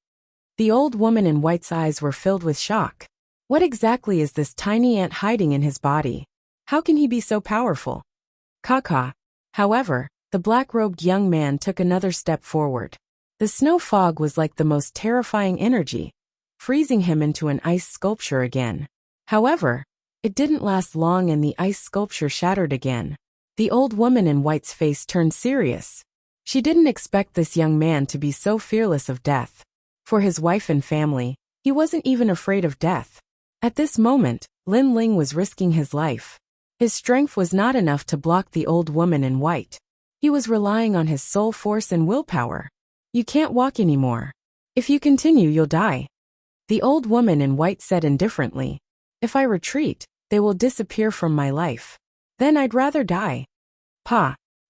The old woman in white's eyes were filled with shock. What exactly is this tiny ant hiding in his body? How can he be so powerful? Caca. However, the black-robed young man took another step forward. The snow fog was like the most terrifying energy, freezing him into an ice sculpture again. However, it didn't last long and the ice sculpture shattered again. The old woman in white's face turned serious. She didn't expect this young man to be so fearless of death. For his wife and family, he wasn't even afraid of death. At this moment, Lin Ling was risking his life. His strength was not enough to block the old woman in white. He was relying on his soul force and willpower. You can't walk anymore. If you continue, you'll die. The old woman in white said indifferently. If I retreat, they will disappear from my life. Then I'd rather die.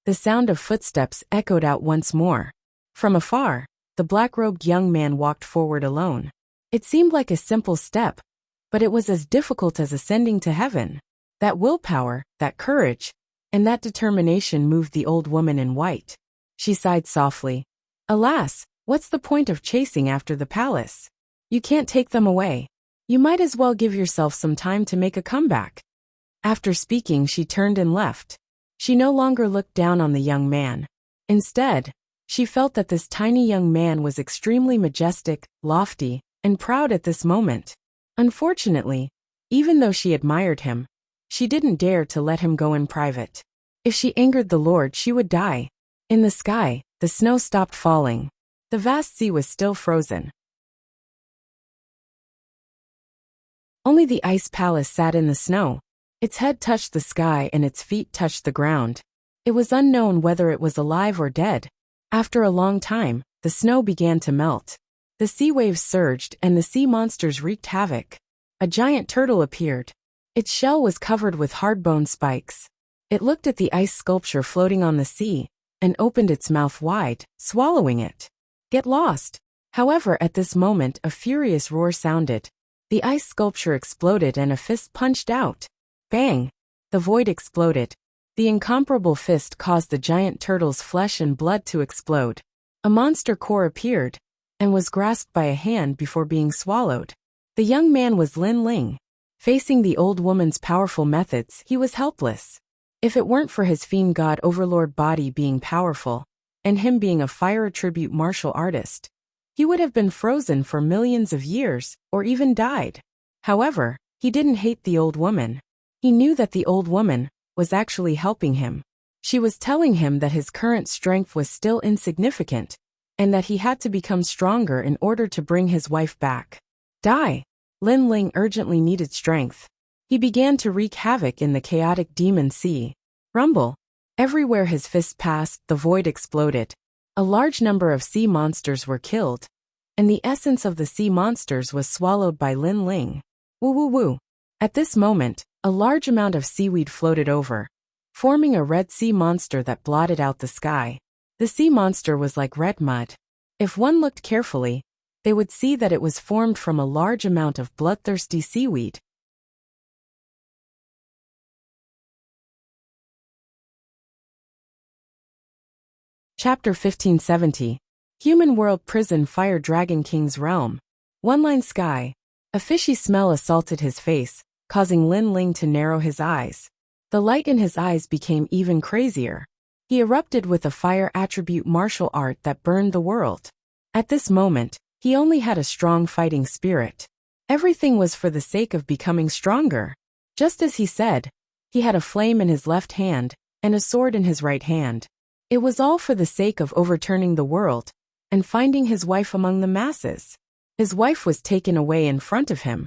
The sound of footsteps echoed out once more. From afar, the black-robed young man walked forward alone. It seemed like a simple step, but it was as difficult as ascending to heaven. That willpower, that courage, and that determination moved the old woman in white. She sighed softly. Alas, what's the point of chasing after the palace? You can't take them away. You might as well give yourself some time to make a comeback. After speaking, she turned and left. She no longer looked down on the young man. Instead, she felt that this tiny young man was extremely majestic, lofty, and proud at this moment. Unfortunately, even though she admired him, she didn't dare to let him go in private. If she angered the Lord, she would die. In the sky, the snow stopped falling. The vast sea was still frozen. Only the ice palace sat in the snow. Its head touched the sky and its feet touched the ground. It was unknown whether it was alive or dead. After a long time, the snow began to melt. The sea waves surged and the sea monsters wreaked havoc. A giant turtle appeared. Its shell was covered with hard-bone spikes. It looked at the ice sculpture floating on the sea, and opened its mouth wide, swallowing it. Get lost! However, at this moment a furious roar sounded. The ice sculpture exploded and a fist punched out. Bang! The void exploded. The incomparable fist caused the giant turtle's flesh and blood to explode. A monster core appeared, and was grasped by a hand before being swallowed. The young man was Lin Ling. Facing the old woman's powerful methods, he was helpless. If it weren't for his fiend god overlord body being powerful, and him being a fire attribute martial artist, he would have been frozen for millions of years, or even died. However, he didn't hate the old woman. He knew that the old woman was actually helping him. She was telling him that his current strength was still insignificant, and that he had to become stronger in order to bring his wife back. Die! Lin Ling urgently needed strength. He began to wreak havoc in the chaotic demon sea. Rumble! Everywhere his fist passed, the void exploded. A large number of sea monsters were killed, and the essence of the sea monsters was swallowed by Lin Ling. Woo woo woo! At this moment, a large amount of seaweed floated over, forming a red sea monster that blotted out the sky. The sea monster was like red mud. If one looked carefully, they would see that it was formed from a large amount of bloodthirsty seaweed. Chapter 1570. Human World Prison Fire Dragon King's Realm. One-line sky. A fishy smell assaulted his face, causing Lin Ling to narrow his eyes. The light in his eyes became even crazier. He erupted with a fire attribute martial art that burned the world. At this moment, he only had a strong fighting spirit. Everything was for the sake of becoming stronger. Just as he said, he had a flame in his left hand, and a sword in his right hand. It was all for the sake of overturning the world, and finding his wife among the masses. His wife was taken away in front of him,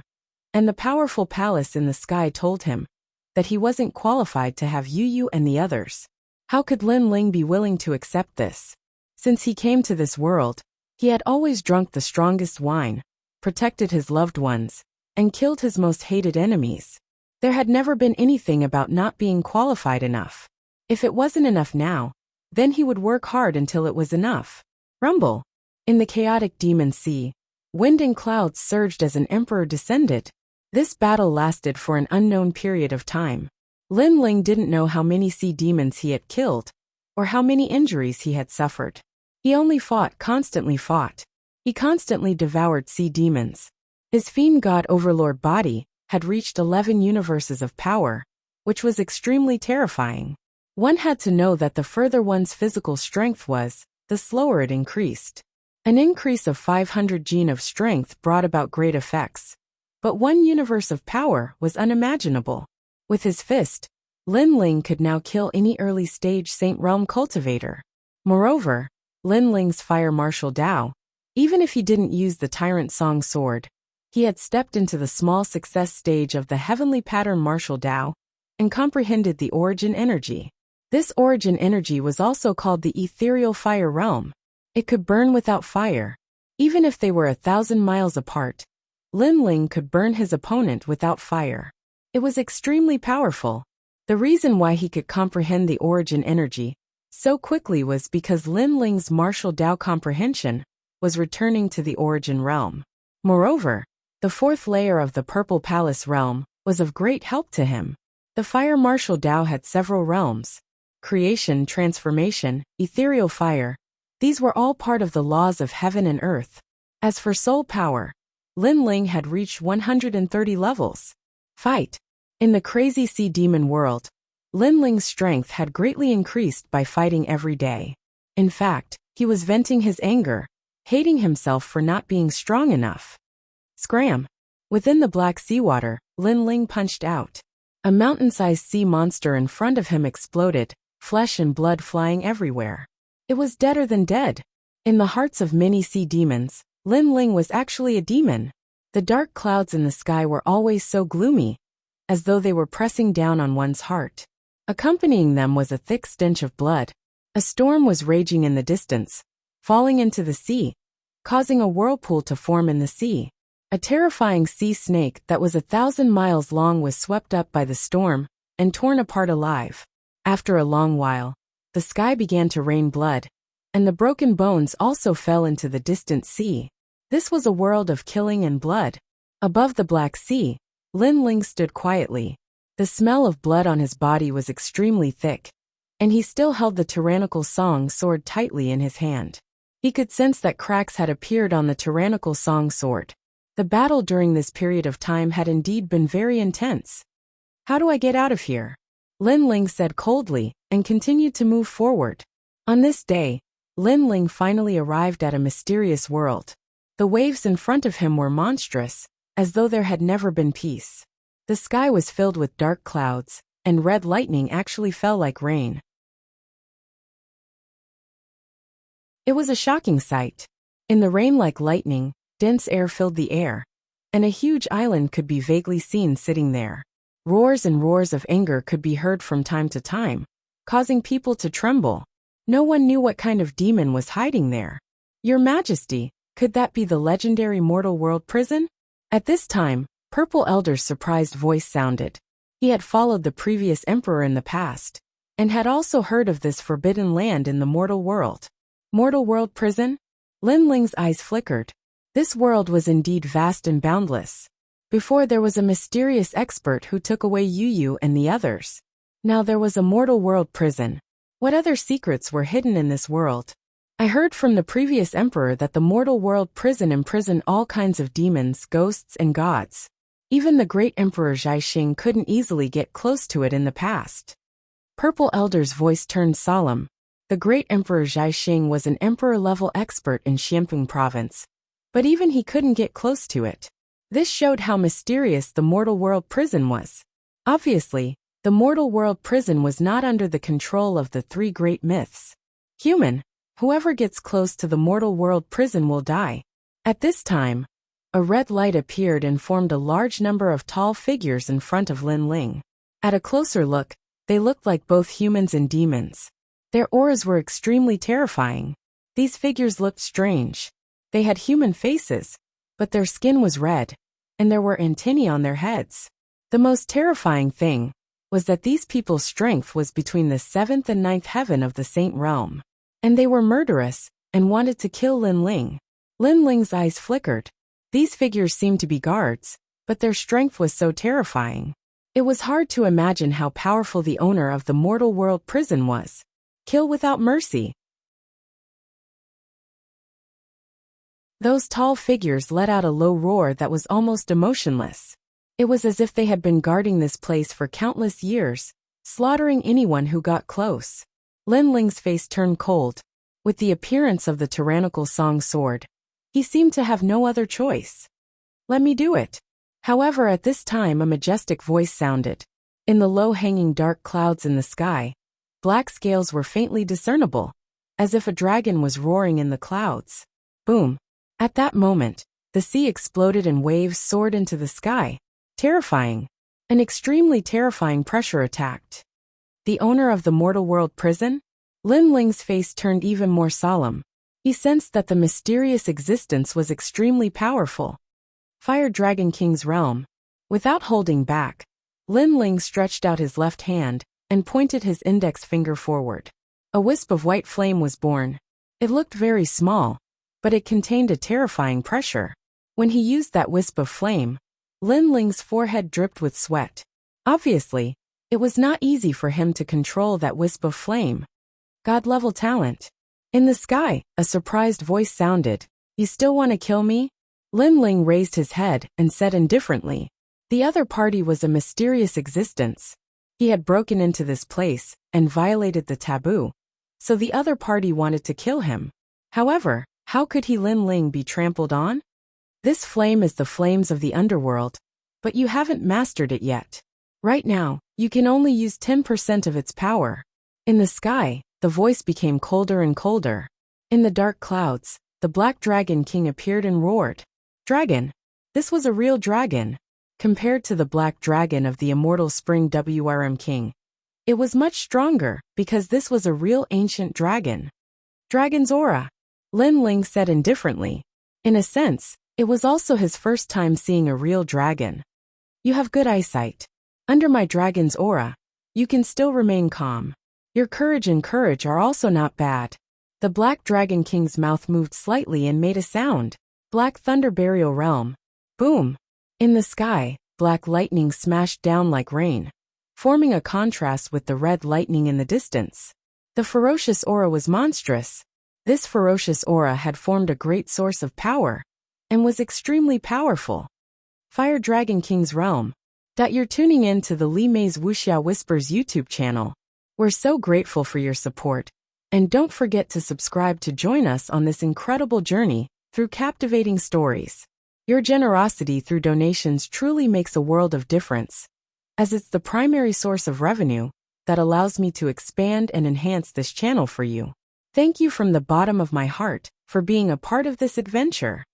and the powerful palace in the sky told him that he wasn't qualified to have Yu and the others. How could Lin Ling be willing to accept this? Since he came to this world, he had always drunk the strongest wine, protected his loved ones, and killed his most hated enemies. There had never been anything about not being qualified enough. If it wasn't enough now, then he would work hard until it was enough. Rumble! In the chaotic demon sea, wind and clouds surged as an emperor descended. This battle lasted for an unknown period of time. Lin Ling didn't know how many sea demons he had killed, or how many injuries he had suffered. He only constantly fought. He constantly devoured sea demons. His fiend god overlord body had reached 11 universes of power, which was extremely terrifying. One had to know that the further one's physical strength was, the slower it increased. An increase of 500 gene of strength brought about great effects. But 1 universe of power was unimaginable. With his fist, Lin Ling could now kill any early-stage Saint Realm cultivator. Moreover, Lin Ling's fire martial Dao, even if he didn't use the Tyrant Song sword, he had stepped into the small success stage of the heavenly pattern martial Dao, and comprehended the origin energy. This origin energy was also called the ethereal fire realm. It could burn without fire. Even if they were 1,000 miles apart, Lin Ling could burn his opponent without fire. It was extremely powerful. The reason why he could comprehend the origin energy so quickly was because Lin Ling's martial Dao comprehension was returning to the origin realm. Moreover, the 4th layer of the Purple Palace realm was of great help to him. The fire martial Dao had several realms: creation, transformation, ethereal fire. These were all part of the laws of heaven and earth. As for soul power, Lin Ling had reached 130 levels. Fight! In the crazy sea demon world, Lin Ling's strength had greatly increased by fighting every day. In fact, he was venting his anger, hating himself for not being strong enough. Scram! Within the black seawater, Lin Ling punched out. A mountain-sized sea monster in front of him exploded, flesh and blood flying everywhere. It was deader than dead. In the hearts of many sea demons, Lin Ling was actually a demon. The dark clouds in the sky were always so gloomy, as though they were pressing down on one's heart. Accompanying them was a thick stench of blood. A storm was raging in the distance, falling into the sea, causing a whirlpool to form in the sea. A terrifying sea snake that was 1,000 miles long was swept up by the storm and torn apart alive. After a long while, the sky began to rain blood, and the broken bones also fell into the distant sea. This was a world of killing and blood. Above the Black Sea, Lin Ling stood quietly. The smell of blood on his body was extremely thick, and he still held the tyrannical song sword tightly in his hand. He could sense that cracks had appeared on the tyrannical song sword. The battle during this period of time had indeed been very intense. How do I get out of here? Lin Ling said coldly, and continued to move forward. On this day, Lin Ling finally arrived at a mysterious world. The waves in front of him were monstrous, as though there had never been peace. The sky was filled with dark clouds, and red lightning actually fell like rain. It was a shocking sight. In the rain like lightning, dense air filled the air, and a huge island could be vaguely seen sitting there. Roars and roars of anger could be heard from time to time, causing people to tremble. No one knew what kind of demon was hiding there. Your Majesty, could that be the legendary mortal world prison? At this time, Purple Elder's surprised voice sounded. He had followed the previous emperor in the past, and had also heard of this forbidden land in the mortal world. Mortal world prison? Lin Ling's eyes flickered. This world was indeed vast and boundless. Before there was a mysterious expert who took away Yu Yu and the others. Now there was a mortal world prison. What other secrets were hidden in this world? I heard from the previous emperor that the mortal world prison imprisoned all kinds of demons, ghosts, and gods. Even the great emperor Zhaixing couldn't easily get close to it in the past. Purple Elder's voice turned solemn. The great emperor Zhaixing was an emperor-level expert in Xianping province, but even he couldn't get close to it. This showed how mysterious the mortal world prison was. Obviously, the mortal world prison was not under the control of the three great myths. Human, whoever gets close to the mortal world prison will die. At this time, a red light appeared and formed a large number of tall figures in front of Lin Ling. At a closer look, they looked like both humans and demons. Their auras were extremely terrifying. These figures looked strange. They had human faces, but their skin was red, and there were antennae on their heads. The most terrifying thing was that these people's strength was between the 7th and 9th heaven of the Saint Realm. And they were murderous, and wanted to kill Lin Ling. Lin Ling's eyes flickered. These figures seemed to be guards, but their strength was so terrifying. It was hard to imagine how powerful the owner of the mortal world prison was. Kill without mercy. Those tall figures let out a low roar that was almost emotionless. It was as if they had been guarding this place for countless years, slaughtering anyone who got close. Lin Ling's face turned cold. With the appearance of the tyrannical song sword, he seemed to have no other choice. Let me do it. However, at this time a majestic voice sounded. In the low-hanging dark clouds in the sky, black scales were faintly discernible, as if a dragon was roaring in the clouds. Boom. At that moment, the sea exploded and waves soared into the sky. Terrifying. An extremely terrifying pressure attacked. The owner of the mortal world prison? Lin Ling's face turned even more solemn. He sensed that the mysterious existence was extremely powerful. Fire Dragon King's realm. Without holding back, Lin Ling stretched out his left hand and pointed his index finger forward. A wisp of white flame was born. It looked very small, but it contained a terrifying pressure. When he used that wisp of flame, Lin Ling's forehead dripped with sweat. Obviously, it was not easy for him to control that wisp of flame. God-level talent. In the sky, a surprised voice sounded. You still want to kill me? Lin Ling raised his head and said indifferently. The other party was a mysterious existence. He had broken into this place and violated the taboo, so the other party wanted to kill him. However, how could he Lin Ling be trampled on? This flame is the flames of the underworld, but you haven't mastered it yet. Right now, you can only use 10% of its power. In the sky, the voice became colder and colder. In the dark clouds, the Black Dragon King appeared and roared. Dragon. This was a real dragon. Compared to the Black Dragon of the immortal Spring WRM King, It was much stronger because this was a real ancient dragon. Dragon's aura, Lin Ling said indifferently. In a sense, it was also his first time seeing a real dragon. You have good eyesight. Under my dragon's aura, you can still remain calm. Your courage and courage are also not bad. The Black Dragon King's mouth moved slightly and made a sound. Black Thunder Burial Realm. Boom! In the sky, black lightning smashed down like rain, forming a contrast with the red lightning in the distance. The ferocious aura was monstrous. This ferocious aura had formed a great source of power, and was extremely powerful. Fire Dragon King's Realm. You're tuning in to the Li Mei's Wuxia Whispers YouTube channel. We're so grateful for your support, and don't forget to subscribe to join us on this incredible journey through captivating stories. Your generosity through donations truly makes a world of difference, as it's the primary source of revenue that allows me to expand and enhance this channel for you. Thank you from the bottom of my heart for being a part of this adventure.